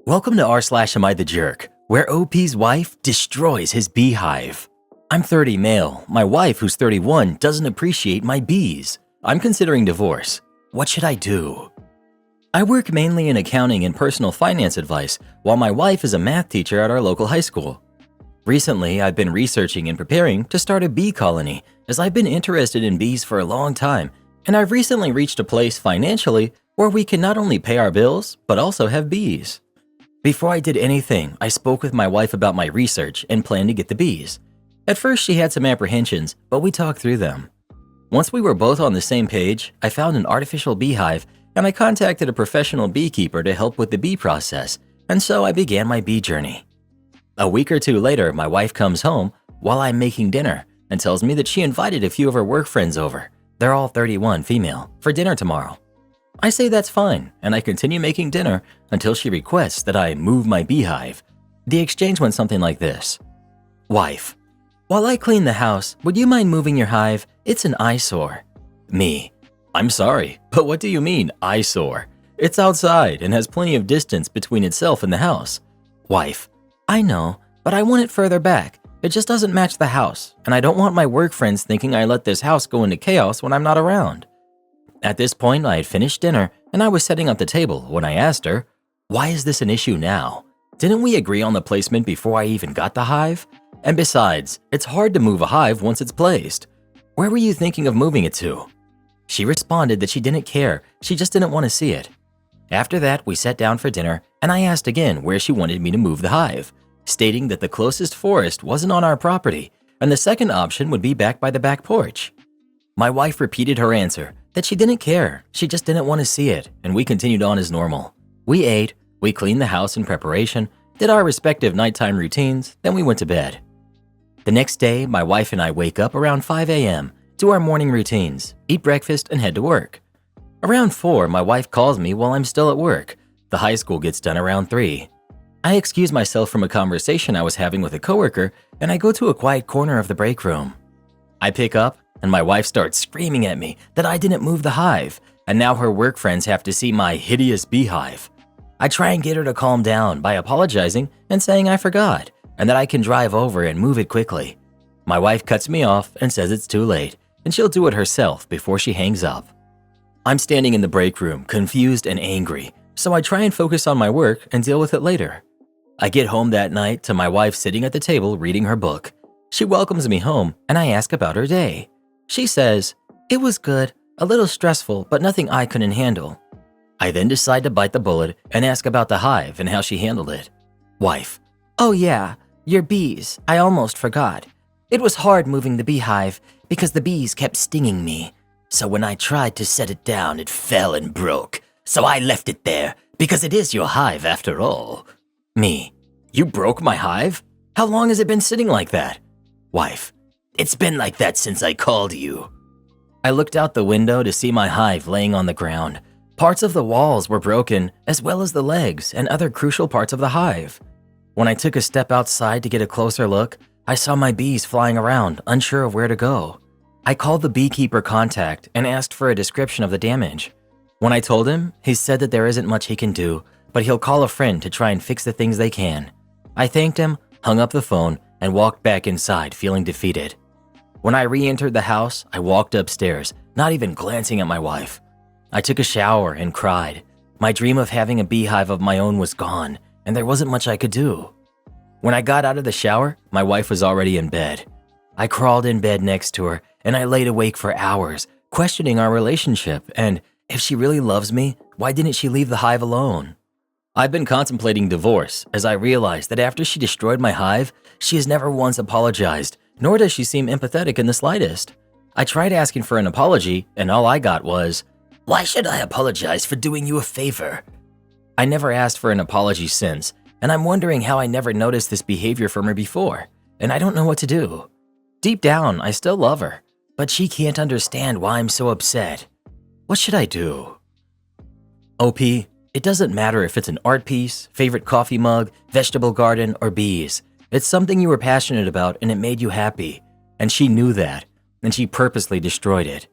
Welcome to r/Am I the Jerk, where OP's wife destroys his beehive. I'm 30 male. My wife, who's 31, doesn't appreciate my bees. I'm considering divorce. What should I do? I work mainly in accounting and personal finance advice, while my wife is a math teacher at our local high school. Recently, I've been researching and preparing to start a bee colony, as I've been interested in bees for a long time, and I've recently reached a place financially where we can not only pay our bills, but also have bees. Before I did anything, I spoke with my wife about my research and planned to get the bees. At first, she had some apprehensions, but we talked through them. Once we were both on the same page, I found an artificial beehive, and I contacted a professional beekeeper to help with the bee process, and so I began my bee journey. A week or two later, my wife comes home while I'm making dinner and tells me that she invited a few of her work friends over. They're all 31 female, for dinner tomorrow. I say that's fine, and I continue making dinner until she requests that I move my beehive. The exchange went something like this. Wife: while I clean the house, would you mind moving your hive? It's an eyesore. Me: I'm sorry, but what do you mean, eyesore? It's outside and has plenty of distance between itself and the house. Wife: I know, but I want it further back. It just doesn't match the house, and I don't want my work friends thinking I let this house go into chaos when I'm not around. At this point, I had finished dinner and I was setting up the table when I asked her, why is this an issue now? Didn't we agree on the placement before I even got the hive? And besides, it's hard to move a hive once it's placed. Where were you thinking of moving it to? She responded that she didn't care, she just didn't want to see it. After that, we sat down for dinner and I asked again where she wanted me to move the hive, stating that the closest forest wasn't on our property and the second option would be back by the back porch. My wife repeated her answer, that she didn't care, she just didn't want to see it, and we continued on as normal. We ate, we cleaned the house in preparation, did our respective nighttime routines, then we went to bed. The next day, my wife and I wake up around 5 a.m., do our morning routines, eat breakfast, and head to work. Around 4, my wife calls me while I'm still at work. The high school gets done around 3. I excuse myself from a conversation I was having with a coworker, and I go to a quiet corner of the break room. I pick up, and my wife starts screaming at me that I didn't move the hive, and now her work friends have to see my hideous beehive. I try and get her to calm down by apologizing and saying I forgot, and that I can drive over and move it quickly. My wife cuts me off and says it's too late, and she'll do it herself before she hangs up. I'm standing in the break room, confused and angry, so I try and focus on my work and deal with it later. I get home that night to my wife sitting at the table reading her book. She welcomes me home, and I ask about her day. She says, it was good, a little stressful, but nothing I couldn't handle. I then decide to bite the bullet and ask about the hive and how she handled it. Wife: oh yeah, your bees, I almost forgot. It was hard moving the beehive because the bees kept stinging me. So when I tried to set it down, it fell and broke. So I left it there because it is your hive after all. Me: you broke my hive? How long has it been sitting like that? Wife: it's been like that since I called you. I looked out the window to see my hive laying on the ground. Parts of the walls were broken, as well as the legs and other crucial parts of the hive. When I took a step outside to get a closer look, I saw my bees flying around, unsure of where to go. I called the beekeeper contact and asked for a description of the damage. When I told him, he said that there isn't much he can do, but he'll call a friend to try and fix the things they can. I thanked him, hung up the phone, and walked back inside feeling defeated. When I re-entered the house, I walked upstairs, not even glancing at my wife. I took a shower and cried. My dream of having a beehive of my own was gone, and there wasn't much I could do. When I got out of the shower, my wife was already in bed. I crawled in bed next to her, and I laid awake for hours, questioning our relationship, and if she really loves me, why didn't she leave the hive alone? I've been contemplating divorce as I realized that after she destroyed my hive, she has never once apologized, nor does she seem empathetic in the slightest. I tried asking for an apology, and all I got was, why should I apologize for doing you a favor? I never asked for an apology since, and I'm wondering how I never noticed this behavior from her before, and I don't know what to do. Deep down, I still love her, but she can't understand why I'm so upset. What should I do? OP, it doesn't matter if it's an art piece, favorite coffee mug, vegetable garden, or bees. It's something you were passionate about and it made you happy. And she knew that, and she purposely destroyed it.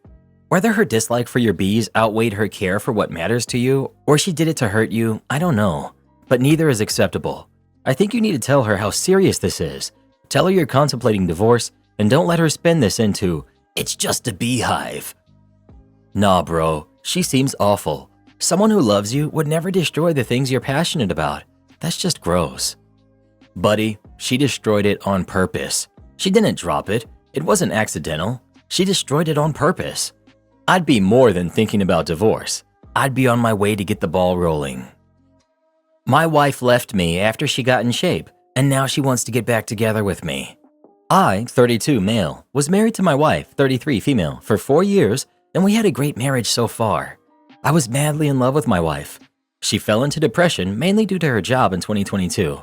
Whether her dislike for your bees outweighed her care for what matters to you, or she did it to hurt you, I don't know. but neither is acceptable. I think you need to tell her how serious this is. Tell her you're contemplating divorce, and don't let her spin this into, "It's just a beehive." Nah, bro, she seems awful. Someone who loves you would never destroy the things you're passionate about. That's just gross. Buddy, she destroyed it on purpose. She didn't drop it. It wasn't accidental. She destroyed it on purpose. I'd be more than thinking about divorce. I'd be on my way to get the ball rolling. My wife left me after she got in shape, and now she wants to get back together with me. I, 32 male, was married to my wife, 33 female, for 4 years, and we had a great marriage so far. I was madly in love with my wife. She fell into depression mainly due to her job in 2022.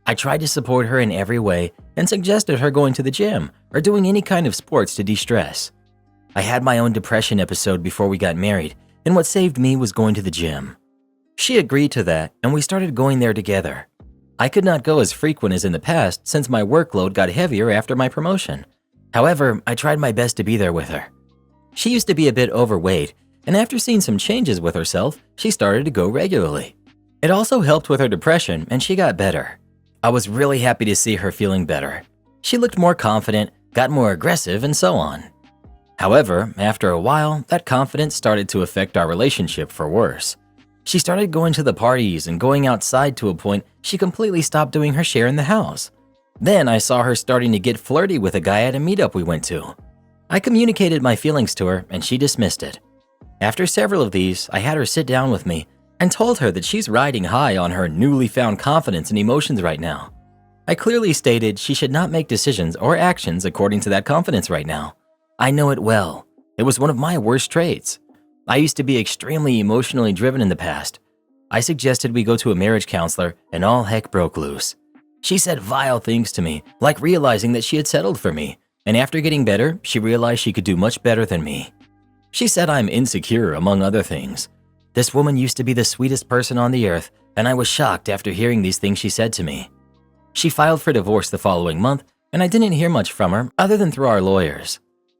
I tried to support her in every way and suggested her going to the gym or doing any kind of sports to de-stress. I had my own depression episode before we got married, and what saved me was going to the gym. She agreed to that, and we started going there together. I could not go as frequent as in the past since my workload got heavier after my promotion. However, I tried my best to be there with her. She used to be a bit overweight, and after seeing some changes with herself, she started to go regularly. It also helped with her depression, and she got better. I was really happy to see her feeling better. She looked more confident, got more aggressive, and so on. However, after a while, that confidence started to affect our relationship for worse. She started going to the parties and going outside to a point she completely stopped doing her share in the house. Then I saw her starting to get flirty with a guy at a meetup we went to. I communicated my feelings to her and she dismissed it. After several of these, I had her sit down with me and told her that she's riding high on her newly found confidence and emotions right now. I clearly stated she should not make decisions or actions according to that confidence right now. I know it well. It was one of my worst traits. I used to be extremely emotionally driven in the past. I suggested we go to a marriage counselor and all heck broke loose. She said vile things to me, like realizing that she had settled for me, and after getting better, she realized she could do much better than me. She said I'm insecure, among other things. This woman used to be the sweetest person on the earth, and I was shocked after hearing these things she said to me. She filed for divorce the following month, and I didn't hear much from her other than through our lawyers.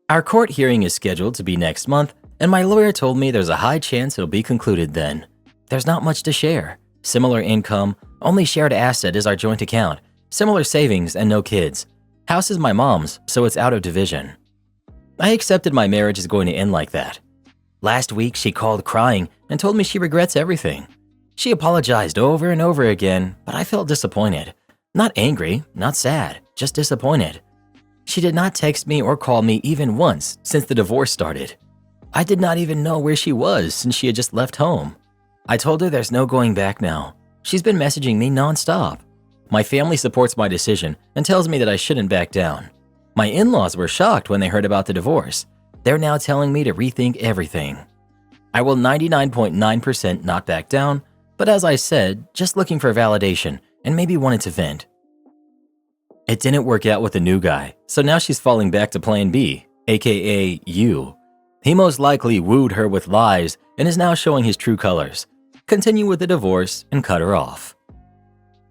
Our court hearing is scheduled to be next month, and my lawyer told me there's a high chance it'll be concluded then. There's not much to share. Similar income, only shared asset is our joint account, similar savings, and no kids. House is my mom's, so it's out of division. I accepted my marriage is going to end like that. Last week, she called crying and told me she regrets everything. She apologized over and over again, but I felt disappointed. Not angry, not sad, just disappointed. She did not text me or call me even once since the divorce started. I did not even know where she was since she had just left home. I told her there's no going back now. She's been messaging me nonstop. My family supports my decision and tells me that I shouldn't back down. My in-laws were shocked when they heard about the divorce. They're now telling me to rethink everything. I will 99.9% not back down, but as I said, just looking for validation and maybe wanted to vent. It didn't work out with the new guy, so now she's falling back to plan B, aka you. He most likely wooed her with lies and is now showing his true colors. Continue with the divorce and cut her off.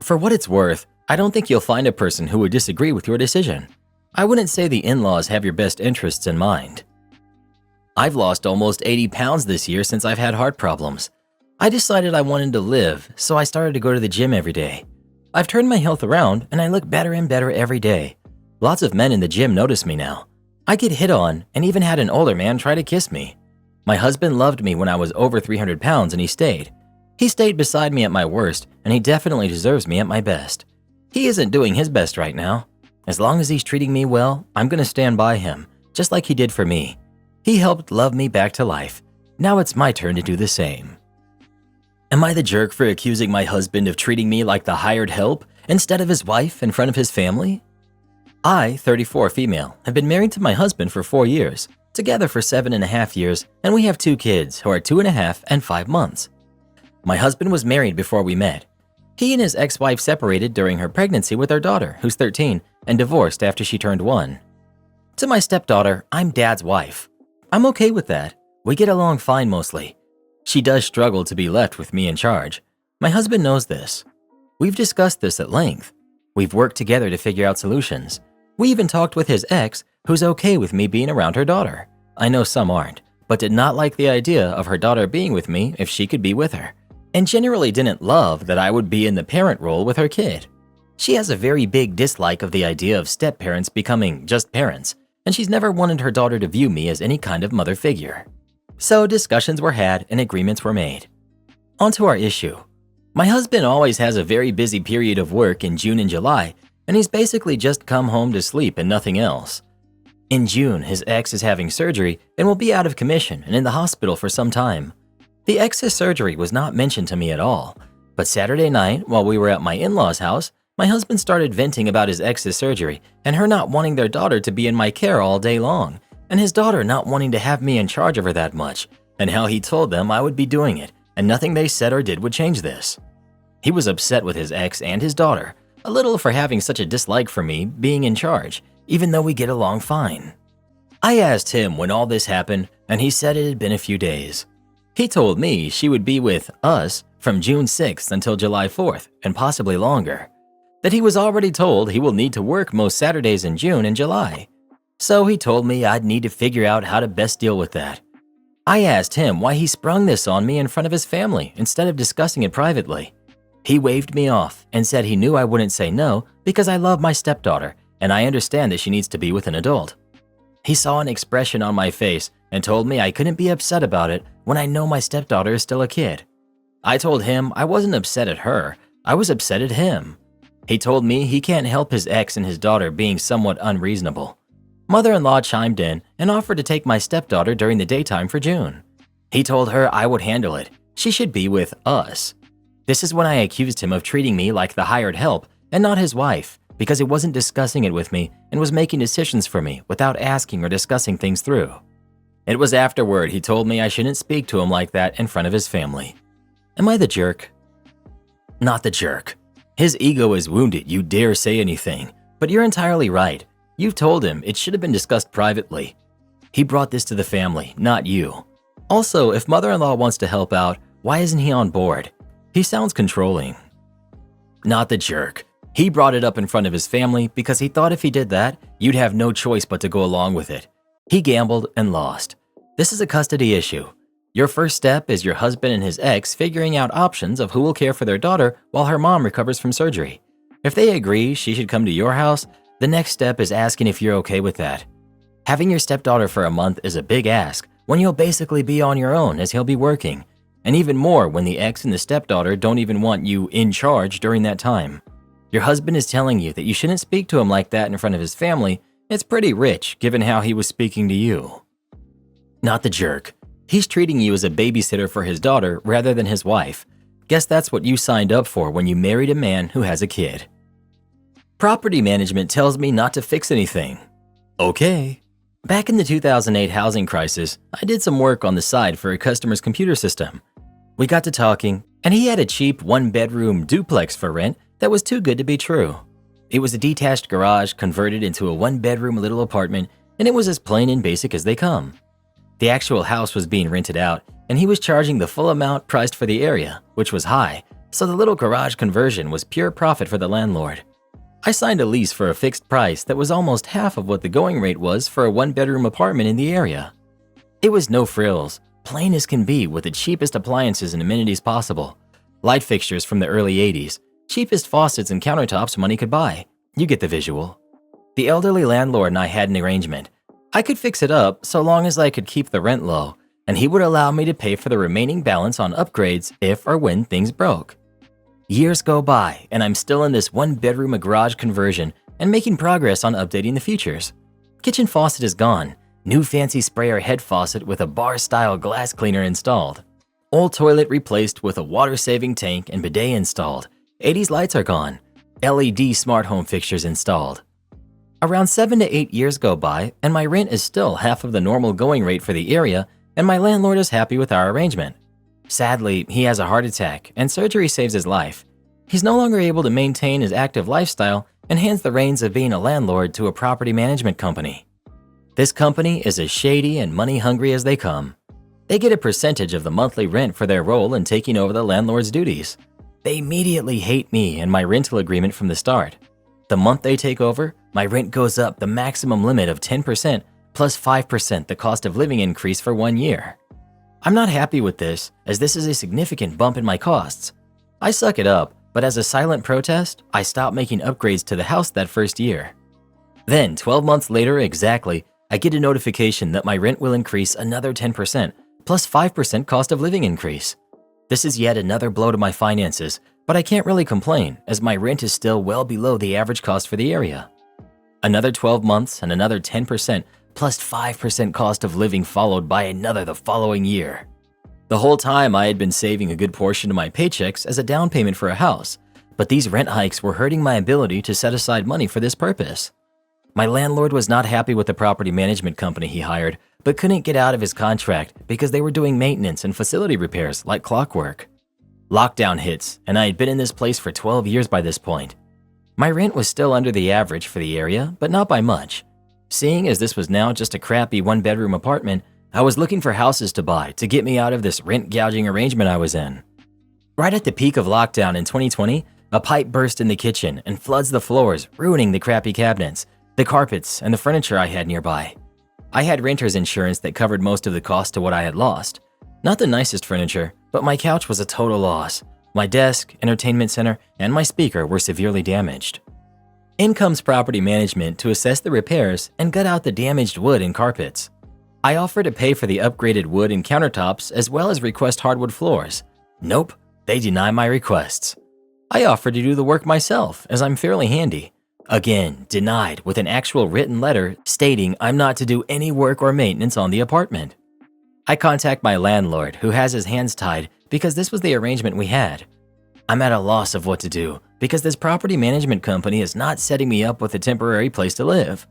For what it's worth, I don't think you'll find a person who would disagree with your decision. I wouldn't say the in-laws have your best interests in mind. I've lost almost 80 pounds this year since I've had heart problems. I decided I wanted to live, so I started to go to the gym every day. I've turned my health around and I look better and better every day. Lots of men in the gym notice me now. I get hit on and even had an older man try to kiss me. My husband loved me when I was over 300 pounds and he stayed. He stayed beside me at my worst and he definitely deserves me at my best. He isn't doing his best right now. As long as he's treating me well, I'm gonna stand by him, just like he did for me. He helped love me back to life. Now it's my turn to do the same. Am I the jerk for accusing my husband of treating me like the hired help instead of his wife in front of his family? I, 34 female, have been married to my husband for 4 years, together for 7.5 years, and we have 2 kids who are 2.5 and 5 months. My husband was married before we met. He and his ex-wife separated during her pregnancy with our daughter, who's 13, and divorced after she turned 1. To my stepdaughter, I'm dad's wife. I'm okay with that. We get along fine mostly. She does struggle to be left with me in charge. My husband knows this. We've discussed this at length. We've worked together to figure out solutions. We even talked with his ex, who's okay with me being around her daughter. I know some aren't, but did not like the idea of her daughter being with me if she could be with her. and generally didn't love that I would be in the parent role with her kid. She has a very big dislike of the idea of step-parents becoming just parents, and she's never wanted her daughter to view me as any kind of mother figure. So discussions were had and agreements were made. On to our issue. My husband always has a very busy period of work in June and July, and he's basically just come home to sleep and nothing else. In June, his ex is having surgery and will be out of commission and in the hospital for some time. The ex's surgery was not mentioned to me at all, but Saturday night, while we were at my in-laws' house, my husband started venting about his ex's surgery and her not wanting their daughter to be in my care all day long, and his daughter not wanting to have me in charge of her that much, and how he told them I would be doing it, and nothing they said or did would change this. He was upset with his ex and his daughter, a little for having such a dislike for me being in charge, even though we get along fine. I asked him when all this happened, and he said it had been a few days. He told me she would be with us from June 6th until July 4th, and possibly longer. That he was already told he will need to work most Saturdays in June and July. So he told me I'd need to figure out how to best deal with that. I asked him why he sprung this on me in front of his family instead of discussing it privately. He waved me off and said he knew I wouldn't say no because I love my stepdaughter and I understand that she needs to be with an adult. He saw an expression on my face and told me I couldn't be upset about it when I know my stepdaughter is still a kid. I told him I wasn't upset at her, I was upset at him. He told me he can't help his ex and his daughter being somewhat unreasonable. Mother-in-law chimed in and offered to take my stepdaughter during the daytime for June. He told her I would handle it. She should be with us. This is when I accused him of treating me like the hired help and not his wife because he wasn't discussing it with me and was making decisions for me without asking or discussing things through. It was afterward he told me I shouldn't speak to him like that in front of his family. Am I the jerk? Not the jerk. His ego is wounded, you dare say anything, but you're entirely right. You've told him it should have been discussed privately. He brought this to the family, not you. Also, if mother-in-law wants to help out, why isn't he on board? He sounds controlling. Not the jerk. He brought it up in front of his family because he thought if he did that, you'd have no choice but to go along with it. He gambled and lost. This is a custody issue. Your first step is your husband and his ex figuring out options of who will care for their daughter while her mom recovers from surgery. If they agree she should come to your house, the next step is asking if you're okay with that. Having your stepdaughter for a month is a big ask when you'll basically be on your own as he'll be working, and even more when the ex and the stepdaughter don't even want you in charge during that time. Your husband is telling you that you shouldn't speak to him like that in front of his family. It's pretty rich given how he was speaking to you. Not the jerk. He's treating you as a babysitter for his daughter rather than his wife. Guess that's what you signed up for when you married a man who has a kid. Property management tells me not to fix anything. Okay. Back in the 2008 housing crisis, I did some work on the side for a customer's computer system. We got to talking, and he had a cheap one-bedroom duplex for rent that was too good to be true. It was a detached garage converted into a one-bedroom little apartment, and it was as plain and basic as they come. The actual house was being rented out, and he was charging the full amount priced for the area, which was high, so the little garage conversion was pure profit for the landlord. I signed a lease for a fixed price that was almost half of what the going rate was for a one-bedroom apartment in the area. It was no frills, plain as can be with the cheapest appliances and amenities possible. Light fixtures from the early 80s, cheapest faucets and countertops money could buy. You get the visual. The elderly landlord and I had an arrangement. I could fix it up so long as I could keep the rent low, and he would allow me to pay for the remaining balance on upgrades if or when things broke. Years go by, and I'm still in this one-bedroom garage conversion and making progress on updating the features. Kitchen faucet is gone, new fancy sprayer head faucet with a bar-style glass cleaner installed. Old toilet replaced with a water-saving tank and bidet installed. 80s lights are gone. LED smart home fixtures installed. Around 7 to 8 years go by, and my rent is still half of the normal going rate for the area, and my landlord is happy with our arrangement. Sadly, he has a heart attack, and surgery saves his life. He's no longer able to maintain his active lifestyle and hands the reins of being a landlord to a property management company. This company is as shady and money-hungry as they come. They get a percentage of the monthly rent for their role in taking over the landlord's duties. They immediately hate me and my rental agreement from the start. The month they take over, my rent goes up the maximum limit of 10% plus 5% the cost of living increase for 1 year. I'm not happy with this, as this is a significant bump in my costs. I suck it up, but as a silent protest, I stopped making upgrades to the house that first year. Then, 12 months later exactly, I get a notification that my rent will increase another 10%, plus 5% cost of living increase. This is yet another blow to my finances, but I can't really complain, as my rent is still well below the average cost for the area. Another 12 months and another 10%, plus 5% cost of living followed by another the following year. The whole time I had been saving a good portion of my paychecks as a down payment for a house, but these rent hikes were hurting my ability to set aside money for this purpose. My landlord was not happy with the property management company he hired, but couldn't get out of his contract because they were doing maintenance and facility repairs like clockwork. Lockdown hits, and I had been in this place for 12 years by this point. My rent was still under the average for the area, but not by much. Seeing as this was now just a crappy one-bedroom apartment, I was looking for houses to buy to get me out of this rent gouging arrangement I was in. Right at the peak of lockdown in 2020, a pipe burst in the kitchen and floods the floors, ruining the crappy cabinets, the carpets, and the furniture I had nearby. I had renter's insurance that covered most of the cost to what I had lost. Not the nicest furniture, but my couch was a total loss. My desk, entertainment center, and my speaker were severely damaged. In comes property management to assess the repairs and gut out the damaged wood and carpets. I offer to pay for the upgraded wood and countertops as well as request hardwood floors. Nope, they deny my requests. I offer to do the work myself as I'm fairly handy. Again, denied with an actual written letter stating I'm not to do any work or maintenance on the apartment. I contact my landlord, who has his hands tied because this was the arrangement we had. I'm at a loss of what to do because this property management company is not setting me up with a temporary place to live,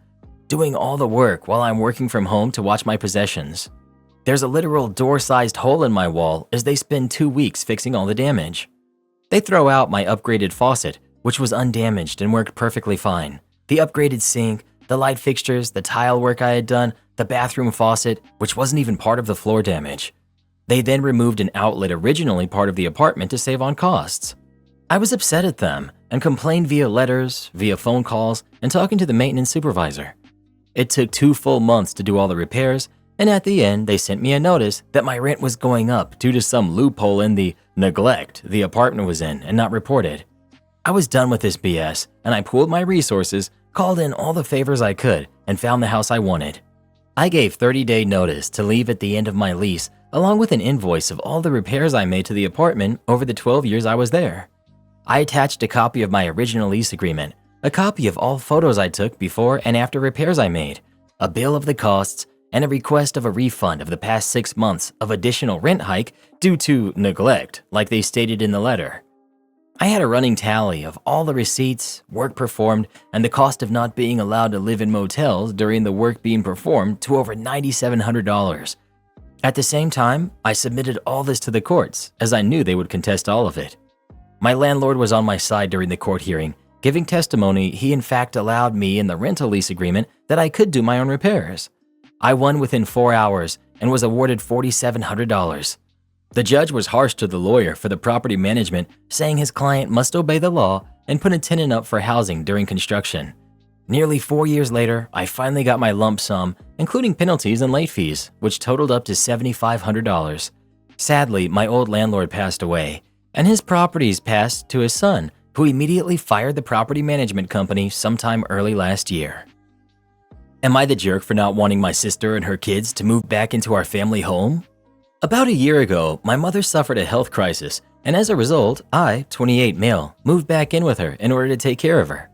doing all the work while I'm working from home to watch my possessions. There's a literal door-sized hole in my wall as they spend 2 weeks fixing all the damage. They throw out my upgraded faucet, which was undamaged and worked perfectly fine, the upgraded sink, the light fixtures, the tile work I had done, the bathroom faucet, which wasn't even part of the floor damage. They then removed an outlet originally part of the apartment to save on costs. I was upset at them and complained via letters, via phone calls, and talking to the maintenance supervisor. It took 2 full months to do all the repairs, and at the end they sent me a notice that my rent was going up due to some loophole in the neglect the apartment was in and not reported. I was done with this BS, and I pooled my resources, called in all the favors I could, and found the house I wanted. I gave 30-day notice to leave at the end of my lease, along with an invoice of all the repairs I made to the apartment over the 12 years I was there. I attached a copy of my original lease agreement, a copy of all photos I took before and after repairs I made, a bill of the costs, and a request of a refund of the past 6 months of additional rent hike due to neglect, like they stated in the letter. I had a running tally of all the receipts, work performed, and the cost of not being allowed to live in motels during the work being performed to over $9,700. At the same time, I submitted all this to the courts, as I knew they would contest all of it. My landlord was on my side during the court hearing, giving testimony he in fact allowed me in the rental lease agreement that I could do my own repairs. I won within 4 hours and was awarded $4,700. The judge was harsh to the lawyer for the property management, saying his client must obey the law and put a tenant up for housing during construction. Nearly 4 years later, I finally got my lump sum, including penalties and late fees, which totaled up to $7,500. Sadly, my old landlord passed away, and his properties passed to his son, who immediately fired the property management company sometime early last year. Am I the jerk for not wanting my sister and her kids to move back into our family home? About a year ago, my mother suffered a health crisis, and as a result, I, 28 male, moved back in with her in order to take care of her.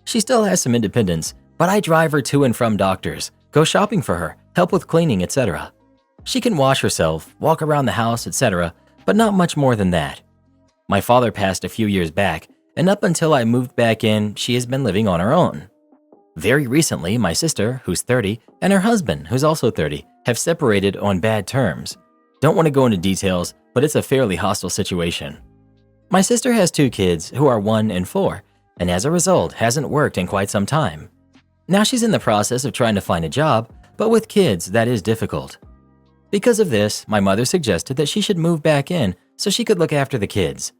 She still has some independence, but I drive her to and from doctors, go shopping for her, help with cleaning, etc. She can wash herself, walk around the house, etc., but not much more than that. My father passed a few years back, and up until I moved back in, she has been living on her own. Very recently, my sister, who's 30, and her husband, who's also 30, have separated on bad terms. Don't want to go into details, but it's a fairly hostile situation. My sister has 2 kids who are 1 and 4, and as a result hasn't worked in quite some time. Now she's in the process of trying to find a job, but with kids that is difficult. Because of this, my mother suggested that she should move back in so she could look after the kids.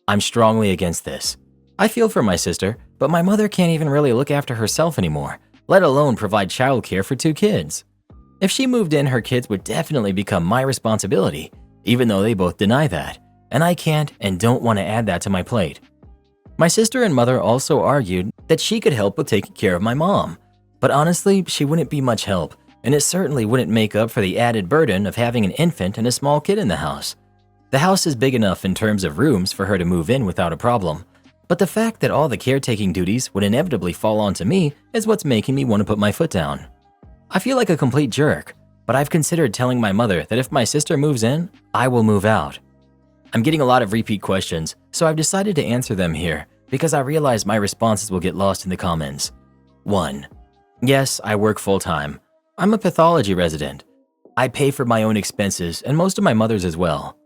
I'm strongly against this. I feel for my sister, but my mother can't even really look after herself anymore, let alone provide childcare for 2 kids. If she moved in, her kids would definitely become my responsibility, even though they both deny that, and I can't and don't want to add that to my plate. My sister and mother also argued that she could help with taking care of my mom, but honestly, she wouldn't be much help, and it certainly wouldn't make up for the added burden of having an infant and a small kid in the house. The house is big enough in terms of rooms for her to move in without a problem, but the fact that all the caretaking duties would inevitably fall onto me is what's making me want to put my foot down. I feel like a complete jerk, but I've considered telling my mother that if my sister moves in, I will move out. I'm getting a lot of repeat questions, so I've decided to answer them here because I realize my responses will get lost in the comments. 1. Yes, I work full-time. I'm a pathology resident. I pay for my own expenses and most of my mother's as well.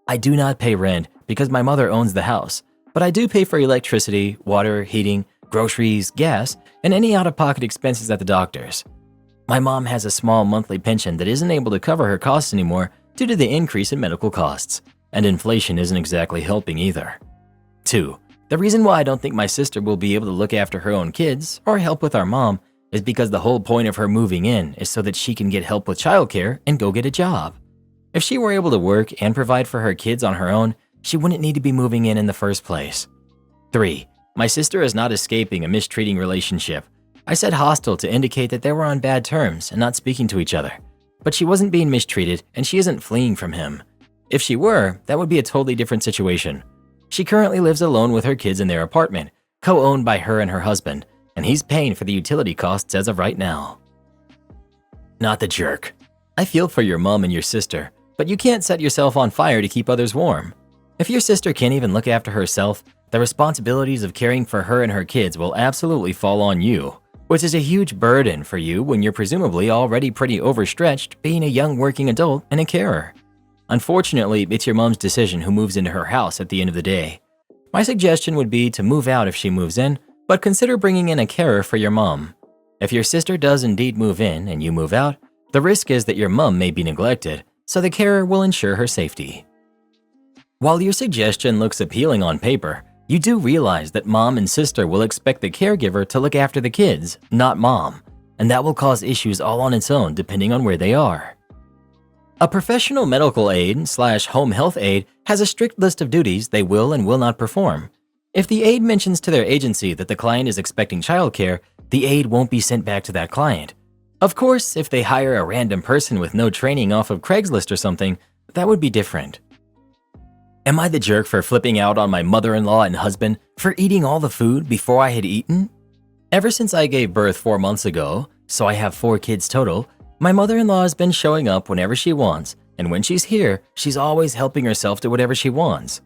I do not pay rent because my mother owns the house, but I do pay for electricity, water, heating, groceries, gas, and any out-of-pocket expenses at the doctor's. My mom has a small monthly pension that isn't able to cover her costs anymore due to the increase in medical costs, and inflation isn't exactly helping either. 2. The reason why I don't think my sister will be able to look after her own kids or help with our mom is because the whole point of her moving in is so that she can get help with childcare and go get a job. If she were able to work and provide for her kids on her own, she wouldn't need to be moving in the first place. 3. My sister is not escaping a mistreating relationship. I said hostile to indicate that they were on bad terms and not speaking to each other. But she wasn't being mistreated and she isn't fleeing from him. If she were, that would be a totally different situation. She currently lives alone with her kids in their apartment, co-owned by her and her husband, and he's paying for the utility costs as of right now. Not the jerk. I feel for your mom and your sister, but you can't set yourself on fire to keep others warm. If your sister can't even look after herself, the responsibilities of caring for her and her kids will absolutely fall on you, which is a huge burden for you when you're presumably already pretty overstretched being a young working adult and a carer. Unfortunately, it's your mom's decision who moves into her house at the end of the day. My suggestion would be to move out if she moves in, but consider bringing in a carer for your mom. If your sister does indeed move in and you move out, the risk is that your mom may be neglected, so the carer will ensure her safety. While your suggestion looks appealing on paper, you do realize that mom and sister will expect the caregiver to look after the kids, not mom, and that will cause issues all on its own depending on where they are. A professional medical aid/home health aide has a strict list of duties they will and will not perform. If the aide mentions to their agency that the client is expecting childcare, the aide won't be sent back to that client. Of course, if they hire a random person with no training off of Craigslist or something, that would be different. Am I the jerk for flipping out on my mother-in-law and husband for eating all the food before I had eaten? Ever since I gave birth 4 months ago, so I have 4 kids total, my mother-in-law has been showing up whenever she wants, and when she's here, she's always helping herself to whatever she wants.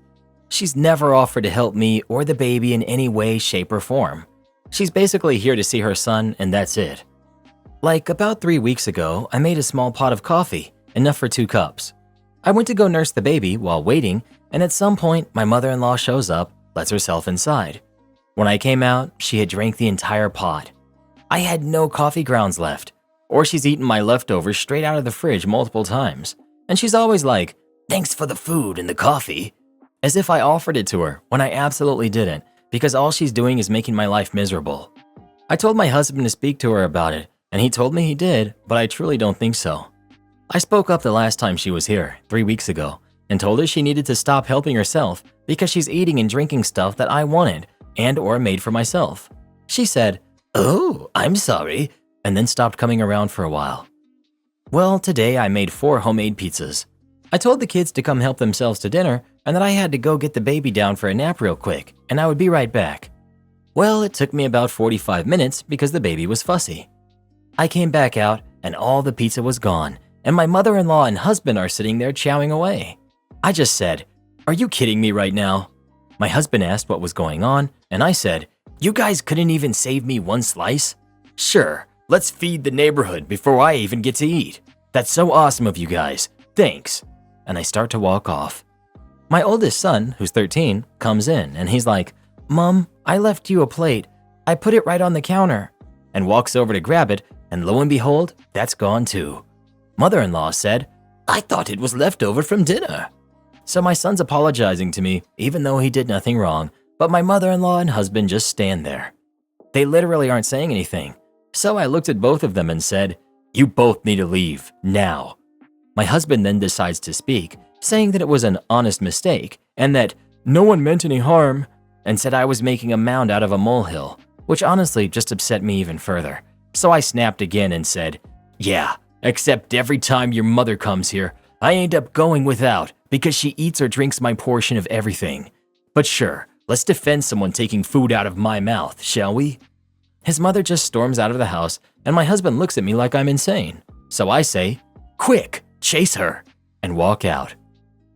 She's never offered to help me or the baby in any way, shape, or form. She's basically here to see her son, and that's it. Like about 3 weeks ago, I made a small pot of coffee, enough for 2 cups. I went to go nurse the baby while waiting, and at some point, my mother-in-law shows up, lets herself inside. When I came out, she had drank the entire pot. I had no coffee grounds left, or she's eaten my leftovers straight out of the fridge multiple times, and she's always like, "Thanks for the food and the coffee," as if I offered it to her when I absolutely didn't, because all she's doing is making my life miserable. I told my husband to speak to her about it, and he told me he did, but I truly don't think so. I spoke up the last time she was here, 3 weeks ago, and told her she needed to stop helping herself because she's eating and drinking stuff that I wanted and or made for myself. She said, "Oh, I'm sorry," and then stopped coming around for a while. Well, today I made 4 homemade pizzas. I told the kids to come help themselves to dinner and that I had to go get the baby down for a nap real quick and I would be right back. Well, it took me about 45 minutes because the baby was fussy. I came back out and all the pizza was gone and my mother-in-law and husband are sitting there chowing away. I just said, "Are you kidding me right now?" My husband asked what was going on and I said, "You guys couldn't even save me 1 slice? Sure, let's feed the neighborhood before I even get to eat. That's so awesome of you guys. Thanks." And I start to walk off. My oldest son, who's 13, comes in and he's like, "Mom, I left you a plate. I put it right on the counter," and walks over to grab it, and lo and behold, that's gone too. Mother-in-law said, "I thought it was left over from dinner." So my son's apologizing to me, even though he did nothing wrong, but my mother-in-law and husband just stand there. They literally aren't saying anything. So I looked at both of them and said, You both need to leave, now. My husband then decides to speak, saying that it was an honest mistake and that no one meant any harm, and said I was making a mound out of a molehill, which honestly just upset me even further. So I snapped again and said, yeah, except every time your mother comes here, I end up going without because she eats or drinks my portion of everything. But sure, let's defend someone taking food out of my mouth, shall we? His mother just storms out of the house, and my husband looks at me like I'm insane. So I say, quick, chase her, and walk out.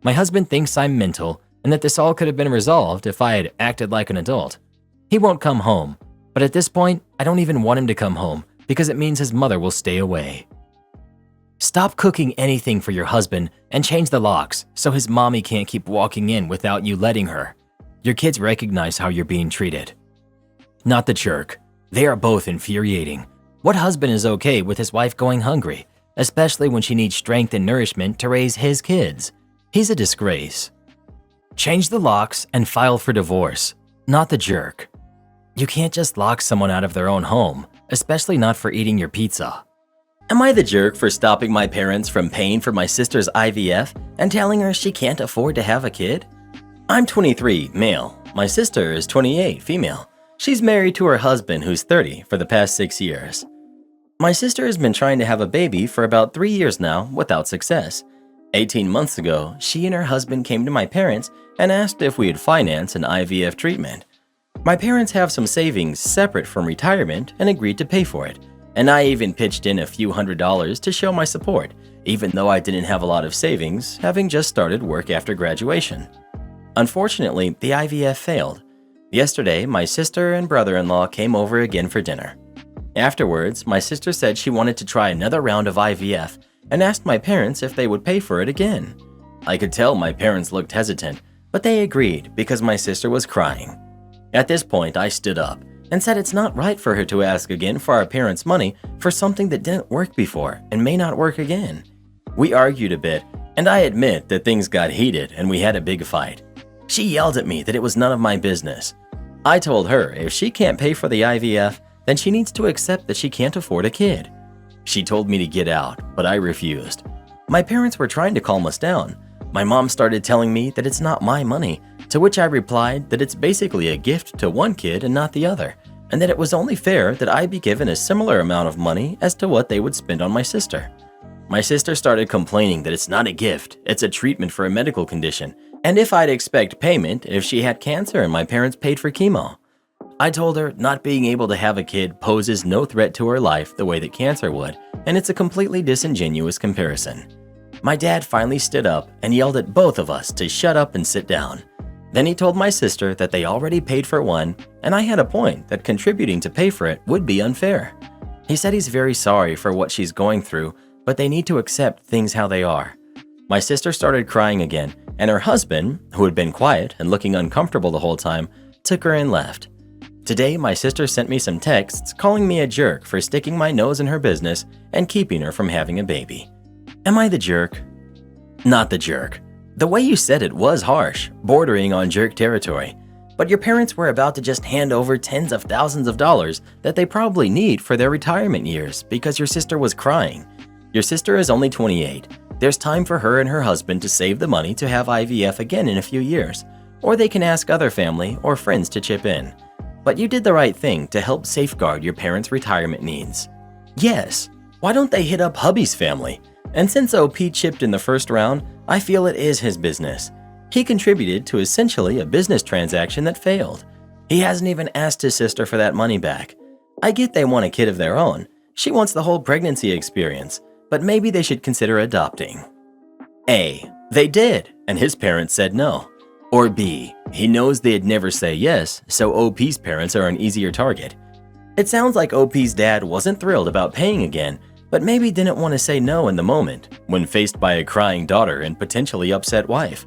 My husband thinks I'm mental and that this all could have been resolved if I had acted like an adult. He won't come home, but at this point, I don't even want him to come home because it means his mother will stay away. Stop cooking anything for your husband and change the locks so his mommy can't keep walking in without you letting her. Your kids recognize how you're being treated. Not the jerk. They are both infuriating. What husband is okay with his wife going hungry, especially when she needs strength and nourishment to raise his kids? He's a disgrace. Change the locks and file for divorce. Not the jerk. You can't just lock someone out of their own home, especially not for eating your pizza. Am I the jerk for stopping my parents from paying for my sister's IVF and telling her she can't afford to have a kid? I'm 23, male. My sister is 28, female. She's married to her husband who's 30 for the past 6 years. My sister has been trying to have a baby for about 3 years now without success. 18 months ago, she and her husband came to my parents and asked if we would finance an IVF treatment. My parents have some savings separate from retirement and agreed to pay for it. And I even pitched in a few $100s to show my support, even though I didn't have a lot of savings, having just started work after graduation. Unfortunately, the IVF failed. Yesterday, my sister and brother-in-law came over again for dinner. Afterwards, my sister said she wanted to try another round of IVF and asked my parents if they would pay for it again. I could tell my parents looked hesitant, but they agreed because my sister was crying. At this point, I stood up and said it's not right for her to ask again for our parents' money for something that didn't work before and may not work again. We argued a bit, and I admit that things got heated and we had a big fight. She yelled at me that it was none of my business. I told her if she can't pay for the IVF, then she needs to accept that she can't afford a kid. She told me to get out, but I refused. My parents were trying to calm us down. My mom started telling me that it's not my money, to which I replied that it's basically a gift to one kid and not the other, and that it was only fair that I be given a similar amount of money as to what they would spend on my sister. My sister started complaining that it's not a gift, it's a treatment for a medical condition, and if I'd expect payment if she had cancer and my parents paid for chemo. I told her not being able to have a kid poses no threat to her life the way that cancer would, and it's a completely disingenuous comparison. My dad finally stood up and yelled at both of us to shut up and sit down. Then he told my sister that they already paid for one, and I had a point that contributing to pay for it would be unfair. He said he's very sorry for what she's going through, but they need to accept things how they are. My sister started crying again, and her husband, who had been quiet and looking uncomfortable the whole time, took her and left. Today, my sister sent me some texts calling me a jerk for sticking my nose in her business and keeping her from having a baby. Am I the jerk? Not the jerk. The way you said it was harsh, bordering on jerk territory. But your parents were about to just hand over tens of thousands of dollars that they probably need for their retirement years because your sister was crying. Your sister is only 28. There's time for her and her husband to save the money to have IVF again in a few years, or they can ask other family or friends to chip in. But you did the right thing to help safeguard your parents' retirement needs. Yes, why don't they hit up hubby's family? And since OP chipped in the first round, I feel it is his business. He contributed to essentially a business transaction that failed. He hasn't even asked his sister for that money back. I get they want a kid of their own. She wants the whole pregnancy experience, but maybe they should consider adopting. A. They did, and his parents said no. Or B. He knows they'd never say yes, so OP's parents are an easier target. It sounds like OP's dad wasn't thrilled about paying again, but maybe didn't want to say no in the moment when faced by a crying daughter and potentially upset wife.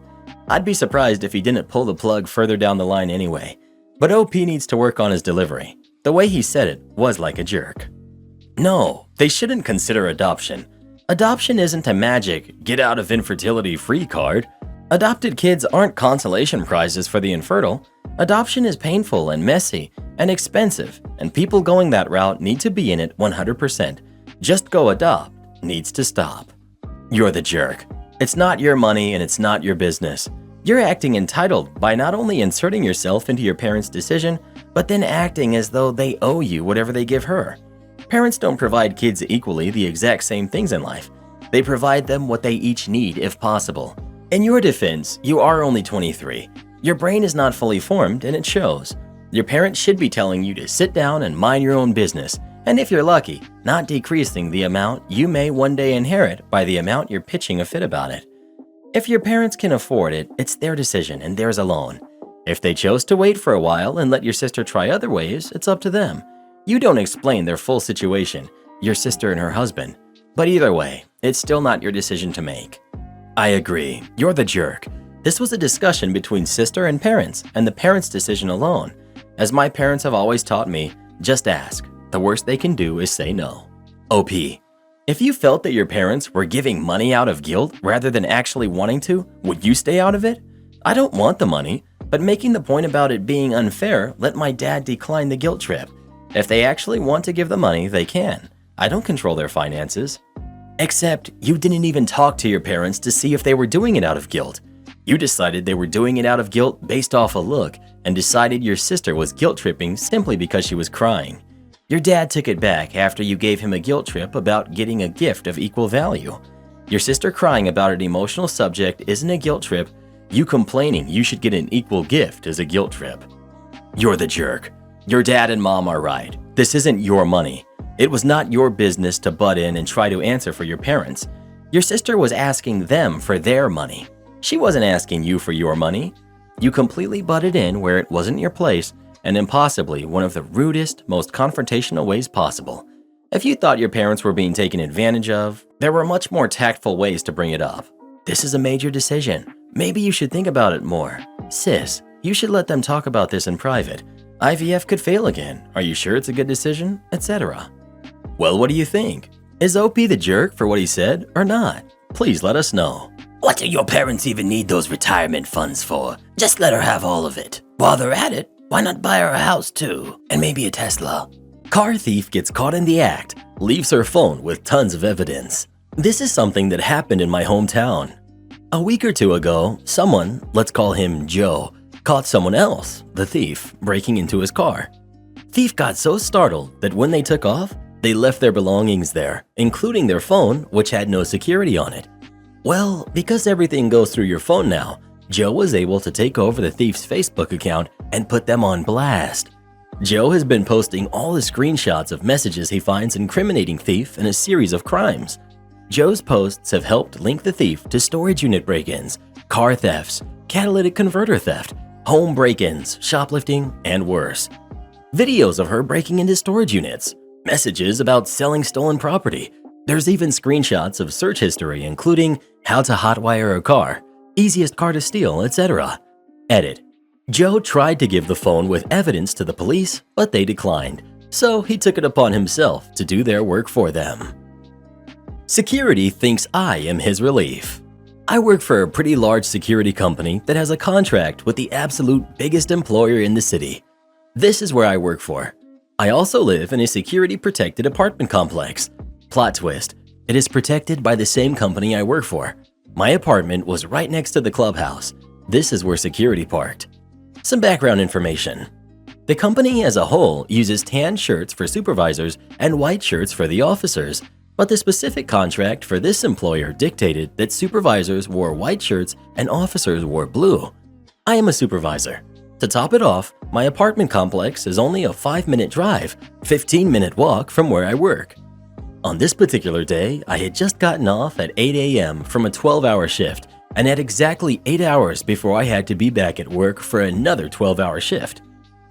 I'd be surprised if he didn't pull the plug further down the line anyway. But OP needs to work on his delivery. The way he said it was like a jerk. No, they shouldn't consider adoption. Adoption isn't a magic get out of infertility free card. Adopted kids aren't consolation prizes for the infertile. Adoption is painful and messy and expensive, and people going that route need to be in it 100%, just go adopt needs to stop. You're the jerk. It's not your money and it's not your business. You're acting entitled by not only inserting yourself into your parents' decision, but then acting as though they owe you whatever they give her. Parents don't provide kids equally the exact same things in life. They provide them what they each need if possible. In your defense, you are only 23. Your brain is not fully formed and it shows. Your parents should be telling you to sit down and mind your own business, and if you're lucky, not decreasing the amount you may one day inherit by the amount you're pitching a fit about it. If your parents can afford it, it's their decision and theirs alone. If they chose to wait for a while and let your sister try other ways, it's up to them. You don't explain their full situation, your sister and her husband. But either way, it's still not your decision to make. I agree, you're the jerk. This was a discussion between sister and parents, and the parents' decision alone. As my parents have always taught me, just ask. The worst they can do is say no. OP. If you felt that your parents were giving money out of guilt rather than actually wanting to, would you stay out of it? I don't want the money, but making the point about it being unfair let my dad decline the guilt trip. If they actually want to give the money, they can. I don't control their finances. Except you didn't even talk to your parents to see if they were doing it out of guilt. You decided they were doing it out of guilt based off a look and decided your sister was guilt tripping simply because she was crying. Your dad took it back after you gave him a guilt trip about getting a gift of equal value. Your sister crying about an emotional subject isn't a guilt trip. You complaining you should get an equal gift is a guilt trip. You're the jerk. Your dad and mom are right. This isn't your money. It was not your business to butt in and try to answer for your parents. Your sister was asking them for their money. She wasn't asking you for your money. You completely butted in where it wasn't your place, and impossibly one of the rudest, most confrontational ways possible. If you thought your parents were being taken advantage of, there were much more tactful ways to bring it up. This is a major decision. Maybe you should think about it more. Sis, you should let them talk about this in private. IVF could fail again. Are you sure it's a good decision? Etc. Well, what do you think? Is OP the jerk for what he said or not? Please let us know. What do your parents even need those retirement funds for? Just let her have all of it. While they're at it, why not buy her a house too? And maybe a Tesla. Car thief gets caught in the act, leaves her phone with tons of evidence. This is something that happened in my hometown. A week or two ago, someone, let's call him Joe, caught someone else, the thief, breaking into his car. Thief got so startled that when they took off, they left their belongings there, including their phone, which had no security on it. Well, because everything goes through your phone now, Joe was able to take over the thief's Facebook account and put them on blast. Joe has been posting all the screenshots of messages he finds incriminating thief in a series of crimes. Joe's posts have helped link the thief to storage unit break-ins, car thefts, catalytic converter theft, home break-ins, shoplifting, and worse. Videos of her breaking into storage units, messages about selling stolen property. There's even screenshots of search history including how to hotwire a car, easiest car to steal, etc. Edit. Joe tried to give the phone with evidence to the police, but they declined, so he took it upon himself to do their work for them. Security thinks I am his relief. I work for a pretty large security company that has a contract with the absolute biggest employer in the city. This is where I work for. I also live in a security-protected apartment complex. Plot twist, it is protected by the same company I work for. My apartment was right next to the clubhouse. This is where security parked. Some background information. The company as a whole uses tan shirts for supervisors and white shirts for the officers, but the specific contract for this employer dictated that supervisors wore white shirts and officers wore blue. I am a supervisor. To top it off, my apartment complex is only a 5-minute drive, 15-minute walk from where I work. On this particular day, I had just gotten off at 8 a.m. from a 12-hour shift and had exactly 8 hours before I had to be back at work for another 12-hour shift.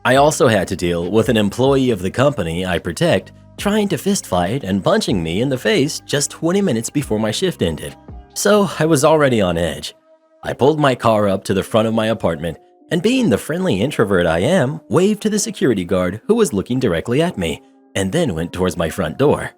I also had to deal with an employee of the company I protect trying to fistfight and punching me in the face just 20 minutes before my shift ended. So I was already on edge. I pulled my car up to the front of my apartment and, being the friendly introvert I am, waved to the security guard who was looking directly at me and then went towards my front door.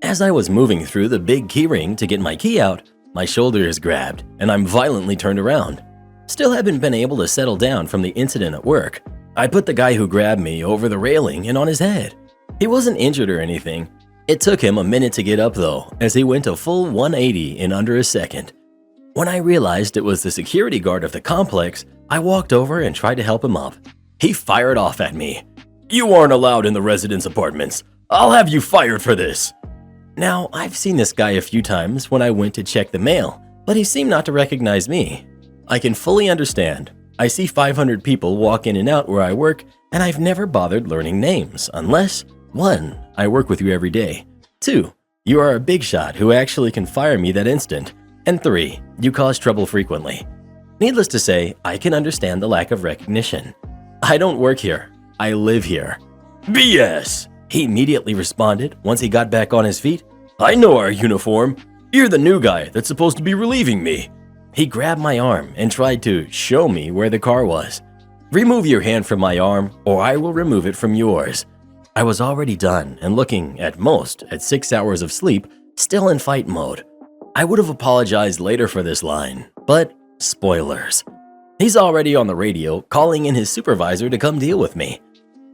As I was moving through the big keyring to get my key out, my shoulder is grabbed and I'm violently turned around. Still haven't been able to settle down from the incident at work. I put the guy who grabbed me over the railing and on his head. He wasn't injured or anything. It took him a minute to get up though, as he went a full 180 in under a second. When I realized it was the security guard of the complex, I walked over and tried to help him up. He fired off at me. "You aren't allowed in the residence apartments. I'll have you fired for this." Now, I've seen this guy a few times when I went to check the mail, but he seemed not to recognize me. I can fully understand. I see 500 people walk in and out where I work, and I've never bothered learning names unless 1. I work with you every day. 2. You are a big shot who actually can fire me that instant. And 3. You cause trouble frequently. Needless to say, I can understand the lack of recognition. I don't work here. I live here. "BS!" he immediately responded once he got back on his feet. "I know our uniform. You're the new guy that's supposed to be relieving me." He grabbed my arm and tried to show me where the car was. "Remove your hand from my arm or I will remove it from yours." I was already done and looking at 6 hours of sleep, still in fight mode. I would have apologized later for this line, but spoilers. He's already on the radio calling in his supervisor to come deal with me.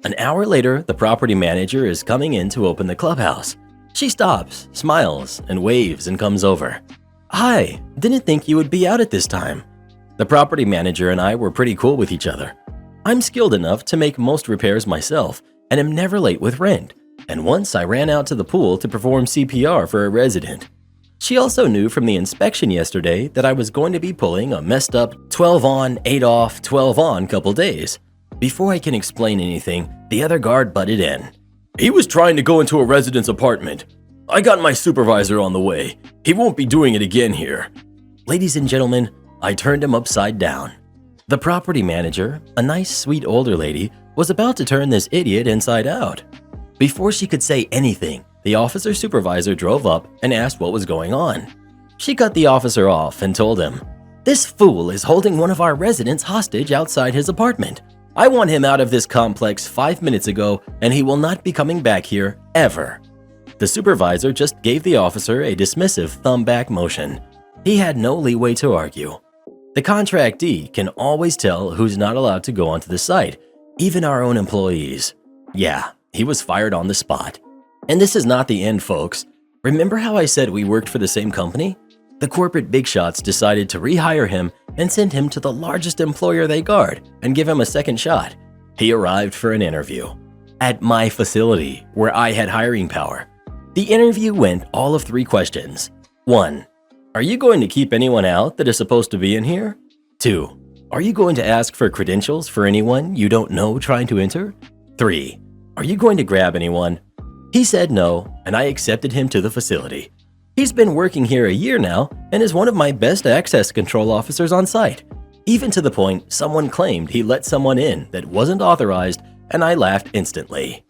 An hour later, the property manager is coming in to open the clubhouse. She stops, smiles, and waves and comes over. "Hi, didn't think you would be out at this time." The property manager and I were pretty cool with each other. I'm skilled enough to make most repairs myself and am never late with rent, and once I ran out to the pool to perform CPR for a resident. She also knew from the inspection yesterday that I was going to be pulling a messed up 12 on, 8 off, 12 on couple days. Before I can explain anything, the other guard butted in. "He was trying to go into a resident's apartment. I got my supervisor on the way. He won't be doing it again here." Ladies and gentlemen, I turned him upside down. The property manager, a nice sweet older lady, was about to turn this idiot inside out. Before she could say anything, the officer supervisor drove up and asked what was going on. She cut the officer off and told him, "This fool is holding one of our residents hostage outside his apartment. I want him out of this complex 5 minutes ago and he will not be coming back here ever." The supervisor just gave the officer a dismissive thumb back motion. He had no leeway to argue. The contractee can always tell who's not allowed to go onto the site, even our own employees. Yeah, he was fired on the spot. And this is not the end, folks. Remember how I said we worked for the same company? The corporate big shots decided to rehire him and send him to the largest employer they guard and give him a second shot. He arrived for an interview at my facility where I had hiring power. The interview went all of 3 questions. 1. Are you going to keep anyone out that is supposed to be in here? 2. Are you going to ask for credentials for anyone you don't know trying to enter? 3. Are you going to grab anyone? He said no, and I accepted him to the facility. He's been working here a year now and is one of my best access control officers on site, even to the point someone claimed he let someone in that wasn't authorized, and I laughed instantly.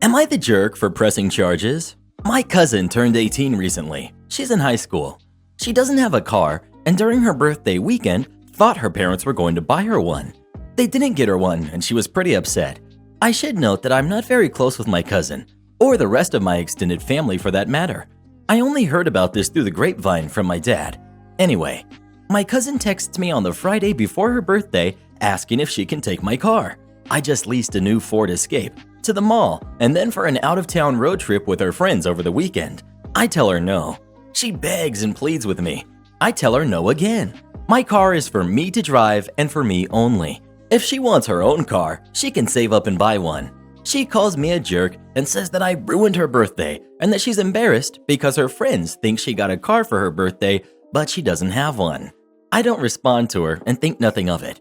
Am I the jerk for pressing charges? My cousin turned 18 recently. She's in high school. She doesn't have a car, and during her birthday weekend, thought her parents were going to buy her one. They didn't get her one, and she was pretty upset. I should note that I'm not very close with my cousin, or the rest of my extended family for that matter. I only heard about this through the grapevine from my dad. Anyway, my cousin texts me on the Friday before her birthday asking if she can take my car. I just leased a new Ford Escape, to the mall, and then for an out-of-town road trip with her friends over the weekend. I tell her no. She begs and pleads with me. I tell her no again. My car is for me to drive and for me only. If she wants her own car, she can save up and buy one. She calls me a jerk and says that I ruined her birthday and that she's embarrassed because her friends think she got a car for her birthday, but she doesn't have one. I don't respond to her and think nothing of it.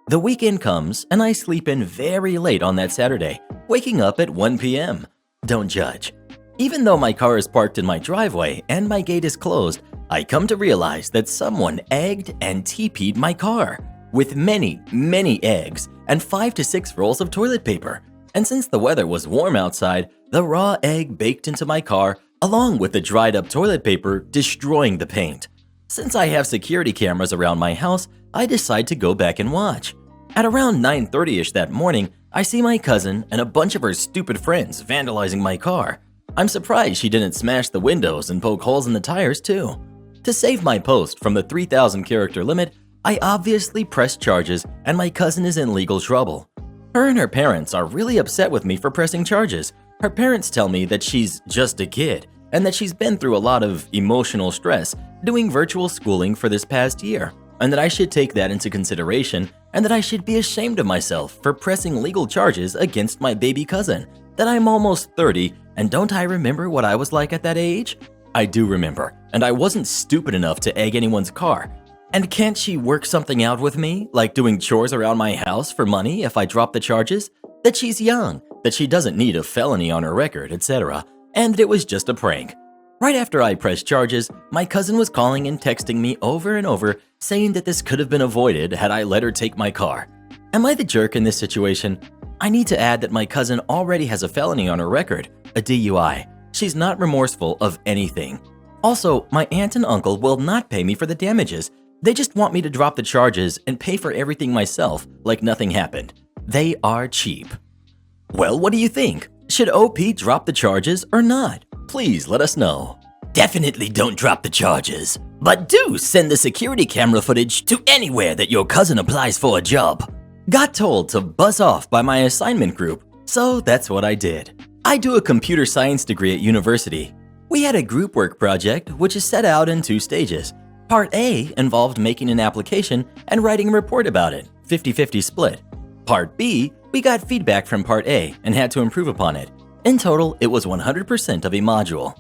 The weekend comes and I sleep in very late on that Saturday, waking up at 1 p.m. Don't judge. Even though my car is parked in my driveway and my gate is closed, I come to realize that someone egged and TP'd my car with many, many eggs and 5 to 6 rolls of toilet paper. And since the weather was warm outside, the raw egg baked into my car along with the dried up toilet paper, destroying the paint. Since I have security cameras around my house, I decide to go back and watch. At around 9:30ish that morning, I see my cousin and a bunch of her stupid friends vandalizing my car. I'm surprised she didn't smash the windows and poke holes in the tires too. To save my post from the 3,000 character limit, I obviously pressed charges and my cousin is in legal trouble. Her and her parents are really upset with me for pressing charges, Her parents tell me that she's just a kid and that she's been through a lot of emotional stress doing virtual schooling for this past year, and that I should take that into consideration and that I should be ashamed of myself for pressing legal charges against my baby cousin, that I'm almost 30 and don't I remember what I was like at that age? I do remember, and I wasn't stupid enough to egg anyone's car. And can't she work something out with me, like doing chores around my house for money if I drop the charges? That she's young, that she doesn't need a felony on her record, etc., and that it was just a prank. Right after I pressed charges, my cousin was calling and texting me over and over saying that this could have been avoided had I let her take my car. Am I the jerk in this situation? I need to add that my cousin already has a felony on her record, a DUI. She's not remorseful of anything. Also, my aunt and uncle will not pay me for the damages. They just want me to drop the charges and pay for everything myself like nothing happened. They are cheap. Well, what do you think? Should OP drop the charges or not? Please let us know. Definitely don't drop the charges, but do send the security camera footage to anywhere that your cousin applies for a job. Got told to buzz off by my assignment group, so that's what I did. I do a computer science degree at university. We had a group work project which is set out in 2 stages. Part A involved making an application and writing a report about it, 50-50 split. Part B, we got feedback from Part A and had to improve upon it. In total, it was 100% of a module.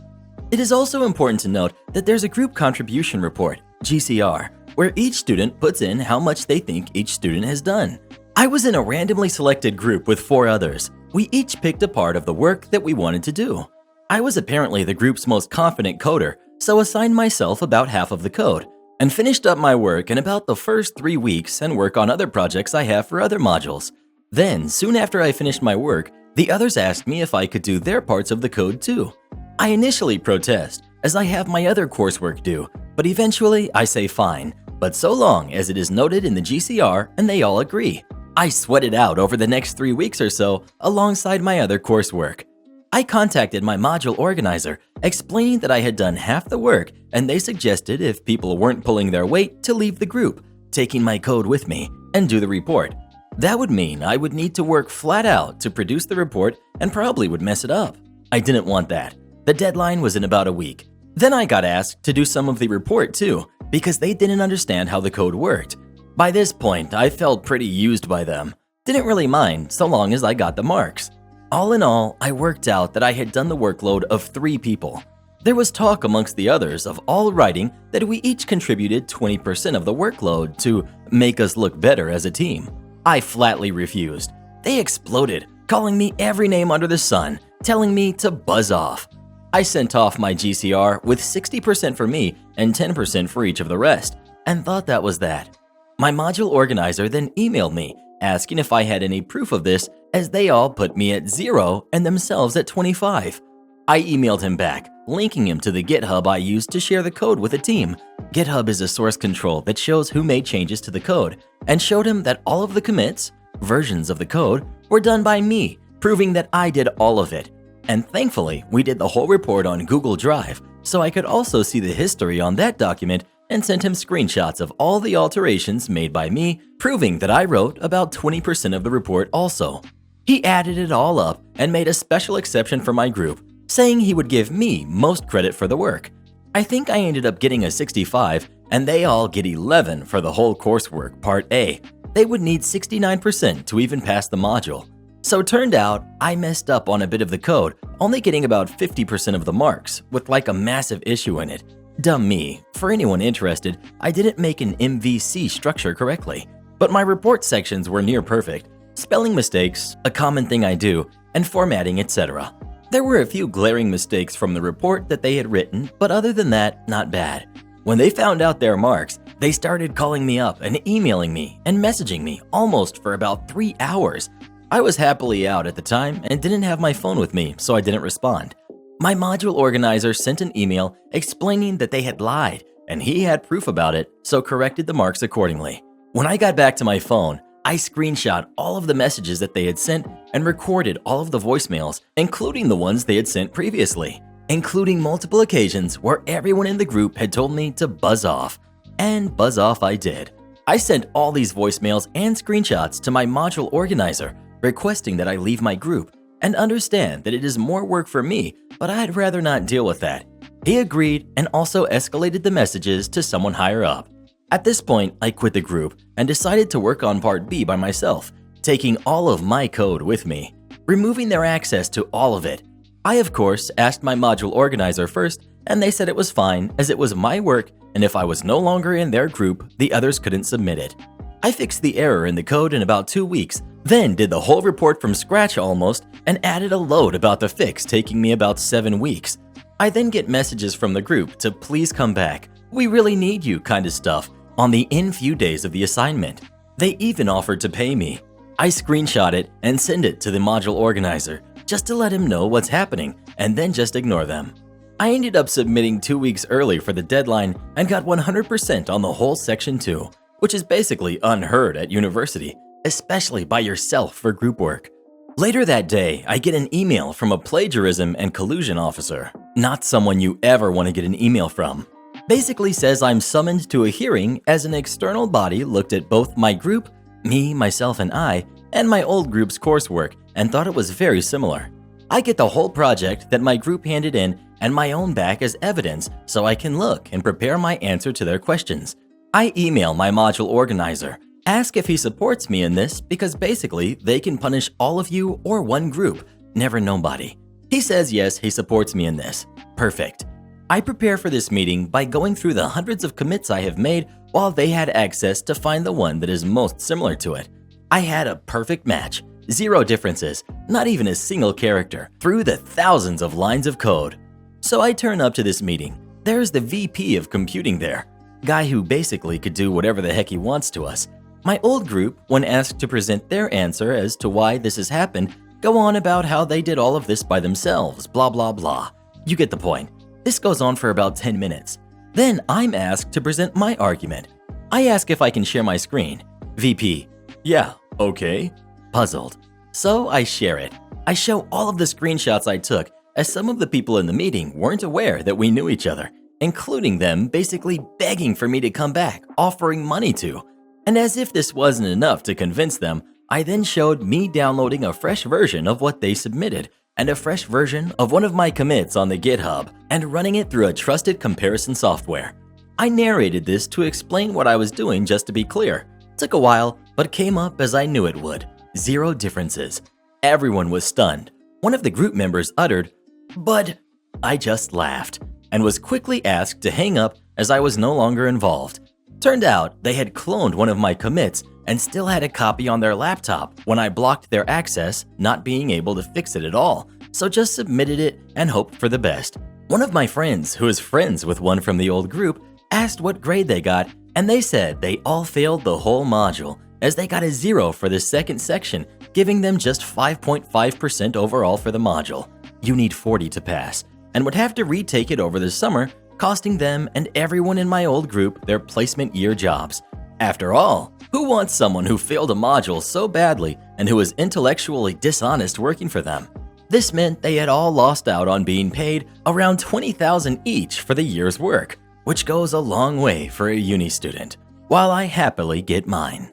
It is also important to note that there's a group contribution report, GCR, where each student puts in how much they think each student has done. I was in a randomly selected group with 4 others. We each picked a part of the work that we wanted to do. I was apparently the group's most confident coder, so assigned myself about half of the code, and finished up my work in about the first 3 weeks and work on other projects I have for other modules. Then, soon after I finished my work, the others asked me if I could do their parts of the code too. I initially protest, as I have my other coursework due, but eventually I say fine, but so long as it is noted in the GCR and they all agree. I sweat it out over the next 3 weeks or so alongside my other coursework. I contacted my module organizer, explaining that I had done half the work, and they suggested if people weren't pulling their weight to leave the group, taking my code with me, and do the report. That would mean I would need to work flat out to produce the report and probably would mess it up. I didn't want that. The deadline was in about a week. Then I got asked to do some of the report too, because they didn't understand how the code worked. By this point, I felt pretty used by them. Didn't really mind so long as I got the marks. All in all, I worked out that I had done the workload of 3 people. There was talk amongst the others of all writing that we each contributed 20% of the workload to make us look better as a team. I flatly refused. They exploded, calling me every name under the sun, telling me to buzz off. I sent off my GCR with 60% for me and 10% for each of the rest, and thought that was that. My module organizer then emailed me, asking if I had any proof of this, as they all put me at 0 and themselves at 25. I emailed him back, linking him to the GitHub I used to share the code with a team. GitHub is a source control that shows who made changes to the code, and showed him that all of the commits, versions of the code, were done by me, proving that I did all of it. And thankfully, we did the whole report on Google Drive, so I could also see the history on that document and sent him screenshots of all the alterations made by me, proving that I wrote about 20% of the report also. He added it all up and made a special exception for my group, saying he would give me most credit for the work. I think I ended up getting a 65, and they all get 11 for the whole coursework, Part A. They would need 69% to even pass the module. So it turned out I messed up on a bit of the code, only getting about 50% of the marks, with like a massive issue in it. Dumb me. For anyone interested, I didn't make an MVC structure correctly, but my report sections were near perfect. Spelling mistakes, a common thing I do, and formatting, etc. There were a few glaring mistakes from the report that they had written, but other than that, not bad. When they found out their marks, they started calling me up and emailing me and messaging me almost for about 3 hours. I was happily out at the time and didn't have my phone with me, so I didn't respond. My module organizer sent an email explaining that they had lied and he had proof about it, so corrected the marks accordingly. When I got back to my phone, I screenshot all of the messages that they had sent and recorded all of the voicemails, including the ones they had sent previously, including multiple occasions where everyone in the group had told me to buzz off. And buzz off I did. I sent all these voicemails and screenshots to my module organizer, requesting that I leave my group, and understand that it is more work for me, but I'd rather not deal with that. He agreed and also escalated the messages to someone higher up. At this point, I quit the group and decided to work on part B by myself, taking all of my code with me, removing their access to all of it. I, of course, asked my module organizer first, and they said it was fine as it was my work, and if I was no longer in their group, the others couldn't submit it. I fixed the error in the code in about 2 weeks, then did the whole report from scratch almost, and added a load about the fix taking me about 7 weeks. I then get messages from the group to please come back, we really need you kind of stuff on the few days of the assignment. They even offered to pay me. I screenshot it and send it to the module organizer just to let him know what's happening and then just ignore them. I ended up submitting 2 weeks early for the deadline and got 100% on the whole section 2, which is basically unheard at university, especially by yourself for group work. Later that day, I get an email from a plagiarism and collusion officer, not someone you ever want to get an email from. Basically says I'm summoned to a hearing as an external body looked at both my group, me, myself, and I, and my old group's coursework and thought it was very similar. I get the whole project that my group handed in and my own back as evidence so I can look and prepare my answer to their questions. I email my module organizer, ask if he supports me in this because basically they can punish all of you or one group, never nobody. He says yes, he supports me in this. Perfect. I prepare for this meeting by going through the hundreds of commits I have made while they had access to find the one that is most similar to it. I had a perfect match, 0 differences, not even a single character, through the thousands of lines of code. So I turn up to this meeting. There's the VP of computing there, guy who basically could do whatever the heck he wants to us. My old group, when asked to present their answer as to why this has happened, go on about how they did all of this by themselves, blah blah blah. You get the point. This goes on for about 10 minutes. Then I'm asked to present my argument. I ask if I can share my screen. VP, yeah, okay. Puzzled. So I share it. I show all of the screenshots I took, as some of the people in the meeting weren't aware that we knew each other, including them basically begging for me to come back, offering money to. And as if this wasn't enough to convince them, I then showed me downloading a fresh version of what they submitted and a fresh version of one of my commits on the GitHub and running it through a trusted comparison software. I narrated this to explain what I was doing just to be clear. Took a while, but came up as I knew it would. 0 differences. Everyone was stunned. One of the group members uttered, "But..." I just laughed and was quickly asked to hang up as I was no longer involved. Turned out they had cloned one of my commits and still had a copy on their laptop when I blocked their access, not being able to fix it at all, so just submitted it and hoped for the best. One of my friends, who is friends with one from the old group, asked what grade they got, and they said they all failed the whole module, as they got a 0 for the second section, giving them just 5.5% overall for the module. You need 40 to pass, and would have to retake it over the summer, costing them and everyone in my old group their placement year jobs. After all, who wants someone who failed a module so badly and who is intellectually dishonest working for them? This meant they had all lost out on being paid around $20,000 each for the year's work, which goes a long way for a uni student, while I happily get mine.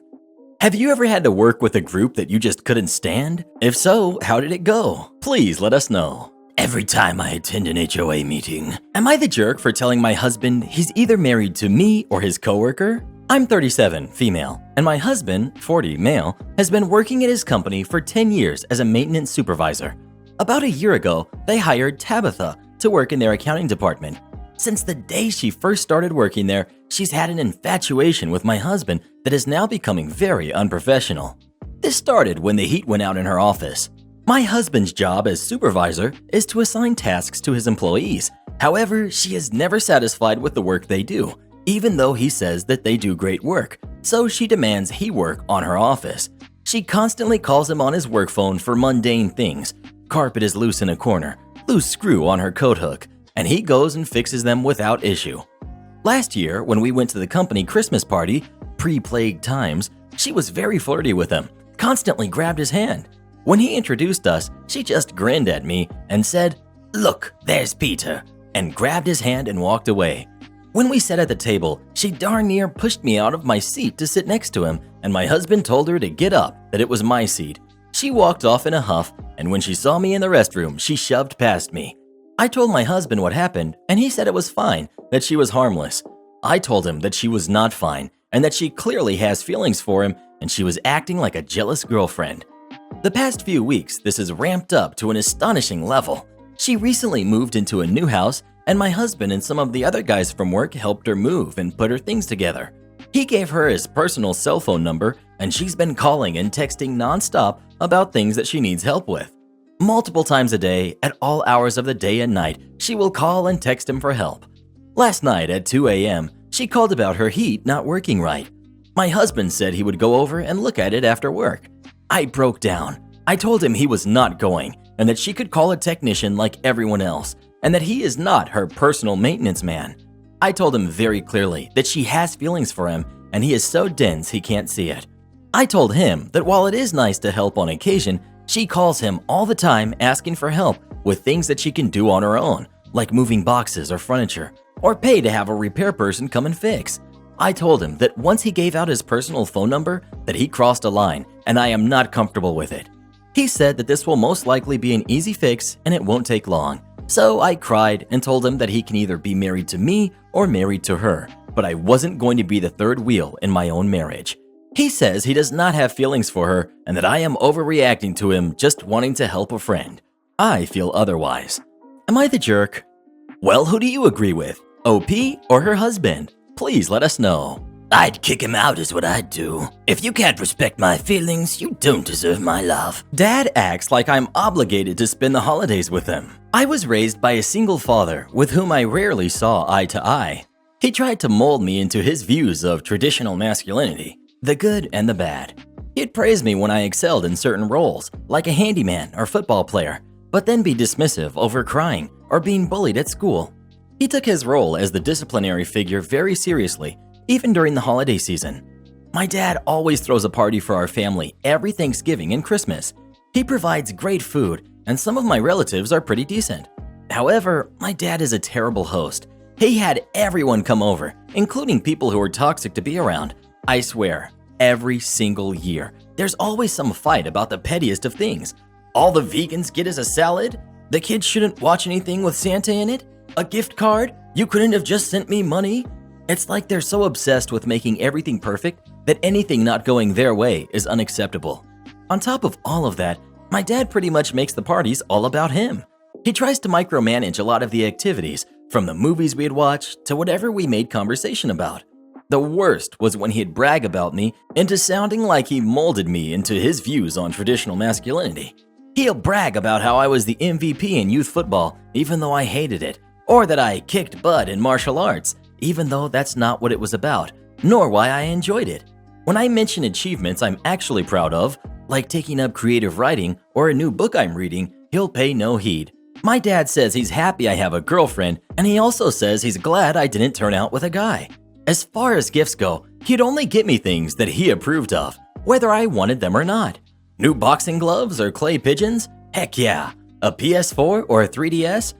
Have you ever had to work with a group that you just couldn't stand? If so, how did it go? Please let us know. Every time I attend an HOA meeting, am I the jerk for telling my husband he's either married to me or his coworker? I'm 37, female, and my husband, 40, male, has been working at his company for 10 years as a maintenance supervisor. About a year ago, they hired Tabitha to work in their accounting department. Since the day she first started working there, she's had an infatuation with my husband that is now becoming very unprofessional. This started when the heat went out in her office. My husband's job as supervisor is to assign tasks to his employees. However, she is never satisfied with the work they do, even though he says that they do great work, so she demands he work on her office. She constantly calls him on his work phone for mundane things. Carpet is loose in a corner, loose screw on her coat hook, and he goes and fixes them without issue. Last year, when we went to the company Christmas party, pre-plague times, she was very flirty with him, constantly grabbed his hand. When he introduced us, she just grinned at me and said, "Look, there's Peter," and grabbed his hand and walked away. When we sat at the table, she darn near pushed me out of my seat to sit next to him, and my husband told her to get up, that it was my seat. She walked off in a huff, and when she saw me in the restroom, she shoved past me. I told my husband what happened, and he said it was fine, that she was harmless. I told him that she was not fine, and that she clearly has feelings for him, and she was acting like a jealous girlfriend. The past few weeks, this has ramped up to an astonishing level. She recently moved into a new house, and my husband and some of the other guys from work helped her move and put her things together. He gave her his personal cell phone number, and she's been calling and texting nonstop about things that she needs help with. Multiple times a day, at all hours of the day and night, she will call and text him for help. Last night at 2 a.m., she called about her heat not working right. My husband said he would go over and look at it after work. I broke down. I told him he was not going, and that she could call a technician like everyone else, and that he is not her personal maintenance man. I told him very clearly that she has feelings for him, and he is so dense he can't see it. I told him that while it is nice to help on occasion, she calls him all the time asking for help with things that she can do on her own, like moving boxes or furniture, or pay to have a repair person come and fix. I told him that once he gave out his personal phone number, that he crossed a line, and I am not comfortable with it. He said that this will most likely be an easy fix and it won't take long. So I cried and told him that he can either be married to me or married to her, but I wasn't going to be the third wheel in my own marriage. He says he does not have feelings for her and that I am overreacting to him just wanting to help a friend. I feel otherwise. Am I the jerk? Well, who do you agree with? OP or her husband? Please let us know. I'd kick him out is what I'd do. If you can't respect my feelings, you don't deserve my love. Dad acts like I'm obligated to spend the holidays with him. I was raised by a single father with whom I rarely saw eye to eye. He tried to mold me into his views of traditional masculinity, the good and the bad. He'd praise me when I excelled in certain roles, like a handyman or football player, but then be dismissive over crying or being bullied at school. He took his role as the disciplinary figure very seriously, even during the holiday season. My dad always throws a party for our family every Thanksgiving and Christmas. He provides great food, and some of my relatives are pretty decent. However, my dad is a terrible host. He had everyone come over, including people who are toxic to be around. I swear, every single year, there's always some fight about the pettiest of things. All the vegans get is a salad? The kids shouldn't watch anything with Santa in it? A gift card? You couldn't have just sent me money? It's like they're so obsessed with making everything perfect that anything not going their way is unacceptable. On top of all of that, my dad pretty much makes the parties all about him. He tries to micromanage a lot of the activities, from the movies we'd watch to whatever we made conversation about. The worst was when he'd brag about me into sounding like he molded me into his views on traditional masculinity. He'll brag about how I was the MVP in youth football, even though I hated it, or that I kicked butt in martial arts, even though that's not what it was about, nor why I enjoyed it. When I mention achievements I'm actually proud of, like taking up creative writing or a new book I'm reading, he'll pay no heed. My dad says he's happy I have a girlfriend, and he also says he's glad I didn't turn out with a guy. As far as gifts go, he'd only get me things that he approved of, whether I wanted them or not. New boxing gloves or clay pigeons? Heck yeah. A PS4 or a 3DS?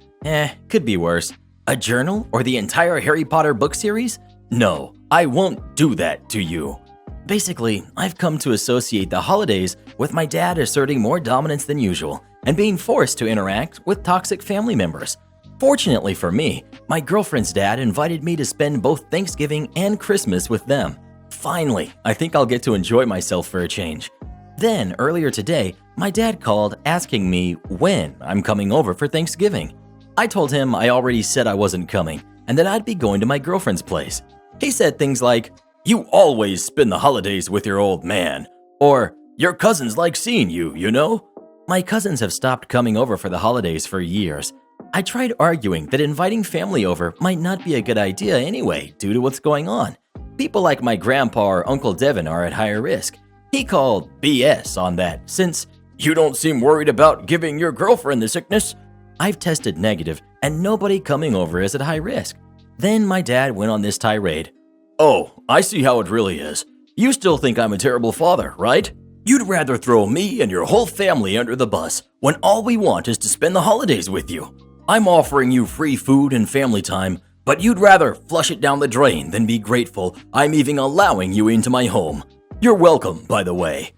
Could be worse. A journal or the entire Harry Potter book series? No, I won't do that to you. Basically, I've come to associate the holidays with my dad asserting more dominance than usual and being forced to interact with toxic family members. Fortunately for me, my girlfriend's dad invited me to spend both Thanksgiving and Christmas with them. Finally, I think I'll get to enjoy myself for a change. Then, earlier today, my dad called asking me when I'm coming over for Thanksgiving. I told him I already said I wasn't coming and that I'd be going to my girlfriend's place. He said things like, "You always spend the holidays with your old man," or "Your cousins like seeing you, you know?" My cousins have stopped coming over for the holidays for years. I tried arguing that inviting family over might not be a good idea anyway due to what's going on. People like my grandpa or Uncle Devin are at higher risk. He called BS on that since "You don't seem worried about giving your girlfriend the sickness." I've tested negative and nobody coming over is at high risk. Then my dad went on this tirade. "Oh, I see how it really is. You still think I'm a terrible father, right? You'd rather throw me and your whole family under the bus when all we want is to spend the holidays with you. I'm offering you free food and family time, but you'd rather flush it down the drain than be grateful I'm even allowing you into my home. You're welcome, by the way."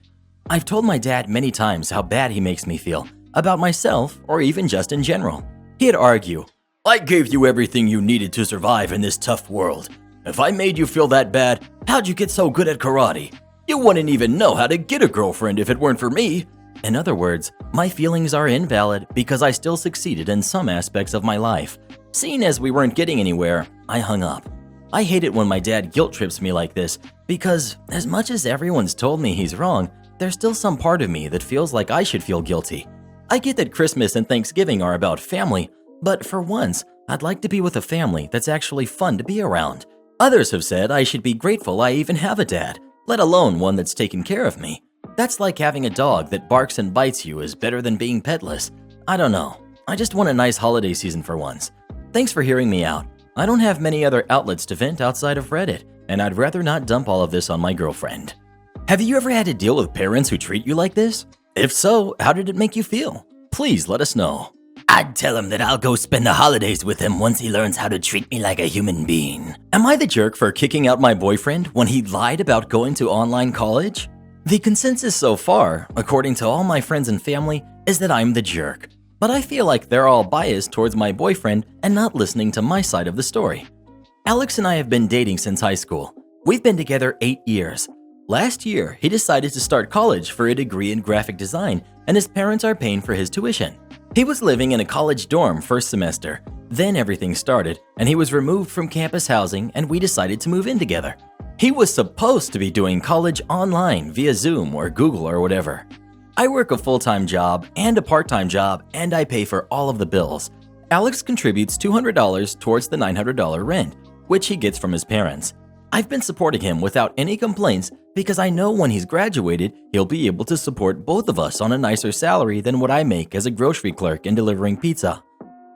I've told my dad many times how bad he makes me feel about myself or even just in general. He'd argue, "I gave you everything you needed to survive in this tough world. If I made you feel that bad, how'd you get so good at karate? You wouldn't even know how to get a girlfriend if it weren't for me." In other words, my feelings are invalid because I still succeeded in some aspects of my life. Seeing as we weren't getting anywhere, I hung up. I hate it when my dad guilt trips me like this because as much as everyone's told me he's wrong, there's still some part of me that feels like I should feel guilty. I get that Christmas and Thanksgiving are about family, but for once, I'd like to be with a family that's actually fun to be around. Others have said I should be grateful I even have a dad, let alone one that's taken care of me. That's like having a dog that barks and bites you is better than being petless. I don't know. I just want a nice holiday season for once. Thanks for hearing me out. I don't have many other outlets to vent outside of Reddit, and I'd rather not dump all of this on my girlfriend. Have you ever had to deal with parents who treat you like this? If so, how did it make you feel? Please let us know. I'd tell him that I'll go spend the holidays with him once he learns how to treat me like a human being. Am I the jerk for kicking out my boyfriend when he lied about going to online college? The consensus so far, according to all my friends and family, is that I'm the jerk. But I feel like they're all biased towards my boyfriend and not listening to my side of the story. Alex and I have been dating since high school. We've been together 8 years. Last year, he decided to start college for a degree in graphic design, and his parents are paying for his tuition. He was living in a college dorm first semester. Then everything started, and he was removed from campus housing, and we decided to move in together. He was supposed to be doing college online via Zoom or Google or whatever. I work a full-time job and a part-time job, and I pay for all of the bills. Alex contributes $200 towards the $900 rent, which he gets from his parents. I've been supporting him without any complaints because I know when he's graduated, he'll be able to support both of us on a nicer salary than what I make as a grocery clerk and delivering pizza.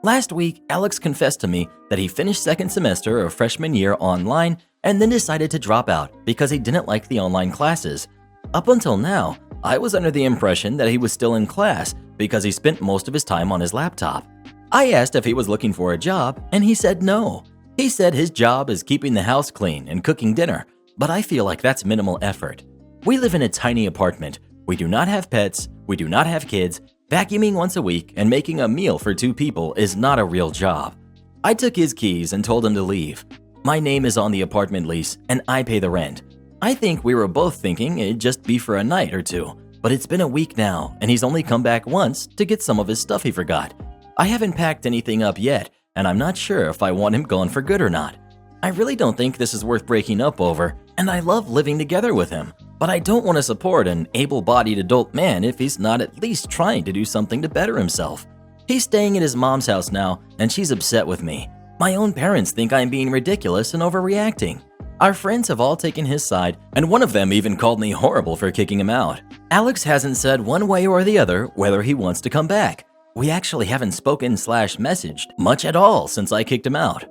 Last week, Alex confessed to me that he finished second semester of freshman year online and then decided to drop out because he didn't like the online classes. Up until now, I was under the impression that he was still in class because he spent most of his time on his laptop. I asked if he was looking for a job, and he said no. He said his job is keeping the house clean and cooking dinner, but I feel like that's minimal effort. We live in a tiny apartment. We do not have pets, we do not have kids. Vacuuming once a week and making a meal for 2 people is not a real job. I took his keys and told him to leave. My name is on the apartment lease, and I pay the rent. I think we were both thinking it'd just be for a night or 2, but it's been a week now, and he's only come back once to get some of his stuff he forgot. I haven't packed anything up yet, and I'm not sure if I want him gone for good or not. I really don't think this is worth breaking up over, and I love living together with him, but I don't want to support an able-bodied adult man if he's not at least trying to do something to better himself. He's staying at his mom's house now, and she's upset with me. My own parents think I'm being ridiculous and overreacting. Our friends have all taken his side, and one of them even called me horrible for kicking him out. Alex hasn't said one way or the other whether he wants to come back. We actually haven't spoken/messaged much at all since I kicked him out.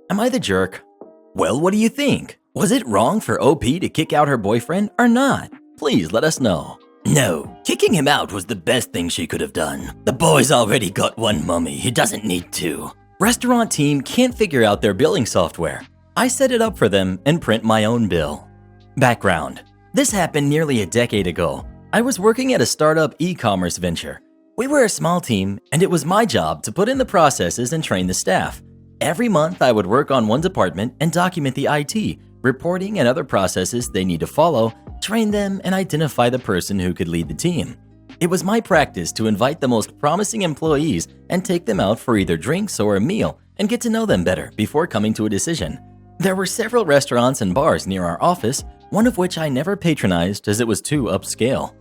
Am I the jerk? Well, what do you think? Was it wrong for OP to kick out her boyfriend or not? Please let us know. No, kicking him out was the best thing she could have done. The boy's already got one mummy, he doesn't need 2. Restaurant team can't figure out their billing software. I set it up for them and print my own bill. Background. This happened nearly a decade ago. I was working at a startup e-commerce venture. We were a small team, and it was my job to put in the processes and train the staff. Every month, I would work on one department and document the IT, reporting, and other processes they need to follow, train them, and identify the person who could lead the team. It was my practice to invite the most promising employees and take them out for either drinks or a meal and get to know them better before coming to a decision. There were several restaurants and bars near our office, one of which I never patronized as it was too upscale.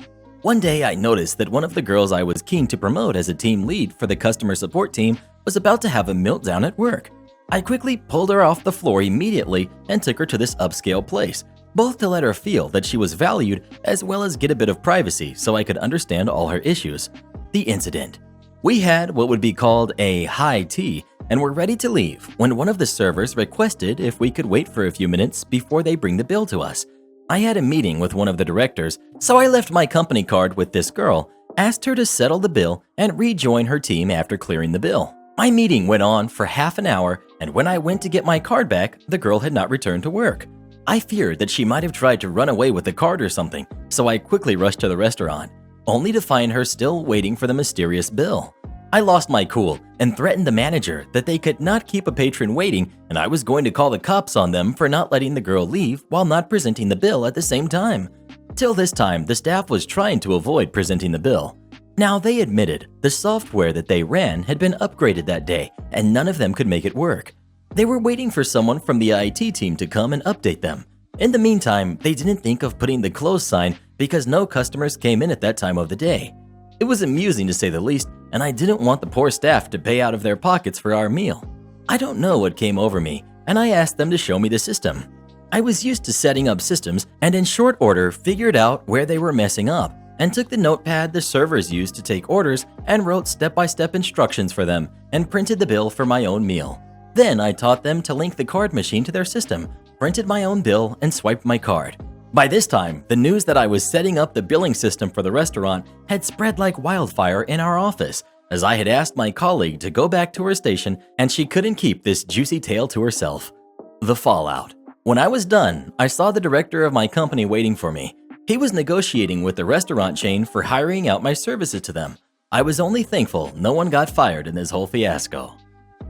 One day I noticed that one of the girls I was keen to promote as a team lead for the customer support team was about to have a meltdown at work. I quickly pulled her off the floor immediately and took her to this upscale place, both to let her feel that she was valued as well as get a bit of privacy so I could understand all her issues. The incident. We had what would be called a high tea and were ready to leave when one of the servers requested if we could wait for a few minutes before they bring the bill to us. I had a meeting with one of the directors, so I left my company card with this girl, asked her to settle the bill, and rejoin her team after clearing the bill. My meeting went on for half an hour, and when I went to get my card back, the girl had not returned to work. I feared that she might have tried to run away with the card or something, so I quickly rushed to the restaurant, only to find her still waiting for the mysterious bill. I lost my cool and threatened the manager that they could not keep a patron waiting and I was going to call the cops on them for not letting the girl leave while not presenting the bill at the same time. Till this time, the staff was trying to avoid presenting the bill. Now, they admitted the software that they ran had been upgraded that day and none of them could make it work. They were waiting for someone from the IT team to come and update them. In the meantime, they didn't think of putting the close sign because no customers came in at that time of the day. It was amusing to say the least, and I didn't want the poor staff to pay out of their pockets for our meal. I don't know what came over me, and I asked them to show me the system. I was used to setting up systems and in short order figured out where they were messing up and took the notepad the servers used to take orders and wrote step-by-step instructions for them and printed the bill for my own meal. Then I taught them to link the card machine to their system, printed my own bill, and swiped my card. By this time, the news that I was setting up the billing system for the restaurant had spread like wildfire in our office, as I had asked my colleague to go back to her station and she couldn't keep this juicy tale to herself. The fallout. When I was done, I saw the director of my company waiting for me. He was negotiating with the restaurant chain for hiring out my services to them. I was only thankful no one got fired in this whole fiasco.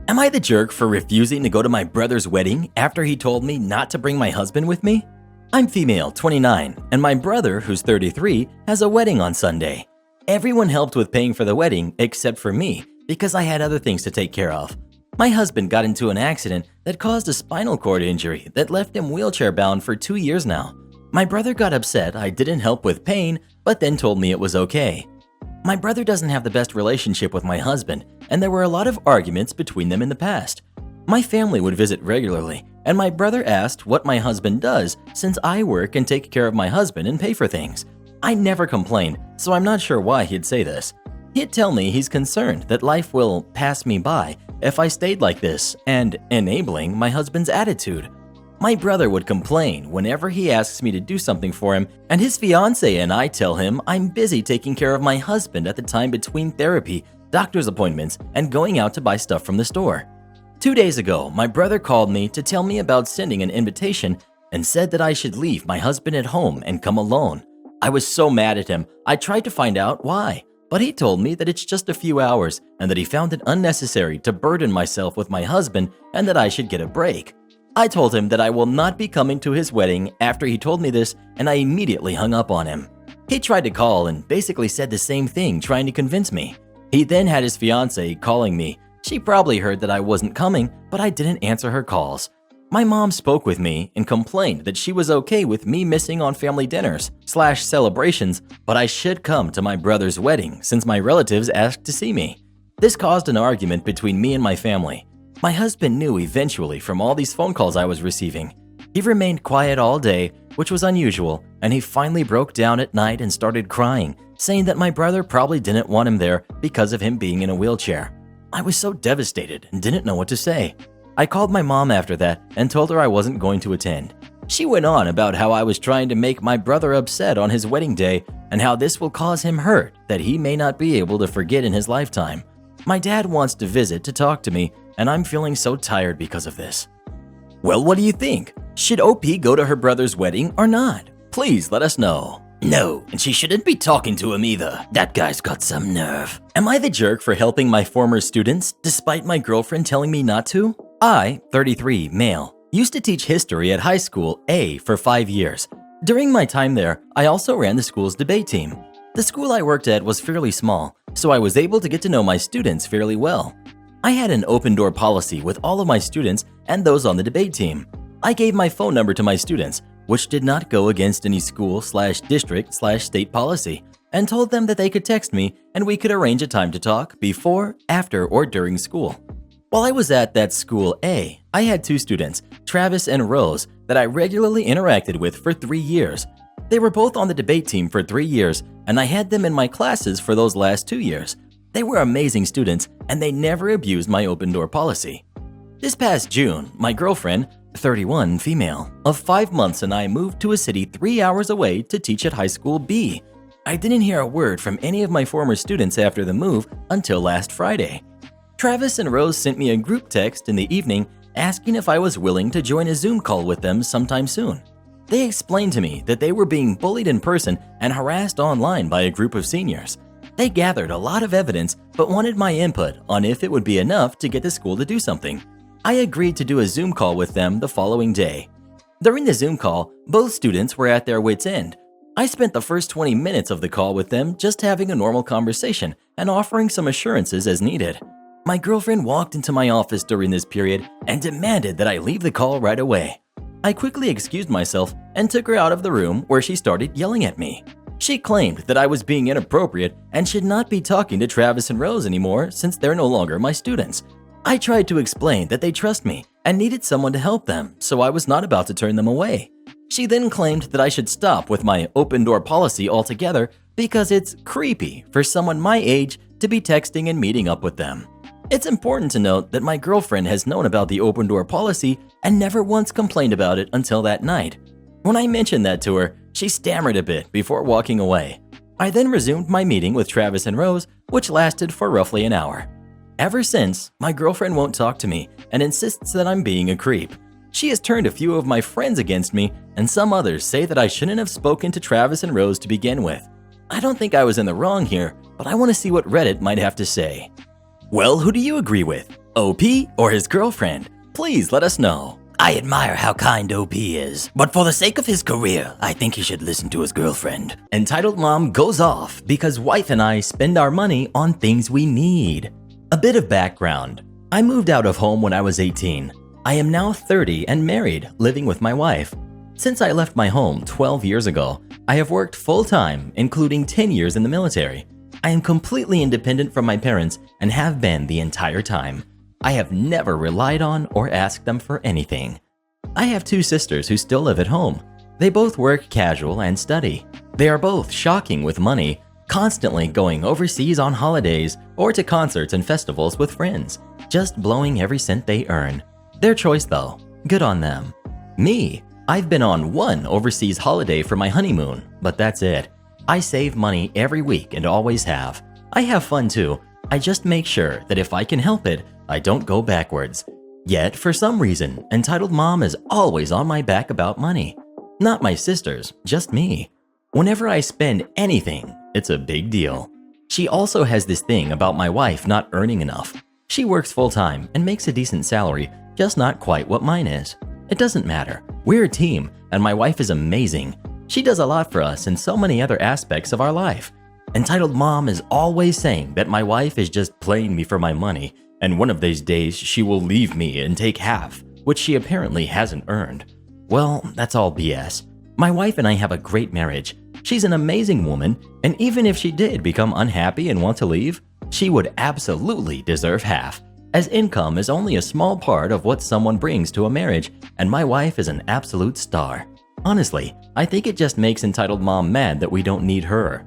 Am I the jerk for refusing to go to my brother's wedding after he told me not to bring my husband with me? I'm female, 29, and my brother, who's 33, has a wedding on Sunday. Everyone helped with paying for the wedding except for me because I had other things to take care of. My husband got into an accident that caused a spinal cord injury that left him wheelchair-bound for 2 years now. My brother got upset I didn't help with pain, but then told me it was okay. My brother doesn't have the best relationship with my husband, and there were a lot of arguments between them in the past. My family would visit regularly, and my brother asked what my husband does since I work and take care of my husband and pay for things. I never complained, so I'm not sure why he'd say this. He'd tell me he's concerned that life will pass me by if I stayed like this and enabling my husband's attitude. My brother would complain whenever he asks me to do something for him, and his fiance and I tell him I'm busy taking care of my husband at the time between therapy, doctor's appointments, and going out to buy stuff from the store. 2 days ago, my brother called me to tell me about sending an invitation and said that I should leave my husband at home and come alone. I was so mad at him, I tried to find out why, but he told me that it's just a few hours and that he found it unnecessary to burden myself with my husband and that I should get a break. I told him that I will not be coming to his wedding after he told me this, and I immediately hung up on him. He tried to call and basically said the same thing, trying to convince me. He then had his fiance calling me. She probably heard that I wasn't coming, but I didn't answer her calls. My mom spoke with me and complained that she was okay with me missing on family dinners/celebrations, but I should come to my brother's wedding since my relatives asked to see me. This caused an argument between me and my family. My husband knew eventually from all these phone calls I was receiving. He remained quiet all day, which was unusual, and he finally broke down at night and started crying, saying that my brother probably didn't want him there because of him being in a wheelchair. I was so devastated and didn't know what to say. I called my mom after that and told her I wasn't going to attend. She went on about how I was trying to make my brother upset on his wedding day and how this will cause him hurt that he may not be able to forget in his lifetime. My dad wants to visit to talk to me, and I'm feeling so tired because of this. Well, what do you think? Should OP go to her brother's wedding or not? Please let us know. No, and she shouldn't be talking to him either. That guy's got some nerve. Am I the jerk for helping my former students despite my girlfriend telling me not to? I, 33, male, used to teach history at high school A for 5 years. During my time there, I also ran the school's debate team. The school I worked at was fairly small, so I was able to get to know my students fairly well. I had an open door policy with all of my students and those on the debate team. I gave my phone number to my students, which did not go against any school/district/state policy, and told them that they could text me and we could arrange a time to talk before, after, or during school. While I was at that school A, I had 2 students, Travis and Rose, that I regularly interacted with for 3 years. They were both on the debate team for 3 years, and I had them in my classes for those last 2 years. They were amazing students, and they never abused my open door policy. This past June, my girlfriend, 31, female, of 5 months and I moved to a city 3 hours away to teach at high school B. I didn't hear a word from any of my former students after the move until last Friday. Travis and Rose sent me a group text in the evening asking if I was willing to join a Zoom call with them sometime soon. They explained to me that they were being bullied in person and harassed online by a group of seniors. They gathered a lot of evidence but wanted my input on if it would be enough to get the school to do something. I agreed to do a Zoom call with them the following day. During the Zoom call, both students were at their wits' end. I spent the first 20 minutes of the call with them just having a normal conversation and offering some assurances as needed. My girlfriend walked into my office during this period and demanded that I leave the call right away. I quickly excused myself and took her out of the room where she started yelling at me. She claimed that I was being inappropriate and should not be talking to Travis and Rose anymore since they're no longer my students. I tried to explain that they trust me and needed someone to help them, so I was not about to turn them away. She then claimed that I should stop with my open door policy altogether because it's creepy for someone my age to be texting and meeting up with them. It's important to note that my girlfriend has known about the open door policy and never once complained about it until that night. When I mentioned that to her, she stammered a bit before walking away. I then resumed my meeting with Travis and Rose, which lasted for roughly an hour. Ever since, my girlfriend won't talk to me and insists that I'm being a creep. She has turned a few of my friends against me, and some others say that I shouldn't have spoken to Travis and Rose to begin with. I don't think I was in the wrong here, but I want to see what Reddit might have to say. Well, who do you agree with? OP or his girlfriend? Please let us know. I admire how kind OP is, but for the sake of his career, I think he should listen to his girlfriend. Entitled Mom goes off because wife and I spend our money on things we need. A bit of background. I moved out of home when I was 18. I am now 30 and married, living with my wife. Since I left my home 12 years ago, I have worked full-time, including 10 years in the military. I am completely independent from my parents and have been the entire time. I have never relied on or asked them for anything. I have two sisters who still live at home. They both work casual and study. They are both shocking with money, constantly going overseas on holidays or to concerts and festivals with friends, just blowing every cent they earn. Their choice though, good on them. Me, I've been on one overseas holiday for my honeymoon, but that's it. I save money every week and always have. I have fun too. I just make sure that if I can help it, I don't go backwards. Yet, for some reason, Entitled Mom is always on my back about money. Not my sisters, just me. Whenever I spend anything, it's a big deal. She also has this thing about my wife not earning enough. She works full-time and makes a decent salary, just not quite what mine is. It doesn't matter. We're a team, and my wife is amazing. She does a lot for us in so many other aspects of our life. Entitled Mom is always saying that my wife is just playing me for my money, and one of these days she will leave me and take half, which she apparently hasn't earned. Well, that's all BS. My wife and I have a great marriage. She's an amazing woman, and even if she did become unhappy and want to leave, she would absolutely deserve half, as income is only a small part of what someone brings to a marriage, and my wife is an absolute star. Honestly, I think it just makes Entitled Mom mad that we don't need her.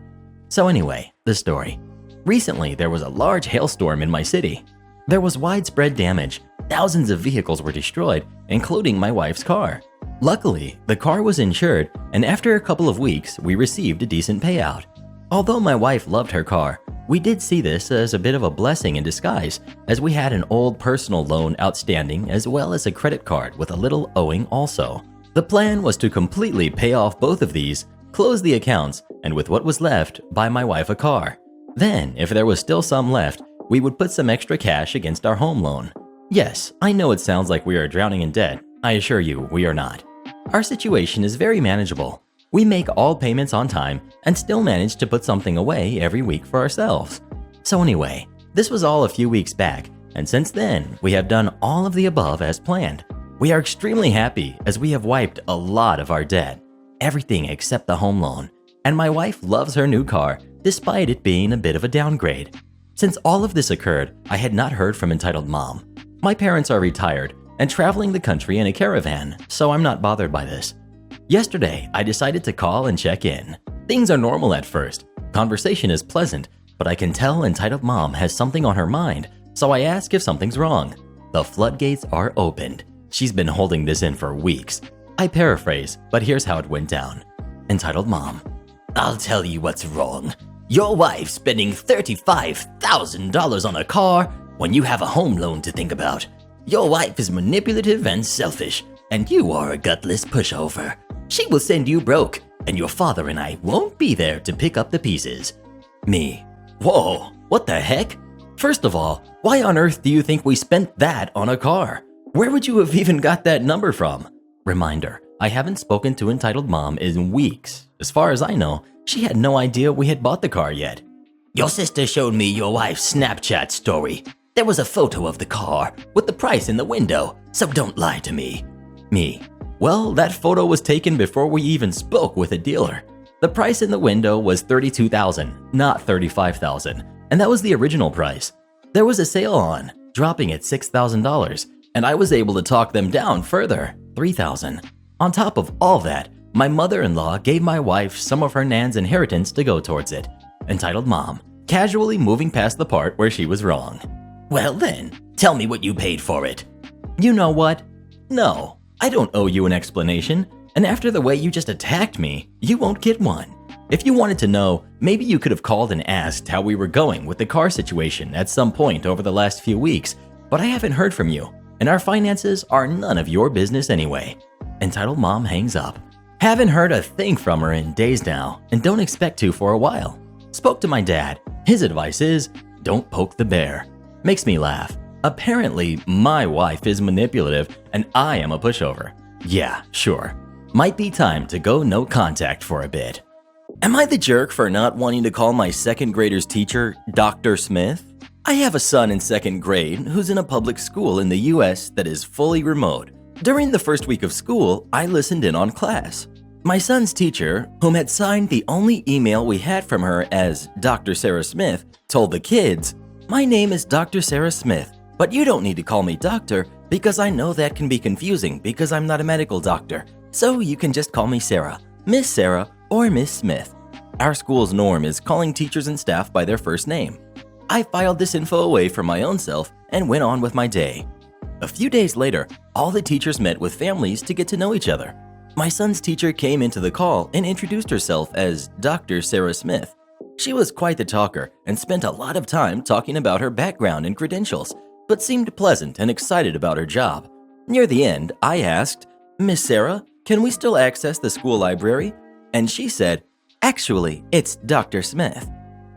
So anyway, the story. Recently, there was a large hailstorm in my city. There was widespread damage. Thousands of vehicles were destroyed, including my wife's car. Luckily, the car was insured, and after a couple of weeks, we received a decent payout. Although my wife loved her car, we did see this as a bit of a blessing in disguise, as we had an old personal loan outstanding as well as a credit card with a little owing also. The plan was to completely pay off both of these, close the accounts, and with what was left, buy my wife a car. Then, if there was still some left, we would put some extra cash against our home loan. Yes, I know it sounds like we are drowning in debt. I assure you, we are not. Our situation is very manageable. We make all payments on time and still manage to put something away every week for ourselves. So anyway, this was all a few weeks back, and since then, we have done all of the above as planned. We are extremely happy as we have wiped a lot of our debt, everything except the home loan, and my wife loves her new car despite it being a bit of a downgrade. Since all of this occurred, I had not heard from Entitled Mom. My parents are retired and traveling the country in a caravan, so I'm not bothered by this. Yesterday, I decided to call and check in. Things are normal at first. Conversation is pleasant, but I can tell Entitled Mom has something on her mind, so I ask if something's wrong. The floodgates are opened. She's been holding this in for weeks. I paraphrase, but here's how it went down. Entitled Mom: I'll tell you what's wrong. Your wife spending $35,000 on a car when you have a home loan to think about. Your wife is manipulative and selfish, and you are a gutless pushover. She will send you broke, and your father and I won't be there to pick up the pieces. Me. Whoa, what the heck? First of all, why on earth do you think we spent that on a car? Where would you have even got that number from? Reminder, I haven't spoken to Entitled Mom in weeks. As far as I know, she had no idea we had bought the car yet. Your sister showed me your wife's Snapchat story. There was a photo of the car with the price in the window, so don't lie to me. Me. Well, that photo was taken before we even spoke with a dealer. The price in the window was $32,000, not $35,000, and that was the original price. There was a sale on, dropping at $6,000, and I was able to talk them down further, $3,000. On top of all that, my mother-in-law gave my wife some of her nan's inheritance to go towards it. Entitled Mom, casually moving past the part where she was wrong. Well then, tell me what you paid for it. You know what? No, I don't owe you an explanation, and after the way you just attacked me, you won't get one. If you wanted to know, maybe you could have called and asked how we were going with the car situation at some point over the last few weeks, but I haven't heard from you, and our finances are none of your business anyway. Entitled Mom hangs up. Haven't heard a thing from her in days now, and don't expect to for a while. Spoke to my dad. His advice is, don't poke the bear. Makes me laugh. Apparently, my wife is manipulative and I am a pushover. Yeah, sure. Might be time to go no contact for a bit. Am I the jerk for not wanting to call my second grader's teacher Dr. Smith? I have a son in second grade who's in a public school in the US that is fully remote. During the first week of school, I listened in on class. My son's teacher, whom had signed the only email we had from her as Dr. Sarah Smith, told the kids, "My name is Dr. Sarah Smith, but you don't need to call me doctor because I know that can be confusing because I'm not a medical doctor. So you can just call me Sarah, Miss Sarah, or Miss Smith." Our school's norm is calling teachers and staff by their first name. I filed this info away for my own self and went on with my day. A few days later, all the teachers met with families to get to know each other. My son's teacher came into the call and introduced herself as Dr. Sarah Smith. She was quite the talker and spent a lot of time talking about her background and credentials, but seemed pleasant and excited about her job. Near the end, I asked, "Miss Sarah, can we still access the school library?" And she said, "Actually, it's Dr. Smith."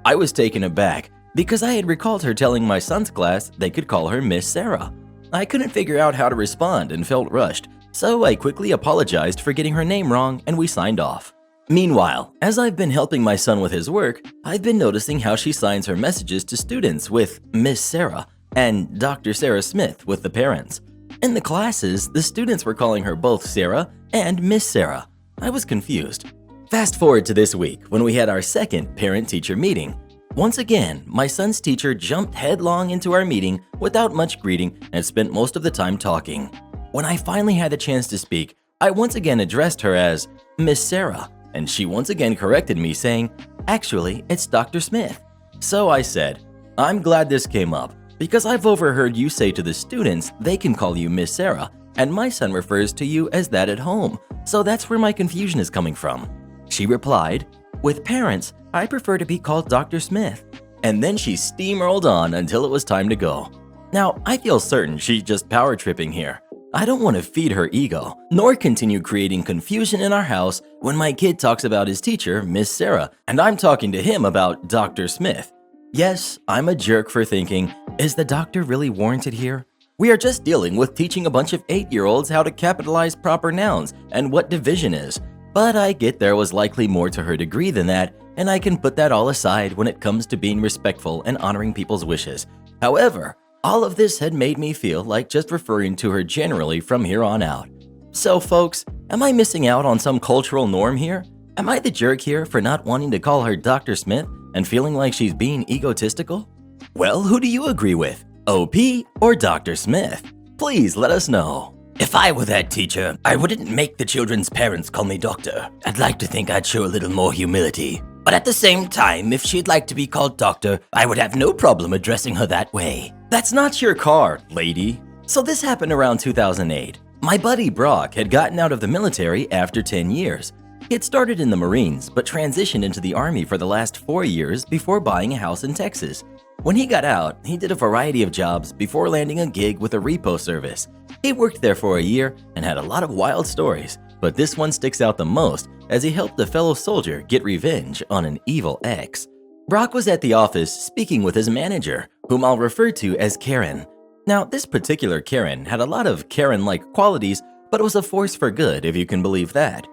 I was taken aback because I had recalled her telling my son's class they could call her Miss Sarah. I couldn't figure out how to respond and felt rushed, so I quickly apologized for getting her name wrong and we signed off. Meanwhile, as I've been helping my son with his work, I've been noticing how she signs her messages to students with Miss Sarah and Dr. Sarah Smith with the parents. In the classes, the students were calling her both Sarah and Miss Sarah. I was confused. Fast forward to this week when we had our second parent-teacher meeting. Once again, my son's teacher jumped headlong into our meeting without much greeting and spent most of the time talking. When I finally had the chance to speak, I once again addressed her as Miss Sarah, and she once again corrected me saying, "Actually, it's Dr. Smith." So I said, "I'm glad this came up because I've overheard you say to the students they can call you Miss Sarah, and my son refers to you as that at home, so that's where my confusion is coming from." She replied, "With parents, I prefer to be called Dr. Smith." And then she steamrolled on until it was time to go. Now, I feel certain she's just power tripping here. I don't want to feed her ego, nor continue creating confusion in our house when my kid talks about his teacher, Miss Sarah, and I'm talking to him about Dr. Smith. Yes, I'm a jerk for thinking, is the doctor really warranted here? We are just dealing with teaching a bunch of 8-year-olds how to capitalize proper nouns and what division is. But I get there was likely more to her degree than that, and I can put that all aside when it comes to being respectful and honoring people's wishes. However, all of this had made me feel like just referring to her generally from here on out. So folks, am I missing out on some cultural norm here? Am I the jerk here for not wanting to call her Dr. Smith and feeling like she's being egotistical? Well, who do you agree with, OP or Dr. Smith? Please let us know. If I were that teacher, I wouldn't make the children's parents call me doctor. I'd like to think I'd show a little more humility. But at the same time, if she'd like to be called doctor, I would have no problem addressing her that way. That's not your car, lady. So this happened around 2008. My buddy Brock had gotten out of the military after 10 years. He had started in the Marines, but transitioned into the Army for the last 4 years before buying a house in Texas. When he got out, he did a variety of jobs before landing a gig with a Repo service. He worked there for a year and had a lot of wild stories. but this one sticks out the most as he helped a fellow soldier get revenge on an evil ex. Brock was at the office speaking with his manager, whom I'll refer to as Karen. Now, this particular Karen had a lot of Karen-like qualities, but was a force for good, if you can believe that.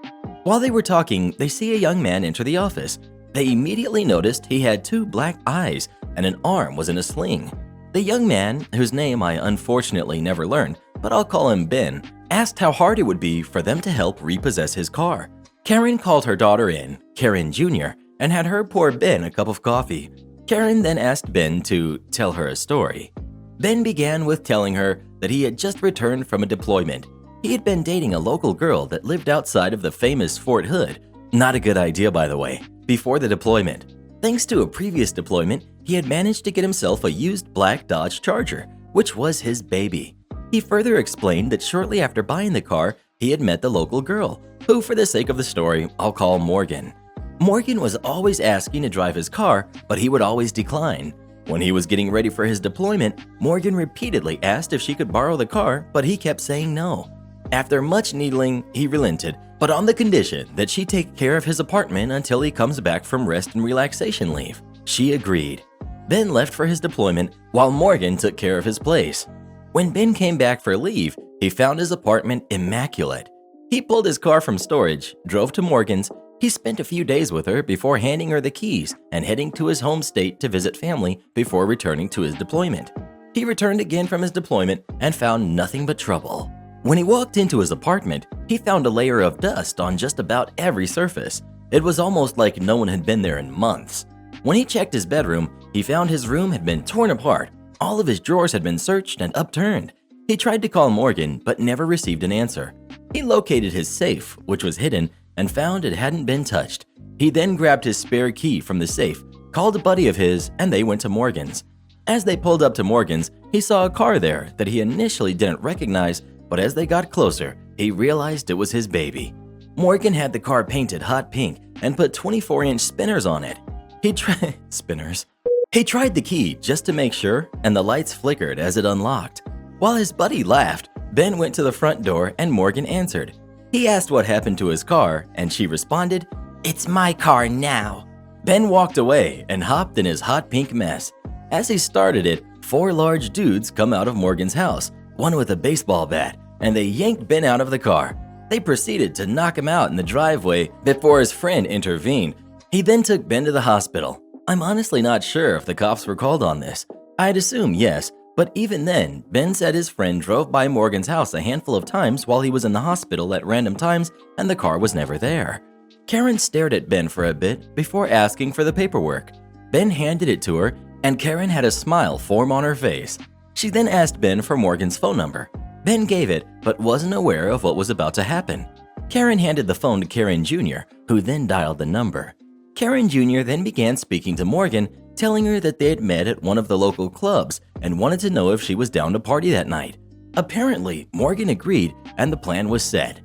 While they were talking, they see a young man enter the office. They immediately noticed he had 2 black eyes and an arm was in a sling. The young man, whose name I unfortunately never learned, but I'll call him Ben, asked how hard it would be for them to help repossess his car. Karen called her daughter in, Karen Jr., and had her pour Ben a cup of coffee. Karen then asked Ben to tell her a story. Ben began with telling her that he had just returned from a deployment. He had been dating a local girl that lived outside of the famous Fort Hood. Not a good idea, by the way, before the deployment. Thanks to a previous deployment, he had managed to get himself a used black Dodge Charger, which was his baby. He further explained that shortly after buying the car, he had met the local girl, who for the sake of the story, I'll call Morgan. Morgan was always asking to drive his car, but he would always decline. When he was getting ready for his deployment, Morgan repeatedly asked if she could borrow the car, but he kept saying no. After much needling, he relented, but on the condition that she take care of his apartment until he comes back from rest and relaxation leave. She agreed. Ben left for his deployment while Morgan took care of his place. When Ben came back for leave, he found his apartment immaculate. He pulled his car from storage, drove to Morgan's. He spent a few days with her before handing her the keys and heading to his home state to visit family before returning to his deployment. He returned again from his deployment and found nothing but trouble. When he walked into his apartment, he found a layer of dust on just about every surface. It was almost like no one had been there in months. When he checked his bedroom, he found his room had been torn apart. All of his drawers had been searched and upturned. He tried to call Morgan, but never received an answer. He located his safe, which was hidden, and found it hadn't been touched. He then grabbed his spare key from the safe, called a buddy of his, and they went to Morgan's. As they pulled up to Morgan's, he saw a car there that he initially didn't recognize, but as they got closer, he realized it was his baby. Morgan had the car painted hot pink and put 24-inch spinners on it. He tried the key just to make sure, and the lights flickered as it unlocked. While his buddy laughed, Ben went to the front door and Morgan answered. He asked what happened to his car, and she responded, "It's my car now." Ben walked away and hopped in his hot pink mess. As he started it, 4 large dudes come out of Morgan's house, one with a baseball bat, and they yanked Ben out of the car. They proceeded to knock him out in the driveway before his friend intervened. He then took Ben to the hospital. I'm honestly not sure if the cops were called on this. I'd assume yes, but even then, Ben said his friend drove by Morgan's house a handful of times while he was in the hospital at random times and the car was never there. Karen stared at Ben for a bit before asking for the paperwork. Ben handed it to her and Karen had a smile form on her face. She then asked Ben for Morgan's phone number. Ben gave it, but wasn't aware of what was about to happen. Karen handed the phone to Karen Jr., who then dialed the number. Karen Jr. then began speaking to Morgan, telling her that they had met at one of the local clubs and wanted to know if she was down to party that night. Apparently, Morgan agreed and the plan was set.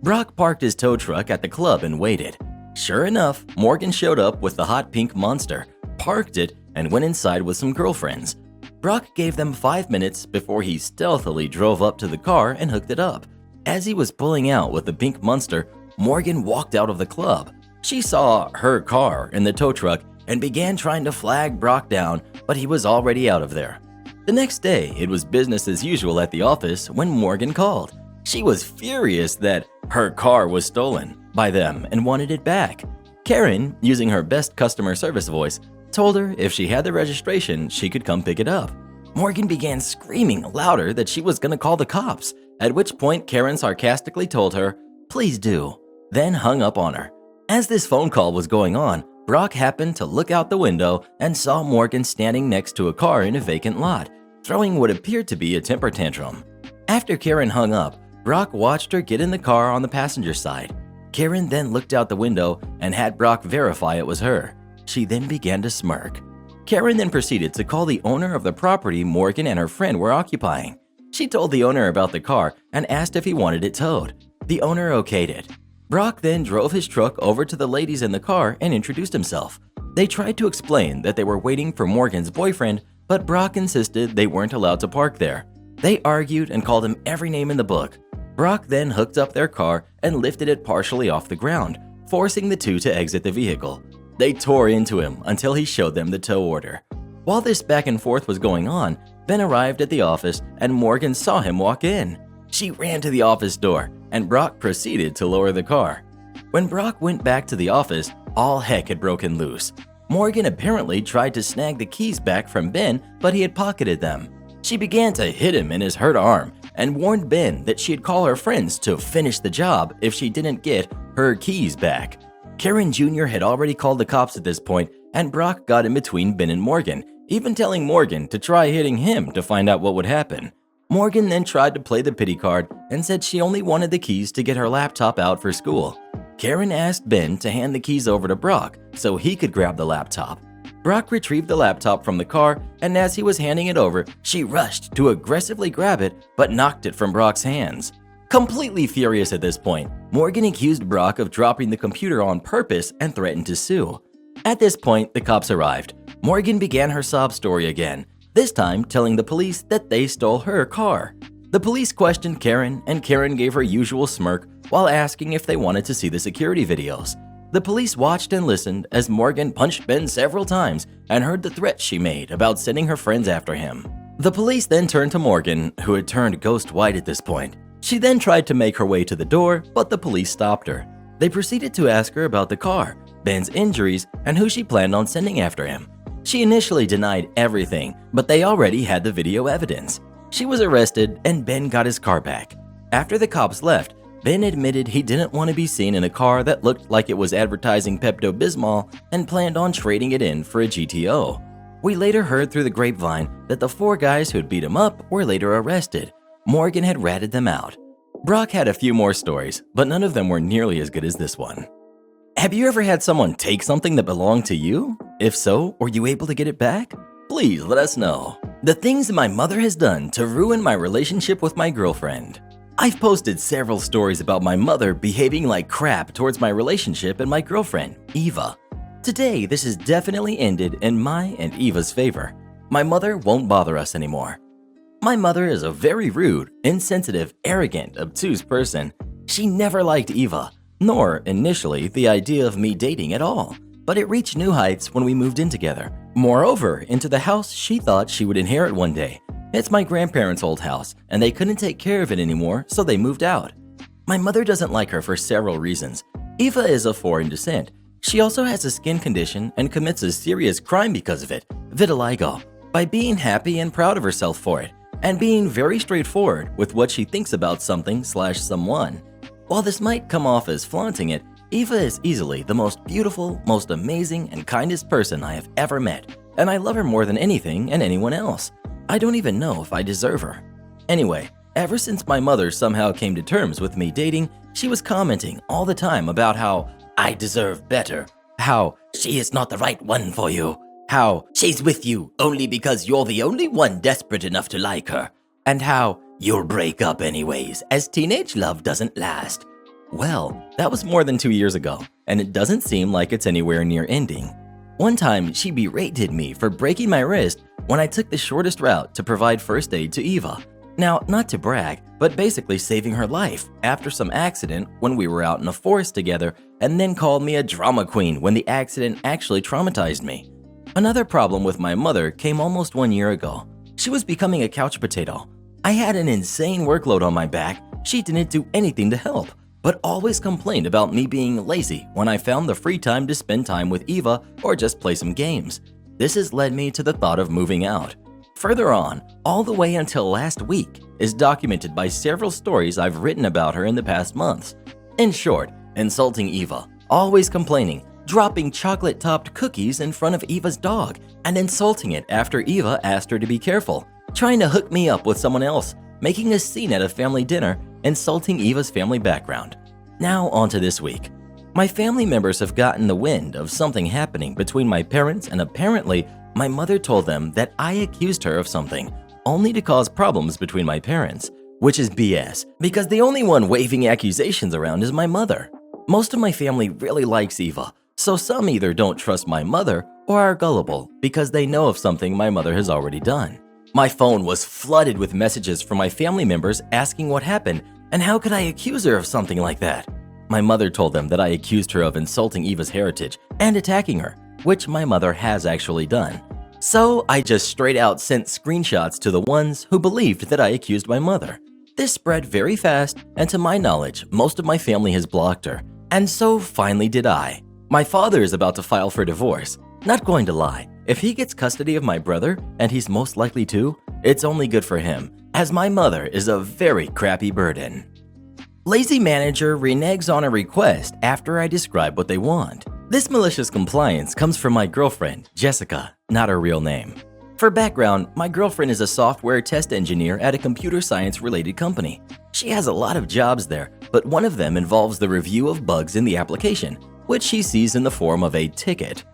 Brock parked his tow truck at the club and waited. Sure enough, Morgan showed up with the hot pink monster, parked it, and went inside with some girlfriends. Brock gave them 5 minutes before he stealthily drove up to the car and hooked it up. As he was pulling out with the pink monster, Morgan walked out of the club. She saw her car in the tow truck and began trying to flag Brock down, but he was already out of there. The next day, it was business as usual at the office when Morgan called. She was furious that her car was stolen by them and wanted it back. Karen, using her best customer service voice, told her if she had the registration, she could come pick it up. Morgan began screaming louder that she was going to call the cops, at which point Karen sarcastically told her, "Please do," then hung up on her. As this phone call was going on, Brock happened to look out the window and saw Morgan standing next to a car in a vacant lot, throwing what appeared to be a temper tantrum. After Karen hung up, Brock watched her get in the car on the passenger side. Karen then looked out the window and had Brock verify it was her. She then began to smirk. Karen then proceeded to call the owner of the property Morgan and her friend were occupying. She told the owner about the car and asked if he wanted it towed. The owner okayed it. Brock then drove his truck over to the ladies in the car and introduced himself. They tried to explain that they were waiting for Morgan's boyfriend, but Brock insisted they weren't allowed to park there. They argued and called him every name in the book. Brock then hooked up their car and lifted it partially off the ground, forcing the two to exit the vehicle. They tore into him until he showed them the tow order. While this back and forth was going on, Ben arrived at the office and Morgan saw him walk in. She ran to the office door and Brock proceeded to lower the car. When Brock went back to the office, all heck had broken loose. Morgan apparently tried to snag the keys back from Ben, but he had pocketed them. She began to hit him in his hurt arm and warned Ben that she'd call her friends to finish the job if she didn't get her keys back. Karen Jr. had already called the cops at this point, and Brock got in between Ben and Morgan, even telling Morgan to try hitting him to find out what would happen. Morgan then tried to play the pity card and said she only wanted the keys to get her laptop out for school. Karen asked Ben to hand the keys over to Brock so he could grab the laptop. Brock retrieved the laptop from the car, and as he was handing it over, she rushed to aggressively grab it but knocked it from Brock's hands. Completely furious at this point, Morgan accused Brock of dropping the computer on purpose and threatened to sue. At this point, the cops arrived. Morgan began her sob story again, this time telling the police that they stole her car. The police questioned Karen, and Karen gave her usual smirk while asking if they wanted to see the security videos. The police watched and listened as Morgan punched Ben several times and heard the threats she made about sending her friends after him. The police then turned to Morgan, who had turned ghost white at this point. She then tried to make her way to the door, but the police stopped her. They proceeded to ask her about the car, Ben's injuries, and who she planned on sending after him. She initially denied everything, but they already had the video evidence. She was arrested and Ben got his car back. After the cops left, Ben admitted he didn't want to be seen in a car that looked like it was advertising Pepto-Bismol and planned on trading it in for a GTO. We later heard through the grapevine that the 4 guys who had beat him up were later arrested. Morgan had ratted them out. Brock had a few more stories, but none of them were nearly as good as this one. Have you ever had someone take something that belonged to you? If so, were you able to get it back? Please let us know. The things my mother has done to ruin my relationship with my girlfriend. I've posted several stories about my mother behaving like crap towards my relationship and my girlfriend, Eva. Today, this has definitely ended in my and Eva's favor. My mother won't bother us anymore. My mother is a very rude, insensitive, arrogant, obtuse person. She never liked Eva, nor initially the idea of me dating at all, but it reached new heights when we moved in together. Moreover, into the house she thought she would inherit one day. It's my grandparents' old house, and they couldn't take care of it anymore, so they moved out. My mother doesn't like her for several reasons. Eva is of foreign descent. She also has a skin condition and commits a serious crime because of it, vitiligo, by being happy and proud of herself for it, and being very straightforward with what she thinks about something/someone. While this might come off as flaunting it, Eva is easily the most beautiful, most amazing, and kindest person I have ever met, and I love her more than anything and anyone else. I don't even know if I deserve her. Anyway, ever since my mother somehow came to terms with me dating, she was commenting all the time about how I deserve better, how she is not the right one for you, how she's with you only because you're the only one desperate enough to like her, and how you'll break up anyways, as teenage love doesn't last. Well, that was more than 2 years ago, and it doesn't seem like it's anywhere near ending. One time, she berated me for breaking my wrist when I took the shortest route to provide first aid to Eva. Now, not to brag, but basically saving her life after some accident when we were out in a forest together, and then called me a drama queen when the accident actually traumatized me. Another problem with my mother came almost 1 year ago. She was becoming a couch potato. I had an insane workload on my back. She didn't do anything to help, but always complained about me being lazy when I found the free time to spend time with Eva or just play some games. This has led me to the thought of moving out. Further on, all the way until last week, is documented by several stories I've written about her in the past months. In short, insulting Eva, always complaining, dropping chocolate-topped cookies in front of Eva's dog, and insulting it after Eva asked her to be careful, trying to hook me up with someone else, making a scene at a family dinner, insulting Eva's family background. Now on to this week. My family members have gotten the wind of something happening between my parents, and apparently my mother told them that I accused her of something, only to cause problems between my parents, which is BS, because the only one waving accusations around is my mother. Most of my family really likes Eva, so some either don't trust my mother or are gullible because they know of something my mother has already done. My phone was flooded with messages from my family members asking what happened And how could I accuse her of something like that? My mother told them that I accused her of insulting Eva's heritage and attacking her, which my mother has actually done. So I just straight out sent screenshots to the ones who believed that I accused my mother. This spread very fast, and to my knowledge, most of my family has blocked her. And so finally did I. My father is about to file for divorce. Not going to lie, if he gets custody of my brother, and he's most likely to, it's only good for him, as my mother is a very crappy burden. Lazy manager reneges on a request after I describe what they want. This malicious compliance comes from my girlfriend, Jessica, not her real name. For background, my girlfriend is a software test engineer at a computer science-related company. She has a lot of jobs there, but one of them involves the review of bugs in the application, which she sees in the form of a ticket.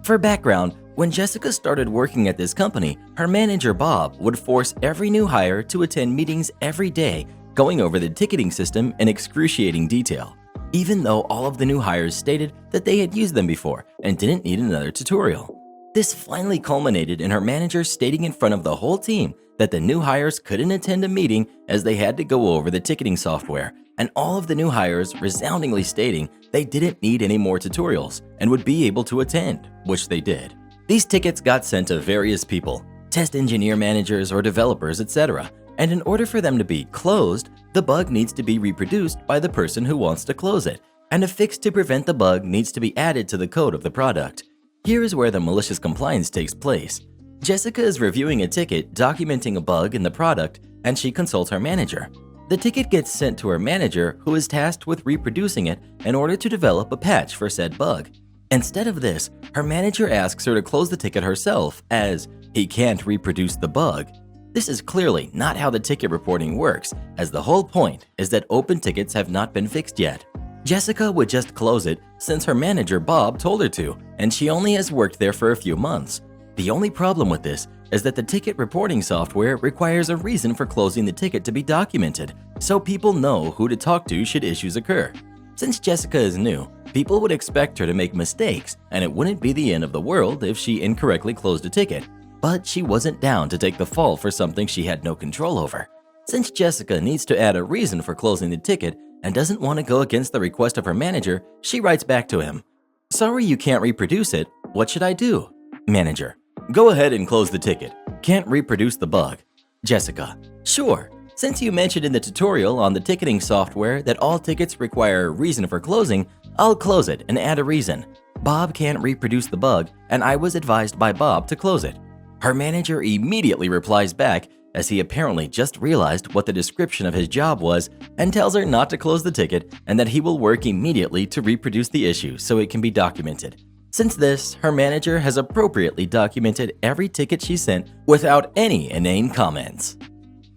For background, when Jessica started working at this company, her manager Bob would force every new hire to attend meetings every day, going over the ticketing system in excruciating detail, even though all of the new hires stated that they had used them before and didn't need another tutorial. This finally culminated in her manager stating in front of the whole team that the new hires couldn't attend a meeting as they had to go over the ticketing software, and all of the new hires resoundingly stating they didn't need any more tutorials and would be able to attend, which they did. These tickets got sent to various people, test engineer managers or developers, etc., and in order for them to be closed, the bug needs to be reproduced by the person who wants to close it, and a fix to prevent the bug needs to be added to the code of the product. Here is where the malicious compliance takes place. Jessica is reviewing a ticket documenting a bug in the product, and she consults her manager. The ticket gets sent to her manager, who is tasked with reproducing it in order to develop a patch for said bug. Instead of this, her manager asks her to close the ticket herself, as he can't reproduce the bug. This is clearly not how the ticket reporting works, as the whole point is that open tickets have not been fixed yet. Jessica would just close it since her manager Bob told her to, and she only has worked there for a few months. The only problem with this is that the ticket reporting software requires a reason for closing the ticket to be documented, so people know who to talk to should issues occur. Since Jessica is new, people would expect her to make mistakes, and it wouldn't be the end of the world if she incorrectly closed a ticket. But she wasn't down to take the fall for something she had no control over. Since Jessica needs to add a reason for closing the ticket and doesn't want to go against the request of her manager, she writes back to him, "Sorry you can't reproduce it. What should I do?" Manager, "Go ahead and close the ticket. Can't reproduce the bug." Jessica, "Sure. Since you mentioned in the tutorial on the ticketing software that all tickets require a reason for closing, I'll close it and add a reason. Bob can't reproduce the bug, and I was advised by Bob to close it." Her manager immediately replies back, as he apparently just realized what the description of his job was, and tells her not to close the ticket and that he will work immediately to reproduce the issue so it can be documented. Since this, her manager has appropriately documented every ticket she sent without any inane comments.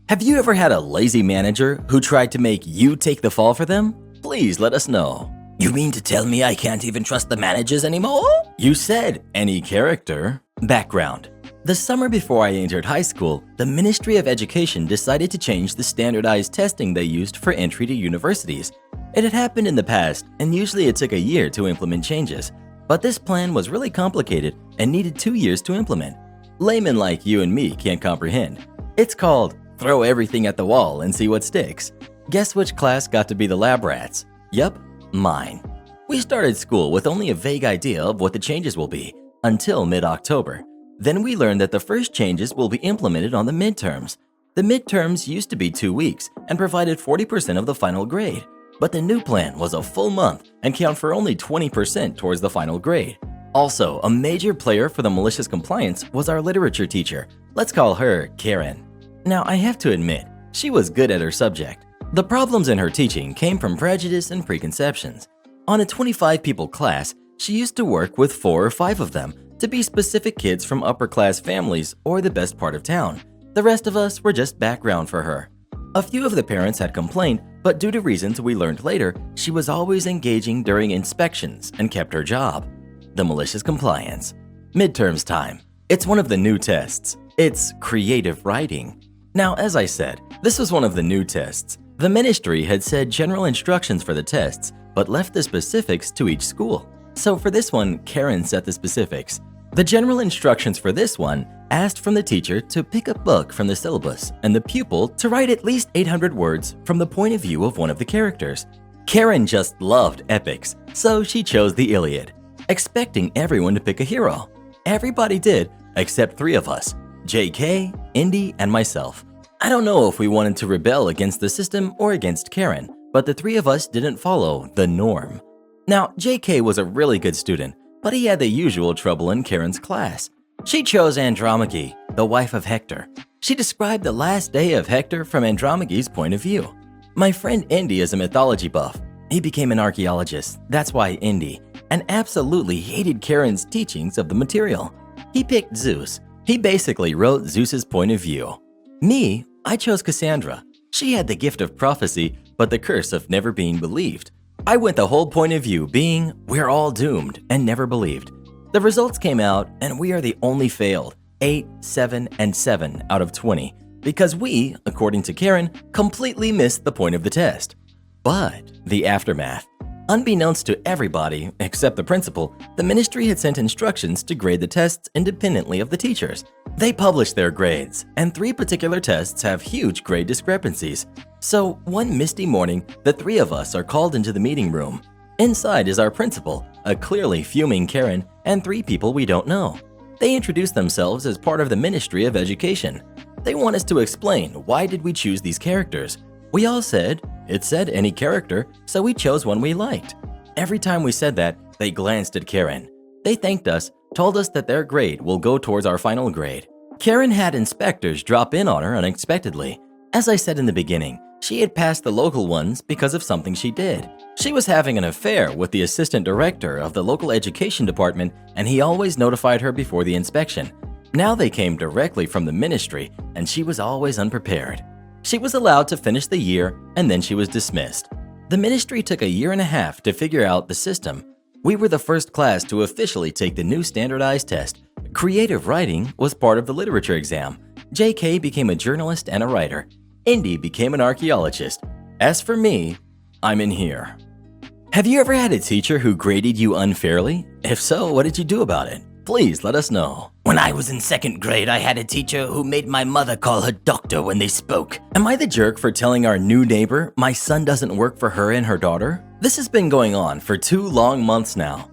Have you ever had a lazy manager who tried to make you take the fall for them? Please let us know. You mean to tell me I can't even trust the managers anymore? You said any character. Background. The summer before I entered high school, the Ministry of Education decided to change the standardized testing they used for entry to universities. It had happened in the past, and usually it took a year to implement changes. But this plan was really complicated and needed 2 years to implement. Laymen like you and me can't comprehend. It's called throw everything at the wall and see what sticks. Guess which class got to be the lab rats? Yup, mine. We started school with only a vague idea of what the changes will be, until mid-October. Then we learned that the first changes will be implemented on the midterms. The midterms used to be 2 weeks and provided 40% of the final grade. But the new plan was a full month and count for only 20% towards the final grade. Also, a major player for the malicious compliance was our literature teacher. Let's call her Karen. Now, I have to admit, she was good at her subject. The problems in her teaching came from prejudice and preconceptions. On a 25-people class, she used to work with 4 or 5 of them, to be specific kids from upper-class families or the best part of town. The rest of us were just background for her. A few of the parents had complained, but due to reasons we learned later, she was always engaging during inspections and kept her job. The malicious compliance. Midterms time. It's one of the new tests. It's creative writing. Now, as I said, this was one of the new tests. The ministry had said general instructions for the tests, but left the specifics to each school. So for this one, Karen set the specifics. The general instructions for this one asked from the teacher to pick a book from the syllabus and the pupil to write at least 800 words from the point of view of one of the characters. Karen just loved epics, so she chose the Iliad, expecting everyone to pick a hero. Everybody did, except 3 of us, JK, Indy, and myself. I don't know if we wanted to rebel against the system or against Karen, but the 3 of us didn't follow the norm. Now, JK was a really good student, but he had the usual trouble in Karen's class. She chose Andromache, the wife of Hector. She described the last day of Hector from Andromache's point of view. My friend Indy is a mythology buff. He became an archaeologist, that's why Indy, and absolutely hated Karen's teachings of the material. He picked Zeus. He basically wrote Zeus's point of view. Me, I chose Cassandra. She had the gift of prophecy, but the curse of never being believed. I went the whole point of view being, we're all doomed and never believed. The results came out and we are the only failed, 8, 7, and 7 out of 20, because we, according to Karen, completely missed the point of the test. But the aftermath. Unbeknownst to everybody, except the principal, the ministry had sent instructions to grade the tests independently of the teachers. They published their grades, and 3 particular tests have huge grade discrepancies. So one misty morning, the 3 of us are called into the meeting room. Inside is our principal, a clearly fuming Karen, and 3 people we don't know. They introduced themselves as part of the Ministry of Education. They want us to explain why did we choose these characters. We all said, it said any character, so we chose one we liked. Every time we said that, they glanced at Karen. They thanked us, told us that their grade will go towards our final grade. Karen had inspectors drop in on her unexpectedly. As I said in the beginning, she had passed the local ones because of something she did. She was having an affair with the assistant director of the local education department, and he always notified her before the inspection. Now they came directly from the ministry, and she was always unprepared. She was allowed to finish the year, and then she was dismissed. The ministry took a year and a half to figure out the system. We were the first class to officially take the new standardized test. Creative writing was part of the literature exam. JK became a journalist and a writer. Indy became an archaeologist. As for me, I'm in here. Have you ever had a teacher who graded you unfairly? If so, what did you do about it? Please let us know. When I was in 2nd grade, I had a teacher who made my mother call her doctor when they spoke. Am I the jerk for telling our new neighbor my son doesn't work for her and her daughter? This has been going on for 2 long months now.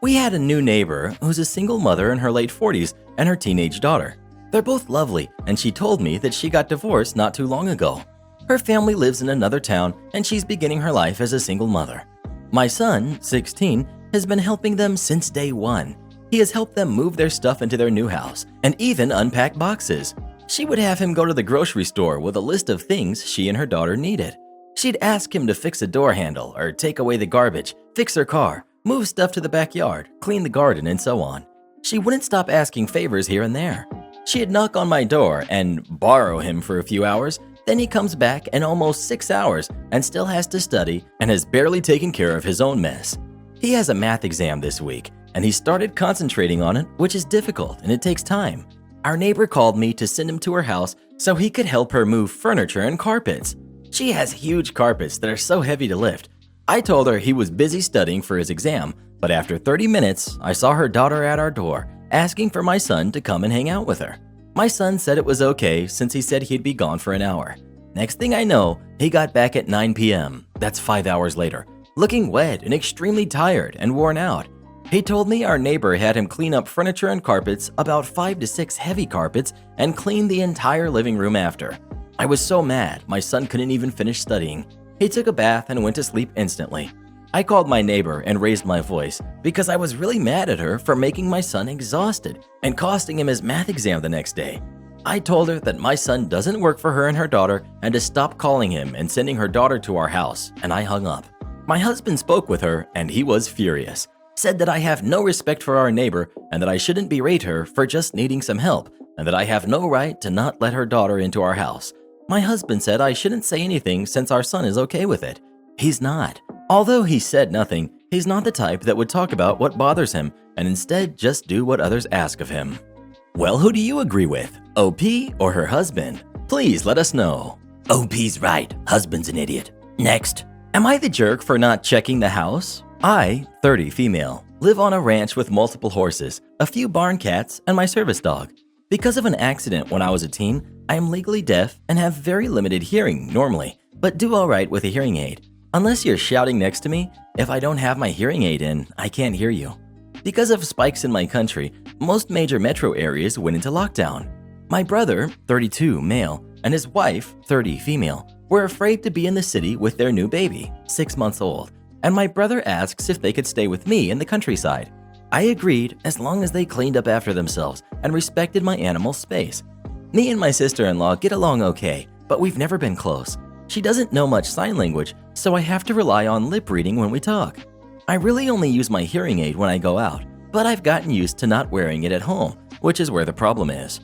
We had a new neighbor who's a single mother in her late 40s and her teenage daughter. They're both lovely, and she told me that she got divorced not too long ago. Her family lives in another town, and she's beginning her life as a single mother. My son, 16, has been helping them since day 1. He has helped them move their stuff into their new house and even unpack boxes. She would have him go to the grocery store with a list of things she and her daughter needed. She'd ask him to fix a door handle or take away the garbage, fix her car, move stuff to the backyard, clean the garden, and so on. She wouldn't stop asking favors here and there. She'd knock on my door and borrow him for a few hours. Then he comes back in almost 6 hours and still has to study and has barely taken care of his own mess. He has a math exam this week, and he started concentrating on it, which is difficult and it takes time. Our neighbor called me to send him to her house so he could help her move furniture and carpets. She has huge carpets that are so heavy to lift. I told her he was busy studying for his exam, but after 30 minutes, I saw her daughter at our door, asking for my son to come and hang out with her. My son said it was okay since he said he'd be gone for an hour. Next thing I know, he got back at 9 p.m., that's 5 hours later, looking wet and extremely tired and worn out. He told me our neighbor had him clean up furniture and carpets, about 5 to 6 heavy carpets, and clean the entire living room after. I was so mad, my son couldn't even finish studying. He took a bath and went to sleep instantly. I called my neighbor and raised my voice because I was really mad at her for making my son exhausted and costing him his math exam the next day. I told her that my son doesn't work for her and her daughter and to stop calling him and sending her daughter to our house, and I hung up. My husband spoke with her and he was furious. Said that I have no respect for our neighbor and that I shouldn't berate her for just needing some help and that I have no right to not let her daughter into our house. My husband said I shouldn't say anything since our son is okay with it. He's not. Although he said nothing, he's not the type that would talk about what bothers him and instead just do what others ask of him. Well, who do you agree with, OP or her husband? Please let us know. OP's right, husband's an idiot. Next. Am I the jerk for not checking the house? I, 30 female, live on a ranch with multiple horses, a few barn cats, and my service dog. Because of an accident when I was a teen, I am legally deaf and have very limited hearing normally, but do alright with a hearing aid. Unless you're shouting next to me, if I don't have my hearing aid in, I can't hear you. Because of spikes in my country, most major metro areas went into lockdown. My brother, 32 male, and his wife, 30 female, were afraid to be in the city with their new baby, 6 months old, and my brother asks if they could stay with me in the countryside. I agreed as long as they cleaned up after themselves and respected my animal's space. Me and my sister-in-law get along okay, but we've never been close. She doesn't know much sign language, so I have to rely on lip reading when we talk. I really only use my hearing aid when I go out, but I've gotten used to not wearing it at home, which is where the problem is.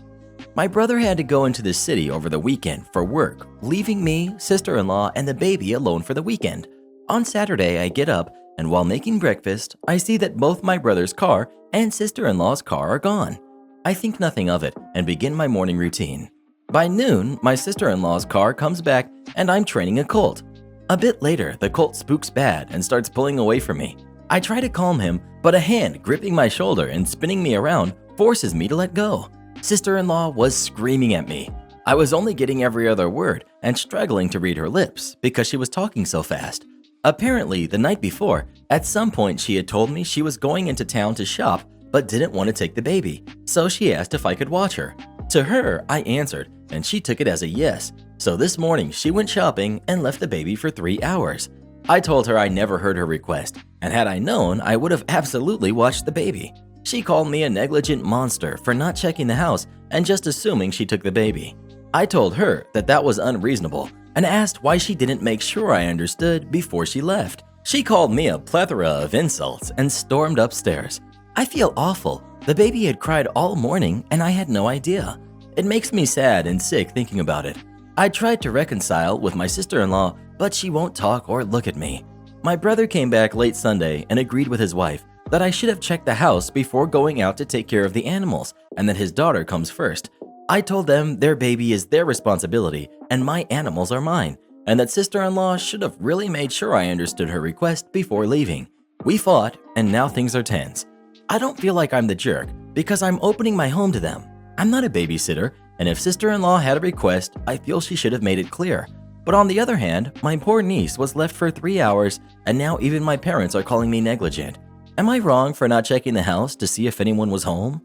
My brother had to go into the city over the weekend for work, leaving me, sister-in-law, and the baby alone for the weekend. On Saturday, I get up, and while making breakfast, I see that both my brother's car and sister-in-law's car are gone. I think nothing of it and begin my morning routine. By noon, my sister-in-law's car comes back and I'm training a colt. A bit later, the colt spooks bad and starts pulling away from me. I try to calm him, but a hand gripping my shoulder and spinning me around forces me to let go. Sister-in-law was screaming at me. I was only getting every other word and struggling to read her lips because she was talking so fast. Apparently, the night before, at some point she had told me she was going into town to shop but didn't want to take the baby, so she asked if I could watch her. To her, I answered, and she took it as a yes. So this morning, she went shopping and left the baby for 3 hours. I told her I never heard her request, and had I known, I would have absolutely watched the baby. She called me a negligent monster for not checking the house and just assuming she took the baby. I told her that that was unreasonable and asked why she didn't make sure I understood before she left. She called me a plethora of insults and stormed upstairs. I feel awful. The baby had cried all morning and I had no idea. It makes me sad and sick thinking about it. I tried to reconcile with my sister-in-law, but she won't talk or look at me. My brother came back late Sunday and agreed with his wife that I should have checked the house before going out to take care of the animals and that his daughter comes first. I told them their baby is their responsibility and my animals are mine, and that sister-in-law should have really made sure I understood her request before leaving. We fought, and now things are tense. I don't feel like I'm the jerk because I'm opening my home to them. I'm not a babysitter, and if sister-in-law had a request, I feel she should have made it clear. But on the other hand, my poor niece was left for 3 hours, and now even my parents are calling me negligent. Am I wrong for not checking the house to see if anyone was home?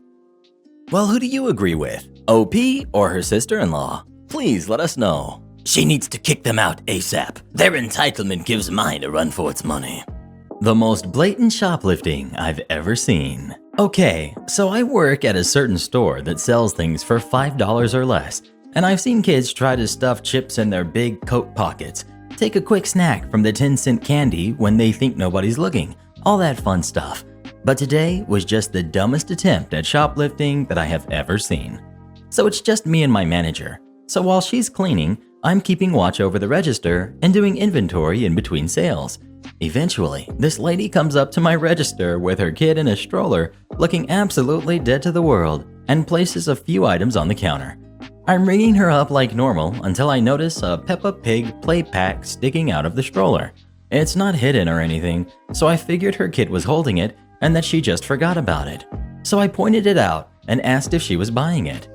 Well, who do you agree with? OP or her sister-in-law? Please let us know. She needs to kick them out ASAP. Their entitlement gives mine a run for its money. The most blatant shoplifting I've ever seen. Okay, so I work at a certain store that sells things for $5 or less, and I've seen kids try to stuff chips in their big coat pockets, take a quick snack from the 10-cent candy when they think nobody's looking, all that fun stuff. But today was just the dumbest attempt at shoplifting that I have ever seen. So it's just me and my manager. So while she's cleaning, I'm keeping watch over the register and doing inventory in between sales. Eventually, this lady comes up to my register with her kid in a stroller, looking absolutely dead to the world, and places a few items on the counter. I'm ringing her up like normal until I notice a Peppa Pig play pack sticking out of the stroller. It's not hidden or anything, so I figured her kid was holding it and that she just forgot about it. So I pointed it out and asked if she was buying it.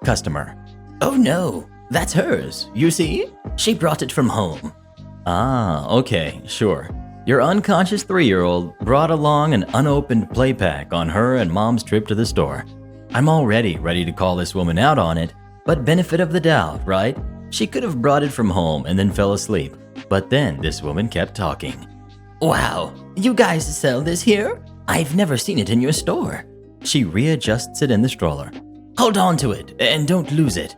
Customer: Oh no, that's hers. You see? She brought it from home. Ah, okay, sure. Your unconscious 3-year-old brought along an unopened play pack on her and mom's trip to the store. I'm already ready to call this woman out on it, but benefit of the doubt, right? She could have brought it from home and then fell asleep, but then this woman kept talking. Wow, you guys sell this here? I've never seen it in your store. She readjusts it in the stroller. Hold on to it and don't lose it.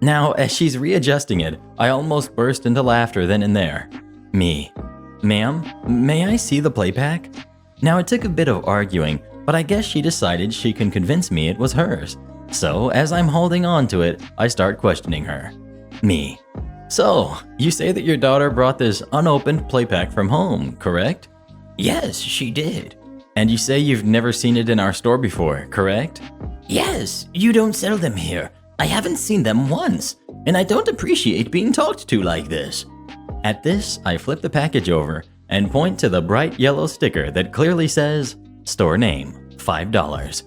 Now, as she's readjusting it, I almost burst into laughter then and there. Me: Ma'am, may I see the play pack? Now, it took a bit of arguing, but I guess she decided she can convince me it was hers. So, as I'm holding on to it, I start questioning her. Me: So, you say that your daughter brought this unopened play pack from home, correct? Yes, she did. And you say you've never seen it in our store before, correct? Yes, you don't sell them here. I haven't seen them once, and I don't appreciate being talked to like this. At this, I flip the package over and point to the bright yellow sticker that clearly says, store name, $5.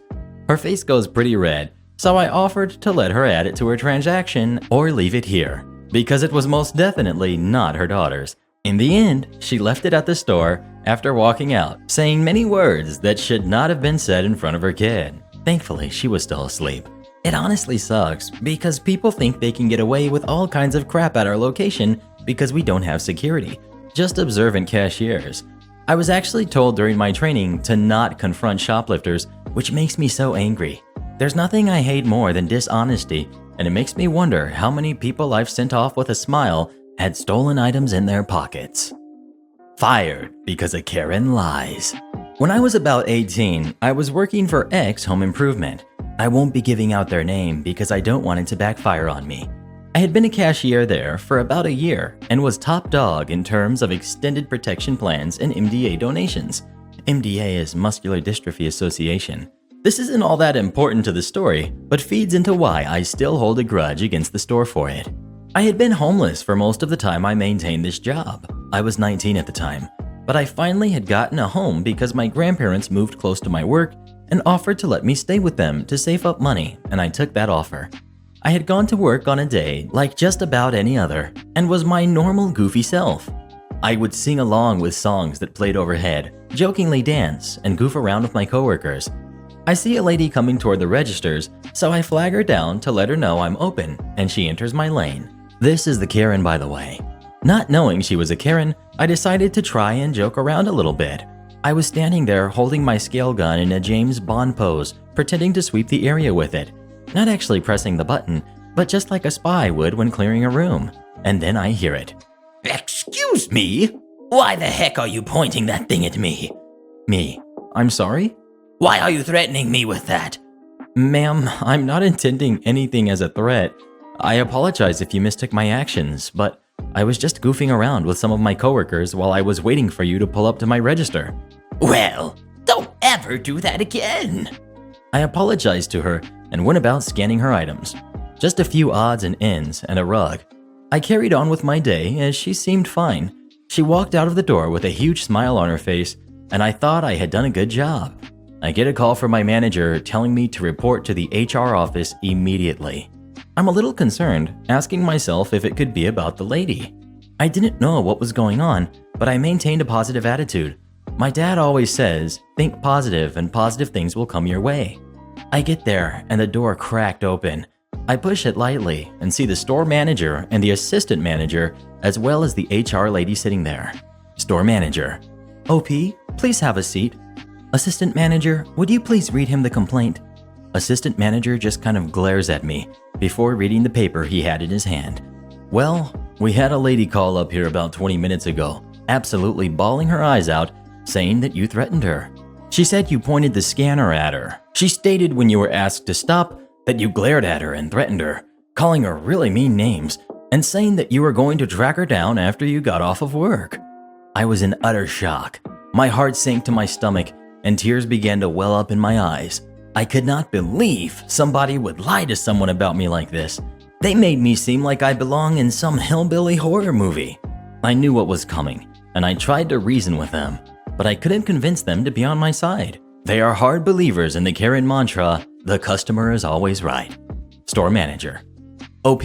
Her face goes pretty red, so I offered to let her add it to her transaction or leave it here, because it was most definitely not her daughter's. In the end, she left it at the store after walking out, saying many words that should not have been said in front of her kid. Thankfully, she was still asleep. It honestly sucks because people think they can get away with all kinds of crap at our location because we don't have security, just observant cashiers. I was actually told during my training to not confront shoplifters, which makes me so angry. There's nothing I hate more than dishonesty, and it makes me wonder how many people I've sent off with a smile had stolen items in their pockets. Fired because a Karen lies. When I was about 18, I was working for X Home Improvement. I won't be giving out their name because I don't want it to backfire on me. I had been a cashier there for about a year and was top dog in terms of extended protection plans and MDA donations. MDA is Muscular Dystrophy Association. This isn't all that important to the story, but feeds into why I still hold a grudge against the store for it. I had been homeless for most of the time I maintained this job. I was 19 at the time, but I finally had gotten a home because my grandparents moved close to my work and offered to let me stay with them to save up money, and I took that offer. I had gone to work on a day like just about any other and was my normal goofy self. I would sing along with songs that played overhead, jokingly dance, and goof around with my coworkers. I see a lady coming toward the registers, so I flag her down to let her know I'm open, and she enters my lane. This is the Karen, by the way. Not knowing she was a Karen, I decided to try and joke around a little bit. I was standing there holding my scale gun in a James Bond pose, pretending to sweep the area with it. Not actually pressing the button, but just like a spy would when clearing a room. And then I hear it. Excuse me? Why the heck are you pointing that thing at me? Me. I'm sorry? Why are you threatening me with that? Ma'am, I'm not intending anything as a threat. I apologize if you mistook my actions, but I was just goofing around with some of my coworkers while I was waiting for you to pull up to my register. Well, don't ever do that again. I apologized to her and went about scanning her items. Just a few odds and ends and a rug. I carried on with my day as she seemed fine. She walked out of the door with a huge smile on her face, and I thought I had done a good job. I get a call from my manager telling me to report to the HR office immediately. I'm a little concerned, asking myself if it could be about the lady. I didn't know what was going on, but I maintained a positive attitude. My dad always says, think positive and positive things will come your way. I get there and the door cracked open. I push it lightly and see the store manager and the assistant manager as well as the HR lady sitting there. Store manager. OP, please have a seat. Assistant manager, would you please read him the complaint? Assistant manager just kind of glares at me before reading the paper he had in his hand. Well, we had a lady call up here about 20 minutes ago, absolutely bawling her eyes out, saying that you threatened her. She said you pointed the scanner at her. She stated when you were asked to stop that you glared at her and threatened her, calling her really mean names, and saying that you were going to track her down after you got off of work. I was in utter shock. My heart sank to my stomach, and tears began to well up in my eyes. I could not believe somebody would lie to someone about me like this. They made me seem like I belong in some hillbilly horror movie. I knew what was coming, and I tried to reason with them, but I couldn't convince them to be on my side. They are hard believers in the Karen mantra, the customer is always right. Store manager. OP,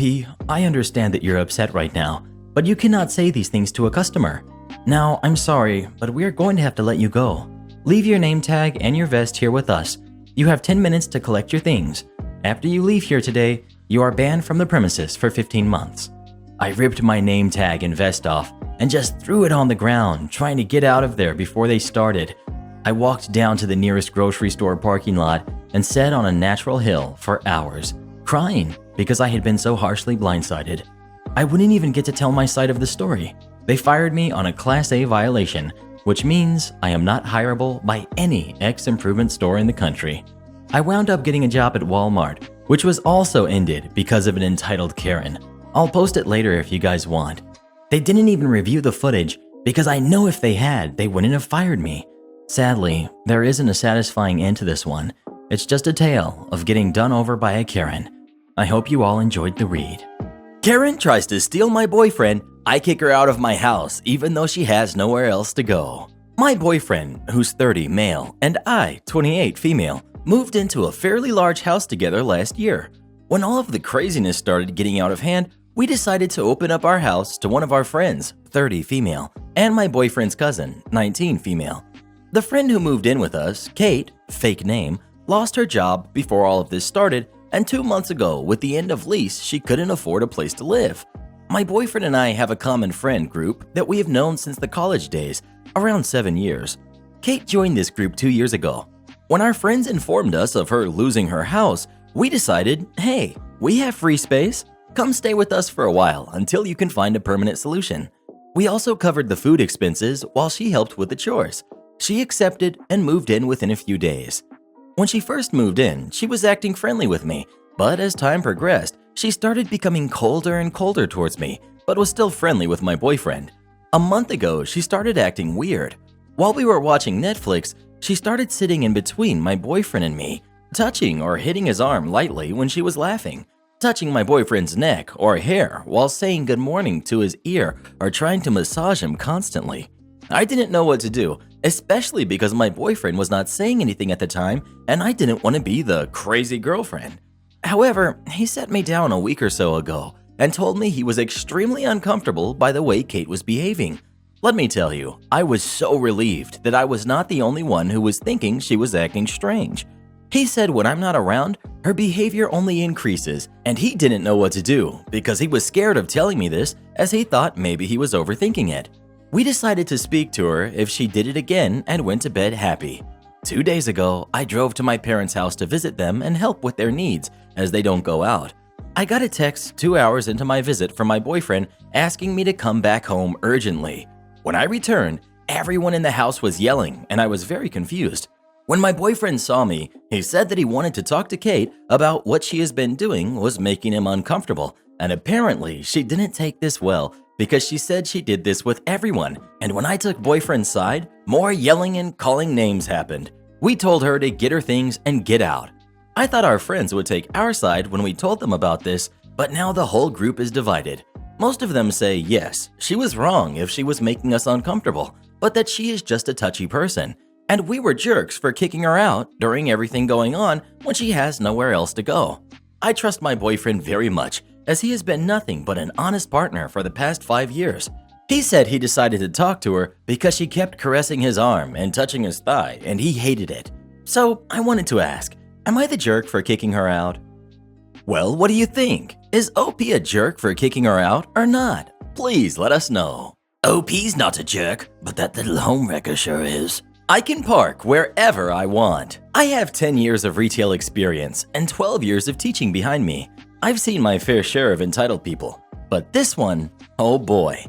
I understand that you're upset right now, but you cannot say these things to a customer. Now, I'm sorry, but we are going to have to let you go. Leave your name tag and your vest here with us. You have 10 minutes to collect your things. After you leave here today, you are banned from the premises for 15 months. I ripped my name tag and vest off and just threw it on the ground, trying to get out of there before they started. I walked down to the nearest grocery store parking lot and sat on a natural hill for hours, crying because I had been so harshly blindsided. I wouldn't even get to tell my side of the story. They fired me on a Class A violation, which means I am not hireable by any X-Improvement store in the country. I wound up getting a job at Walmart, which was also ended because of an entitled Karen. I'll post it later if you guys want. They didn't even review the footage because I know if they had, they wouldn't have fired me. Sadly, there isn't a satisfying end to this one. It's just a tale of getting done over by a Karen. I hope you all enjoyed the read. Karen tries to steal my boyfriend. I kick her out of my house even though she has nowhere else to go. My boyfriend, who's 30 male, and I, 28 female, moved into a fairly large house together last year. When all of the craziness started getting out of hand, we decided to open up our house to one of our friends, 30 female, and my boyfriend's cousin, 19 female. The friend who moved in with us, Kate, fake name, lost her job before all of this started, and 2 months ago, with the end of lease, she couldn't afford a place to live. My boyfriend and I have a common friend group that we have known since the college days, around 7 years. Kate joined this group 2 years ago. When our friends informed us of her losing her house, we decided, hey, we have free space. Come stay with us for a while until you can find a permanent solution. We also covered the food expenses while she helped with the chores. She accepted and moved in within a few days. When she first moved in, she was acting friendly with me, but as time progressed, she started becoming colder and colder towards me, but was still friendly with my boyfriend. A month ago, she started acting weird. While we were watching Netflix, she started sitting in between my boyfriend and me, touching or hitting his arm lightly when she was laughing, touching my boyfriend's neck or hair while saying good morning to his ear or trying to massage him constantly. I didn't know what to do, especially because my boyfriend was not saying anything at the time and I didn't want to be the crazy girlfriend. However, he sat me down a week or so ago and told me he was extremely uncomfortable by the way Kate was behaving. Let me tell you, I was so relieved that I was not the only one who was thinking she was acting strange. He said when I'm not around, her behavior only increases, and he didn't know what to do because he was scared of telling me this as he thought maybe he was overthinking it. We decided to speak to her if she did it again and went to bed happy. 2 days ago, I drove to my parents' house to visit them and help with their needs as they don't go out. I got a text 2 hours into my visit from my boyfriend asking me to come back home urgently. When I returned, everyone in the house was yelling and I was very confused. When my boyfriend saw me, he said that he wanted to talk to Kate about what she has been doing was making him uncomfortable, and apparently she didn't take this well because she said she did this with everyone, and when I took boyfriend's side, more yelling and calling names happened. We told her to get her things and get out. I thought our friends would take our side when we told them about this, but now the whole group is divided. Most of them say yes, she was wrong if she was making us uncomfortable, but that she is just a touchy person. And we were jerks for kicking her out during everything going on when she has nowhere else to go. I trust my boyfriend very much as he has been nothing but an honest partner for the past 5 years. He said he decided to talk to her because she kept caressing his arm and touching his thigh and he hated it. So I wanted to ask, am I the jerk for kicking her out? Well, what do you think? Is OP a jerk for kicking her out or not? Please let us know. OP's not a jerk, but that little homewrecker sure is. I can park wherever I want. I have 10 years of retail experience and 12 years of teaching behind me. I've seen my fair share of entitled people, but this one, oh boy.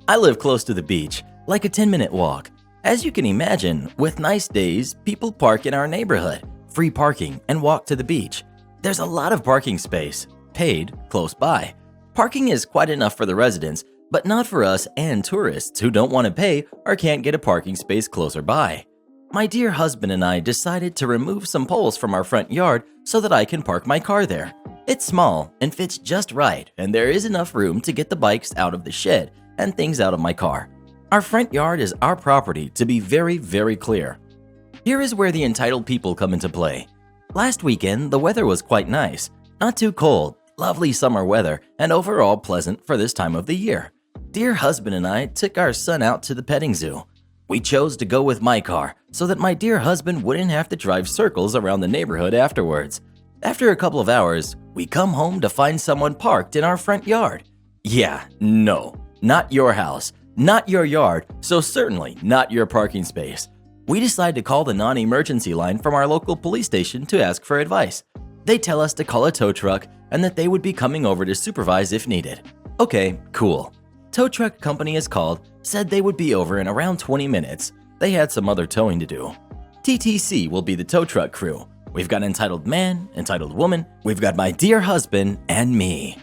I live close to the beach, like a 10-minute walk. As you can imagine, with nice days, people park in our neighborhood, free parking, and walk to the beach. There's a lot of parking space, paid, close by. Parking is quite enough for the residents, but not for us and tourists who don't want to pay or can't get a parking space closer by. My dear husband and I decided to remove some poles from our front yard so that I can park my car there. It's small and fits just right, and there is enough room to get the bikes out of the shed and things out of my car. Our front yard is our property, to be very, very clear. Here is where the entitled people come into play. Last weekend, the weather was quite nice, not too cold, lovely summer weather, and overall pleasant for this time of the year. Dear husband and I took our son out to the petting zoo. We chose to go with my car so that my dear husband wouldn't have to drive circles around the neighborhood afterwards. After a couple of hours, we come home to find someone parked in our front yard. Yeah, no, not your house, not your yard, so certainly not your parking space. We decide to call the non-emergency line from our local police station to ask for advice. They tell us to call a tow truck and that they would be coming over to supervise if needed. Okay, cool. Tow truck company is called, said they would be over in around 20 minutes. They had some other towing to do. TTC will be the tow truck crew. We've got entitled man, entitled woman, we've got my dear husband, and me.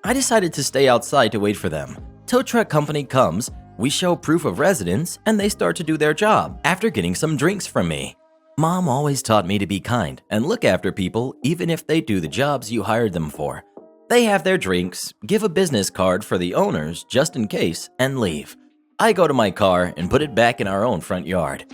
I decided to stay outside to wait for them. Tow truck company comes, we show proof of residence, and they start to do their job after getting some drinks from me. Mom always taught me to be kind and look after people even if they do the jobs you hired them for. They have their drinks, give a business card for the owners just in case, and leave. I go to my car and put it back in our own front yard.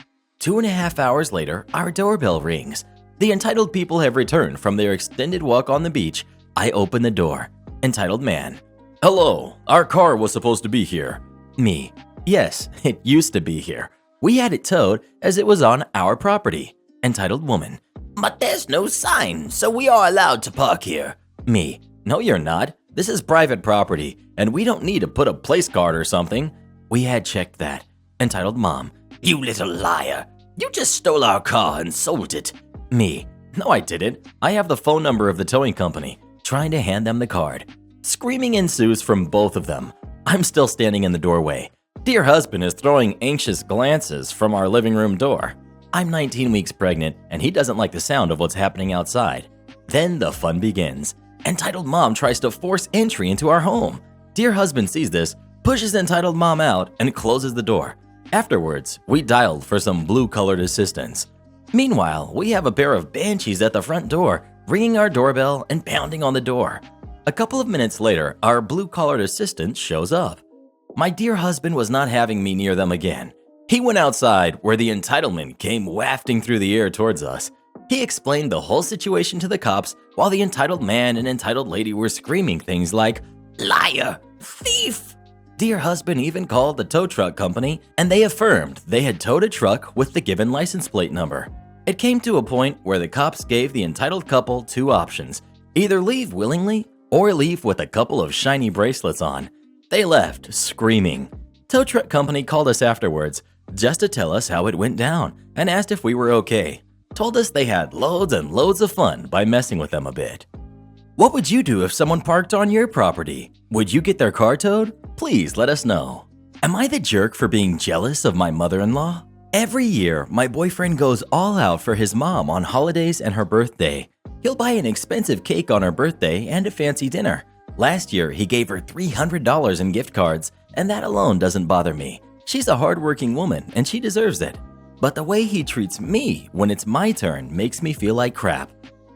2.5 hours later, our doorbell rings. The entitled people have returned from their extended walk on the beach. I open the door. Entitled man. Hello, our car was supposed to be here. Me. Yes, it used to be here. We had it towed as it was on our property. Entitled woman. But there's no sign, so we are allowed to park here. Me. No, you're not. This is private property, and we don't need to put a place card or something. We had checked that. Entitled mom. You little liar. You just stole our car and sold it. Me. No, I didn't. I have the phone number of the towing company. Trying to hand them the card. Screaming ensues from both of them. I'm still standing in the doorway. Dear husband is throwing anxious glances from our living room door. I'm 19 weeks pregnant, and he doesn't like the sound of what's happening outside. Then the fun begins. Entitled mom tries to force entry into our home. Dear husband sees this, pushes entitled mom out, and closes the door. Afterwards, we dialed for some blue-colored assistance. Meanwhile, we have a pair of banshees at the front door, ringing our doorbell and pounding on the door. A couple of minutes later, our blue-collared assistant shows up. My dear husband was not having me near them again. He went outside where the entitlement came wafting through the air towards us. He explained the whole situation to the cops while the entitled man and entitled lady were screaming things like, "Liar! Thief!" Dear husband even called the tow truck company, and they affirmed they had towed a truck with the given license plate number. It came to a point where the cops gave the entitled couple two options: either leave willingly or leave with a couple of shiny bracelets on. They left, screaming. Tow truck company called us afterwards just to tell us how it went down and asked if we were okay. Told us they had loads and loads of fun by messing with them a bit. What would you do if someone parked on your property? Would you get their car towed? Please let us know. Am I the jerk for being jealous of my mother-in-law? Every year, my boyfriend goes all out for his mom on holidays and her birthday. He'll buy an expensive cake on her birthday and a fancy dinner. Last year, he gave her $300 in gift cards, and that alone doesn't bother me. She's a hardworking woman, and she deserves it. But the way he treats me when it's my turn makes me feel like crap.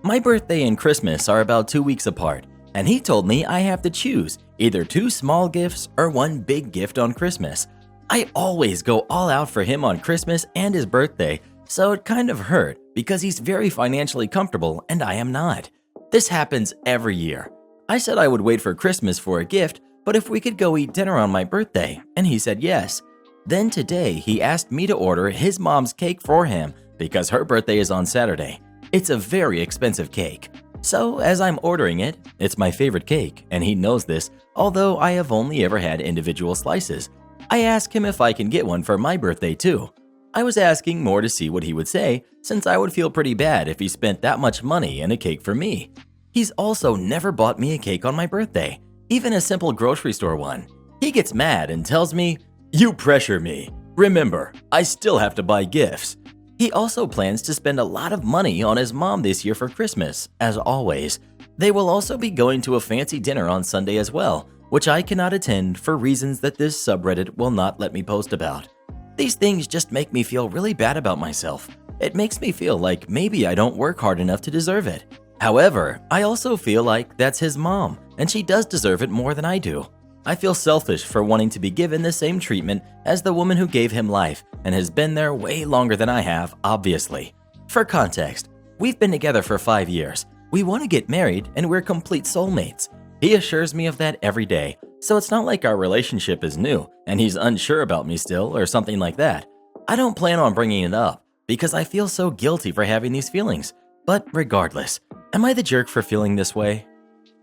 My birthday and Christmas are about 2 weeks apart, and he told me I have to choose either 2 small gifts or 1 big gift on Christmas. I always go all out for him on Christmas and his birthday, so it kind of hurt because he's very financially comfortable and I am not. This happens every year. I said I would wait for Christmas for a gift, but if we could go eat dinner on my birthday, and he said yes. Then today he asked me to order his mom's cake for him because her birthday is on Saturday. It's a very expensive cake. So as I'm ordering it, it's my favorite cake, and he knows this, although I have only ever had individual slices. I ask him if I can get one for my birthday too. I was asking more to see what he would say, since I would feel pretty bad if he spent that much money in a cake for me. He's also never bought me a cake on my birthday, even a simple grocery store one. He gets mad and tells me, "You pressure me. Remember, I still have to buy gifts." He also plans to spend a lot of money on his mom this year for Christmas, as always. They will also be going to a fancy dinner on Sunday as well, which I cannot attend for reasons that this subreddit will not let me post about. These things just make me feel really bad about myself. It makes me feel like maybe I don't work hard enough to deserve it. However, I also feel like that's his mom, and she does deserve it more than I do. I feel selfish for wanting to be given the same treatment as the woman who gave him life and has been there way longer than I have, obviously. For context, we've been together for 5 years. We want to get married and we're complete soulmates. He assures me of that every day, so it's not like our relationship is new and he's unsure about me still or something like that. I don't plan on bringing it up because I feel so guilty for having these feelings. But regardless, am I the jerk for feeling this way?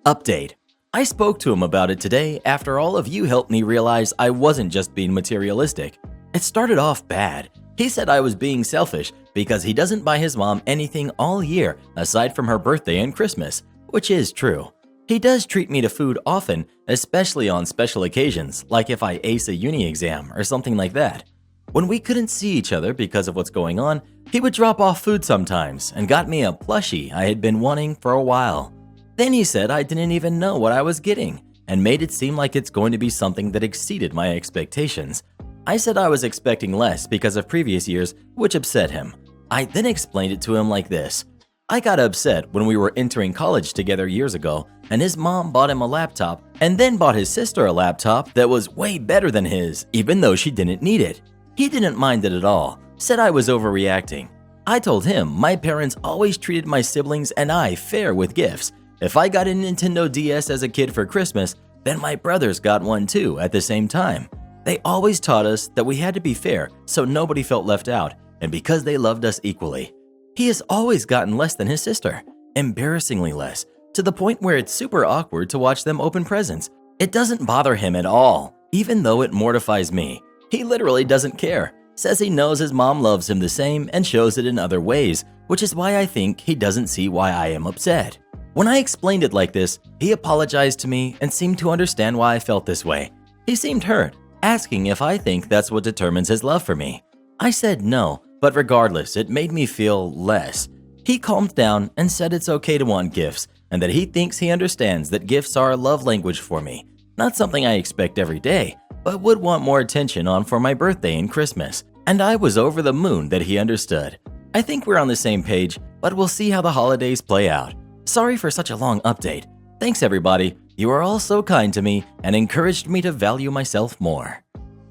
Update. I spoke to him about it today after all of you helped me realize I wasn't just being materialistic. It started off bad. He said I was being selfish because he doesn't buy his mom anything all year aside from her birthday and Christmas, which is true. He does treat me to food often, especially on special occasions, like if I ace a uni exam or something like that. When we couldn't see each other because of what's going on, he would drop off food sometimes and got me a plushie I had been wanting for a while. Then he said I didn't even know what I was getting and made it seem like it's going to be something that exceeded my expectations. I said I was expecting less because of previous years, which upset him. I then explained it to him like this. I got upset when we were entering college together years ago, and his mom bought him a laptop and then bought his sister a laptop that was way better than his, even though she didn't need it. He didn't mind it at all, said I was overreacting. I told him my parents always treated my siblings and I fair with gifts. If I got a Nintendo DS as a kid for Christmas, then my brothers got one too at the same time. They always taught us that we had to be fair so nobody felt left out, and because they loved us equally. He has always gotten less than his sister, embarrassingly less, to the point where it's super awkward to watch them open presents. It doesn't bother him at all, even though it mortifies me. He literally doesn't care, says he knows his mom loves him the same and shows it in other ways, which is why I think he doesn't see why I am upset. When I explained it like this, he apologized to me and seemed to understand why I felt this way. He seemed hurt, asking if I think that's what determines his love for me. I said no, but regardless, it made me feel less. He calmed down and said it's okay to want gifts, and that he thinks he understands that gifts are a love language for me. Not something I expect every day, but would want more attention on for my birthday and Christmas. And I was over the moon that he understood. I think we're on the same page, but we'll see how the holidays play out. Sorry for such a long update. Thanks everybody. You are all so kind to me and encouraged me to value myself more.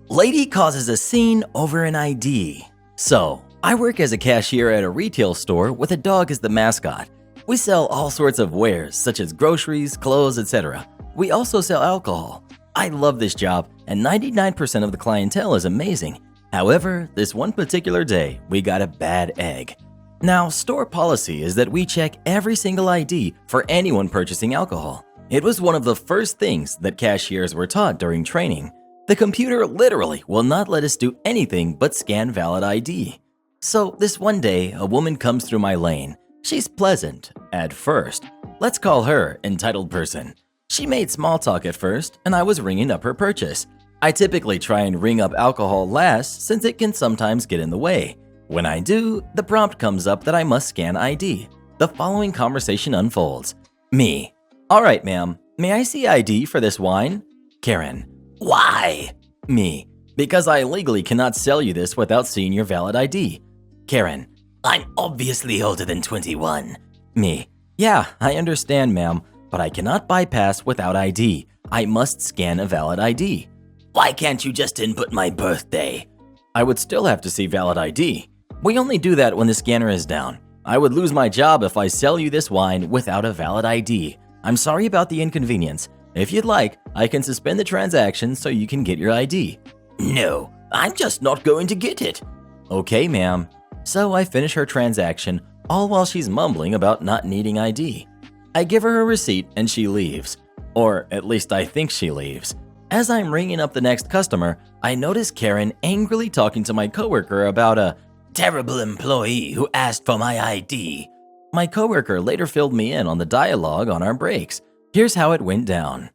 Lady causes a scene over an ID. So, I work as a cashier at a retail store with a dog as the mascot. We sell all sorts of wares such as groceries, clothes, etc. We also sell alcohol. I love this job and 99% of the clientele is amazing. However, this one particular day, we got a bad egg. Now, store policy is that we check every single ID for anyone purchasing alcohol. It was one of the first things that cashiers were taught during training. The computer literally will not let us do anything but scan valid ID. So this one day, a woman comes through my lane. She's pleasant, at first. Let's call her entitled person. She made small talk at first, and I was ringing up her purchase. I typically try and ring up alcohol last since it can sometimes get in the way. When I do, the prompt comes up that I must scan ID. The following conversation unfolds. Me. All right, ma'am. May I see ID for this wine? Karen. Why? Me. Because I legally cannot sell you this without seeing your valid ID. Karen. I'm obviously older than 21. Me. Yeah, I understand, ma'am, but I cannot bypass without ID. I must scan a valid ID. Why can't you just input my birthday? I would still have to see valid ID. We only do that when the scanner is down. I would lose my job if I sell you this wine without a valid ID. I'm sorry about the inconvenience. If you'd like, I can suspend the transaction so you can get your ID. No, I'm just not going to get it. Okay, ma'am. So I finish her transaction, all while she's mumbling about not needing ID. I give her a receipt and she leaves. Or at least I think she leaves. As I'm ringing up the next customer, I notice Karen angrily talking to my coworker about a terrible employee who asked for my ID. My coworker later filled me in on the dialogue on our breaks. Here's how it went down.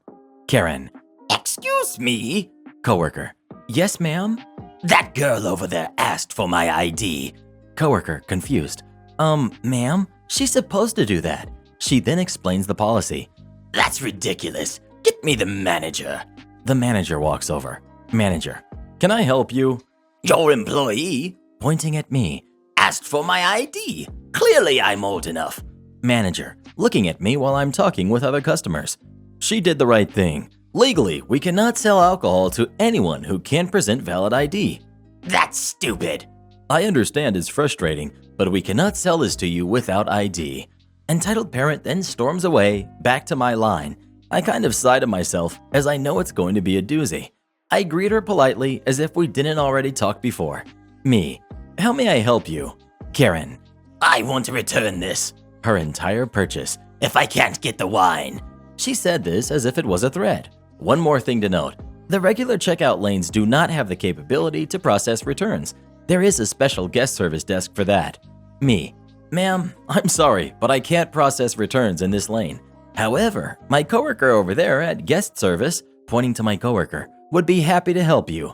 Karen. Excuse me? Coworker. Yes, ma'am? That girl over there asked for my ID. Coworker, confused. Ma'am, she's supposed to do that. She then explains the policy. That's ridiculous. Get me the manager. The manager walks over. Manager. Can I help you? Your employee, pointing at me, asked for my ID. Clearly I'm old enough. Manager, looking at me while I'm talking with other customers. She did the right thing. Legally, we cannot sell alcohol to anyone who can't present valid ID. That's stupid. I understand it's frustrating, but we cannot sell this to you without ID. Entitled parent then storms away, back to my line. I kind of sigh to myself as I know it's going to be a doozy. I greet her politely as if we didn't already talk before. Me. How may I help you? Karen. I want to return this. Her entire purchase. If I can't get the wine. She said this as if it was a threat. One more thing to note. The regular checkout lanes do not have the capability to process returns. There is a special guest service desk for that. Me. Ma'am, I'm sorry, but I can't process returns in this lane. However, my coworker over there at guest service, pointing to my coworker, would be happy to help you.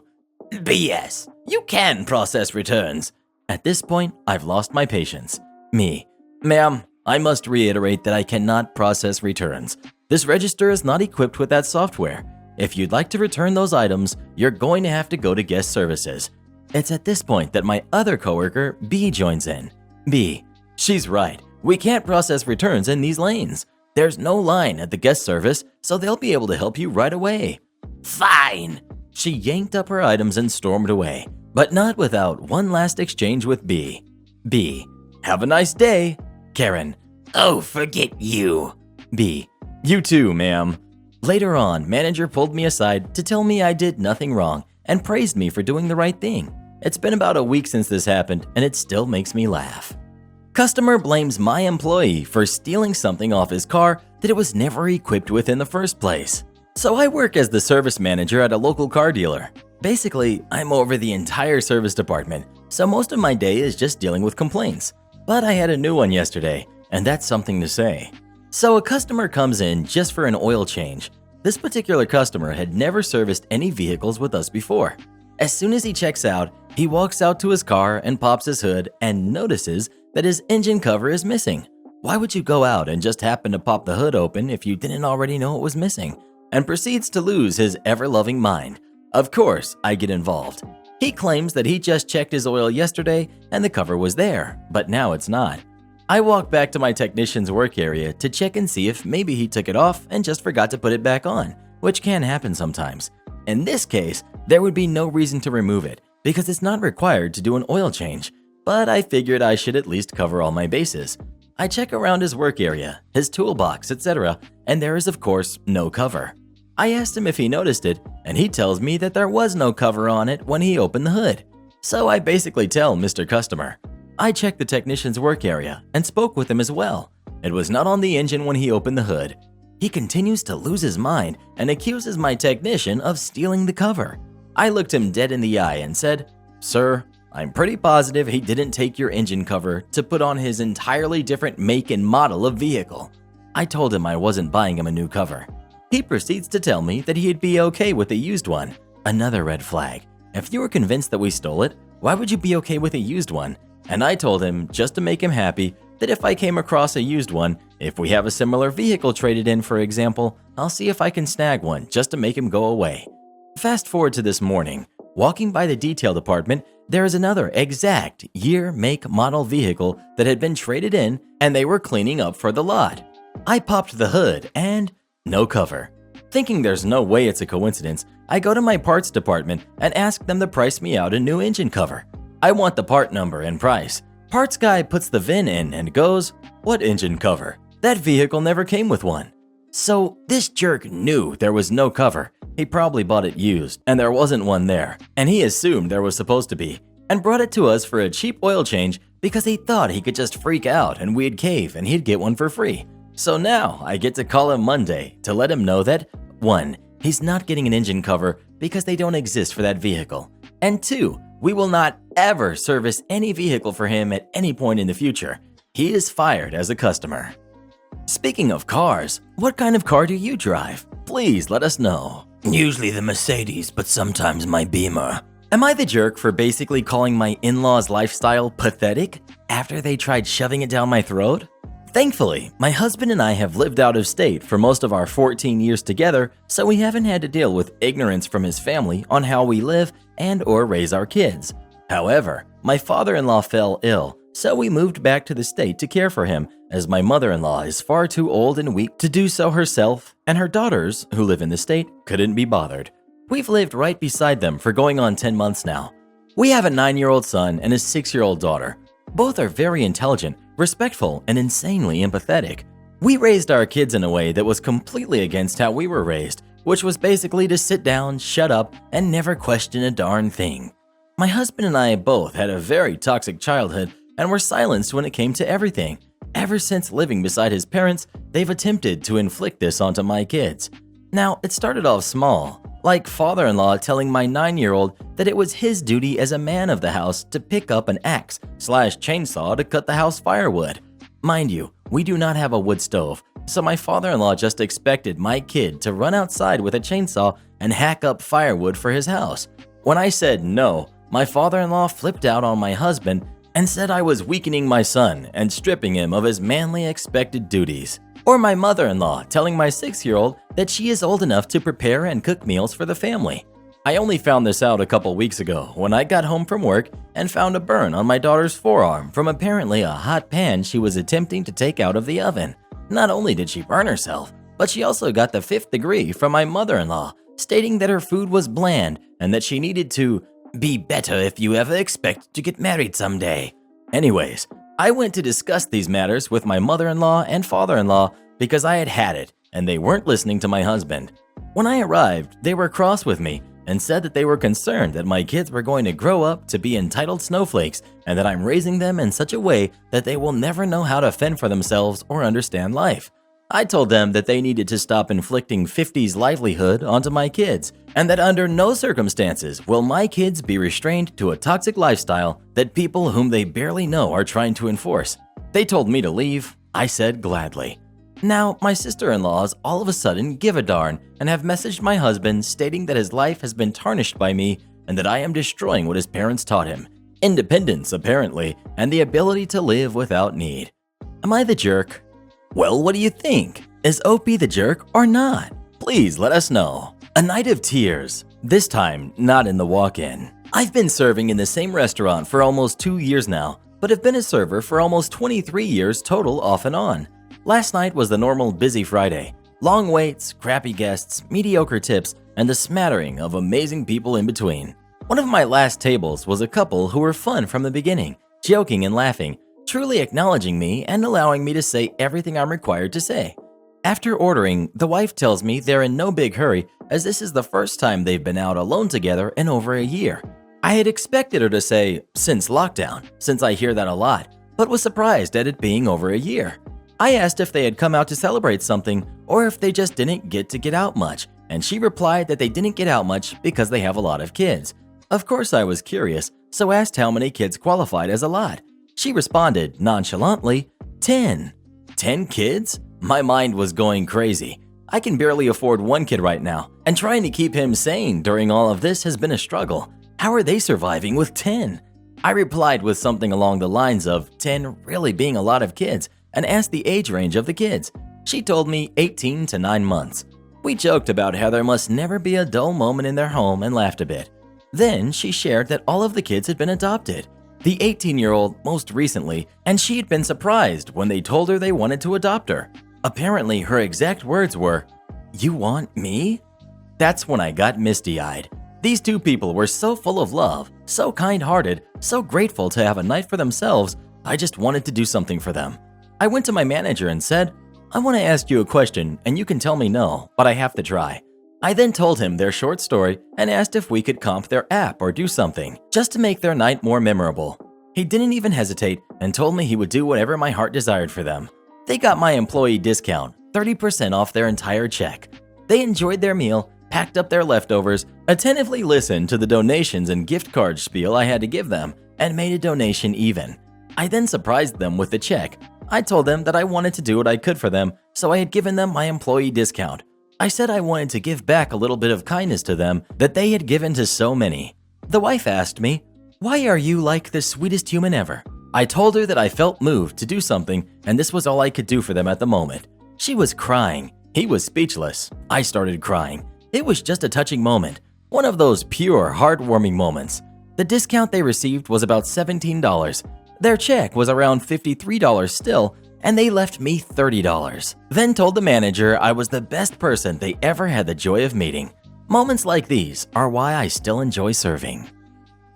BS. You can process returns. At this point, I've lost my patience. Me. Ma'am, I must reiterate that I cannot process returns. This register is not equipped with that software. If you'd like to return those items, you're going to have to go to guest services. It's at this point that my other coworker, B, joins in. B. She's right. We can't process returns in these lanes. There's no line at the guest service, so they'll be able to help you right away. Fine. She yanked up her items and stormed away, but not without one last exchange with B. B. Have a nice day. Karen. Oh, forget you. B. You too, ma'am. Later on, manager pulled me aside to tell me I did nothing wrong and praised me for doing the right thing. It's been about a week since this happened, and it still makes me laugh. Customer blames my employee for stealing something off his car that it was never equipped with in the first place. So I work as the service manager at a local car dealer. Basically, I'm over the entire service department, so most of my day is just dealing with complaints. But I had a new one yesterday, and that's something to say. So a customer comes in just for an oil change. This particular customer had never serviced any vehicles with us before. As soon as he checks out, he walks out to his car and pops his hood and notices that his engine cover is missing. Why would you go out and just happen to pop the hood open if you didn't already know it was missing? And proceeds to lose his ever-loving mind. Of course, I get involved. He claims that he just checked his oil yesterday and the cover was there, but now it's not. I walk back to my technician's work area to check and see if maybe he took it off and just forgot to put it back on, which can happen sometimes. In this case, there would be no reason to remove it because it's not required to do an oil change, but I figured I should at least cover all my bases. I check around his work area, his toolbox, etc., and there is of course no cover. I asked him if he noticed it, and he tells me that there was no cover on it when he opened the hood. So I basically tell Mr. Customer. I checked the technician's work area and spoke with him as well. It was not on the engine when he opened the hood. He continues to lose his mind and accuses my technician of stealing the cover. I looked him dead in the eye and said, "Sir, I'm pretty positive he didn't take your engine cover to put on his entirely different make and model of vehicle." I told him I wasn't buying him a new cover. He proceeds to tell me that he'd be okay with a used one. Another red flag. If you were convinced that we stole it, why would you be okay with a used one? And I told him, just to make him happy, that if I came across a used one, if we have a similar vehicle traded in for example, I'll see if I can snag one just to make him go away. Fast forward to this morning. Walking by the detail department, there is another exact year, make, model vehicle that had been traded in and they were cleaning up for the lot. I popped the hood and no cover. Thinking there's no way it's a coincidence, I go to my parts department and ask them to price me out a new engine cover. I want the part number and price. Parts guy puts the VIN in and goes, "What engine cover? That vehicle never came with one." So this jerk knew there was no cover. He probably bought it used and there wasn't one there, and he assumed there was supposed to be, and brought it to us for a cheap oil change because he thought he could just freak out and we'd cave and he'd get one for free. So now I get to call him Monday to let him know that 1. He's not getting an engine cover because they don't exist for that vehicle, and 2. We will not ever service any vehicle for him at any point in the future. He is fired as a customer. Speaking of cars, what kind of car do you drive? Please let us know. Usually the Mercedes, but sometimes my Beamer. Am I the jerk for basically calling my in-laws' lifestyle pathetic after they tried shoving it down my throat? Thankfully, my husband and I have lived out of state for most of our 14 years together, so we haven't had to deal with ignorance from his family on how we live and or raise our kids. However, my father-in-law fell ill, so we moved back to the state to care for him, as my mother-in-law is far too old and weak to do so herself, and her daughters, who live in the state, couldn't be bothered. We've lived right beside them for going on 10 months now. We have a 9-year-old son and a 6-year-old daughter. Both are very intelligent, respectful, and insanely empathetic. We raised our kids in a way that was completely against how we were raised, which was basically to sit down, shut up, and never question a darn thing. My husband and I both had a very toxic childhood and were silenced when it came to everything. Ever since living beside his parents, they've attempted to inflict this onto my kids. Now, it started off small, like father-in-law telling my 9-year-old that it was his duty as a man of the house to pick up an axe/chainsaw to cut the house firewood. Mind you, we do not have a wood stove, so my father-in-law just expected my kid to run outside with a chainsaw and hack up firewood for his house. When I said no, my father-in-law flipped out on my husband and said I was weakening my son and stripping him of his manly expected duties. Or my mother-in-law telling my 6-year-old that she is old enough to prepare and cook meals for the family. I only found this out a couple weeks ago when I got home from work and found a burn on my daughter's forearm from apparently a hot pan she was attempting to take out of the oven. Not only did she burn herself, but she also got the 5th degree from my mother-in-law, stating that her food was bland and that she needed to be better if you ever expect to get married someday. Anyways, I went to discuss these matters with my mother-in-law and father-in-law because I had it and they weren't listening to my husband. When I arrived, they were cross with me and said that they were concerned that my kids were going to grow up to be entitled snowflakes and that I'm raising them in such a way that they will never know how to fend for themselves or understand life. I told them that they needed to stop inflicting 50s livelihood onto my kids and that under no circumstances will my kids be restrained to a toxic lifestyle that people whom they barely know are trying to enforce. They told me to leave. I said gladly. Now, my sister-in-laws all of a sudden give a darn and have messaged my husband stating that his life has been tarnished by me and that I am destroying what his parents taught him. Independence, apparently, and the ability to live without need. Am I the jerk? Well, what do you think? Is OP the jerk or not? Please let us know. A night of tears. This time, not in the walk-in. I've been serving in the same restaurant for almost 2 years now, but have been a server for almost 23 years total off and on. Last night was the normal busy Friday. Long waits, crappy guests, mediocre tips, and a smattering of amazing people in between. One of my last tables was a couple who were fun from the beginning, joking and laughing, truly acknowledging me and allowing me to say everything I'm required to say. After ordering, the wife tells me they're in no big hurry as this is the first time they've been out alone together in over a year. I had expected her to say, since lockdown, since I hear that a lot, but was surprised at it being over a year. I asked if they had come out to celebrate something or if they just didn't get out much, and she replied that they didn't get out much because they have a lot of kids. Of course I was curious, so asked how many kids qualified as a lot. She responded nonchalantly, 10. 10 kids? My mind was going crazy. I can barely afford one kid right now, and trying to keep him sane during all of this has been a struggle. How are they surviving with 10? I replied with something along the lines of 10 really being a lot of kids and asked the age range of the kids. She told me 18 to 9 months. We joked about how there must never be a dull moment in their home and laughed a bit. Then she shared that all of the kids had been adopted. The 18-year-old most recently, and she had been surprised when they told her they wanted to adopt her. Apparently, her exact words were, "You want me?" That's when I got misty-eyed. These two people were so full of love, so kind-hearted, so grateful to have a night for themselves, I just wanted to do something for them. I went to my manager and said, "I want to ask you a question and you can tell me no, but I have to try." I then told him their short story and asked if we could comp their app or do something, just to make their night more memorable. He didn't even hesitate and told me he would do whatever my heart desired for them. They got my employee discount, 30% off their entire check. They enjoyed their meal, packed up their leftovers, attentively listened to the donations and gift card spiel I had to give them, and made a donation even. I then surprised them with the check. I told them that I wanted to do what I could for them, so I had given them my employee discount. I said I wanted to give back a little bit of kindness to them that they had given to so many. The wife asked me, "Why are you like the sweetest human ever?" I told her that I felt moved to do something and this was all I could do for them at the moment. She was crying. He was speechless. I started crying. It was just a touching moment. One of those pure, heartwarming moments. The discount they received was about $17. Their check was around $53 still, and they left me $30. Then told the manager I was the best person they ever had the joy of meeting. Moments like these are why I still enjoy serving.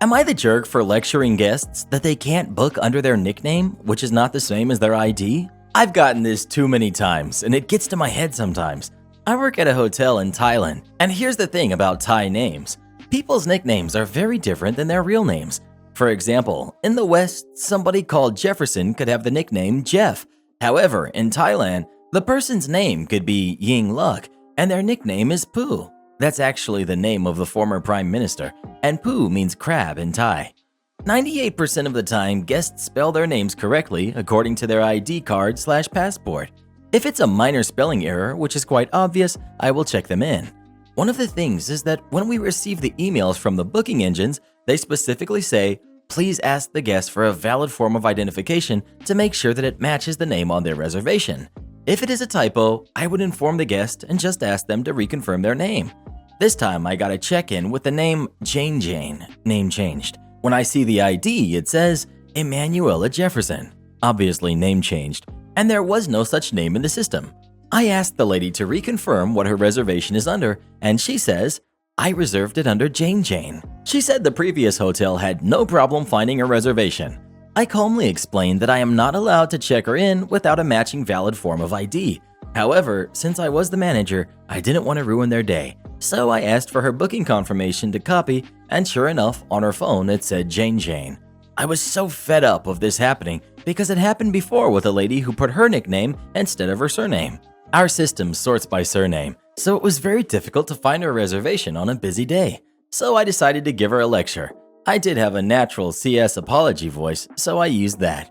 Am I the jerk for lecturing guests that they can't book under their nickname, which is not the same as their ID? I've gotten this too many times, and it gets to my head sometimes. I work at a hotel in Thailand, and here's the thing about Thai names. People's nicknames are very different than their real names. For example, in the West, somebody called Jefferson could have the nickname Jeff. However, in Thailand, the person's name could be Ying Luk, and their nickname is Poo. That's actually the name of the former prime minister, and Poo means crab in Thai. 98% of the time, guests spell their names correctly according to their ID card/passport. If it's a minor spelling error, which is quite obvious, I will check them in. One of the things is that when we receive the emails from the booking engines, they specifically say, please ask the guest for a valid form of identification to make sure that it matches the name on their reservation. If it is a typo, I would inform the guest and just ask them to reconfirm their name. This time I got a check-in with the name Jane, name changed. When I see the ID, it says Emanuela Jefferson, obviously name changed, and there was no such name in the system. I asked the lady to reconfirm what her reservation is under, and she says, I reserved it under Jane. She said the previous hotel had no problem finding a reservation. I calmly explained that I am not allowed to check her in without a matching valid form of ID. However, since I was the manager, I didn't want to ruin their day, so I asked for her booking confirmation to copy, and sure enough, on her phone it said Jane Jane. I was so fed up of this happening because it happened before with a lady who put her nickname instead of her surname. Our system sorts by surname, so it was very difficult to find her reservation on a busy day. So I decided to give her a lecture. I did have a natural CS apology voice, so I used that.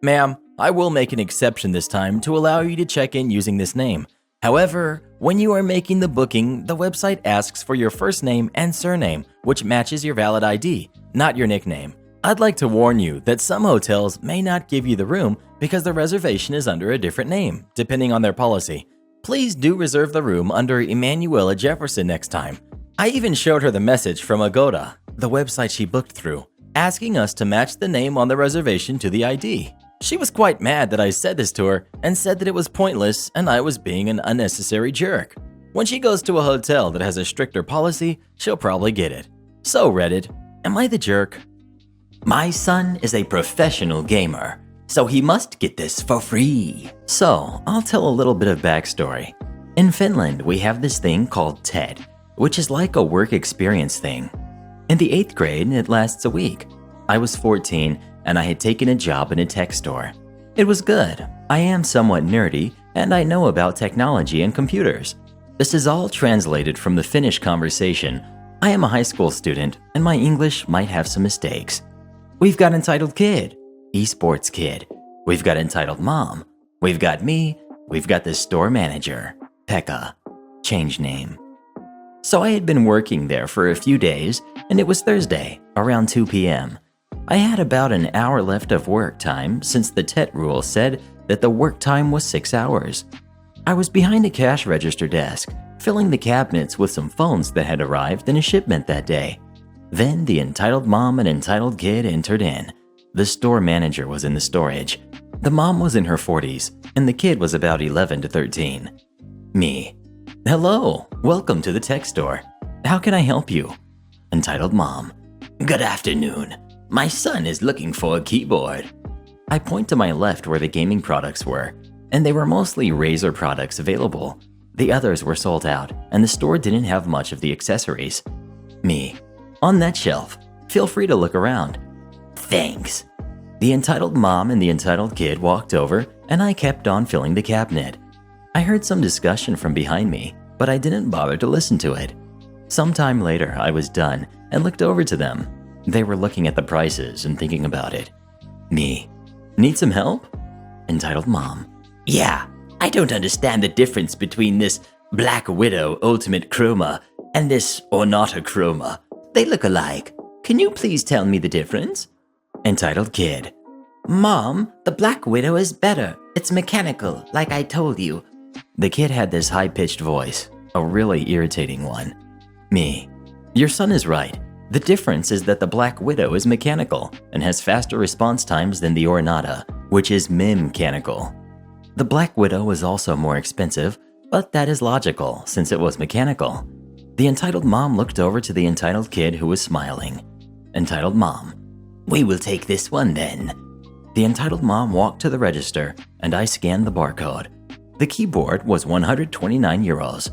Ma'am, I will make an exception this time to allow you to check in using this name. However, when you are making the booking, the website asks for your first name and surname, which matches your valid ID, not your nickname. I'd like to warn you that some hotels may not give you the room because the reservation is under a different name, depending on their policy. Please do reserve the room under Emanuela Jefferson next time. I even showed her the message from Agoda, the website she booked through, asking us to match the name on the reservation to the ID. She was quite mad that I said this to her and said that it was pointless and I was being an unnecessary jerk. When she goes to a hotel that has a stricter policy, she'll probably get it. So Reddit, am I the jerk? My son is a professional gamer, so he must get this for free. So, I'll tell a little bit of backstory. In Finland, we have this thing called TED, which is like a work experience thing. In the 8th grade, it lasts a week. I was 14 and I had taken a job in a tech store. It was good. I am somewhat nerdy and I know about technology and computers. This is all translated from the Finnish conversation. I am a high school student and my English might have some mistakes. We've got entitled kid, Esports kid. We've got entitled mom. We've got me. We've got the store manager, Pekka. Change name. So I had been working there for a few days and it was Thursday, around 2 p.m. I had about an hour left of work time since the TET rule said that the work time was 6 hours. I was behind a cash register desk, filling the cabinets with some phones that had arrived in a shipment that day. Then the entitled mom and entitled kid entered in. The store manager was in the storage. The mom was in her 40s, and the kid was about 11 to 13. Me. Hello, welcome to the tech store. How can I help you? Entitled mom. Good afternoon. My son is looking for a keyboard. I point to my left where the gaming products were, and they were mostly Razer products available. The others were sold out, and the store didn't have much of the accessories. Me. On that shelf. Feel free to look around. Thanks. The entitled mom and the entitled kid walked over, and I kept on filling the cabinet. I heard some discussion from behind me, but I didn't bother to listen to it. Sometime later, I was done and looked over to them. They were looking at the prices and thinking about it. Me. Need some help? Entitled mom. Yeah, I don't understand the difference between this Black Widow Ultimate Chroma and this Ornata Chroma. They look alike. Can you please tell me the difference? Entitled kid. Mom, the Black Widow is better. It's mechanical, like I told you. The kid had this high-pitched voice, a really irritating one. Me. Your son is right. The difference is that the Black Widow is mechanical and has faster response times than the Ornata, which is mechanical. The Black Widow is also more expensive, but that is logical since it was mechanical. The entitled mom looked over to the entitled kid who was smiling. Entitled mom. We will take this one then. The entitled mom walked to the register and I scanned the barcode. The keyboard was 129 euros.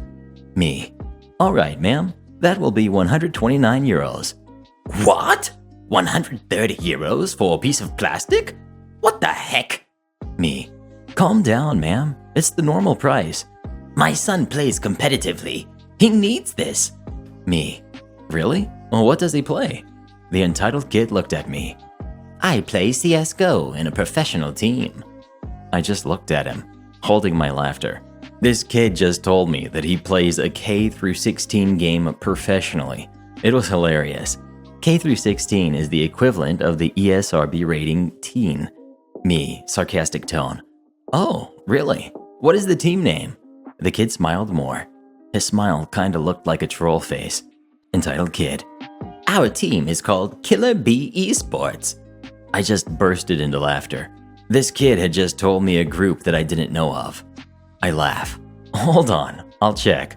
Me. All right, ma'am. That will be 129 euros. What? 130 euros for a piece of plastic? What the heck? Me. Calm down, ma'am. It's the normal price. My son plays competitively. He needs this. Me. Really? Well, what does he play? The entitled kid looked at me. I play CSGO in a professional team. I just looked at him, holding my laughter. This kid just told me that he plays a K through 16 game professionally. It was hilarious. K through 16 is the equivalent of the ESRB rating teen. Me, sarcastic tone. Oh, really? What is the team name? The kid smiled more. His smile kinda looked like a troll face. Entitled kid. Our team is called Killer Bee Esports. I just bursted into laughter. This kid had just told me a group that I didn't know of. I laugh. Hold on, I'll check.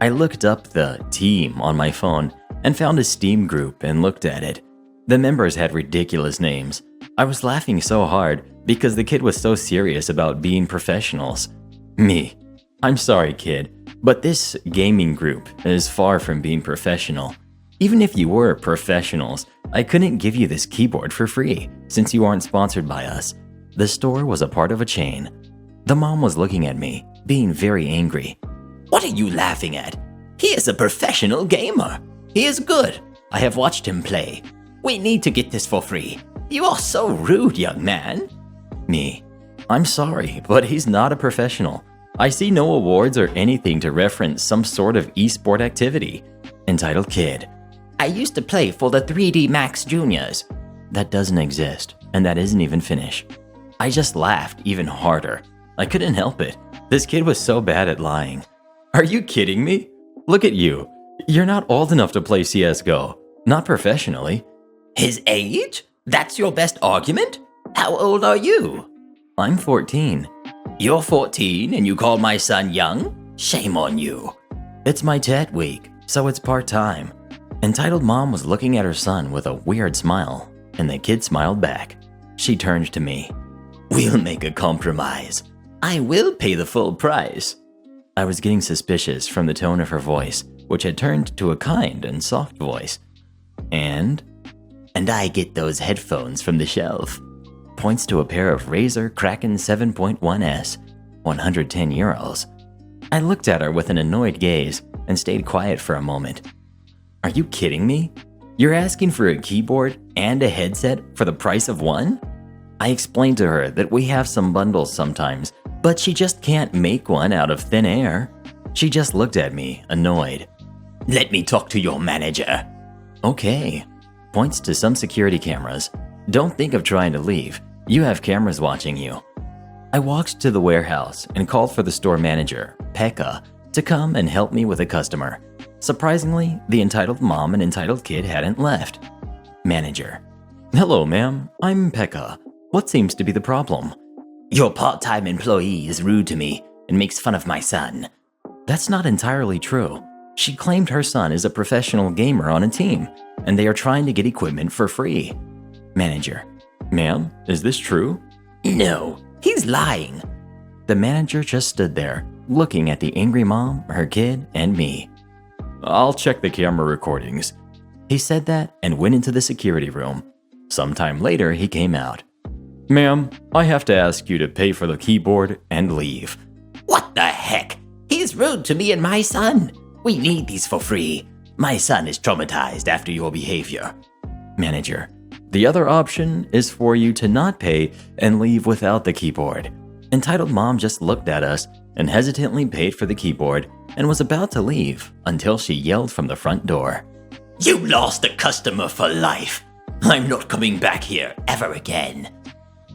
I looked up the team on my phone and found a Steam group and looked at it. The members had ridiculous names. I was laughing so hard because the kid was so serious about being professionals. Me. I'm sorry, kid, but this gaming group is far from being professional. Even if you were professionals, I couldn't give you this keyboard for free since you aren't sponsored by us. The store was a part of a chain. The mom was looking at me, being very angry. What are you laughing at? He is a professional gamer. He is good. I have watched him play. We need to get this for free. You are so rude, young man. Me. I'm sorry, but he's not a professional. I see no awards or anything to reference some sort of esport activity. Entitled kid. I used to play for the 3D Max Juniors. That doesn't exist, and that isn't even finished. I just laughed even harder. I couldn't help it. This kid was so bad at lying. Are you kidding me? Look at you. You're not old enough to play CSGO. Not professionally. His age? That's your best argument? How old are you? I'm 14. You're 14 and you call my son young? Shame on you. It's my tet week, so it's part-time. Entitled mom was looking at her son with a weird smile, and the kid smiled back. She turned to me. We'll make a compromise. I will pay the full price. I was getting suspicious from the tone of her voice, which had turned to a kind and soft voice. And I get those headphones from the shelf. Points to a pair of Razer Kraken 7.1S, 110 euros. I looked at her with an annoyed gaze and stayed quiet for a moment. Are you kidding me? You're asking for a keyboard and a headset for the price of one? I explained to her that we have some bundles sometimes, but she just can't make one out of thin air. She just looked at me, annoyed. Let me talk to your manager. Okay. Points to some security cameras. Don't think of trying to leave. You have cameras watching you. I walked to the warehouse and called for the store manager, Pekka, to come and help me with a customer. Surprisingly, the entitled mom and entitled kid hadn't left. Manager. Hello, ma'am. I'm Pekka. What seems to be the problem? Your part-time employee is rude to me and makes fun of my son. That's not entirely true. She claimed her son is a professional gamer on a team, and they are trying to get equipment for free. Manager. Ma'am, is this true? No, he's lying. The manager just stood there, looking at the angry mom, her kid, and me. I'll check the camera recordings. He said that and went into the security room. Sometime later, he came out. Ma'am, I have to ask you to pay for the keyboard and leave. What the heck? He's rude to me and my son. We need these for free. My son is traumatized after your behavior. Manager. The other option is for you to not pay and leave without the keyboard. Entitled mom just looked at us and hesitantly paid for the keyboard and was about to leave until she yelled from the front door. You lost a customer for life. I'm not coming back here ever again.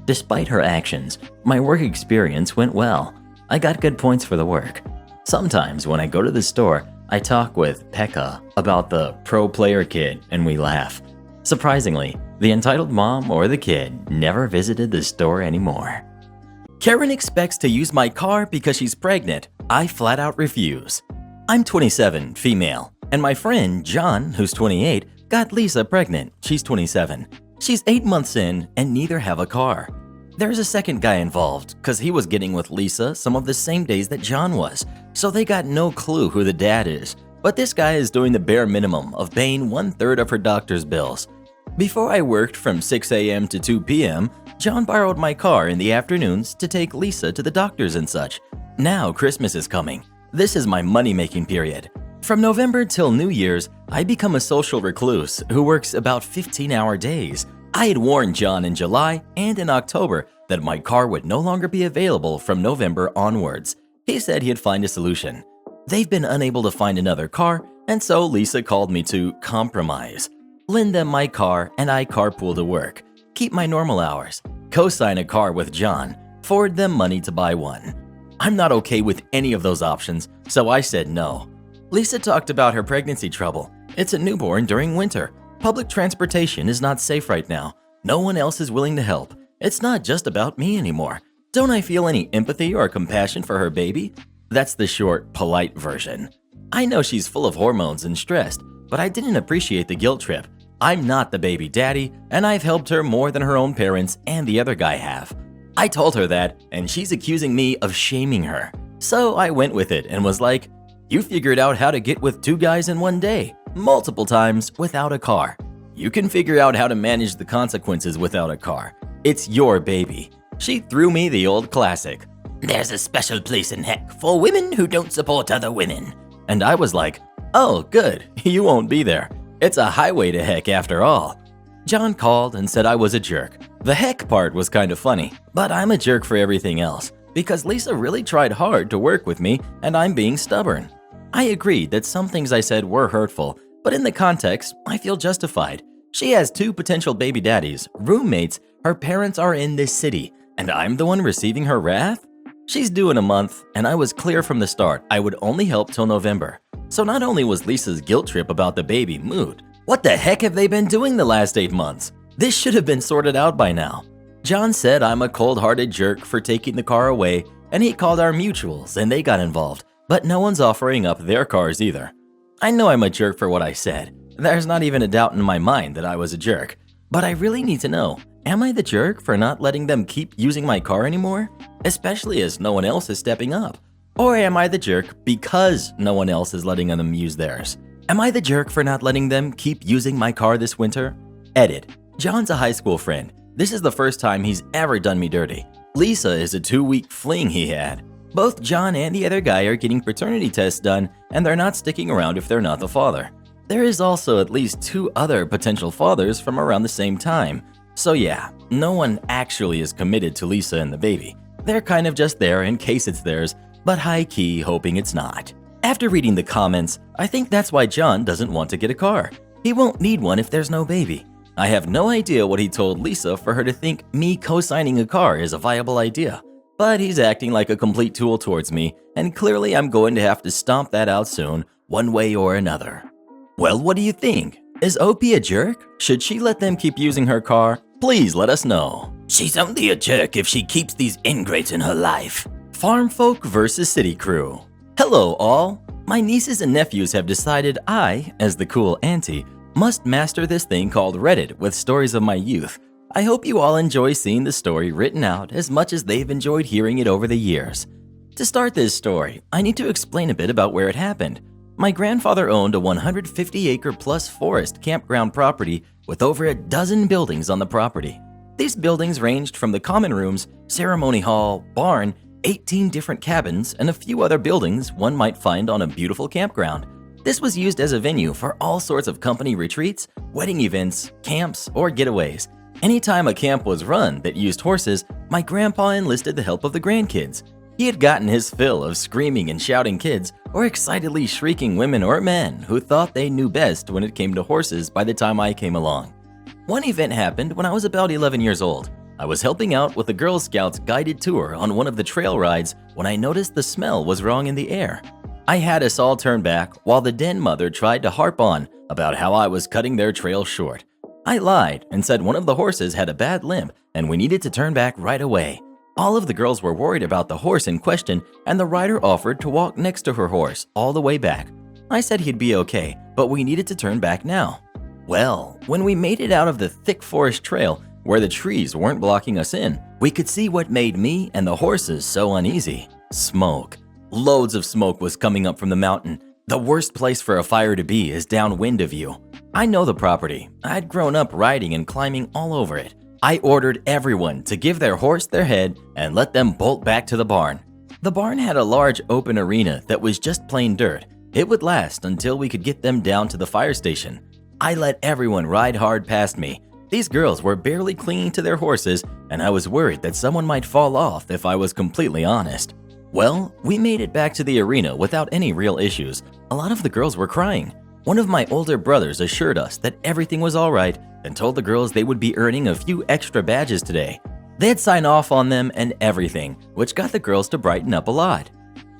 Despite her actions, my work experience went well. I got good points for the work. Sometimes when I go to the store, I talk with Pekka about the pro player kid and we laugh. Surprisingly, the entitled mom or the kid never visited the store anymore. Karen expects to use my car because she's pregnant. I flat out refuse. I'm 27, female, and my friend John, who's 28, got Lisa pregnant. She's 27. She's 8 months in and neither have a car. There's a second guy involved because he was getting with Lisa some of the same days that John was, so they got no clue who the dad is. But this guy is doing the bare minimum of paying 1/3 of her doctor's bills. Before I worked from 6 a.m. to 2 p.m., John borrowed my car in the afternoons to take Lisa to the doctors and such. Now Christmas is coming. This is my money-making period. From November till New Year's, I become a social recluse who works about 15-hour days. I had warned John in July and in October that my car would no longer be available from November onwards. He said he'd find a solution. They've been unable to find another car, and so Lisa called me to compromise. Lend them my car and I carpool to work. Keep my normal hours. Co-sign a car with John. Forward them money to buy one. I'm not okay with any of those options, so I said no. Lisa talked about her pregnancy trouble. It's a newborn during winter. Public transportation is not safe right now. No one else is willing to help. It's not just about me anymore. Don't I feel any empathy or compassion for her baby? That's the short, polite version. I know she's full of hormones and stressed, but I didn't appreciate the guilt trip. I'm not the baby daddy, and I've helped her more than her own parents and the other guy have. I told her that, and she's accusing me of shaming her. So I went with it and was like, you figured out how to get with 2 guys in one day, multiple times without a car. You can figure out how to manage the consequences without a car. It's your baby. She threw me the old classic. There's a special place in heck for women who don't support other women. And I was like, oh, good, you won't be there. It's a highway to heck after all. John called and said I was a jerk. The heck part was kind of funny, but I'm a jerk for everything else because Lisa really tried hard to work with me and I'm being stubborn. I agreed that some things I said were hurtful, but in the context, I feel justified. She has 2 potential baby daddies, roommates, her parents are in this city, and I'm the one receiving her wrath? She's due in a month, and I was clear from the start I would only help till November. So not only was Lisa's guilt trip about the baby moot, what the heck have they been doing the last 8 months? This should have been sorted out by now. John said I'm a cold-hearted jerk for taking the car away, and he called our mutuals and they got involved, but no one's offering up their cars either. I know I'm a jerk for what I said. There's not even a doubt in my mind that I was a jerk. But I really need to know, am I the jerk for not letting them keep using my car anymore? Especially as no one else is stepping up. Or am I the jerk because no one else is letting them use theirs? Am I the jerk for not letting them keep using my car this winter? Edit. John's a high school friend. This is the first time he's ever done me dirty. Lisa is a 2-week fling he had. Both John and the other guy are getting paternity tests done, and they're not sticking around if they're not the father. There is also at least 2 other potential fathers from around the same time. So yeah, no one actually is committed to Lisa and the baby. They're kind of just there in case it's theirs, but high-key hoping it's not. After reading the comments, I think that's why John doesn't want to get a car. He won't need one if there's no baby. I have no idea what he told Lisa for her to think me co-signing a car is a viable idea. But he's acting like a complete tool towards me, and clearly I'm going to have to stomp that out soon, one way or another. Well, what do you think? Is OP a jerk? Should she let them keep using her car? Please let us know. She's only a jerk if she keeps these ingrates in her life. Farm folk versus city crew. Hello all! My nieces and nephews have decided I, as the cool auntie, must master this thing called Reddit with stories of my youth. I hope you all enjoy seeing the story written out as much as they've enjoyed hearing it over the years. To start this story, I need to explain a bit about where it happened. My grandfather owned a 150-acre plus forest campground property with over a dozen buildings on the property. These buildings ranged from the common rooms, ceremony hall, barn, 18 different cabins, and a few other buildings one might find on a beautiful campground. This was used as a venue for all sorts of company retreats, wedding events, camps, or getaways. Anytime a camp was run that used horses, my grandpa enlisted the help of the grandkids. He had gotten his fill of screaming and shouting kids or excitedly shrieking women or men who thought they knew best when it came to horses by the time I came along. One event happened when I was about 11 years old. I was helping out with the Girl Scouts guided tour on one of the trail rides when I noticed the smell was wrong in the air. I had us all turn back while the den mother tried to harp on about how I was cutting their trail short. I lied and said one of the horses had a bad limp and we needed to turn back right away. All of the girls were worried about the horse in question, and the rider offered to walk next to her horse all the way back. I said he'd be okay, but we needed to turn back now. Well, when we made it out of the thick forest trail where the trees weren't blocking us in, we could see what made me and the horses so uneasy. Smoke. Loads of smoke was coming up from the mountain. The worst place for a fire to be is downwind of you. I know the property. I'd grown up riding and climbing all over it. I ordered everyone to give their horse their head and let them bolt back to the barn. The barn had a large open arena that was just plain dirt. It would last until we could get them down to the fire station. I let everyone ride hard past me. These girls were barely clinging to their horses, and I was worried that someone might fall off if I was completely honest. Well, we made it back to the arena without any real issues. A lot of the girls were crying. One of my older brothers assured us that everything was all right and told the girls they would be earning a few extra badges today. They'd sign off on them and everything, which got the girls to brighten up a lot.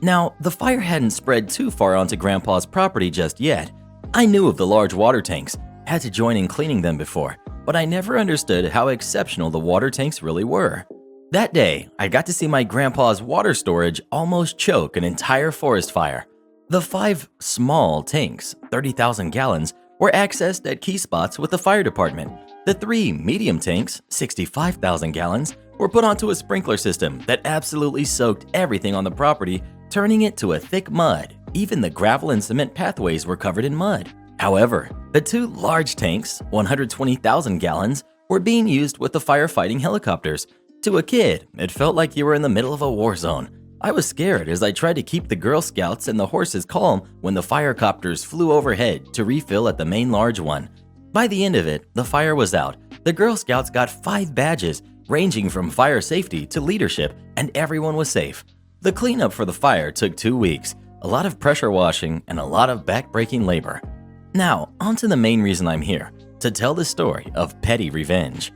Now, the fire hadn't spread too far onto Grandpa's property just yet. I knew of the large water tanks, had to join in cleaning them before, but I never understood how exceptional the water tanks really were. That day, I got to see my grandpa's water storage almost choke an entire forest fire. The 5 small tanks, 30,000 gallons, were accessed at key spots with the fire department. The 3 medium tanks, 65,000 gallons, were put onto a sprinkler system that absolutely soaked everything on the property, turning it to a thick mud. Even the gravel and cement pathways were covered in mud. However, the 2 large tanks, 120,000 gallons, were being used with the firefighting helicopters. To a kid, it felt like you were in the middle of a war zone. I was scared as I tried to keep the Girl Scouts and the horses calm when the firecopters flew overhead to refill at the main large one. By the end of it, the fire was out. The Girl Scouts got 5 badges, ranging from fire safety to leadership, and everyone was safe. The cleanup for the fire took 2 weeks, a lot of pressure washing, and a lot of back-breaking labor. Now, on to the main reason I'm here, to tell the story of petty revenge.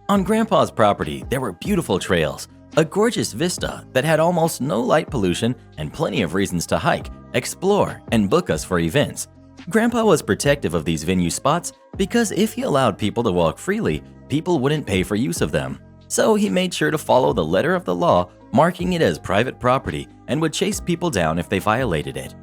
On Grandpa's property, there were beautiful trails, a gorgeous vista that had almost no light pollution and plenty of reasons to hike, explore, and book us for events. Grandpa was protective of these venue spots because if he allowed people to walk freely, people wouldn't pay for use of them. So he made sure to follow the letter of the law, marking it as private property, and would chase people down if they violated it.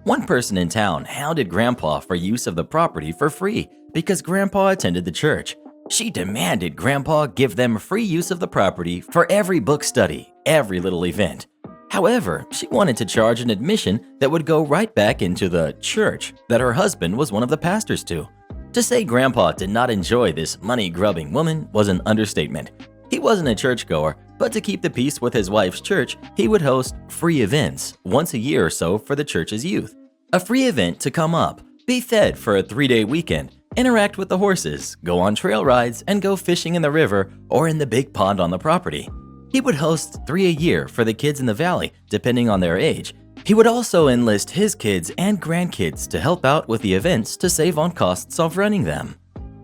One person in town hounded Grandpa for use of the property for free because Grandpa attended the church. She demanded Grandpa give them free use of the property for every book study, every little event. However, she wanted to charge an admission that would go right back into the church that her husband was one of the pastors to. To say Grandpa did not enjoy this money-grubbing woman was an understatement. He wasn't a churchgoer, but to keep the peace with his wife's church, he would host free events once a year or so for the church's youth. A free event to come up, be fed for a 3-day weekend, interact with the horses, go on trail rides, and go fishing in the river or in the big pond on the property. He would host 3 a year for the kids in the valley, depending on their age. He would also enlist his kids and grandkids to help out with the events to save on costs of running them.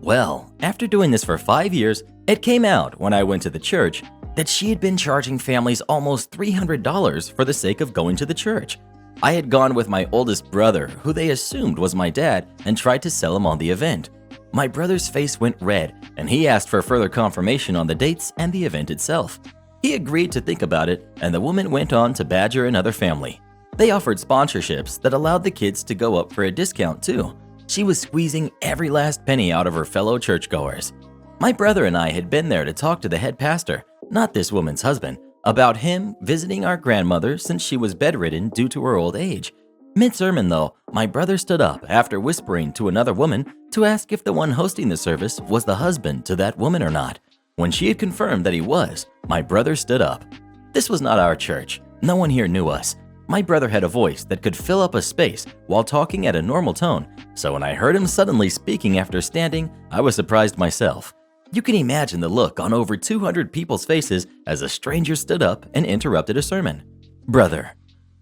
Well, after doing this for 5 years, it came out when I went to the church that she had been charging families almost $300 for the sake of going to the church. I had gone with my oldest brother, who they assumed was my dad, and tried to sell him on the event. My brother's face went red, and he asked for further confirmation on the dates and the event itself. He agreed to think about it, and the woman went on to badger another family. They offered sponsorships that allowed the kids to go up for a discount too. She was squeezing every last penny out of her fellow churchgoers. My brother and I had been there to talk to the head pastor, not this woman's husband, about him visiting our grandmother since she was bedridden due to her old age. Mid-sermon though, my brother stood up after whispering to another woman to ask if the one hosting the service was the husband to that woman or not. When she had confirmed that he was, my brother stood up. This was not our church. No one here knew us. My brother had a voice that could fill up a space while talking at a normal tone, so when I heard him suddenly speaking after standing, I was surprised myself. You can imagine the look on over 200 people's faces as a stranger stood up and interrupted a sermon. Brother,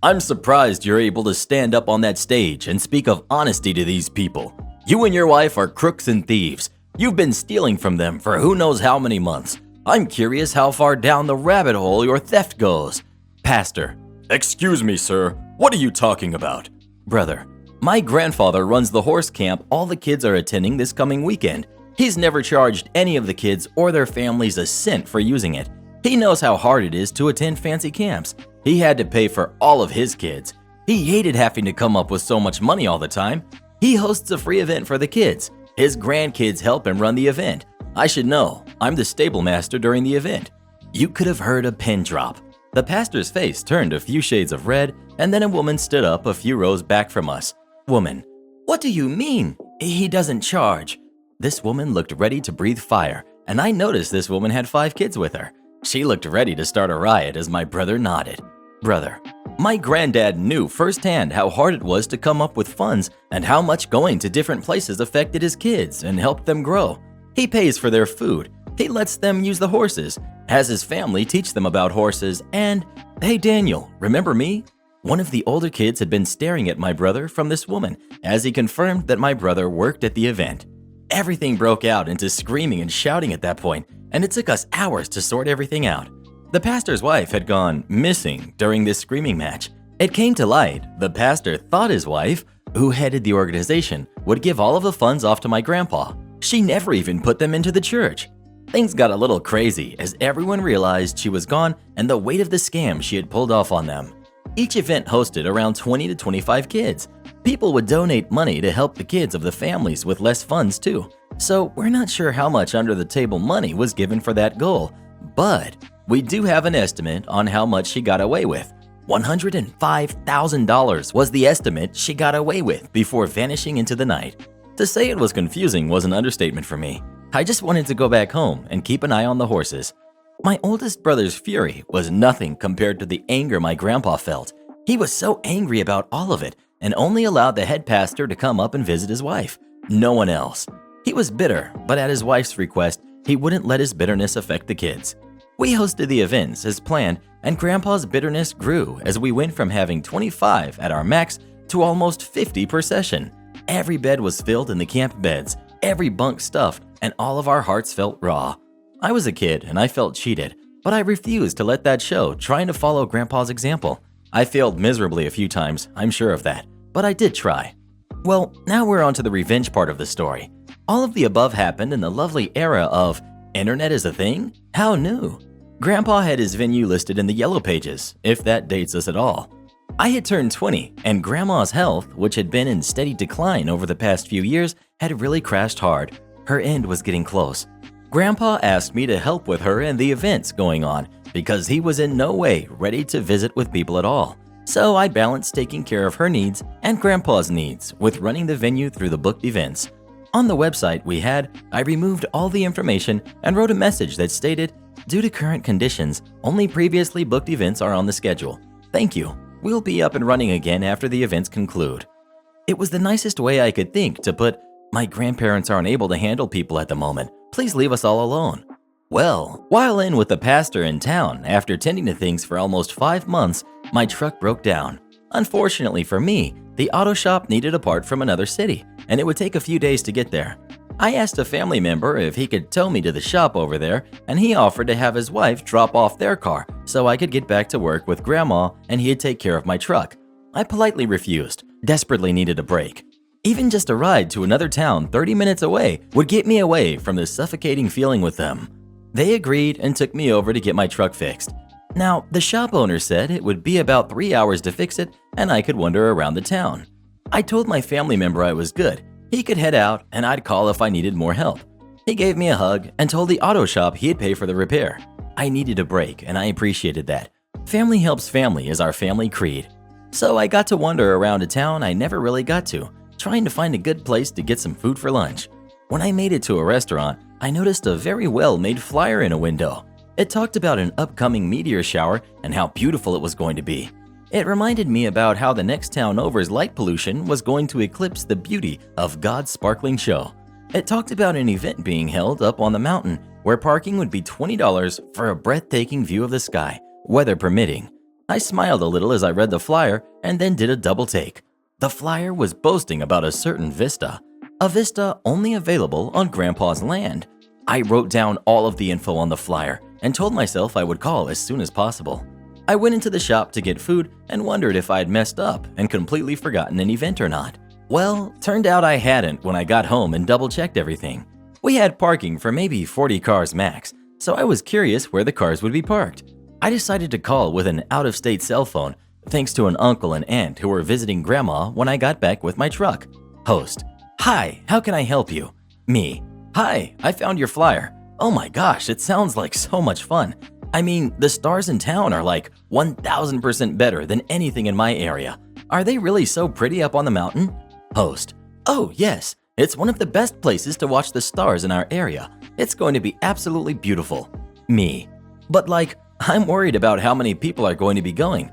I'm surprised you're able to stand up on that stage and speak of honesty to these people. You and your wife are crooks and thieves. You've been stealing from them for who knows how many months. I'm curious how far down the rabbit hole your theft goes. Pastor, excuse me, sir. What are you talking about? Brother, my grandfather runs the horse camp all the kids are attending this coming weekend. He's never charged any of the kids or their families a cent for using it. He knows how hard it is to attend fancy camps. He had to pay for all of his kids. He hated having to come up with so much money all the time. He hosts a free event for the kids. His grandkids help him run the event. I should know, I'm the stable master during the event. You could have heard a pin drop. The pastor's face turned a few shades of red, and then a woman stood up a few rows back from us. Woman, what do you mean? He doesn't charge. This woman looked ready to breathe fire, and I noticed this woman had 5 kids with her. She looked ready to start a riot as my brother nodded. Brother, my granddad knew firsthand how hard it was to come up with funds and how much going to different places affected his kids and helped them grow. He pays for their food. He lets them use the horses, has his family teach them about horses, and, hey Daniel, remember me? One of the older kids had been staring at my brother from this woman as he confirmed that my brother worked at the event. Everything broke out into screaming and shouting at that point, and it took us hours to sort everything out. The pastor's wife had gone missing during this screaming match. It came to light the pastor thought his wife, who headed the organization, would give all of the funds off to my grandpa. She never even put them into the church. Things got a little crazy as everyone realized she was gone and the weight of the scam she had pulled off on them. Each event hosted around 20 to 25 kids. People would donate money to help the kids of the families with less funds too. So we're not sure how much under the table money was given for that goal, but we do have an estimate on how much she got away with. $105,000 was the estimate she got away with before vanishing into the night. To say it was confusing was an understatement for me. I just wanted to go back home and keep an eye on the horses. My oldest brother's fury was nothing compared to the anger my grandpa felt. He was so angry about all of it and only allowed the head pastor to come up and visit his wife. No one else. He was bitter, but at his wife's request, he wouldn't let his bitterness affect the kids. We hosted the events as planned, and Grandpa's bitterness grew as we went from having 25 at our max to almost 50 per session. Every bed was filled in the camp beds, every bunk stuffed, and all of our hearts felt raw. I was a kid and I felt cheated, but I refused to let that show, trying to follow Grandpa's example. I failed miserably a few times, I'm sure of that, but I did try. Well, now we're on to the revenge part of the story. All of the above happened in the lovely era of internet is a thing? How new? Grandpa had his venue listed in the yellow pages, if that dates us at all. I had turned 20, and Grandma's health, which had been in steady decline over the past few years, had really crashed hard. Her end was getting close. Grandpa asked me to help with her and the events going on because he was in no way ready to visit with people at all. So I balanced taking care of her needs and Grandpa's needs with running the venue through the booked events. On the website I removed all the information and wrote a message that stated, "Due to current conditions, only previously booked events are on the schedule. Thank you. We'll be up and running again after the events conclude." It was the nicest way I could think to put, "My grandparents aren't able to handle people at the moment. Please leave us all alone." Well, while in with the pastor in town, after tending to things for almost 5 months, my truck broke down. Unfortunately for me, the auto shop needed a part from another city, and it would take a few days to get there. I asked a family member if he could tow me to the shop over there, and he offered to have his wife drop off their car so I could get back to work with Grandma and he'd take care of my truck. I politely refused, desperately needed a break. Even just a ride to another town 30 minutes away would get me away from the suffocating feeling with them. They agreed and took me over to get my truck fixed. Now, the shop owner said it would be about 3 hours to fix it and I could wander around the town. I told my family member I was good. He could head out and I'd call if I needed more help. He gave me a hug and told the auto shop he'd pay for the repair. I needed a break and I appreciated that. Family helps family is our family creed. So I got to wander around a town I never really got to, trying to find a good place to get some food for lunch. When I made it to a restaurant, I noticed a very well-made flyer in a window. It talked about an upcoming meteor shower and how beautiful it was going to be. It reminded me about how the next town over's light pollution was going to eclipse the beauty of God's sparkling show. It talked about an event being held up on the mountain where parking would be $20 for a breathtaking view of the sky, weather permitting. I smiled a little as I read the flyer and then did a double take. The flyer was boasting about a certain vista, a vista only available on Grandpa's land. I wrote down all of the info on the flyer and told myself I would call as soon as possible. I went into the shop to get food and wondered if I had messed up and completely forgotten an event or not. Well, turned out I hadn't when I got home and double-checked everything. We had parking for maybe 40 cars max, so I was curious where the cars would be parked. I decided to call with an out-of-state cell phone, thanks to an uncle and aunt who were visiting Grandma when I got back with my truck. Host: "Hi, how can I help you?" Me: "Hi, I found your flyer. Oh my gosh, it sounds like so much fun. I mean, the stars in town are like 1000% better than anything in my area. Are they really so pretty up on the mountain?" Host: "Oh yes, it's one of the best places to watch the stars in our area. It's going to be absolutely beautiful." Me: "But like, I'm worried about how many people are going to be going.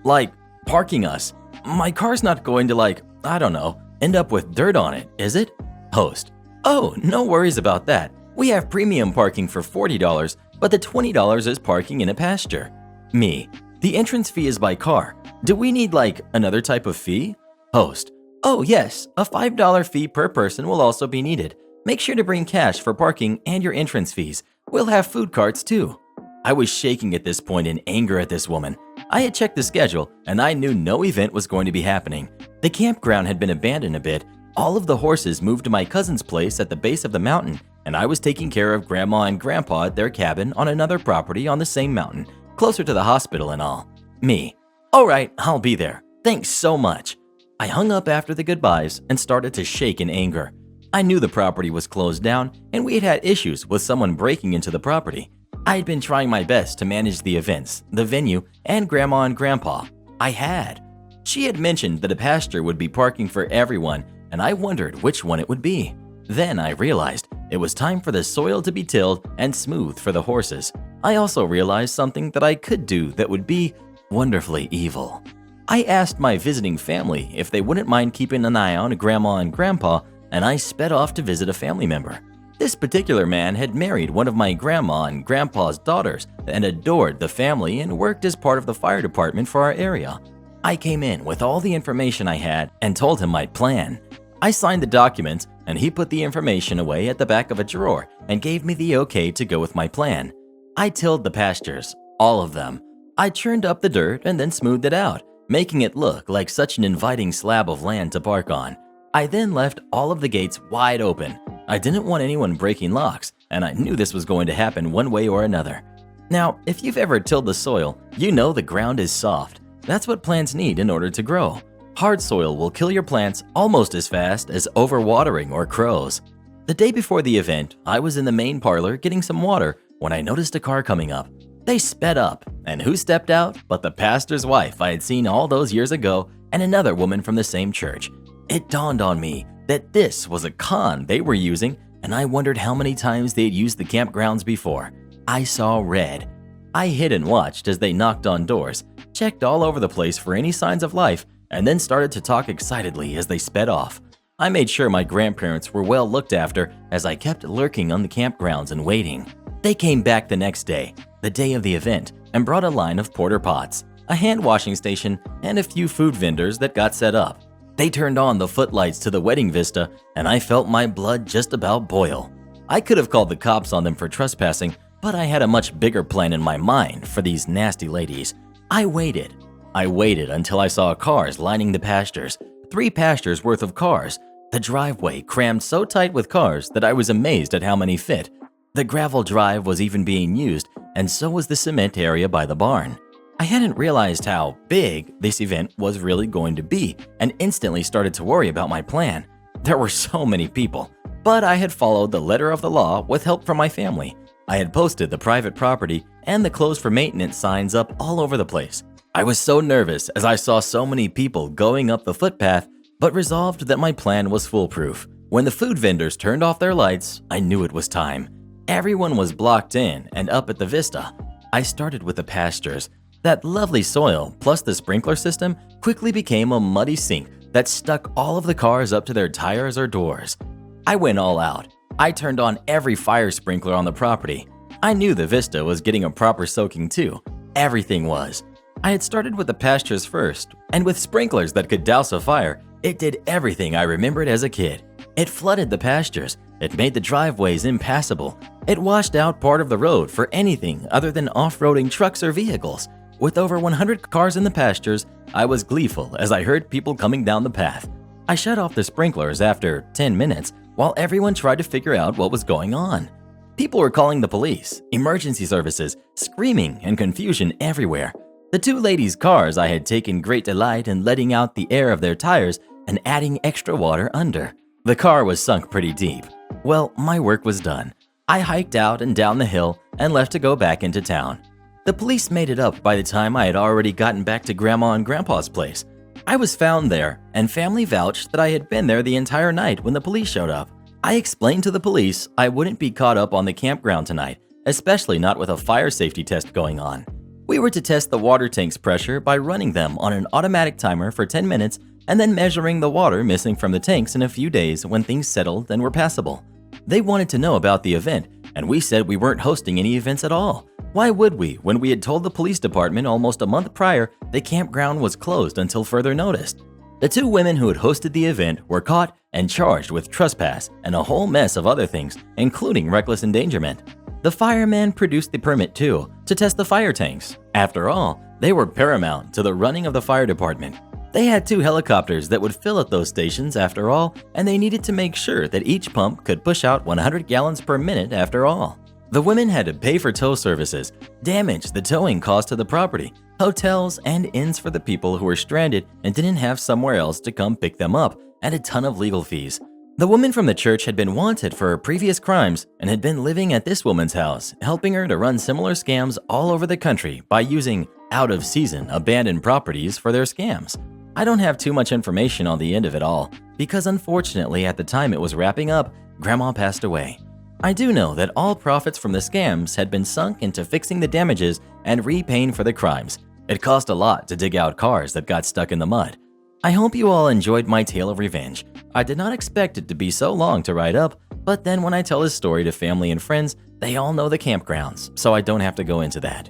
Like, parking us. My car's not going to like, I don't know, end up with dirt on it, is it?" Host: "Oh, no worries about that. We have premium parking for $40, but the $20 is parking in a pasture." Me: "The entrance fee is by car. Do we need like another type of fee?" Host: "Oh yes, a $5 fee per person will also be needed. Make sure to bring cash for parking and your entrance fees. We'll have food carts too." I was shaking at this point in anger at this woman. I had checked the schedule and I knew no event was going to be happening. The campground had been abandoned a bit. All of the horses moved to my cousin's place at the base of the mountain, and I was taking care of Grandma and Grandpa at their cabin on another property on the same mountain, closer to the hospital and all. Me: "All right, I'll be there. Thanks so much." I hung up after the goodbyes and started to shake in anger. I knew the property was closed down and we had had issues with someone breaking into the property. I had been trying my best to manage the events, the venue, and Grandma and Grandpa. I had. She had mentioned that a pasture would be parking for everyone, and I wondered which one it would be. Then I realized it was time for the soil to be tilled and smooth for the horses. I also realized something that I could do that would be wonderfully evil. I asked my visiting family if they wouldn't mind keeping an eye on Grandma and Grandpa, and I sped off to visit a family member. This particular man had married one of my grandma and grandpa's daughters and adored the family and worked as part of the fire department for our area. I came in with all the information I had and told him my plan. I signed the documents and he put the information away at the back of a drawer and gave me the okay to go with my plan. I tilled the pastures, all of them. I churned up the dirt and then smoothed it out, making it look like such an inviting slab of land to park on. I then left all of the gates wide open. I didn't want anyone breaking locks, and I knew this was going to happen one way or another. Now, if you've ever tilled the soil, you know the ground is soft. That's what plants need in order to grow. Hard soil will kill your plants almost as fast as overwatering or crows. The day before the event, I was in the main parlor getting some water when I noticed a car coming up. They sped up, and who stepped out but the pastor's wife I had seen all those years ago and another woman from the same church. It dawned on me that this was a con they were using, and I wondered how many times they had used the campgrounds before. I saw red. I hid and watched as they knocked on doors, checked all over the place for any signs of life, and then started to talk excitedly as they sped off. I made sure my grandparents were well looked after as I kept lurking on the campgrounds and waiting. They came back the next day, the day of the event, and brought a line of porta pots, a hand washing station, and a few food vendors that got set up. They turned on the footlights to the wedding vista, and I felt my blood just about boil. I could have called the cops on them for trespassing, but I had a much bigger plan in my mind for these nasty ladies. I waited until I saw cars lining the pastures, 3 pastures worth of cars. The driveway crammed so tight with cars that I was amazed at how many fit. The gravel drive was even being used, and so was the cement area by the barn. I hadn't realized how big this event was really going to be and instantly started to worry about my plan. There were so many people, but I had followed the letter of the law with help from my family. I had posted the private property and the closed for maintenance signs up all over the place. I was so nervous as I saw so many people going up the footpath, but resolved that my plan was foolproof. When the food vendors turned off their lights, I knew it was time. Everyone was blocked in and up at the vista. I started with the pastures. That lovely soil plus the sprinkler system quickly became a muddy sink that stuck all of the cars up to their tires or doors. I went all out. I turned on every fire sprinkler on the property. I knew the vista was getting a proper soaking too. Everything was. I had started with the pastures first, and with sprinklers that could douse a fire, it did everything I remembered as a kid. It flooded the pastures. It made the driveways impassable. It washed out part of the road for anything other than off-roading trucks or vehicles. With over 100 cars in the pastures, I was gleeful as I heard people coming down the path. I shut off the sprinklers after 10 minutes while everyone tried to figure out what was going on. People were calling the police, emergency services, screaming and confusion everywhere. The 2 ladies' cars I had taken great delight in letting out the air of their tires and adding extra water under. The car was sunk pretty deep. Well, my work was done. I hiked out and down the hill and left to go back into town. The police made it up by the time I had already gotten back to Grandma and Grandpa's place. I was found there, and family vouched that I had been there the entire night when the police showed up. I explained to the police I wouldn't be caught up on the campground tonight, especially not with a fire safety test going on. We were to test the water tank's pressure by running them on an automatic timer for 10 minutes and then measuring the water missing from the tanks in a few days when things settled and were passable. They wanted to know about the event, and we said we weren't hosting any events at all. Why would we when we had told the police department almost a month prior the campground was closed until further notice? The 2 women who had hosted the event were caught and charged with trespass and a whole mess of other things, including reckless endangerment. The firemen produced the permit too, to test the fire tanks. After all, they were paramount to the running of the fire department. They had 2 helicopters that would fill at those stations after all, and they needed to make sure that each pump could push out 100 gallons per minute after all. The women had to pay for tow services, damage the towing cost of the property, hotels, and inns for the people who were stranded and didn't have somewhere else to come pick them up, and a ton of legal fees. The woman from the church had been wanted for her previous crimes and had been living at this woman's house, helping her to run similar scams all over the country by using out-of-season abandoned properties for their scams. I don't have too much information on the end of it all, because unfortunately at the time it was wrapping up, Grandma passed away. I do know that all profits from the scams had been sunk into fixing the damages and repaying for the crimes. It cost a lot to dig out cars that got stuck in the mud. I hope you all enjoyed my tale of revenge. I did not expect it to be so long to write up, but then when I tell this story to family and friends, they all know the campgrounds, so I don't have to go into that.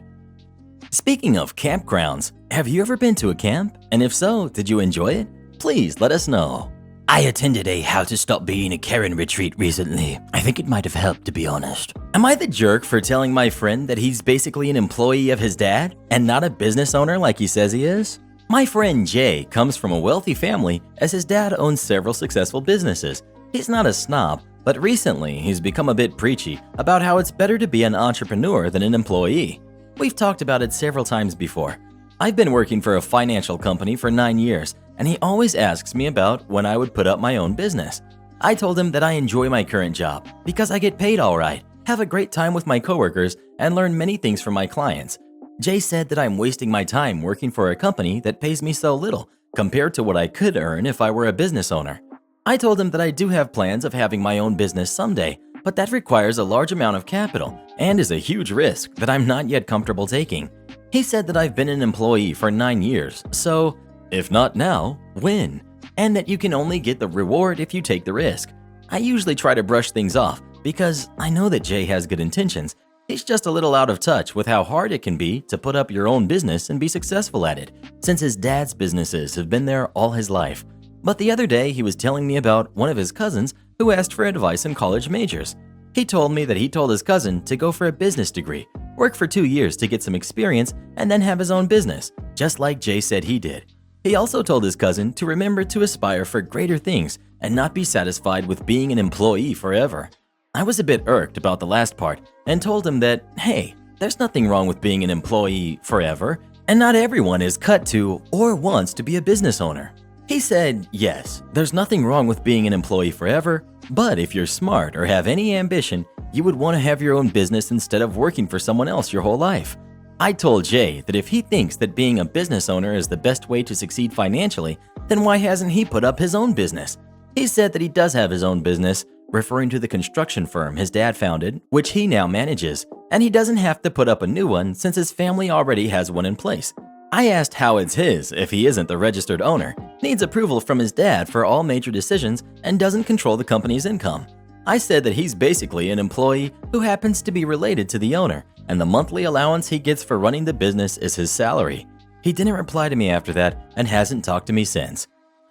Speaking of campgrounds, have you ever been to a camp? And if so, did you enjoy it? Please let us know. I attended a How to Stop Being a Karen retreat recently. I think it might have helped, to be honest. Am I the jerk for telling my friend that he's basically an employee of his dad and not a business owner like he says he is? My friend Jay comes from a wealthy family as his dad owns several successful businesses. He's not a snob, but recently he's become a bit preachy about how it's better to be an entrepreneur than an employee. We've talked about it several times before. I've been working for a financial company for 9 years, and he always asks me about when I would put up my own business. I told him that I enjoy my current job because I get paid all right, have a great time with my coworkers, and learn many things from my clients. Jay said that I'm wasting my time working for a company that pays me so little compared to what I could earn if I were a business owner. I told him that I do have plans of having my own business someday, but that requires a large amount of capital and is a huge risk that I'm not yet comfortable taking. He said that I've been an employee for 9 years, so if not now, when? And that you can only get the reward if you take the risk. I usually try to brush things off because I know that Jay has good intentions. He's just a little out of touch with how hard it can be to put up your own business and be successful at it, since his dad's businesses have been there all his life. But the other day, he was telling me about one of his cousins who asked for advice in college majors. He told me that he told his cousin to go for a business degree, work for 2 years to get some experience, and then have his own business, just like Jay said he did. He also told his cousin to remember to aspire for greater things and not be satisfied with being an employee forever. I was a bit irked about the last part and told him that, hey, there's nothing wrong with being an employee forever, and not everyone is cut to or wants to be a business owner. He said, yes, there's nothing wrong with being an employee forever, but if you're smart or have any ambition, you would want to have your own business instead of working for someone else your whole life. I told Jay that if he thinks that being a business owner is the best way to succeed financially, then why hasn't he put up his own business? He said that he does have his own business, referring to the construction firm his dad founded, which he now manages, and he doesn't have to put up a new one since his family already has one in place. I asked how it's his if he isn't the registered owner, needs approval from his dad for all major decisions, and doesn't control the company's income. I said that he's basically an employee who happens to be related to the owner, and the monthly allowance he gets for running the business is his salary. He didn't reply to me after that and hasn't talked to me since.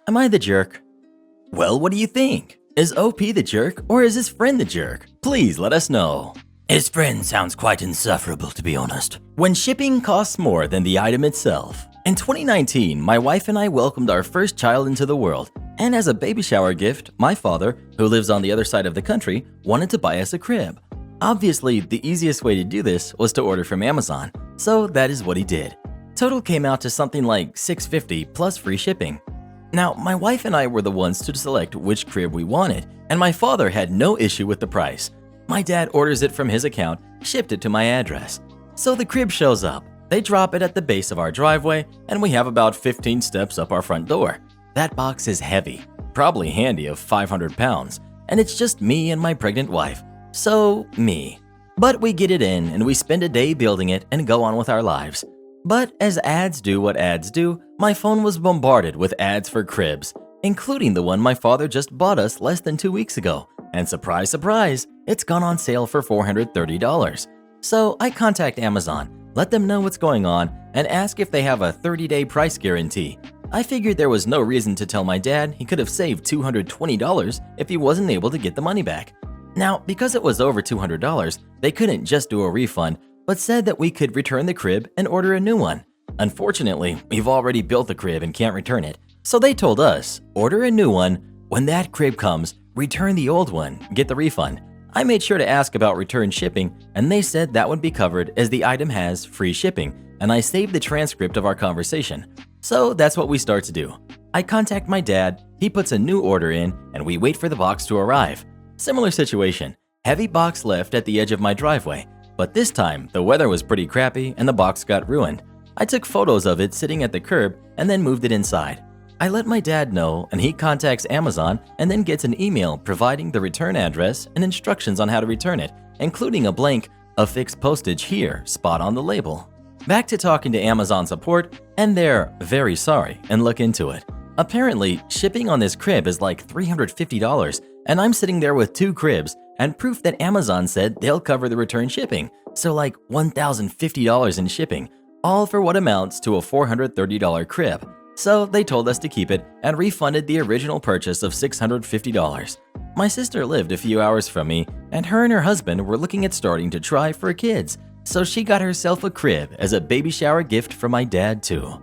Am I the jerk? Well, what do you think? Is OP the jerk or is his friend the jerk? Please let us know. His friend sounds quite insufferable, to be honest. When shipping costs more than the item itself. In 2019, my wife and I welcomed our first child into the world, and as a baby shower gift, my father, who lives on the other side of the country, wanted to buy us a crib. Obviously, the easiest way to do this was to order from Amazon, so that is what he did. Total came out to something like $650 plus free shipping. Now, my wife and I were the ones to select which crib we wanted, and my father had no issue with the price. My dad orders it from his account, shipped it to my address. So the crib shows up. They drop it at the base of our driveway, and we have about 15 steps up our front door. That box is heavy, probably handy of 500 pounds, and it's just me and my pregnant wife. So, me. But we get it in, and we spend a day building it and go on with our lives. But as ads do what ads do, my phone was bombarded with ads for cribs, including the one my father just bought us less than 2 weeks ago. And surprise, surprise, it's gone on sale for $430. So I contact Amazon, let them know what's going on, and ask if they have a 30-day price guarantee. I figured there was no reason to tell my dad he could have saved $220 if he wasn't able to get the money back. Now, because it was over $200, they couldn't just do a refund, but said that we could return the crib and order a new one. Unfortunately, we've already built the crib and can't return it, so they told us, order a new one. When that crib comes, return the old one, get the refund. I made sure to ask about return shipping, and they said that would be covered as the item has free shipping, and I saved the transcript of our conversation. So that's what we start to do. I contact my dad, he puts a new order in, and we wait for the box to arrive. Similar situation, heavy box left at the edge of my driveway, but this time the weather was pretty crappy and the box got ruined. I took photos of it sitting at the curb and then moved it inside. I let my dad know, and he contacts Amazon and then gets an email providing the return address and instructions on how to return it, including a blank "affix postage here" spot on the label. Back to talking to Amazon support, and they're very sorry and look into it. Apparently, shipping on this crib is like $350, and I'm sitting there with 2 cribs and proof that Amazon said they'll cover the return shipping, so like $1,050 in shipping, all for what amounts to a $430 crib. So they told us to keep it and refunded the original purchase of $650. My sister lived a few hours from me, and her and her husband were looking at starting to try for kids, so she got herself a crib as a baby shower gift from my dad too.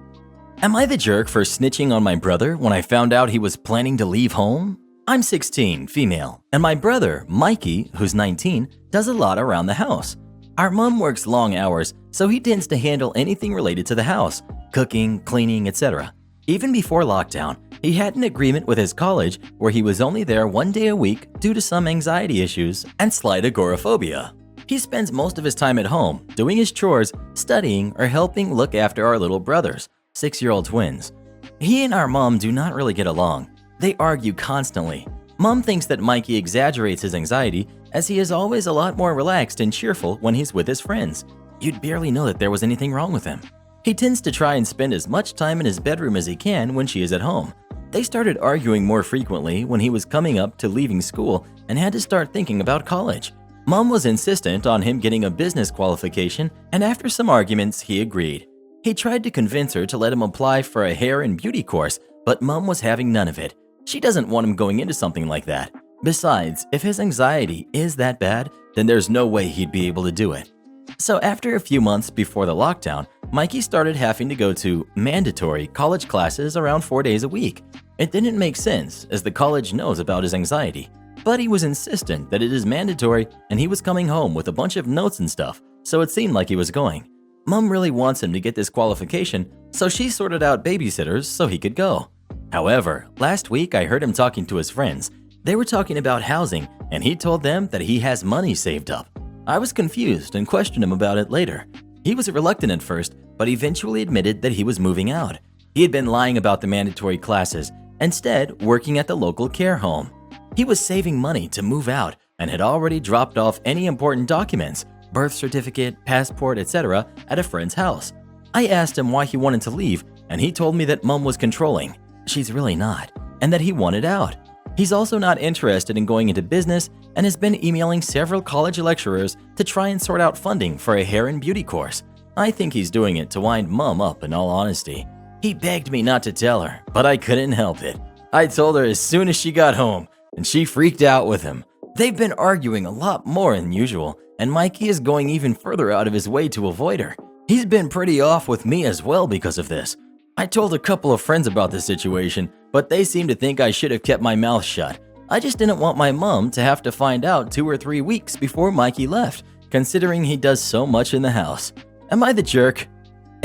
Am I the jerk for snitching on my brother when I found out he was planning to leave home? I'm 16, female, and my brother, Mikey, who's 19, does a lot around the house. Our mom works long hours, so he tends to handle anything related to the house, cooking, cleaning, etc. Even before lockdown, he had an agreement with his college where he was only there 1 day a week due to some anxiety issues and slight agoraphobia. He spends most of his time at home, doing his chores, studying, or helping look after our little brothers, 6-year-old twins. He and our mom do not really get along. They argue constantly. Mom thinks that Mikey exaggerates his anxiety as he is always a lot more relaxed and cheerful when he's with his friends. You'd barely know that there was anything wrong with him. He tends to try and spend as much time in his bedroom as he can when she is at home. They started arguing more frequently when he was coming up to leaving school and had to start thinking about college. Mom was insistent on him getting a business qualification, and after some arguments, he agreed. He tried to convince her to let him apply for a hair and beauty course, but Mom was having none of it. She doesn't want him going into something like that. Besides, if his anxiety is that bad, then there's no way he'd be able to do it. So after a few months before the lockdown, Mikey started having to go to mandatory college classes around 4 days a week. It didn't make sense as the college knows about his anxiety, but he was insistent that it is mandatory and he was coming home with a bunch of notes and stuff, so it seemed like he was going. Mom really wants him to get this qualification, so she sorted out babysitters so he could go. However, last week I heard him talking to his friends. They were talking about housing, and he told them that he has money saved up. I was confused and questioned him about it later. He was reluctant at first, but eventually admitted that he was moving out. He had been lying about the mandatory classes, instead working at the local care home. He was saving money to move out and had already dropped off any important documents, birth certificate, passport, etc. at a friend's house. I asked him why he wanted to leave, and he told me that Mom was controlling. She's really not, and that he wanted out. He's also not interested in going into business and has been emailing several college lecturers to try and sort out funding for a hair and beauty course. I think he's doing it to wind Mom up, in all honesty. He begged me not to tell her, but I couldn't help it. I told her as soon as she got home, and she freaked out with him. They've been arguing a lot more than usual, and Mikey is going even further out of his way to avoid her. He's been pretty off with me as well because of this. I told a couple of friends about the situation, but they seem to think I should have kept my mouth shut. I just didn't want my mom to have to find out 2 or 3 weeks before Mikey left, considering he does so much in the house. Am I the jerk?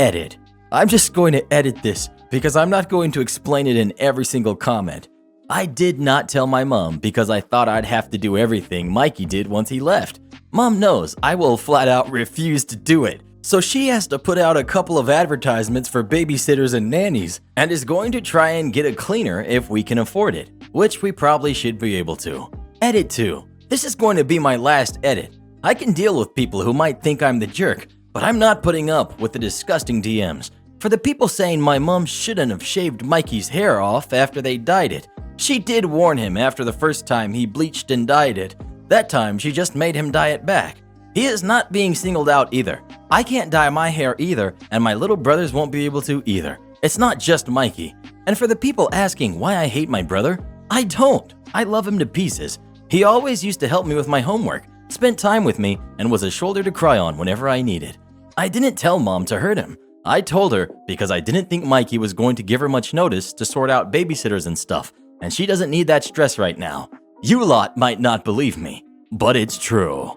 Edit. I'm just going to edit this because I'm not going to explain it in every single comment. I did not tell my mom because I thought I'd have to do everything Mikey did once he left. Mom knows I will flat out refuse to do it. So she has to put out a couple of advertisements for babysitters and nannies and is going to try and get a cleaner if we can afford it, which we probably should be able to. Edit 2. This is going to be my last edit. I can deal with people who might think I'm the jerk, but I'm not putting up with the disgusting DMs. For the people saying my mom shouldn't have shaved Mikey's hair off after they dyed it. She did warn him after the first time he bleached and dyed it. That time she just made him dye it back. He is not being singled out either. I can't dye my hair either, and my little brothers won't be able to either. It's not just Mikey. And for the people asking why I hate my brother, I don't. I love him to pieces. He always used to help me with my homework, spent time with me, and was a shoulder to cry on whenever I needed. I didn't tell Mom to hurt him. I told her because I didn't think Mikey was going to give her much notice to sort out babysitters and stuff, and she doesn't need that stress right now. You lot might not believe me, but it's true.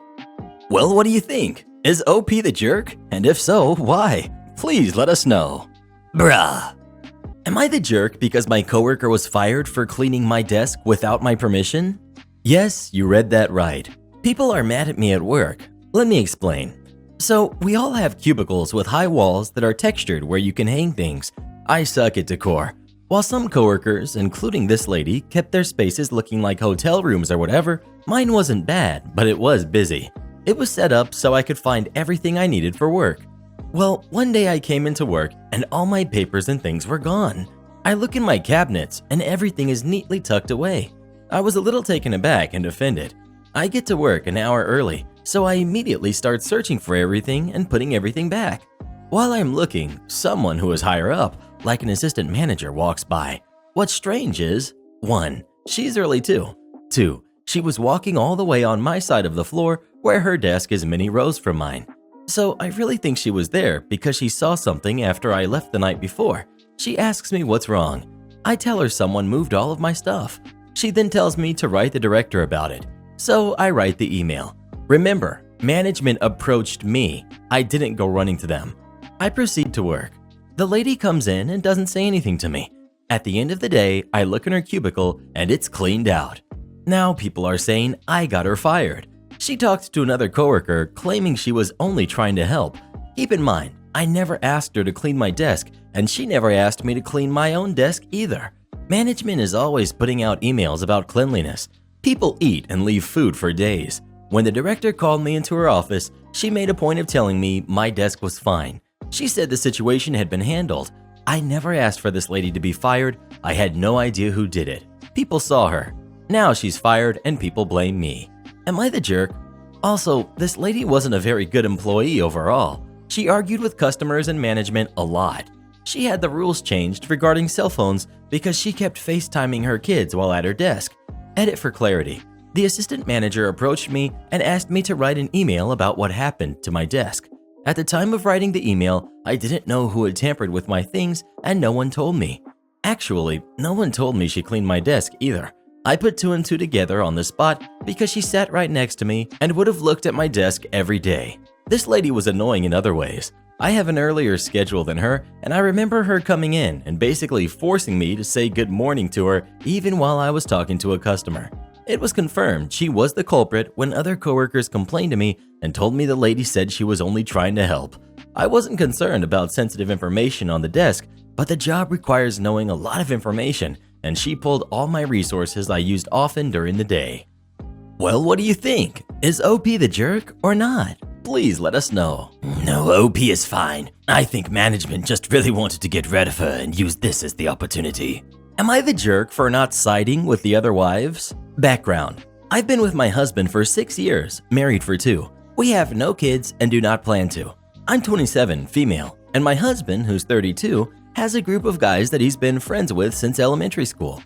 Well, what do you think? Is OP the jerk? And if so, why? Please let us know. Bruh. Am I the jerk because my coworker was fired for cleaning my desk without my permission? Yes, you read that right. People are mad at me at work. Let me explain. So, we all have cubicles with high walls that are textured where you can hang things. I suck at decor. While some coworkers, including this lady, kept their spaces looking like hotel rooms or whatever, mine wasn't bad, but it was busy. It was set up so I could find everything I needed for work. Well, one day I came into work and all my papers and things were gone. I look in my cabinets and everything is neatly tucked away. I was a little taken aback and offended. I get to work an hour early, so I immediately start searching for everything and putting everything back. While I'm looking, someone who is higher up, like an assistant manager, walks by. What's strange is, 1. She's early too. 2. She was walking all the way on my side of the floor where her desk is many rows from mine. So I really think she was there because she saw something after I left the night before. She asks me what's wrong. I tell her someone moved all of my stuff. She then tells me to write the director about it. So I write the email. Remember, management approached me. I didn't go running to them. I proceed to work. The lady comes in and doesn't say anything to me. At the end of the day, I look in her cubicle and it's cleaned out. Now people are saying I got her fired. She talked to another coworker claiming she was only trying to help. Keep in mind, I never asked her to clean my desk and she never asked me to clean my own desk either. Management is always putting out emails about cleanliness. People eat and leave food for days. When the director called me into her office, she made a point of telling me my desk was fine. She said the situation had been handled. I never asked for this lady to be fired. I had no idea who did it. People saw her. Now she's fired and people blame me. Am I the jerk? Also, this lady wasn't a very good employee overall. She argued with customers and management a lot. She had the rules changed regarding cell phones because she kept FaceTiming her kids while at her desk. Edit for clarity. The assistant manager approached me and asked me to write an email about what happened to my desk. At the time of writing the email, I didn't know who had tampered with my things and no one told me. Actually, no one told me she cleaned my desk either. I put 2 and 2 together on the spot because she sat right next to me and would have looked at my desk every day. This lady was annoying in other ways. I have an earlier schedule than her, and I remember her coming in and basically forcing me to say good morning to her even while I was talking to a customer. It was confirmed she was the culprit when other coworkers complained to me and told me the lady said she was only trying to help. I wasn't concerned about sensitive information on the desk, but the job requires knowing a lot of information, and she pulled all my resources I used often during the day. Well, what do you think? Is OP the jerk or not? Please let us know. No, OP is fine. I think management just really wanted to get rid of her and use this as the opportunity. Am I the jerk for not siding with the other wives? Background. I've been with my husband for 6 years, married for 2. We have no kids and do not plan to. I'm 27, female, and my husband, who's 32, has a group of guys that he's been friends with since elementary school.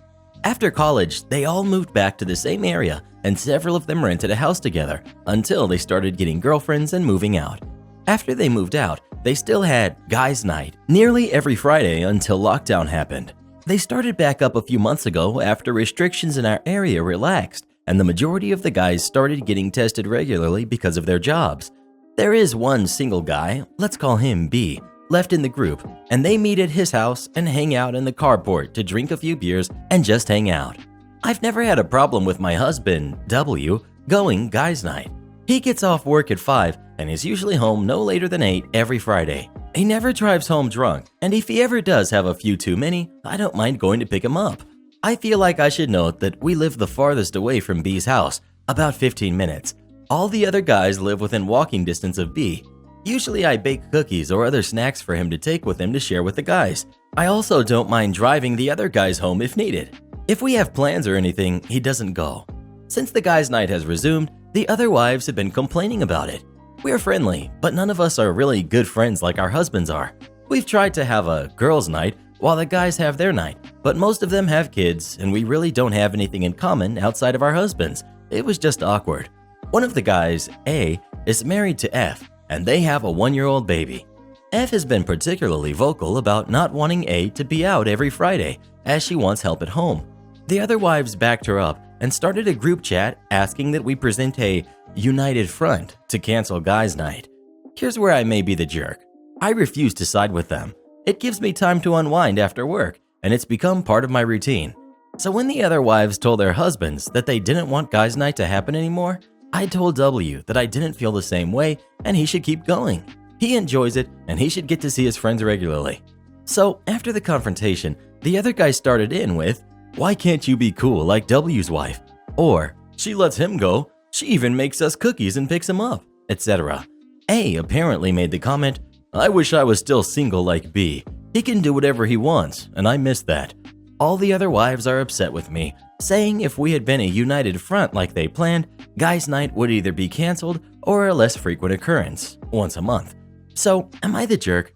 After college, they all moved back to the same area and several of them rented a house together until they started getting girlfriends and moving out. After they moved out, they still had guys' night nearly every Friday until lockdown happened. They started back up a few months ago after restrictions in our area relaxed and the majority of the guys started getting tested regularly because of their jobs. There is one single guy, let's call him B, left in the group, and they meet at his house and hang out in the carport to drink a few beers and just hang out. I've never had a problem with my husband, W, going guys' night. He gets off work at 5 and is usually home no later than 8 every Friday. He never drives home drunk, and if he ever does have a few too many, I don't mind going to pick him up. I feel like I should note that we live the farthest away from B's house, about 15 minutes. All the other guys live within walking distance of B. Usually I bake cookies or other snacks for him to take with him to share with the guys. I also don't mind driving the other guys home if needed. If we have plans or anything, he doesn't go. Since the guys' night has resumed, the other wives have been complaining about it. We're friendly, but none of us are really good friends like our husbands are. We've tried to have a girls' night while the guys have their night, but most of them have kids and we really don't have anything in common outside of our husbands. It was just awkward. One of the guys, A, is married to F, and they have a 1-year-old baby. F has been particularly vocal about not wanting A to be out every Friday, as she wants help at home. The other wives backed her up and started a group chat asking that we present a united front to cancel guys' night. Here's where I may be the jerk. I refuse to side with them. It gives me time to unwind after work, and it's become part of my routine. So when the other wives told their husbands that they didn't want guys' night to happen anymore, I told W that I didn't feel the same way and he should keep going. He enjoys it and he should get to see his friends regularly. So after the confrontation, the other guy started in with, "Why can't you be cool like W's wife?" Or, "She lets him go, she even makes us cookies and picks him up," etc. A apparently made the comment, "I wish I was still single like B. He can do whatever he wants, and I miss that." All the other wives are upset with me, saying if we had been a united front like they planned, guys' night would either be canceled or a less frequent occurrence, once a month. So, am I the jerk?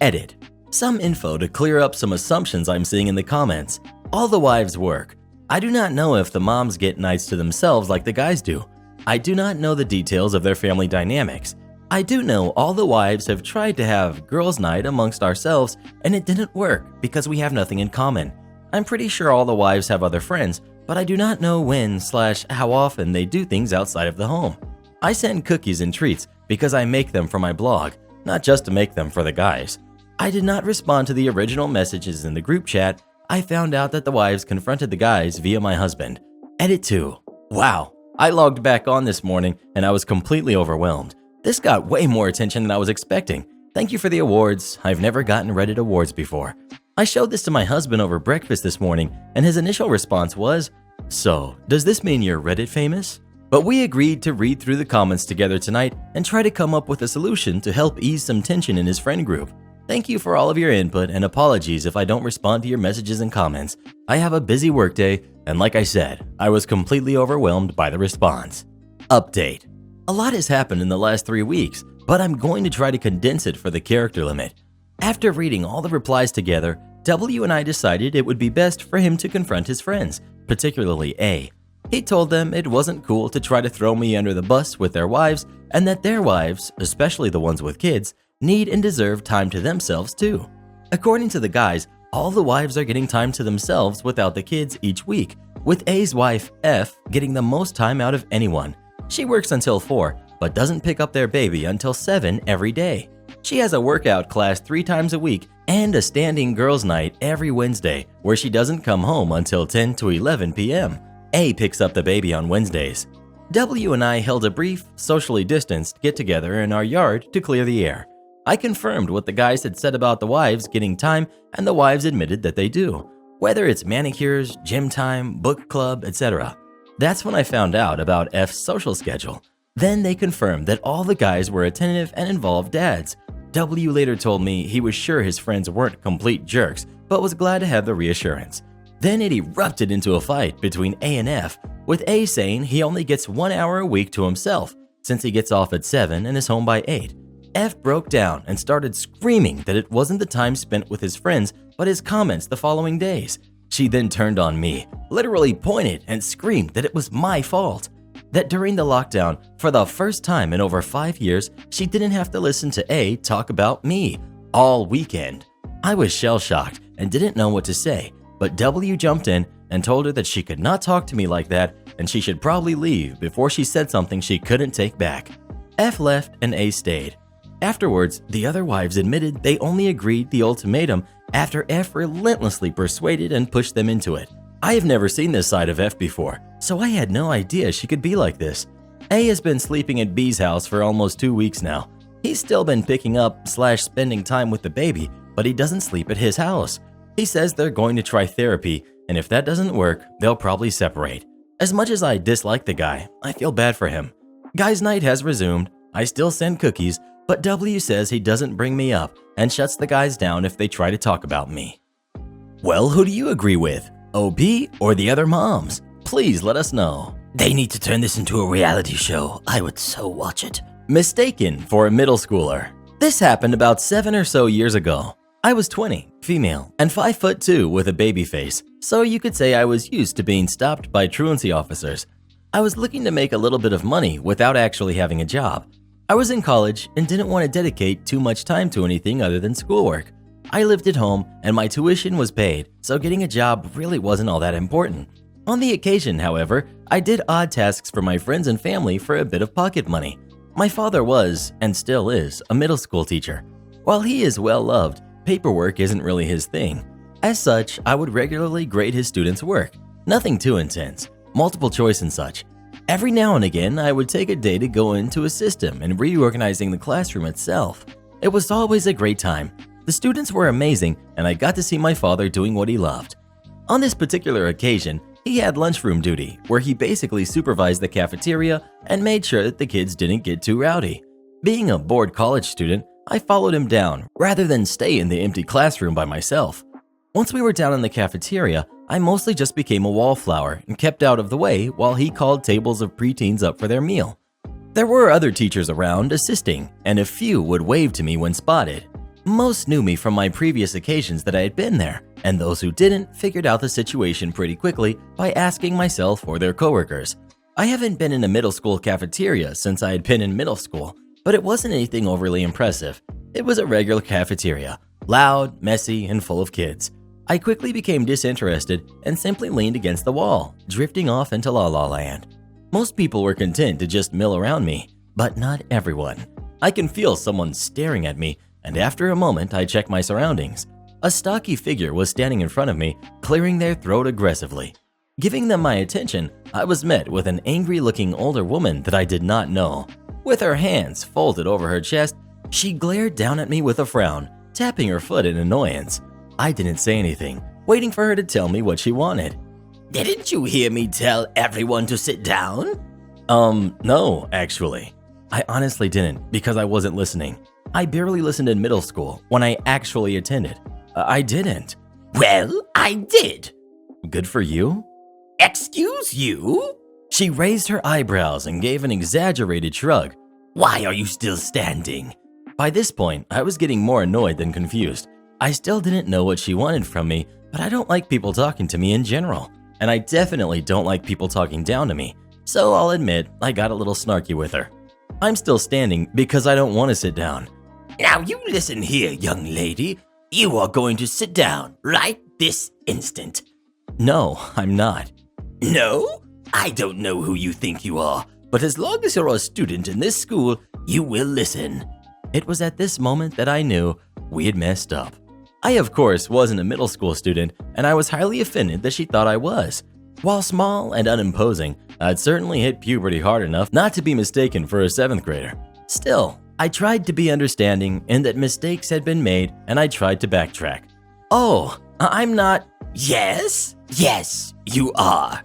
Edit. Some info to clear up some assumptions I'm seeing in the comments. All the wives work. I do not know if the moms get nights to themselves like the guys do. I do not know the details of their family dynamics. I do know all the wives have tried to have girls' night amongst ourselves and it didn't work because we have nothing in common. I'm pretty sure all the wives have other friends, but I do not know when/how often they do things outside of the home. I send cookies and treats because I make them for my blog, not just to make them for the guys. I did not respond to the original messages in the group chat. I found out that the wives confronted the guys via my husband. Edit 2. Wow, I logged back on this morning and I was completely overwhelmed. This got way more attention than I was expecting. Thank you for the awards. I've never gotten Reddit awards before. I showed this to my husband over breakfast this morning and his initial response was, "So, does this mean you're Reddit famous?" But we agreed to read through the comments together tonight and try to come up with a solution to help ease some tension in his friend group. Thank you for all of your input and apologies if I don't respond to your messages and comments. I have a busy workday and like I said, I was completely overwhelmed by the response. Update. A lot has happened in the last 3 weeks, but I'm going to try to condense it for the character limit. After reading all the replies together, W and I decided it would be best for him to confront his friends, particularly A. He told them it wasn't cool to try to throw me under the bus with their wives and that their wives, especially the ones with kids, need and deserve time to themselves too. According to the guys, all the wives are getting time to themselves without the kids each week, with A's wife, F, getting the most time out of anyone. She works until 4, but doesn't pick up their baby until 7 every day. She has a workout class 3 times a week and a standing girls' night every Wednesday where she doesn't come home until 10 to 11 p.m. A picks up the baby on Wednesdays. W and I held a brief, socially distanced get-together in our yard to clear the air. I confirmed what the guys had said about the wives getting time and the wives admitted that they do, whether it's manicures, gym time, book club, etc. That's when I found out about F's social schedule. Then they confirmed that all the guys were attentive and involved dads. W later told me he was sure his friends weren't complete jerks, but was glad to have the reassurance. Then it erupted into a fight between A and F, with A saying he only gets 1 hour a week to himself, since he gets off at 7 and is home by 8. F broke down and started screaming that it wasn't the time spent with his friends, but his comments the following days. She then turned on me, literally pointed and screamed that it was my fault. That during the lockdown, for the first time in over 5 years, she didn't have to listen to A talk about me all weekend. I was shell-shocked and didn't know what to say, but W jumped in and told her that she could not talk to me like that and she should probably leave before she said something she couldn't take back. F left and A stayed. Afterwards, the other wives admitted they only agreed the ultimatum after F relentlessly persuaded and pushed them into it. I have never seen this side of F before, so I had no idea she could be like this. A has been sleeping at B's house for almost 2 weeks now. He's still been picking up/spending time with the baby, but he doesn't sleep at his house. He says they're going to try therapy, and if that doesn't work, they'll probably separate. As much as I dislike the guy, I feel bad for him. Guys' night has resumed. I still send cookies, but W says he doesn't bring me up and shuts the guys down if they try to talk about me. Well, who do you agree with? OP or the other moms? Please let us know. They need to turn this into a reality show. I would so watch it. Mistaken for a middle schooler. This happened about 7 or so years ago. I was 20, female, and 5'2" with a baby face, so you could say I was used to being stopped by truancy officers. I was looking to make a little bit of money without actually having a job. I was in college and didn't want to dedicate too much time to anything other than schoolwork. I lived at home and my tuition was paid, so getting a job really wasn't all that important. On the occasion, however, I did odd tasks for my friends and family for a bit of pocket money. My father was, and still is, a middle school teacher. While he is well loved, paperwork isn't really his thing. As such, I would regularly grade his students' work. Nothing too intense, multiple choice and such. Every now and again, I would take a day to go into assist him in reorganizing the classroom itself. It was always a great time. The students were amazing, and I got to see my father doing what he loved. On this particular occasion, he had lunchroom duty, where he basically supervised the cafeteria and made sure that the kids didn't get too rowdy. Being a bored college student, I followed him down rather than stay in the empty classroom by myself. Once we were down in the cafeteria, I mostly just became a wallflower and kept out of the way while he called tables of preteens up for their meal. There were other teachers around assisting, and a few would wave to me when spotted. Most knew me from my previous occasions that I had been there, and those who didn't figured out the situation pretty quickly by asking myself or their coworkers. I haven't been in a middle school cafeteria since I had been in middle school, but it wasn't anything overly impressive. It was a regular cafeteria, loud, messy, and full of kids. I quickly became disinterested and simply leaned against the wall, drifting off into La La Land. Most people were content to just mill around me, but not everyone. I can feel someone staring at me, and after a moment I checked my surroundings. A stocky figure was standing in front of me, clearing their throat aggressively. Giving them my attention, I was met with an angry-looking older woman that I did not know. With her hands folded over her chest, she glared down at me with a frown, tapping her foot in annoyance. I didn't say anything, waiting for her to tell me what she wanted. Didn't you hear me tell everyone to sit down? No, actually. I honestly didn't, because I wasn't listening. I barely listened in middle school when I actually attended. I didn't. Well, I did. Good for you? Excuse you? She raised her eyebrows and gave an exaggerated shrug. Why are you still standing? By this point, I was getting more annoyed than confused. I still didn't know what she wanted from me, but I don't like people talking to me in general. And I definitely don't like people talking down to me. So I'll admit, I got a little snarky with her. I'm still standing because I don't want to sit down. Now you listen here, young lady. You are going to sit down right this instant. No, I'm not. No? I don't know who you think you are, but as long as you're a student in this school, you will listen. It was at this moment that I knew we had messed up. I, of course, wasn't a middle school student, and I was highly offended that she thought I was. While small and unimposing, I'd certainly hit puberty hard enough not to be mistaken for a 7th grader. Still, I tried to be understanding in that mistakes had been made, and I tried to backtrack. Oh, I'm not… Yes, you are.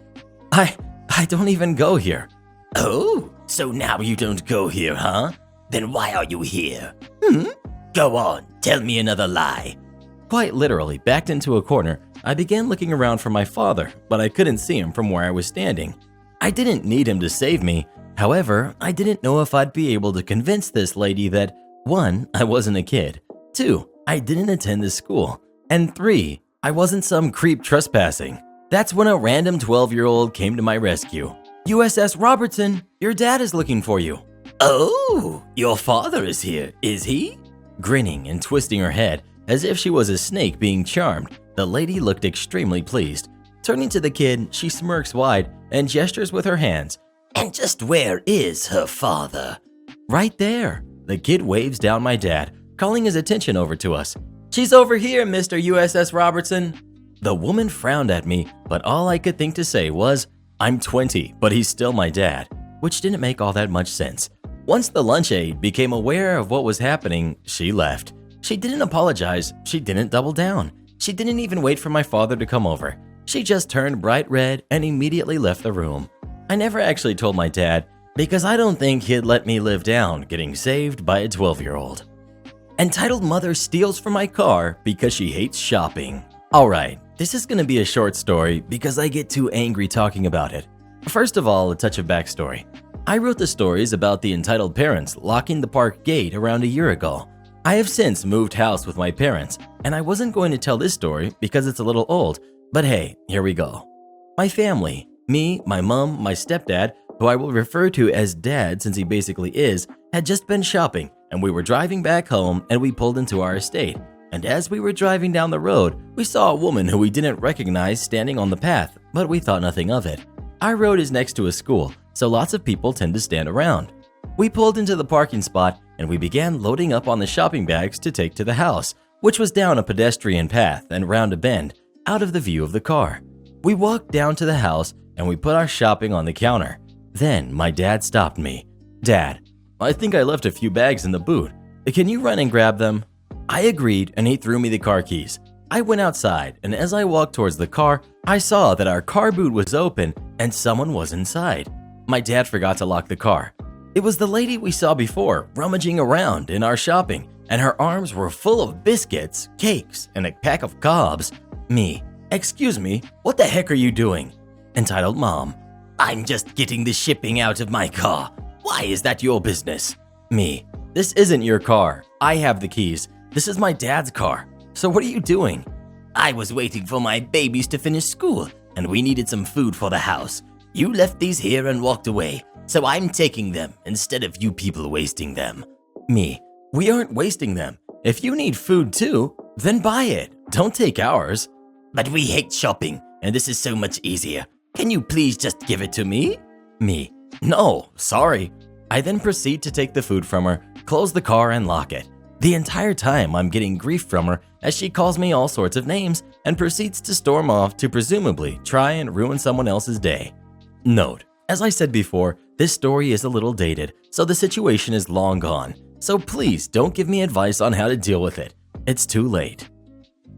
I don't even go here. Oh, so now you don't go here, huh? Then why are you here? Go on, tell me another lie. Quite literally, backed into a corner, I began looking around for my father, but I couldn't see him from where I was standing. I didn't need him to save me. However, I didn't know if I'd be able to convince this lady that 1. I wasn't a kid, 2. I didn't attend this school, and 3. I wasn't some creep trespassing. That's when a random 12-year-old came to my rescue. USS Robertson, your dad is looking for you. Oh, your father is here, is he? Grinning and twisting her head as if she was a snake being charmed, the lady looked extremely pleased. Turning to the kid, she smirks wide and gestures with her hands. And just where is her father? Right there. The kid waves down my dad, calling his attention over to us. She's over here, Mr. USS Robertson. The woman frowned at me, but all I could think to say was, I'm 20, but he's still my dad, which didn't make all that much sense. Once the lunch aide became aware of what was happening, she left. She didn't apologize, she didn't double down. She didn't even wait for my father to come over. She just turned bright red and immediately left the room. I never actually told my dad because I don't think he'd let me live down getting saved by a 12-year-old. Entitled mother steals from my car because she hates shopping. Alright, this is gonna be a short story because I get too angry talking about it. First of all, a touch of backstory. I wrote the stories about the entitled parents locking the park gate around a year ago. I have since moved house with my parents, and I wasn't going to tell this story because it's a little old, but hey, here we go. My family, me, my mom, my stepdad, who I will refer to as dad since he basically is, had just been shopping, and we were driving back home and we pulled into our estate. And as we were driving down the road, we saw a woman who we didn't recognize standing on the path, but we thought nothing of it. Our road is next to a school, so lots of people tend to stand around. We pulled into the parking spot, and we began loading up on the shopping bags to take to the house, which was down a pedestrian path and round a bend, out of the view of the car. We walked down to the house and we put our shopping on the counter. Then my dad stopped me. "Dad, I think I left a few bags in the boot. Can you run and grab them?" I agreed and he threw me the car keys. I went outside, and as I walked towards the car, I saw that our car boot was open and someone was inside. My dad forgot to lock the car. It was the lady we saw before rummaging around in our shopping, and her arms were full of biscuits, cakes, and a pack of cobs. Me, "Excuse me, what the heck are you doing?" Entitled Mom, I'm just getting the shipping out of my car. Why is that your business? Me, "This isn't your car. I have the keys. This is my dad's car. So what are you doing?" I was waiting for my babies to finish school, and we needed some food for the house. You left these here and walked away, so I'm taking them instead of you people wasting them. Me, "We aren't wasting them. If you need food too, then buy it. Don't take ours." But we hate shopping, and this is so much easier. Can you please just give it to me? Me, "No, sorry." I then proceed to take the food from her, close the car, and lock it. The entire time I'm getting grief from her as she calls me all sorts of names and proceeds to storm off to presumably try and ruin someone else's day. Note, as I said before, this story is a little dated, so the situation is long gone. So please don't give me advice on how to deal with it. It's too late.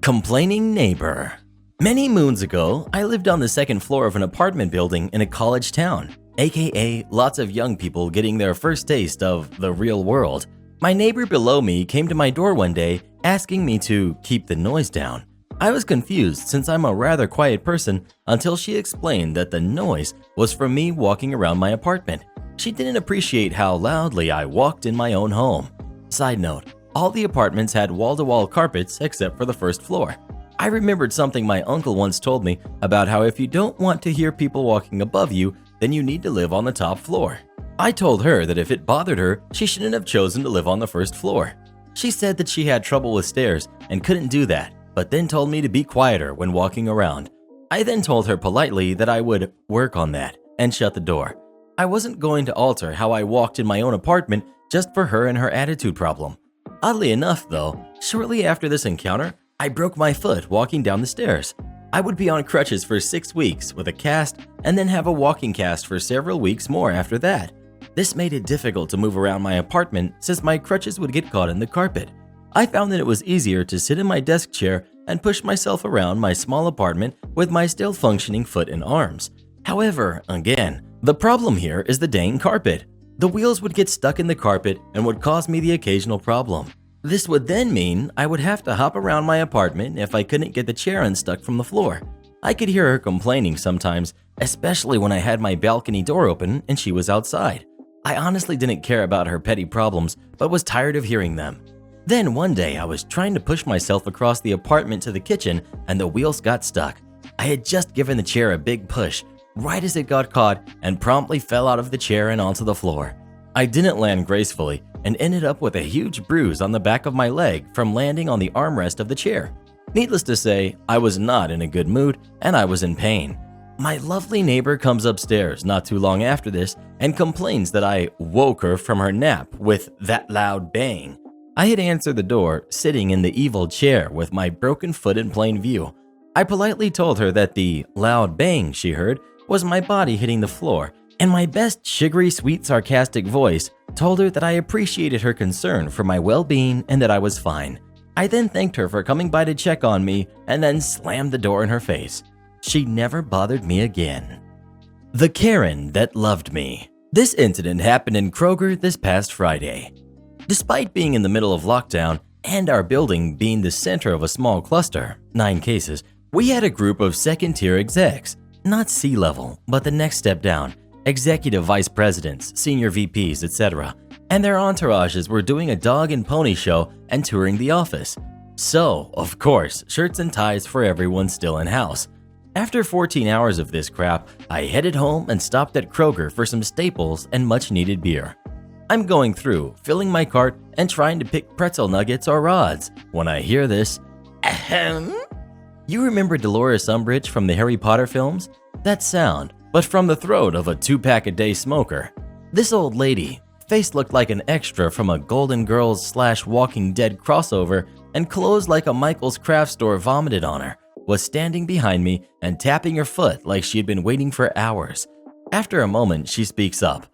Complaining neighbor. Many moons ago, I lived on the second floor of an apartment building in a college town, aka lots of young people getting their first taste of the real world. My neighbor below me came to my door one day asking me to keep the noise down. I was confused since I'm a rather quiet person until she explained that the noise was from me walking around my apartment. She didn't appreciate how loudly I walked in my own home. Side note, all the apartments had wall-to-wall carpets except for the first floor. I remembered something my uncle once told me about how if you don't want to hear people walking above you, then you need to live on the top floor. I told her that if it bothered her, she shouldn't have chosen to live on the first floor. She said that she had trouble with stairs and couldn't do that, but then told me to be quieter when walking around. I then told her politely that I would work on that and shut the door. I wasn't going to alter how I walked in my own apartment just for her and her attitude problem. Oddly enough, though, shortly after this encounter, I broke my foot walking down the stairs. I would be on crutches for 6 weeks with a cast and then have a walking cast for several weeks more after that. This made it difficult to move around my apartment since my crutches would get caught in the carpet. I found that it was easier to sit in my desk chair and push myself around my small apartment with my still functioning foot and arms. However, again, the problem here is the dang carpet. The wheels would get stuck in the carpet and would cause me the occasional problem. This would then mean I would have to hop around my apartment if I couldn't get the chair unstuck from the floor. I could hear her complaining sometimes, especially when I had my balcony door open and she was outside. I honestly didn't care about her petty problems, but was tired of hearing them. Then one day I was trying to push myself across the apartment to the kitchen and the wheels got stuck. I had just given the chair a big push right as it got caught and promptly fell out of the chair and onto the floor. I didn't land gracefully and ended up with a huge bruise on the back of my leg from landing on the armrest of the chair. Needless to say, I was not in a good mood and I was in pain. My lovely neighbor comes upstairs not too long after this and complains that I woke her from her nap with that loud bang. I had answered the door, sitting in the evil chair with my broken foot in plain view. I politely told her that the loud bang she heard was my body hitting the floor, and my best sugary sweet sarcastic voice told her that I appreciated her concern for my well-being and that I was fine. I then thanked her for coming by to check on me and then slammed the door in her face. She never bothered me again. The Karen that loved me. This incident happened in Kroger this past Friday. Despite being in the middle of lockdown and our building being the center of a small cluster, 9 cases, we had a group of second-tier execs, not C-level, but the next step down, executive vice presidents, senior VPs, etc., and their entourages were doing a dog and pony show and touring the office. So, of course, shirts and ties for everyone still in-house. After 14 hours of this crap, I headed home and stopped at Kroger for some staples and much-needed beer. I'm going through, filling my cart, and trying to pick pretzel nuggets or rods when I hear this, ahem. You remember Dolores Umbridge from the Harry Potter films? That sound, but from the throat of a 2-pack-a-day smoker. This old lady, face looked like an extra from a Golden Girls / Walking Dead crossover, and clothes like a Michael's craft store vomited on her, was standing behind me and tapping her foot like she had been waiting for hours. After a moment, she speaks up.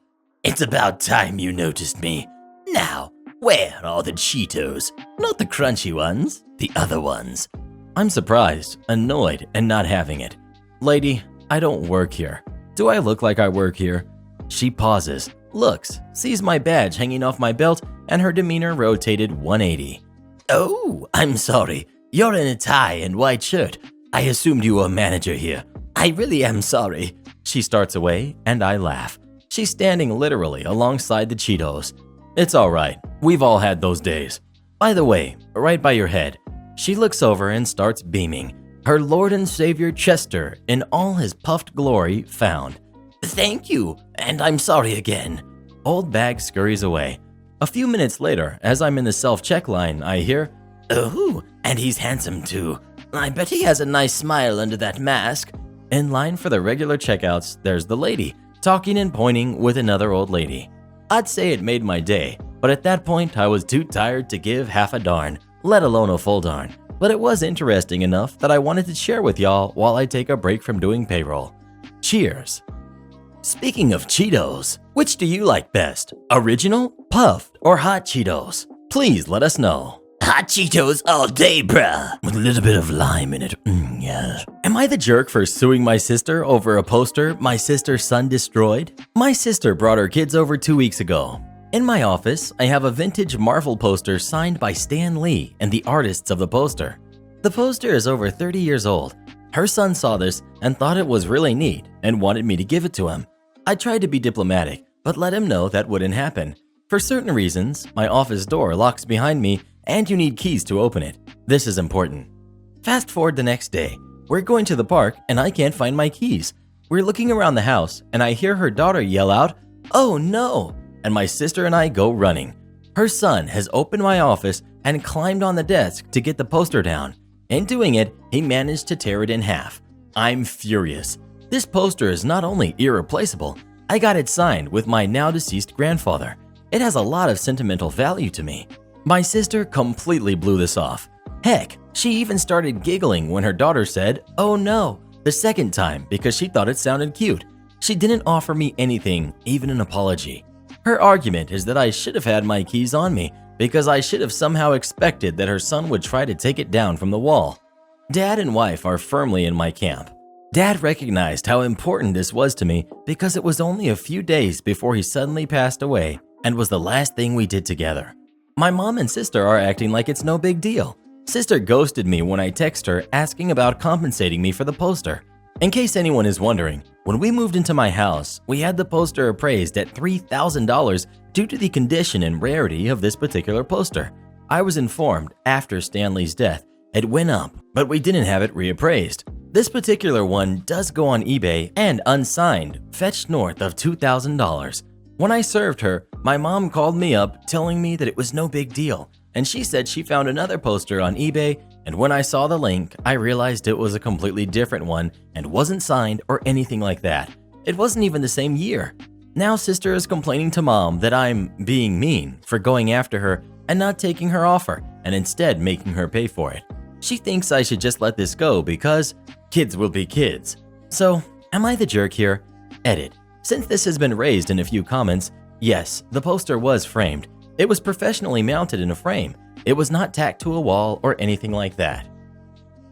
It's about time you noticed me. Now, where are the Cheetos? Not the crunchy ones, the other ones. I'm surprised, annoyed, and not having it. Lady, I don't work here. Do I look like I work here? She pauses, looks, sees my badge hanging off my belt, and her demeanor rotated 180. Oh, I'm sorry. You're in a tie and white shirt. I assumed you were a manager here. I really am sorry. She starts away, and I laugh. She's standing literally alongside the Cheetos. It's all right. We've all had those days. By the way, right by your head. She looks over and starts beaming. Her Lord and Savior Chester, in all his puffed glory, found. Thank you, and I'm sorry again. Old bag scurries away. A few minutes later, as I'm in the self-check line, I hear, Oh, and he's handsome too. I bet he has a nice smile under that mask. In line for the regular checkouts, there's the lady, talking and pointing with another old lady. I'd say it made my day, but at that point I was too tired to give half a darn, let alone a full darn. But it was interesting enough that I wanted to share with y'all while I take a break from doing payroll. Cheers. Speaking of Cheetos, which do you like best? Original, puffed, or hot Cheetos? Please let us know. Hot Cheetos all day, bruh. With a little bit of lime in it. Yes. Am I the jerk for suing my sister over a poster my sister's son destroyed? My sister brought her kids over 2 weeks ago. In my office, I have a vintage Marvel poster signed by Stan Lee and the artists of the poster. The poster is over 30 years old. Her son saw this and thought it was really neat and wanted me to give it to him. I tried to be diplomatic, but let him know that wouldn't happen. For certain reasons, my office door locks behind me and you need keys to open it. This is important. Fast forward the next day. We're going to the park and I can't find my keys. We're looking around the house and I hear her daughter yell out, "Oh no!" And my sister and I go running. Her son has opened my office and climbed on the desk to get the poster down. In doing it, he managed to tear it in half. I'm furious. This poster is not only irreplaceable, I got it signed with my now deceased grandfather. It has a lot of sentimental value to me. My sister completely blew this off. Heck, she even started giggling when her daughter said, "Oh no," the second time because she thought it sounded cute. She didn't offer me anything, even an apology. Her argument is that I should have had my keys on me because I should have somehow expected that her son would try to take it down from the wall. Dad and wife are firmly in my camp. Dad recognized how important this was to me because it was only a few days before he suddenly passed away and was the last thing we did together. My mom and sister are acting like it's no big deal. Sister ghosted me when I text her asking about compensating me for the poster. In case anyone is wondering, when we moved into my house, we had the poster appraised at $3,000 due to the condition and rarity of this particular poster. I was informed after Stanley's death it went up, but we didn't have it reappraised. This particular one does go on eBay and unsigned, fetched north of $2,000. When I served her, my mom called me up telling me that it was no big deal, and she said she found another poster on eBay, and when I saw the link, I realized it was a completely different one and wasn't signed or anything like that. It wasn't even the same year. Now sister is complaining to mom that I'm being mean for going after her and not taking her offer and instead making her pay for it. She thinks I should just let this go because kids will be kids. So, am I the jerk here? Edit. Since this has been raised in a few comments, yes, the poster was framed. It was professionally mounted in a frame. It was not tacked to a wall or anything like that.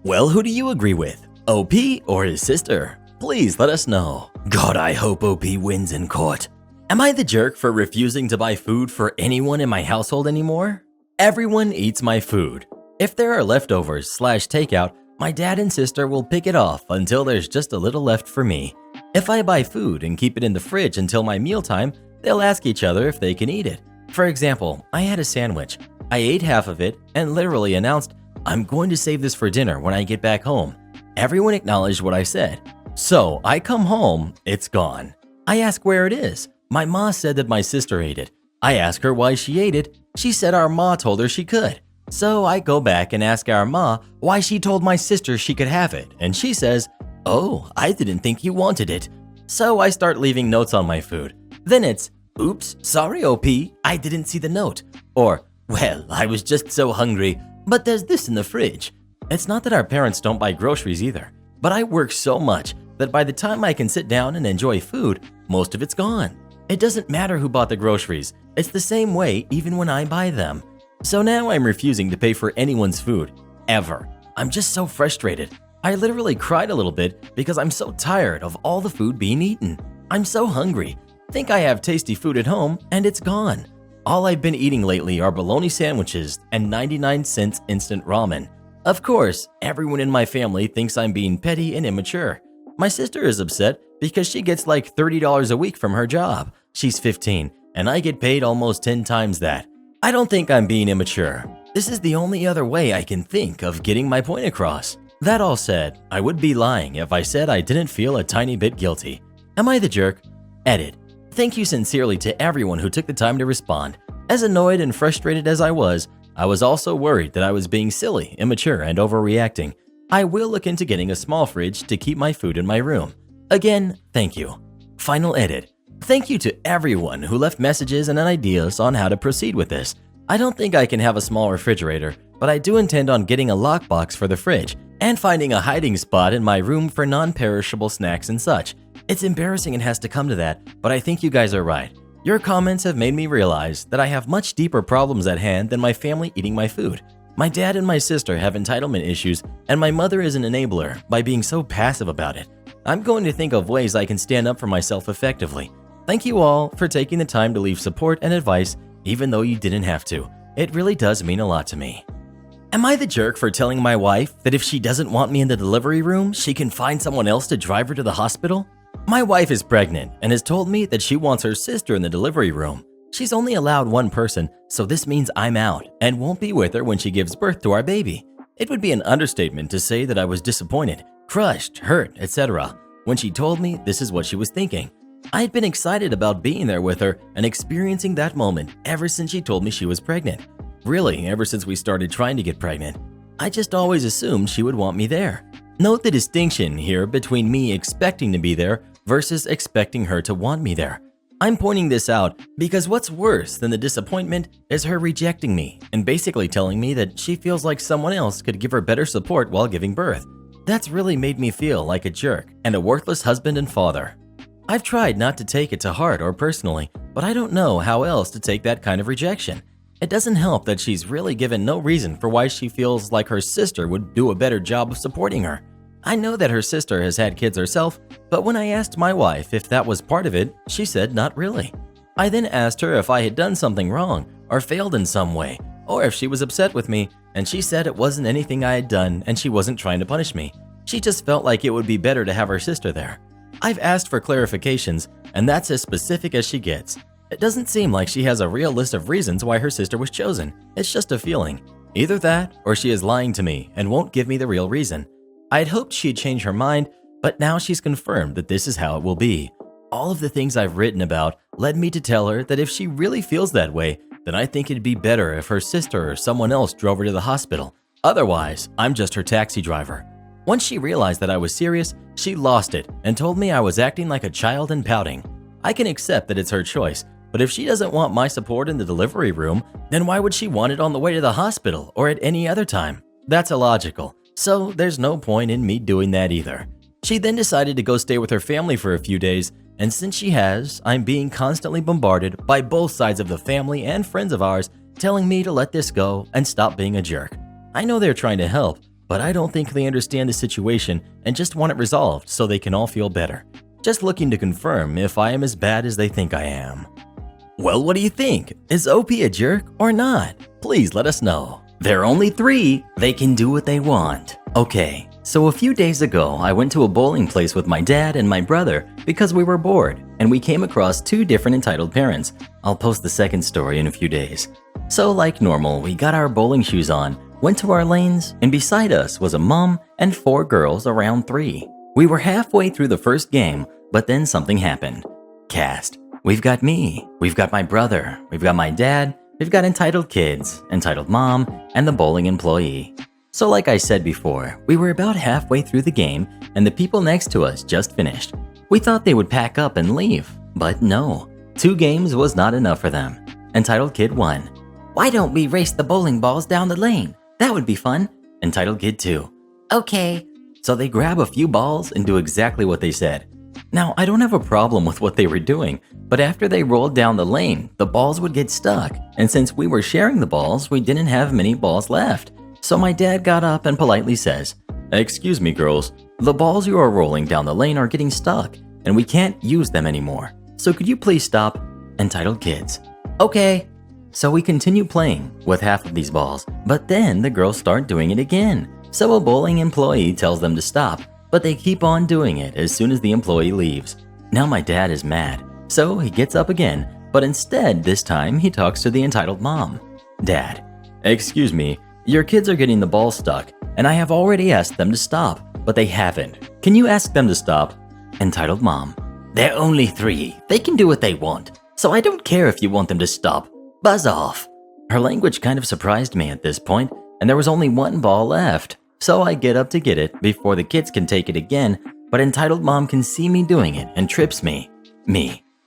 Well, who do you agree with? OP or his sister? Please let us know. God, I hope OP wins in court. Am I the jerk for refusing to buy food for anyone in my household anymore? Everyone eats my food. If there are leftovers / takeout, my dad and sister will pick it off until there's just a little left for me. If I buy food and keep it in the fridge until my mealtime, they'll ask each other if they can eat it. For example, I had a sandwich. I ate half of it and literally announced, "I'm going to save this for dinner when I get back home." Everyone acknowledged what I said. So I come home, it's gone. I ask where it is. My ma said that my sister ate it. I ask her why she ate it. She said our ma told her she could. So I go back and ask our ma why she told my sister she could have it, and she says, "Oh, I didn't think you wanted it." So I start leaving notes on my food. Then it's, Oops, sorry OP, I didn't see the note. Or, well, I was just so hungry, but there's this in the fridge. It's not that our parents don't buy groceries either, but I work so much that by the time I can sit down and enjoy food, most of it's gone. It doesn't matter who bought the groceries, it's the same way even when I buy them. So now I'm refusing to pay for anyone's food, ever. I'm just so frustrated. I literally cried a little bit because I'm so tired of all the food being eaten. I'm so hungry. Think I have tasty food at home and it's gone. All I've been eating lately are bologna sandwiches and 99-cent instant ramen. Of course, everyone in my family thinks I'm being petty and immature. My sister is upset because she gets like $30 a week from her job. She's 15, and I get paid almost 10 times that. I don't think I'm being immature. This is the only other way I can think of getting my point across. That all said, I would be lying if I said I didn't feel a tiny bit guilty. Am I the jerk? Edit. Thank you sincerely to everyone who took the time to respond. As annoyed and frustrated as I was also worried that I was being silly, immature, and overreacting. I will look into getting a small fridge to keep my food in my room. Again, thank you. Final edit. Thank you to everyone who left messages and ideas on how to proceed with this. I don't think I can have a small refrigerator, but I do intend on getting a lockbox for the fridge and finding a hiding spot in my room for non-perishable snacks and such. It's embarrassing it has to come to that, but I think you guys are right. Your comments have made me realize that I have much deeper problems at hand than my family eating my food. My dad and my sister have entitlement issues, and my mother is an enabler by being so passive about it. I'm going to think of ways I can stand up for myself effectively. Thank you all for taking the time to leave support and advice, even though you didn't have to. It really does mean a lot to me. Am I the jerk for telling my wife that if she doesn't want me in the delivery room, she can find someone else to drive her to the hospital? My wife is pregnant and has told me that she wants her sister in the delivery room. She's only allowed one person, so this means I'm out and won't be with her when she gives birth to our baby. It would be an understatement to say that I was disappointed, crushed, hurt, etc. when she told me this is what she was thinking. I had been excited about being there with her and experiencing that moment ever since she told me she was pregnant. Really, ever since we started trying to get pregnant. I just always assumed she would want me there. Note the distinction here between me expecting to be there versus expecting her to want me there. I'm pointing this out because what's worse than the disappointment is her rejecting me and basically telling me that she feels like someone else could give her better support while giving birth. That's really made me feel like a jerk and a worthless husband and father. I've tried not to take it to heart or personally, but I don't know how else to take that kind of rejection. It doesn't help that she's really given no reason for why she feels like her sister would do a better job of supporting her. I know that her sister has had kids herself, but when I asked my wife if that was part of it, she said not really. I then asked her if I had done something wrong or failed in some way, or if she was upset with me, and she said it wasn't anything I had done and she wasn't trying to punish me. She just felt like it would be better to have her sister there. I've asked for clarifications, and that's as specific as she gets. It doesn't seem like she has a real list of reasons why her sister was chosen. It's just a feeling. Either that, or she is lying to me and won't give me the real reason. I'd hoped she'd change her mind, but now she's confirmed that this is how it will be. All of the things I've written about led me to tell her that if she really feels that way, then I think it'd be better if her sister or someone else drove her to the hospital. Otherwise, I'm just her taxi driver. Once she realized that I was serious, she lost it and told me I was acting like a child and pouting. I can accept that it's her choice, but if she doesn't want my support in the delivery room, then why would she want it on the way to the hospital or at any other time? That's illogical. So there's no point in me doing that either. She then decided to go stay with her family for a few days, and since she has, I'm being constantly bombarded by both sides of the family and friends of ours telling me to let this go and stop being a jerk. I know they're trying to help, but I don't think they understand the situation and just want it resolved so they can all feel better. Just looking to confirm if I am as bad as they think I am. Well, what do you think? Is OP a jerk or not? Please let us know. They're only 3, they can do what they want. Okay, so a few days ago, I went to a bowling place with my dad and my brother because we were bored, and we came across 2 different entitled parents. I'll post the second story in a few days. So like normal, we got our bowling shoes on, went to our lanes, and beside us was a mom and 4 girls around 3. We were halfway through the first game, but then something happened. Cast. We've got me, we've got my brother, we've got my dad, we've got entitled kids, entitled mom, and the bowling employee. So like I said before, we were about halfway through the game and the people next to us just finished. We thought they would pack up and leave, but no. 2 games was not enough for them. Entitled Kid 1. Why don't we race the bowling balls down the lane? That would be fun. Entitled Kid 2. Okay. So they grab a few balls and do exactly what they said. Now, I don't have a problem with what they were doing, but after they rolled down the lane, the balls would get stuck, and since we were sharing the balls, we didn't have many balls left. So my dad got up and politely says, "Excuse me, girls, the balls you are rolling down the lane are getting stuck, and we can't use them anymore. So could you please stop?" Entitled Kids. Okay. So we continue playing with half of these balls, but then the girls start doing it again. So a bowling employee tells them to stop, but they keep on doing it as soon as the employee leaves. Now my dad is mad, so he gets up again, but instead this time he talks to the entitled mom. "Dad, excuse me, your kids are getting the ball stuck, and I have already asked them to stop, but they haven't. Can you ask them to stop?" Entitled Mom. They're only 3. They can do what they want. So I don't care if you want them to stop. Buzz off. Her language kind of surprised me at this point, and there was only 1 ball left. So I get up to get it before the kids can take it again, but entitled Mom can see me doing it and trips me.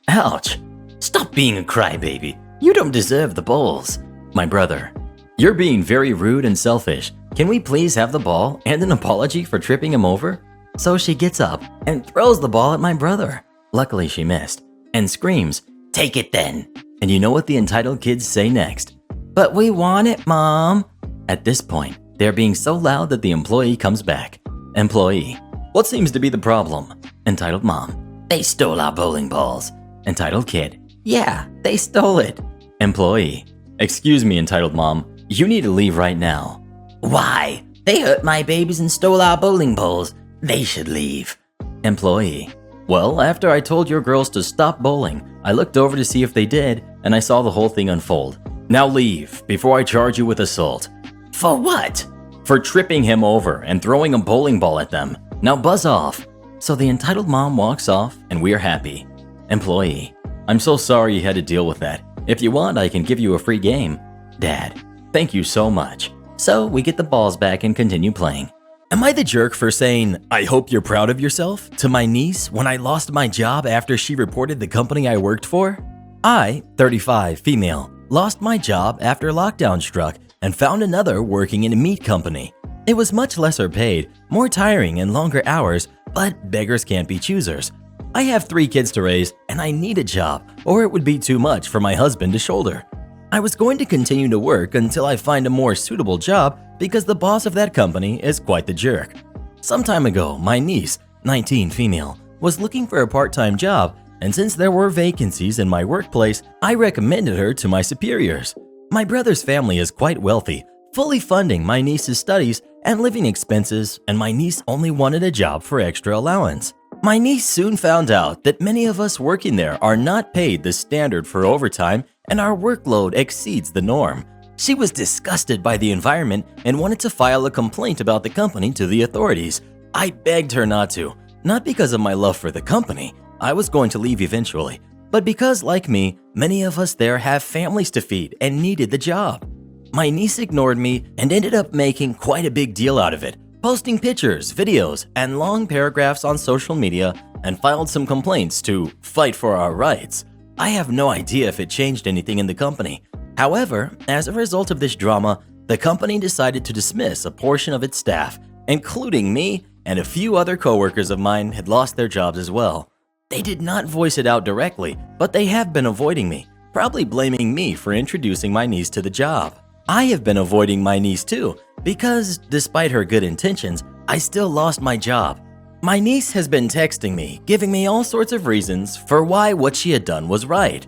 Ouch. Stop being a crybaby. You don't deserve the balls. My brother. You're being very rude and selfish. Can we please have the ball and an apology for tripping him over? So she gets up and throws the ball at my brother. Luckily she missed, and screams, "Take it then." And you know what the entitled kids say next? But we want it, Mom. At this point, they're being so loud that the employee comes back. Employee. What seems to be the problem? Entitled Mom. They stole our bowling balls. Entitled Kid. Yeah, they stole it. Employee. Excuse me, entitled Mom. You need to leave right now. Why? They hurt my babies and stole our bowling balls. They should leave. Employee. Well, after I told your girls to stop bowling, I looked over to see if they did, and I saw the whole thing unfold. Now leave, before I charge you with assault. For what? For tripping him over and throwing a bowling ball at them. Now buzz off. So the entitled mom walks off, and we're happy. Employee. I'm so sorry you had to deal with that. If you want, I can give you a free game. Dad. Thank you so much. So we get the balls back and continue playing. Am I the jerk for saying, "I hope you're proud of yourself," to my niece when I lost my job after she reported the company I worked for? I, 35, female, lost my job after lockdown struck and found another working in a meat company. It was much lesser paid, more tiring and longer hours, but beggars can't be choosers. I have 3 kids to raise and I need a job or it would be too much for my husband to shoulder. I was going to continue to work until I find a more suitable job because the boss of that company is quite the jerk. Some time ago, my niece, 19 female, was looking for a part-time job, and since there were vacancies in my workplace, I recommended her to my superiors. My brother's family is quite wealthy, fully funding my niece's studies and living expenses, and my niece only wanted a job for extra allowance. My niece soon found out that many of us working there are not paid the standard for overtime and our workload exceeds the norm. She was disgusted by the environment and wanted to file a complaint about the company to the authorities. I begged her not to, not because of my love for the company, I was going to leave eventually, but because, like me, many of us there have families to feed and needed the job. My niece ignored me and ended up making quite a big deal out of it, posting pictures, videos, and long paragraphs on social media and filed some complaints to fight for our rights. I have no idea if it changed anything in the company. However, as a result of this drama, the company decided to dismiss a portion of its staff, including me, and a few other coworkers of mine had lost their jobs as well. They did not voice it out directly, but they have been avoiding me, probably blaming me for introducing my niece to the job. I have been avoiding my niece too, because despite her good intentions, I still lost my job. My niece has been texting me, giving me all sorts of reasons for why what she had done was right.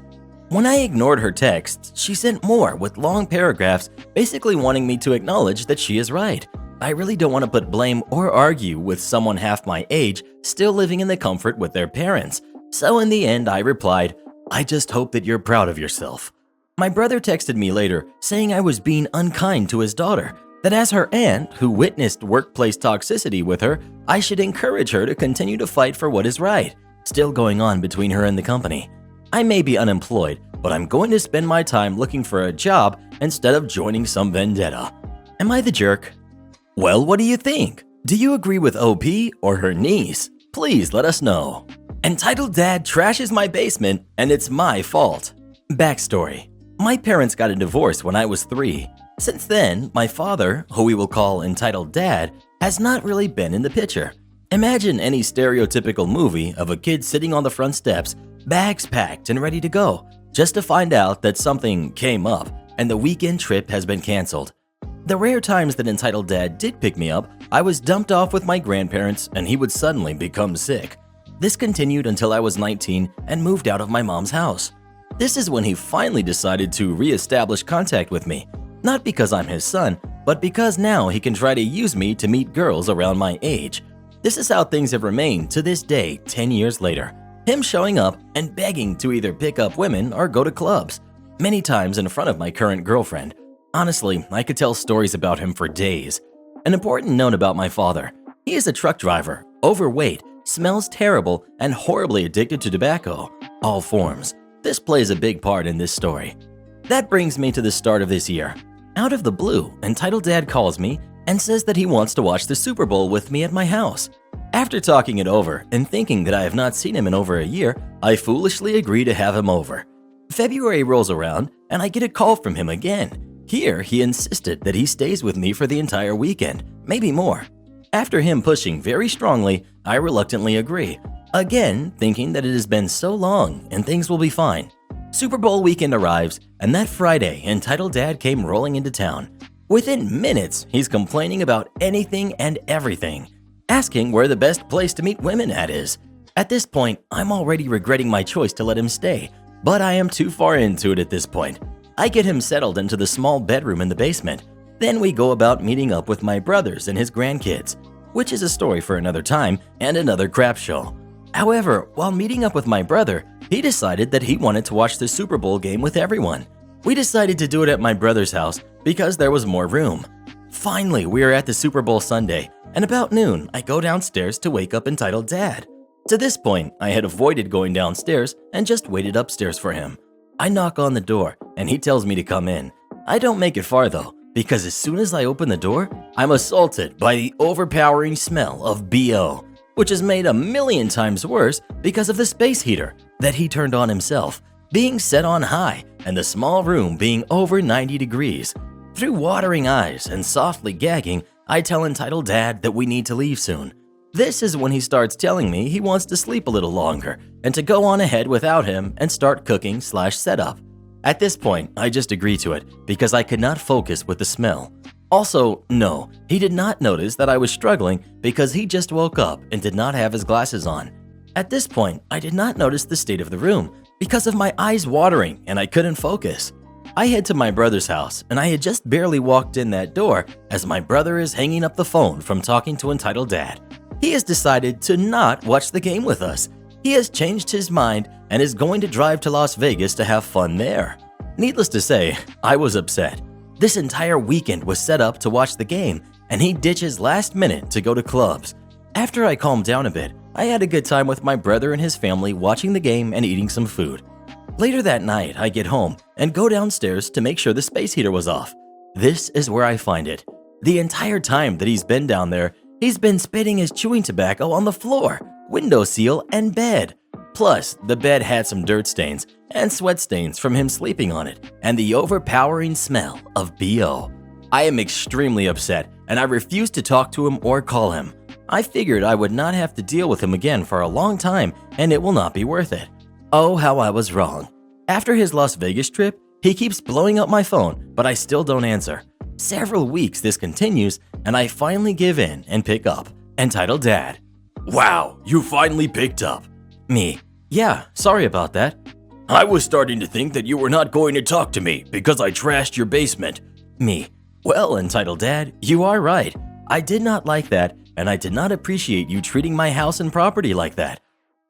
When I ignored her texts, she sent more with long paragraphs basically wanting me to acknowledge that she is right. I really don't want to put blame or argue with someone half my age still living in the comfort with their parents. So in the end, I replied, "I just hope that you're proud of yourself." My brother texted me later saying I was being unkind to his daughter, that as her aunt, who witnessed workplace toxicity with her, I should encourage her to continue to fight for what is right, still going on between her and the company. I may be unemployed, but I'm going to spend my time looking for a job instead of joining some vendetta. Am I the jerk? Well, what do you think? Do you agree with OP or her niece? Please let us know. Entitled Dad trashes my basement and it's my fault. Backstory. My parents got a divorce when I was 3. Since then, my father, who we will call Entitled Dad, has not really been in the picture. Imagine any stereotypical movie of a kid sitting on the front steps, bags packed and ready to go, just to find out that something came up and the weekend trip has been canceled. The rare times that Entitled Dad did pick me up, I was dumped off with my grandparents and he would suddenly become sick. This continued until I was 19 and moved out of my mom's house. This is when he finally decided to re-establish contact with me, not because I'm his son, but because now he can try to use me to meet girls around my age. This is how things have remained to this day 10 years later. Him showing up and begging to either pick up women or go to clubs, many times in front of my current girlfriend. Honestly, I could tell stories about him for days. An important note about my father: he is a truck driver, overweight, smells terrible, and horribly addicted to tobacco, all forms. This plays a big part in this story. That brings me to the start of this year. Out of the blue, Entitled Dad calls me and says that he wants to watch the Super Bowl with me at my house. After talking it over and thinking that I have not seen him in over a year, I foolishly agree to have him over. February rolls around and I get a call from him again. Here, he insisted that he stays with me for the entire weekend, maybe more. After him pushing very strongly, I reluctantly agree, again thinking that it has been so long and things will be fine. Super Bowl weekend arrives, and that Friday, Entitled Dad came rolling into town. Within minutes, he's complaining about anything and everything, asking where the best place to meet women at is. At this point, I'm already regretting my choice to let him stay, but I am too far into it at this point. I get him settled into the small bedroom in the basement. Then we go about meeting up with my brothers and his grandkids, which is a story for another time and another crap show. However, while meeting up with my brother, he decided that he wanted to watch the Super Bowl game with everyone. We decided to do it at my brother's house because there was more room. Finally, we are at the Super Bowl Sunday, and about noon, I go downstairs to wake up Entitled Dad. To this point, I had avoided going downstairs and just waited upstairs for him. I knock on the door, and he tells me to come in. I don't make it far though, because as soon as I open the door, I'm assaulted by the overpowering smell of BO, which is made a million times worse because of the space heater that he turned on himself, being set on high and the small room being over 90 degrees. Through watering eyes and softly gagging, I tell Entitled Dad that we need to leave soon. This is when he starts telling me he wants to sleep a little longer and to go on ahead without him and start cooking/setup. At this point, I just agree to it because I could not focus with the smell. Also, no, he did not notice that I was struggling because he just woke up and did not have his glasses on. At this point, I did not notice the state of the room because of my eyes watering and I couldn't focus. I head to my brother's house and I had just barely walked in that door as my brother is hanging up the phone from talking to Entitled Dad. He has decided to not watch the game with us. He has changed his mind and is going to drive to Las Vegas to have fun there. Needless to say, I was upset. This entire weekend was set up to watch the game, and he ditches last minute to go to clubs. After I calmed down a bit, I had a good time with my brother and his family watching the game and eating some food. Later that night, I get home and go downstairs to make sure the space heater was off. This is where I find it. The entire time that he's been down there, he's been spitting his chewing tobacco on the floor, windowsill, and bed. Plus, the bed had some dirt stains and sweat stains from him sleeping on it, and the overpowering smell of BO. I am extremely upset, and I refuse to talk to him or call him. I figured I would not have to deal with him again for a long time, and it will not be worth it. Oh, how I was wrong. After his Las Vegas trip, he keeps blowing up my phone, but I still don't answer. Several weeks this continues, and I finally give in and pick up. Entitled Dad. Wow, you finally picked up. Me. Yeah, sorry about that. I was starting to think that you were not going to talk to me because I trashed your basement. Me. Well, Entitled Dad, you are right. I did not like that, and I did not appreciate you treating my house and property like that.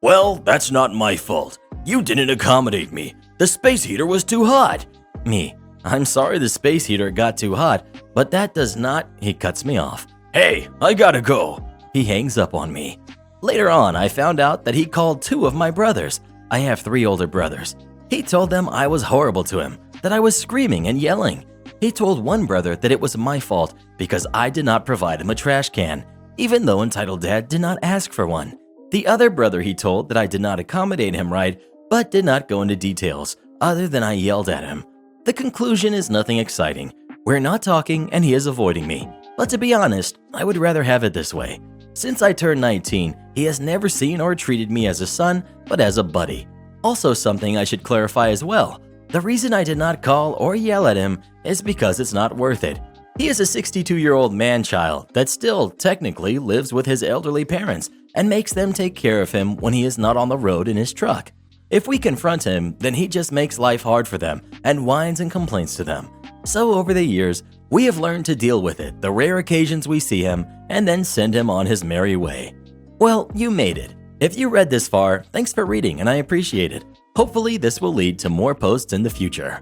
Well, that's not my fault. You didn't accommodate me. The space heater was too hot. Me. I'm sorry the space heater got too hot, but that does not… He cuts me off. Hey, I gotta go. He hangs up on me. Later on, I found out that he called 2 of my brothers. I have 3 older brothers. He told them I was horrible to him, that I was screaming and yelling. He told one brother that it was my fault because I did not provide him a trash can, even though Entitled Dad did not ask for one. The other brother he told that I did not accommodate him right, but did not go into details, other than I yelled at him. The conclusion is nothing exciting. We're not talking and he is avoiding me. But to be honest, I would rather have it this way. Since I turned 19, he has never seen or treated me as a son, but as a buddy. Also, something I should clarify as well. The reason I did not call or yell at him is because it's not worth it. He is a 62-year-old man-child that still technically lives with his elderly parents and makes them take care of him when he is not on the road in his truck. If we confront him, then he just makes life hard for them and whines and complains to them. So over the years, we have learned to deal with it the rare occasions we see him and then send him on his merry way. Well, you made it. If you read this far, thanks for reading and I appreciate it. Hopefully this will lead to more posts in the future.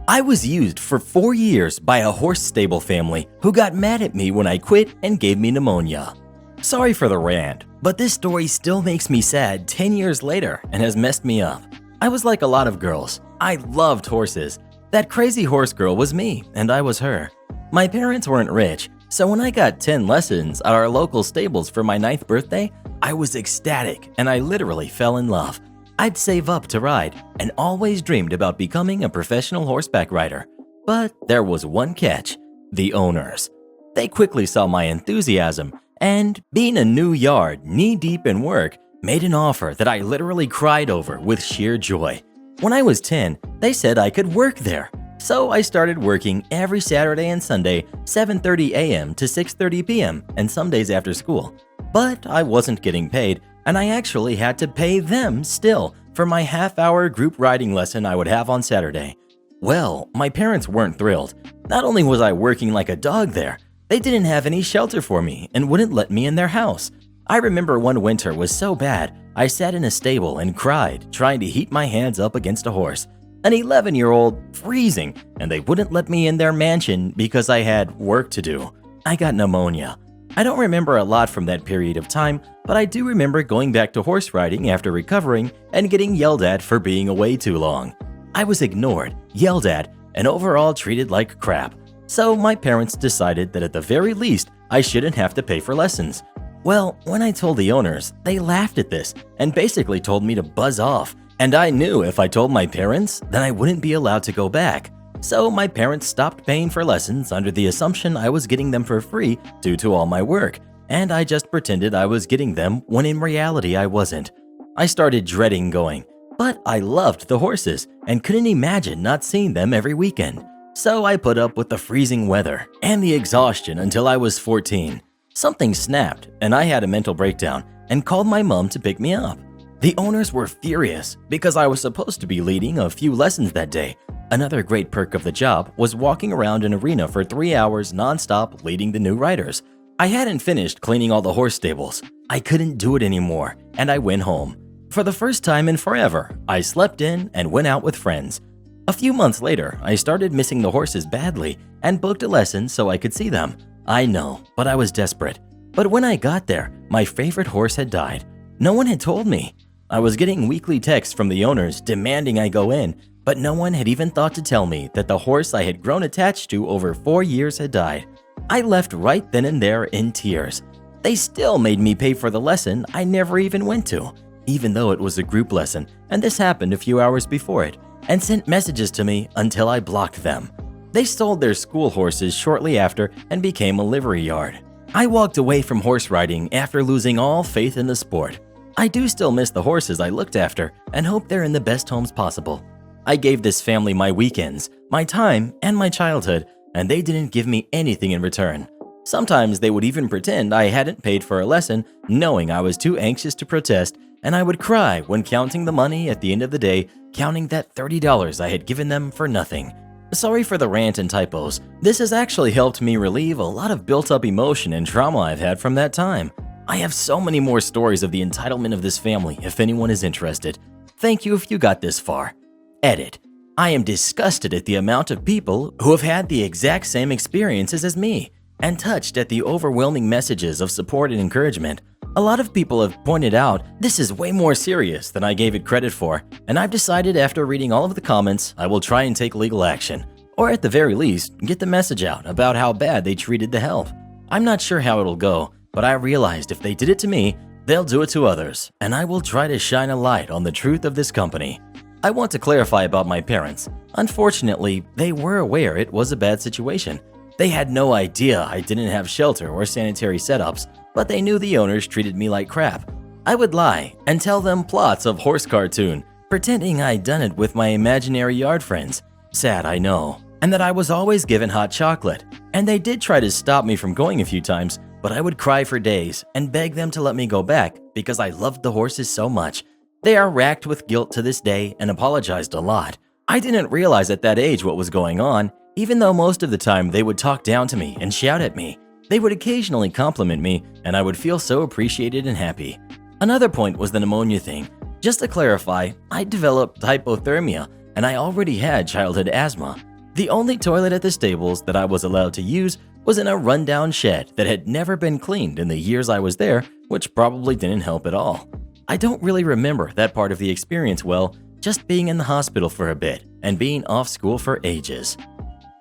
I was used for 4 years by a horse stable family who got mad at me when I quit and gave me pneumonia. Sorry for the rant, but this story still makes me sad 10 years later and has messed me up. I was like a lot of girls. I loved horses. That crazy horse girl was me and I was her. My parents weren't rich, so when I got 10 lessons at our local stables for my 9th birthday, I was ecstatic and I literally fell in love. I'd save up to ride and always dreamed about becoming a professional horseback rider. But there was one catch: the owners. They quickly saw my enthusiasm and, being a new yard knee-deep in work, made an offer that I literally cried over with sheer joy. When I was 10, they said I could work there. So I started working every Saturday and Sunday, 7:30 a.m. to 6:30 p.m. and some days after school. But I wasn't getting paid, and I actually had to pay them still for my half-hour group riding lesson I would have on Saturday. Well, my parents weren't thrilled. Not only was I working like a dog there, they didn't have any shelter for me and wouldn't let me in their house. I remember one winter was so bad, I sat in a stable and cried, trying to heat my hands up against a horse. An 11-year-old, freezing, and they wouldn't let me in their mansion because I had work to do. I got pneumonia. I don't remember a lot from that period of time, but I do remember going back to horse riding after recovering and getting yelled at for being away too long. I was ignored, yelled at, and overall treated like crap. So my parents decided that at the very least, I shouldn't have to pay for lessons. Well, when I told the owners, they laughed at this and basically told me to buzz off. And I knew if I told my parents, then I wouldn't be allowed to go back. So my parents stopped paying for lessons under the assumption I was getting them for free due to all my work, and I just pretended I was getting them when in reality I wasn't. I started dreading going, but I loved the horses and couldn't imagine not seeing them every weekend. So I put up with the freezing weather and the exhaustion until I was 14. Something snapped and I had a mental breakdown and called my mom to pick me up. The owners were furious because I was supposed to be leading a few lessons that day. Another great perk of the job was walking around an arena for 3 hours nonstop leading the new riders. I hadn't finished cleaning all the horse stables. I couldn't do it anymore, and I went home. For the first time in forever, I slept in and went out with friends. A few months later, I started missing the horses badly and booked a lesson so I could see them. I know, but I was desperate. But when I got there, my favorite horse had died. No one had told me. I was getting weekly texts from the owners demanding I go in, but no one had even thought to tell me that the horse I had grown attached to over 4 years had died. I left right then and there in tears. They still made me pay for the lesson I never even went to, even though it was a group lesson, and this happened a few hours before it, and sent messages to me until I blocked them. They sold their school horses shortly after and became a livery yard. I walked away from horse riding after losing all faith in the sport. I do still miss the horses I looked after and hope they're in the best homes possible. I gave this family my weekends, my time, and my childhood, and they didn't give me anything in return. Sometimes they would even pretend I hadn't paid for a lesson, knowing I was too anxious to protest, and I would cry when counting the money at the end of the day, counting that $30 I had given them for nothing. Sorry for the rant and typos. This has actually helped me relieve a lot of built-up emotion and trauma I've had from that time. I have so many more stories of the entitlement of this family if anyone is interested. Thank you if you got this far. Edit. I am disgusted at the amount of people who have had the exact same experiences as me, and touched at the overwhelming messages of support and encouragement. A lot of people have pointed out this is way more serious than I gave it credit for, and I've decided after reading all of the comments I will try and take legal action, or at the very least, get the message out about how bad they treated the help. I'm not sure how it'll go, but I realized if they did it to me, they'll do it to others, and I will try to shine a light on the truth of this company. I want to clarify about my parents. Unfortunately, they were aware it was a bad situation. They had no idea I didn't have shelter or sanitary setups, but they knew the owners treated me like crap. I would lie and tell them plots of horse cartoon, pretending I'd done it with my imaginary yard friends. Sad, I know. And that I was always given hot chocolate. And they did try to stop me from going a few times, but I would cry for days and beg them to let me go back because I loved the horses so much. They are racked with guilt to this day and apologized a lot. I didn't realize at that age what was going on, even though most of the time they would talk down to me and shout at me. They would occasionally compliment me, and I would feel so appreciated and happy. Another point was the pneumonia thing. Just to clarify, I developed hypothermia, and I already had childhood asthma. The only toilet at the stables that I was allowed to use was in a rundown shed that had never been cleaned in the years I was there, which probably didn't help at all. I don't really remember that part of the experience well, just being in the hospital for a bit and being off school for ages.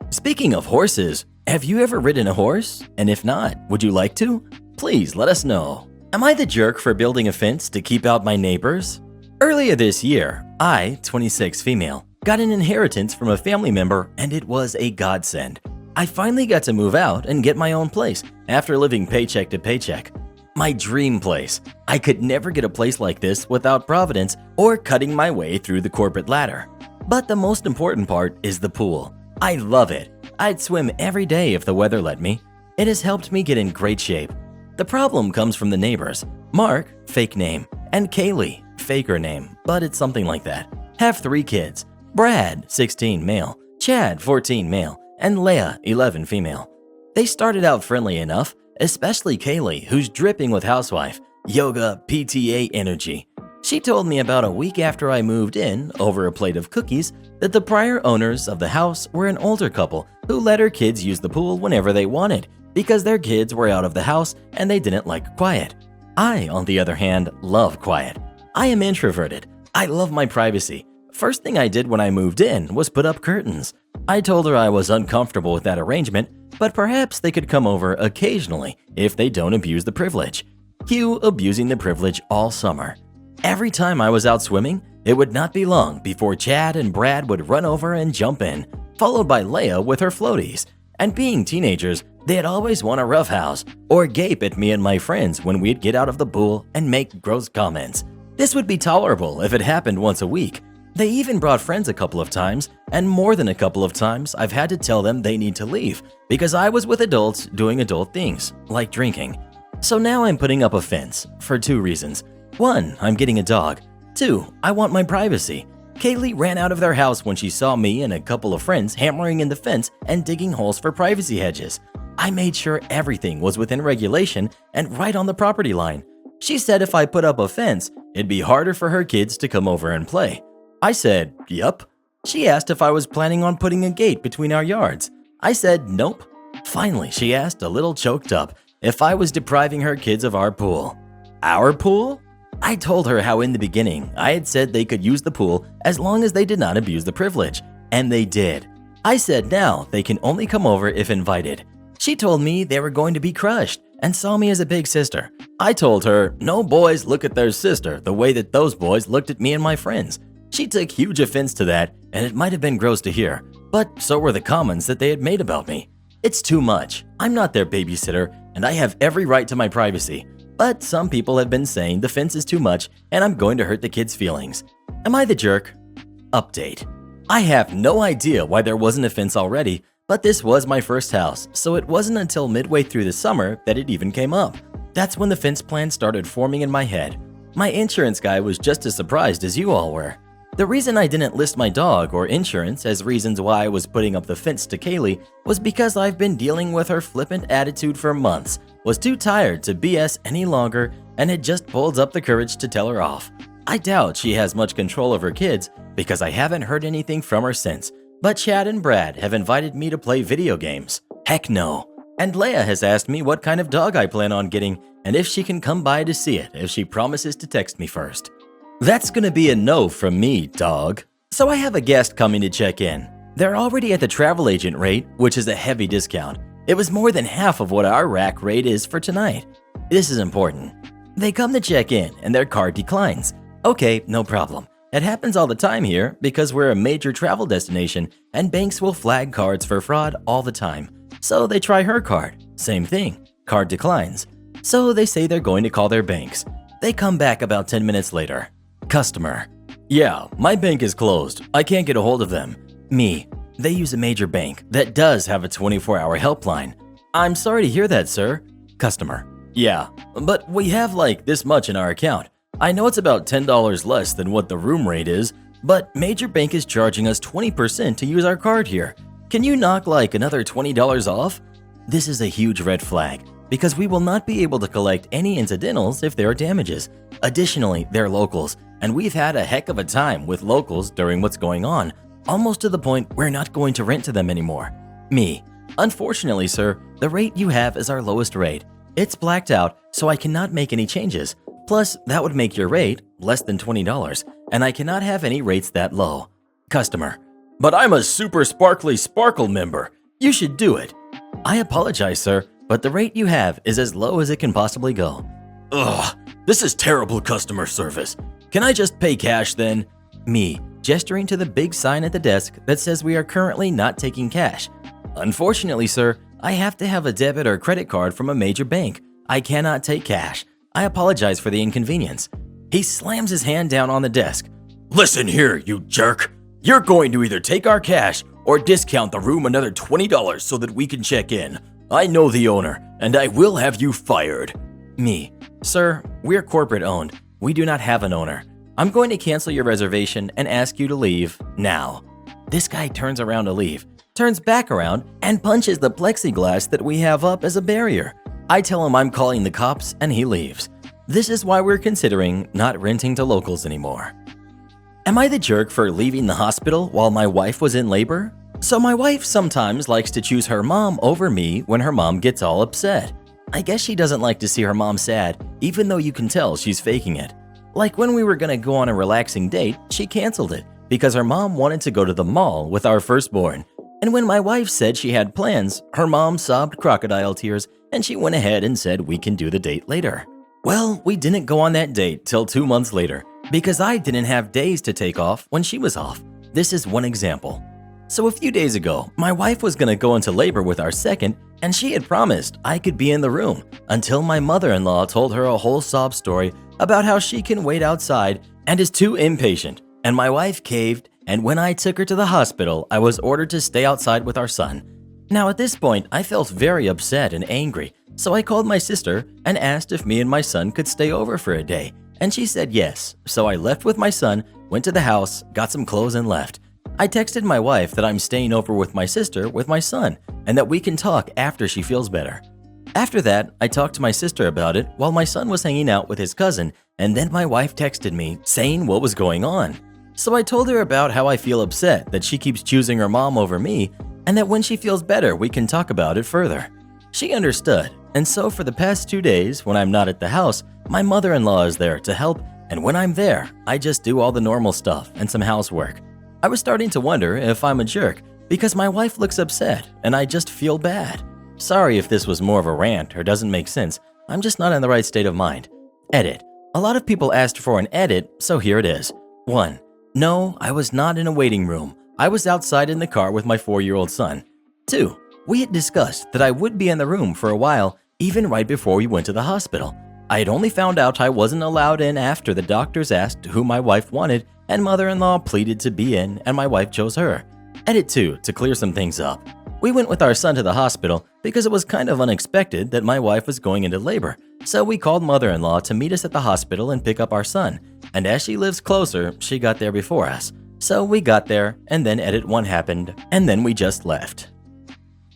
Speaking of horses, have you ever ridden a horse? And if not, would you like to? Please let us know. Am I the jerk for building a fence to keep out my neighbors? Earlier this year, I, 26 female, got an inheritance from a family member and it was a godsend. I finally got to move out and get my own place after living paycheck to paycheck. My dream place. I could never get a place like this without Providence or cutting my way through the corporate ladder. But the most important part is the pool. I love it. I'd swim every day if the weather let me. It has helped me get in great shape. The problem comes from the neighbors. Mark, fake name, and Kaylee, faker name, but it's something like that, have 3 kids. Brad, 16 male, Chad, 14 male, and Leah, 11 female. They started out friendly enough, especially Kaylee, who's dripping with housewife, yoga, PTA energy. She told me about a week after I moved in, over a plate of cookies, that the prior owners of the house were an older couple who let her kids use the pool whenever they wanted because their kids were out of the house and they didn't like quiet. I, on the other hand, love quiet. I am introverted. I love my privacy. First thing I did when I moved in was put up curtains. I told her I was uncomfortable with that arrangement, but perhaps they could come over occasionally if they don't abuse the privilege. Cue abusing the privilege all summer. Every time I was out swimming, it would not be long before Chad and Brad would run over and jump in, followed by Leia with her floaties. And being teenagers, they'd always want to roughhouse or gape at me and my friends when we'd get out of the pool and make gross comments. This would be tolerable if it happened once a week. They even brought friends a couple of times, and more than a couple of times I've had to tell them they need to leave because I was with adults doing adult things, like drinking. So now I'm putting up a fence for 2 reasons. 1, I'm getting a dog. 2, I want my privacy. Kaylee ran out of their house when she saw me and a couple of friends hammering in the fence and digging holes for privacy hedges. I made sure everything was within regulation and right on the property line. She said if I put up a fence, it'd be harder for her kids to come over and play. I said, yup. She asked if I was planning on putting a gate between our yards. I said, nope. Finally, she asked, a little choked up, if I was depriving her kids of our pool. Our pool? I told her how in the beginning I had said they could use the pool as long as they did not abuse the privilege, and they did. I said now they can only come over if invited. She told me they were going to be crushed and saw me as a big sister. I told her no boys look at their sister the way that those boys looked at me and my friends. She took huge offense to that, and it might have been gross to hear, but so were the comments that they had made about me. It's too much. I'm not their babysitter, and I have every right to my privacy. But some people have been saying the fence is too much, and I'm going to hurt the kids' feelings. Am I the jerk? Update. I have no idea why there wasn't a fence already, but this was my first house, so it wasn't until midway through the summer that it even came up. That's when the fence plan started forming in my head. My insurance guy was just as surprised as you all were. The reason I didn't list my dog or insurance as reasons why I was putting up the fence to Kaylee was because I've been dealing with her flippant attitude for months, was too tired to BS any longer, and had just pulled up the courage to tell her off. I doubt she has much control of her kids because I haven't heard anything from her since, but Chad and Brad have invited me to play video games. Heck no. And Leia has asked me what kind of dog I plan on getting and if she can come by to see it if she promises to text me first. That's gonna be a no from me, dog. So I have a guest coming to check in. They're already at the travel agent rate, which is a heavy discount. It was more than half of what our rack rate is for tonight. This is important. They come to check in and their card declines. Okay, no problem. It happens all the time here because we're a major travel destination and banks will flag cards for fraud all the time. So they try her card. Same thing. Card declines. So they say they're going to call their banks. They come back about 10 minutes later. Customer. Yeah, my bank is closed. I can't get a hold of them. Me. They use a major bank that does have a 24-hour helpline. I'm sorry to hear that, sir. Customer. Yeah, but we have like this much in our account. I know it's about $10 less than what the room rate is, but major bank is charging us 20% to use our card here. Can you knock like another $20 off? This is a huge red flag because we will not be able to collect any incidentals if there are damages. Additionally, they're locals, and we've had a heck of a time with locals during what's going on, almost to the point we're not going to rent to them anymore. Me. Unfortunately, sir, the rate you have is our lowest rate. It's blacked out, so I cannot make any changes. Plus, that would make your rate less than $20, and I cannot have any rates that low. Customer. But I'm a Super Sparkly Sparkle member. You should do it. I apologize, sir, but the rate you have is as low as it can possibly go. Ugh, this is terrible customer service. Can I just pay cash then? Me, gesturing to the big sign at the desk that says we are currently not taking cash. Unfortunately, sir, I have to have a debit or credit card from a major bank. I cannot take cash. I apologize for the inconvenience. He slams his hand down on the desk. Listen here, you jerk. You're going to either take our cash or discount the room another $20 so that we can check in. I know the owner, and I will have you fired. Me. Sir, we're corporate owned. We do not have an owner. I'm going to cancel your reservation and ask you to leave now. This guy turns around to leave, turns back around, and punches the plexiglass that we have up as a barrier. I tell him I'm calling the cops and he leaves. This is why we're considering not renting to locals anymore. Am I the jerk for leaving the hospital while my wife was in labor? So my wife sometimes likes to choose her mom over me when her mom gets all upset. I guess she doesn't like to see her mom sad, even though you can tell she's faking it. Like when we were gonna go on a relaxing date, she canceled it because her mom wanted to go to the mall with our firstborn. And when my wife said she had plans, her mom sobbed crocodile tears and she went ahead and said we can do the date later. Well, we didn't go on that date till 2 months later because I didn't have days to take off when she was off. This is one example. So a few days ago, my wife was gonna go into labor with our second and she had promised I could be in the room until my mother-in-law told her a whole sob story about how she can wait outside and is too impatient, and my wife caved, and when I took her to the hospital, I was ordered to stay outside with our son. Now at this point, I felt very upset and angry, so I called my sister and asked if me and my son could stay over for a day, and she said yes, so I left with my son, went to the house, got some clothes and left. I texted my wife that I'm staying over with my sister with my son, and that we can talk after she feels better. After that, I talked to my sister about it while my son was hanging out with his cousin, and then my wife texted me saying what was going on. So I told her about how I feel upset that she keeps choosing her mom over me, and that when she feels better, we can talk about it further. She understood, and so for the past 2 days, when I'm not at the house, my mother-in-law is there to help, and when I'm there, I just do all the normal stuff and some housework. I was starting to wonder if I'm a jerk because my wife looks upset and I just feel bad. Sorry if this was more of a rant or doesn't make sense. I'm just not in the right state of mind. Edit. A lot of people asked for an edit, so here it is. 1. No, I was not in a waiting room. I was outside in the car with my 4-year-old son. 2. We had discussed that I would be in the room for a while, even right before we went to the hospital. I had only found out I wasn't allowed in after the doctors asked who my wife wanted, and mother-in-law pleaded to be in, and my wife chose her. Edit 2, to clear some things up. We went with our son to the hospital because it was kind of unexpected that my wife was going into labor, so we called mother-in-law to meet us at the hospital and pick up our son, and as she lives closer, she got there before us. So we got there, and then edit 1 happened, and then we just left.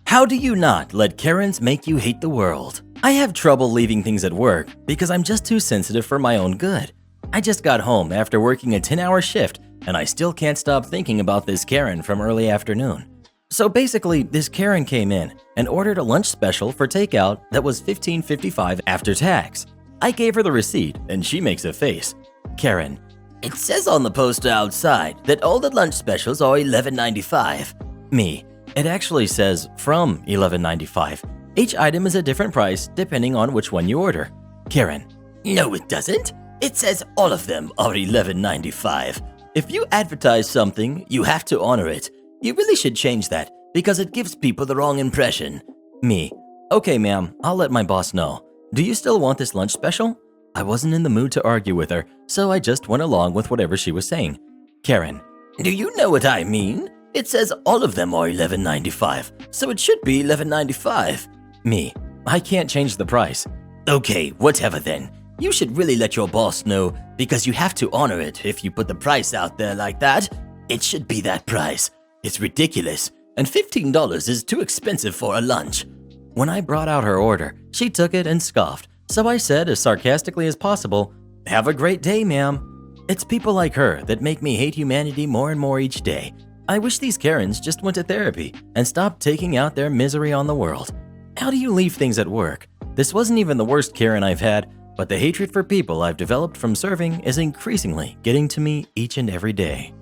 How do you not let Karens make you hate the world? I have trouble leaving things at work because I'm just too sensitive for my own good. I just got home after working a 10-hour shift, and I still can't stop thinking about this Karen from early afternoon. So basically, this Karen came in and ordered a lunch special for takeout that was $15.55 after tax. I gave her the receipt, and she makes a face. Karen: It says on the poster outside that all the lunch specials are $11.95. Me: It actually says from $11.95. Each item is a different price depending on which one you order. Karen: No, it doesn't. It says all of them are $11.95. If you advertise something, you have to honor it. You really should change that because it gives people the wrong impression. Me. Okay, ma'am, I'll let my boss know. Do you still want this lunch special? I wasn't in the mood to argue with her, so I just went along with whatever she was saying. Karen. Do you know what I mean? It says all of them are $11.95, so it should be $11.95. Me. I can't change the price. Okay, whatever then. You should really let your boss know because you have to honor it if you put the price out there like that. It should be that price. It's ridiculous, and $15 is too expensive for a lunch. When I brought out her order, she took it and scoffed, so I said as sarcastically as possible, "Have a great day, ma'am." It's people like her that make me hate humanity more and more each day. I wish these Karens just went to therapy and stopped taking out their misery on the world. How do you leave things at work? This wasn't even the worst Karen I've had, but the hatred for people I've developed from serving is increasingly getting to me each and every day.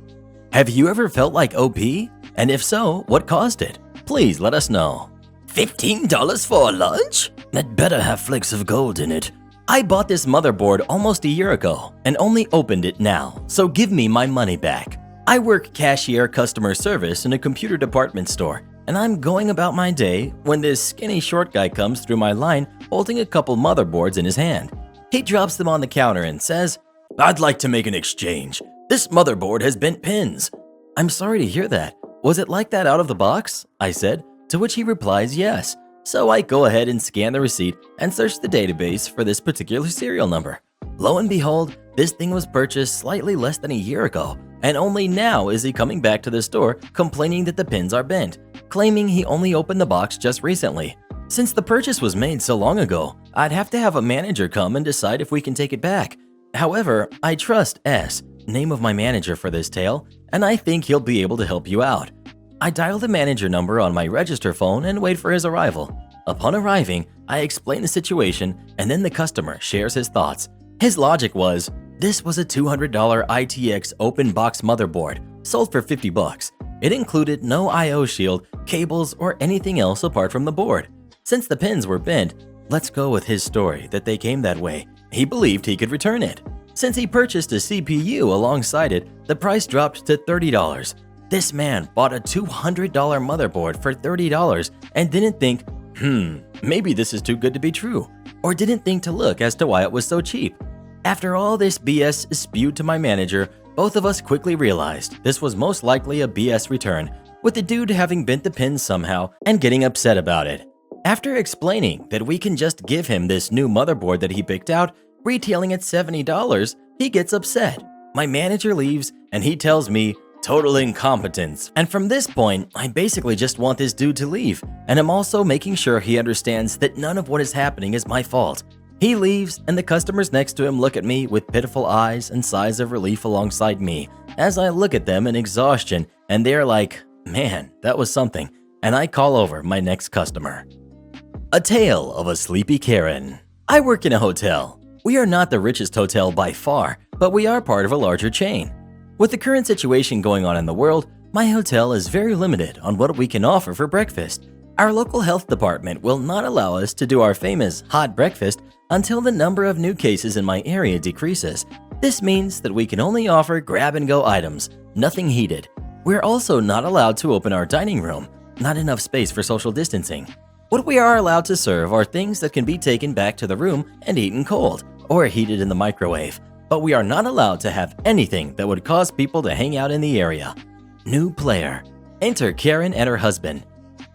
Have you ever felt like OP? And if so, what caused it? Please let us know. $15 for a lunch? That better have flakes of gold in it. I bought this motherboard almost a year ago and only opened it now, so give me my money back. I work cashier customer service in a computer department store, and I'm going about my day when this skinny short guy comes through my line holding a couple motherboards in his hand. He drops them on the counter and says, "I'd like to make an exchange. This motherboard has bent pins." I'm sorry to hear that. Was it like that out of the box? I said, to which he replies yes. So I go ahead and scan the receipt and search the database for this particular serial number. Lo and behold, this thing was purchased slightly less than a year ago, and only now is he coming back to the store complaining that the pins are bent, claiming he only opened the box just recently. Since the purchase was made so long ago, I'd have to have a manager come and decide if we can take it back. However, I trust S, name of my manager for this tale, and I think he'll be able to help you out. I dial the manager number on my register phone and wait for his arrival. Upon arriving, I explain the situation and then the customer shares his thoughts. His logic was, this was a $200 ITX open box motherboard, sold for $50. It included no I/O shield, cables, or anything else apart from the board. Since the pins were bent, let's go with his story that they came that way. He believed he could return it. Since he purchased a CPU alongside it, the price dropped to $30. This man bought a $200 motherboard for $30 and didn't think, maybe this is too good to be true, or didn't think to look as to why it was so cheap. After all this BS spewed to my manager, both of us quickly realized this was most likely a BS return, with the dude having bent the pins somehow and getting upset about it. After explaining that we can just give him this new motherboard that he picked out, retailing at $70, he gets upset. My manager leaves and he tells me, total incompetence. And from this point, I basically just want this dude to leave, and I'm also making sure he understands that none of what is happening is my fault. He leaves, and the customers next to him look at me with pitiful eyes and sighs of relief alongside me, as I look at them in exhaustion, and they're like, man, that was something, and I call over my next customer. A tale of a sleepy Karen. I work in a hotel. We are not the richest hotel by far, but we are part of a larger chain. With the current situation going on in the world, my hotel is very limited on what we can offer for breakfast. Our local health department will not allow us to do our famous hot breakfast until the number of new cases in my area decreases. This means that we can only offer grab-and-go items, nothing heated. We're also not allowed to open our dining room, not enough space for social distancing. What we are allowed to serve are things that can be taken back to the room and eaten cold, or heated in the microwave. But we are not allowed to have anything that would cause people to hang out in the area. New player. Enter Karen and her husband.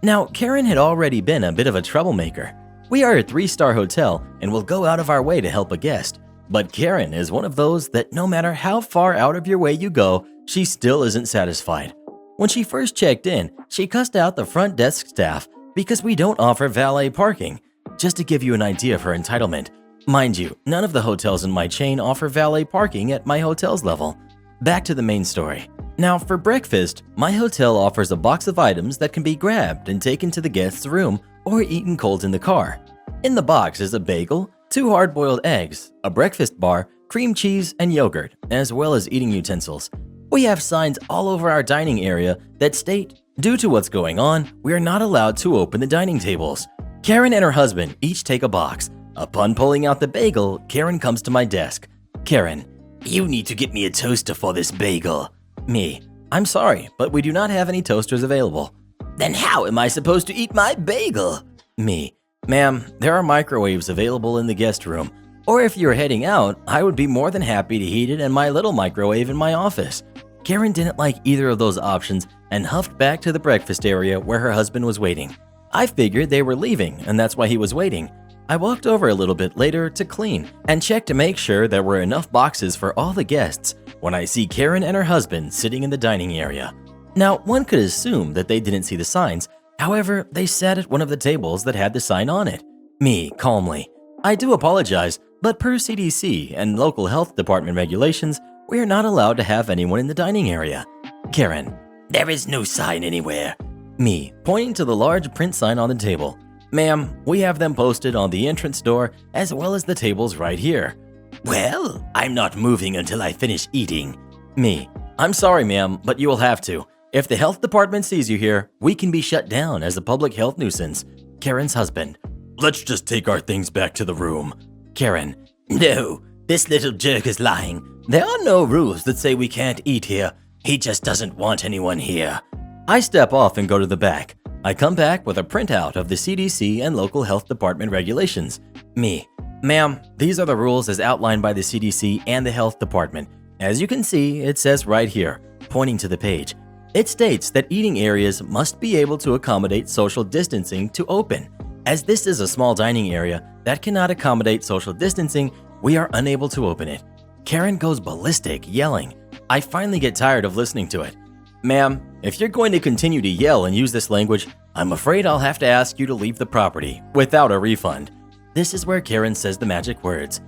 Now, Karen had already been a bit of a troublemaker. We are a 3-star hotel and will go out of our way to help a guest. But Karen is one of those that no matter how far out of your way you go, she still isn't satisfied. When she first checked in, she cussed out the front desk staff because we don't offer valet parking. Just to give you an idea of her entitlement, mind you, none of the hotels in my chain offer valet parking at my hotel's level. Back to the main story. Now, for breakfast, my hotel offers a box of items that can be grabbed and taken to the guest's room or eaten cold in the car. In the box is a bagel, 2 hard-boiled eggs, a breakfast bar, cream cheese, and yogurt, as well as eating utensils. We have signs all over our dining area that state, due to what's going on, we are not allowed to open the dining tables. Karen and her husband each take a box, Upon pulling out the bagel, Karen comes to my desk. Karen, You need to get me a toaster for this bagel. me, I'm sorry, but we do not have any toasters available. Then how am I supposed to eat my bagel? Me, ma'am, there are microwaves available in the guest room. Or if you're heading out, I would be more than happy to heat it in my little microwave in my office. Karen didn't like either of those options and huffed back to the breakfast area where her husband was waiting. I figured they were leaving and that's why he was waiting. I walked over a little bit later to clean and check to make sure there were enough boxes for all the guests when I see Karen and her husband sitting in the dining area. Now, one could assume that they didn't see the signs. However, they sat at one of the tables that had the sign on it. Me, calmly, I do apologize, but per CDC and local health department regulations, we are not allowed to have anyone in the dining area. Karen, There is no sign anywhere. me, pointing to the large print sign on the table. Ma'am, we have them posted on the entrance door as well as the tables right here. Well, I'm not moving until I finish eating. Me, I'm sorry, ma'am, but you will have to. If the health department sees you here, we can be shut down as a public health nuisance. Karen's husband. Let's just take our things back to the room. Karen, No, this little jerk is lying. There are no rules that say we can't eat here. He just doesn't want anyone here. I step off and go to the back. I come back with a printout of the CDC and local health department regulations. Me, ma'am, these are the rules as outlined by the CDC and the health department. As you can see, it says right here, pointing to the page. It states that eating areas must be able to accommodate social distancing to open. As this is a small dining area that cannot accommodate social distancing, we are unable to open it. Karen goes ballistic, yelling. I finally get tired of listening to it. Ma'am, if you're going to continue to yell and use this language, I'm afraid I'll have to ask you to leave the property without a refund. This is where Karen says the magic words.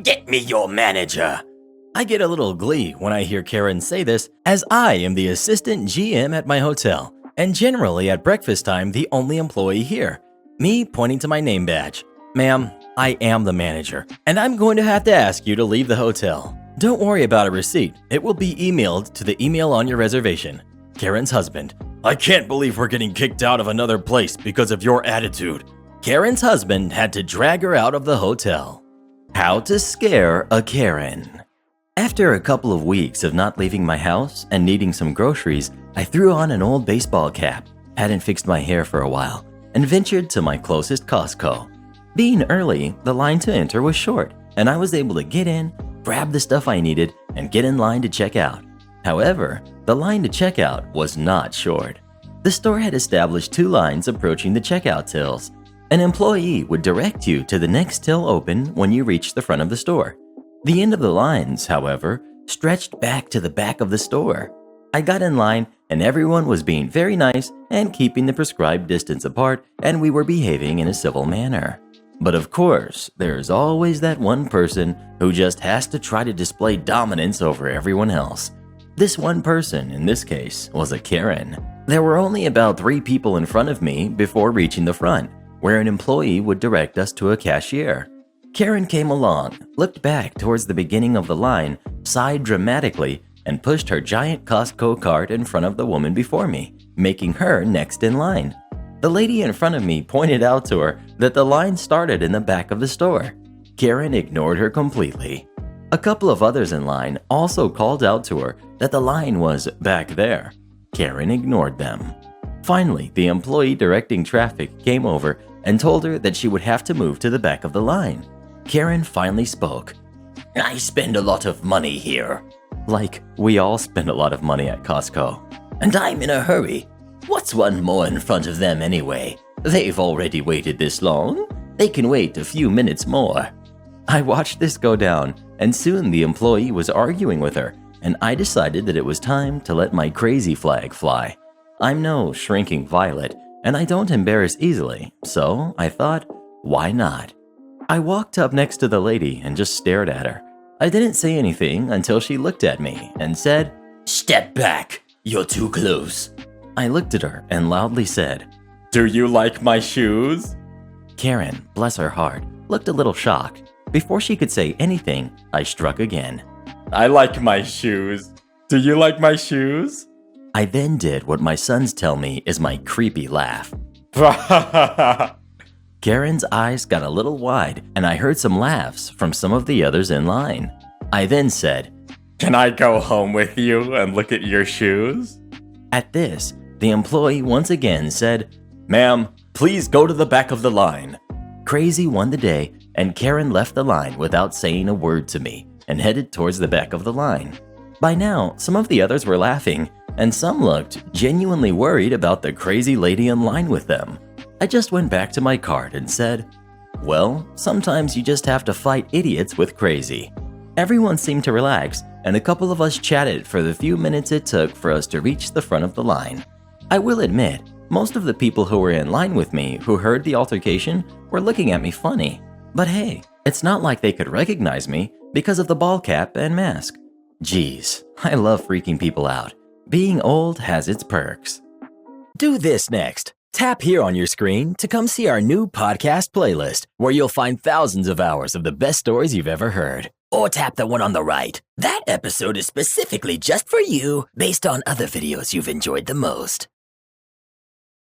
Get me your manager. I get a little glee when I hear Karen say this, as I am the assistant GM at my hotel, and generally at breakfast time the only employee here. Me pointing to my name badge. Ma'am, I am the manager, and I'm going to have to ask you to leave the hotel. Don't worry about a receipt. It will be emailed to the email on your reservation. Karen's husband. I can't believe we're getting kicked out of another place because of your attitude. Karen's husband had to drag her out of the hotel. How to scare a Karen. After a couple of weeks of not leaving my house and needing some groceries, I threw on an old baseball cap, hadn't fixed my hair for a while, and ventured to my closest Costco. Being early, the line to enter was short, and I was able to get in, grab the stuff I needed, and get in line to check out. However, the line to check out was not short. The store had established 2 lines approaching the checkout tills. An employee would direct you to the next till open when you reach the front of the store. The end of the lines, however, stretched back to the back of the store. I got in line and everyone was being very nice and keeping the prescribed distance apart, and we were behaving in a civil manner. But of course, there's always that one person who just has to try to display dominance over everyone else. This one person, in this case, was a Karen. There were only about 3 people in front of me before reaching the front, where an employee would direct us to a cashier. Karen came along, looked back towards the beginning of the line, sighed dramatically, and pushed her giant Costco cart in front of the woman before me, making her next in line. The lady in front of me pointed out to her that the line started in the back of the store. Karen ignored her completely. A couple of others in line also called out to her that the line was back there. Karen ignored them. Finally, the employee directing traffic came over and told her that she would have to move to the back of the line. Karen finally spoke. I spend a lot of money here. Like, we all spend a lot of money at Costco. And I'm in a hurry. What's one more in front of them anyway? They've already waited this long. They can wait a few minutes more. I watched this go down, and soon the employee was arguing with her, and I decided that it was time to let my crazy flag fly. I'm no shrinking violet, and I don't embarrass easily, so I thought, why not? I walked up next to the lady and just stared at her. I didn't say anything until she looked at me and said, Step back. You're too close. I looked at her and loudly said, Do you like my shoes? Karen, bless her heart, looked a little shocked. Before she could say anything, I struck again. I like my shoes. Do you like my shoes? I then did what my sons tell me is my creepy laugh. Karen's eyes got a little wide and I heard some laughs from some of the others in line. I then said, Can I go home with you and look at your shoes? At this, the employee once again said, Ma'am, please go to the back of the line. Crazy won the day and Karen left the line without saying a word to me and headed towards the back of the line. By now, some of the others were laughing and some looked genuinely worried about the crazy lady in line with them. I just went back to my cart and said, Well, sometimes you just have to fight idiots with crazy. Everyone seemed to relax, and a couple of us chatted for the few minutes it took for us to reach the front of the line. I will admit, most of the people who were in line with me who heard the altercation were looking at me funny. But hey, it's not like they could recognize me because of the ball cap and mask. Geez, I love freaking people out. Being old has its perks. Do this next. Tap here on your screen to come see our new podcast playlist, where you'll find thousands of hours of the best stories you've ever heard. Or tap the one on the right. That episode is specifically just for you, based on other videos you've enjoyed the most.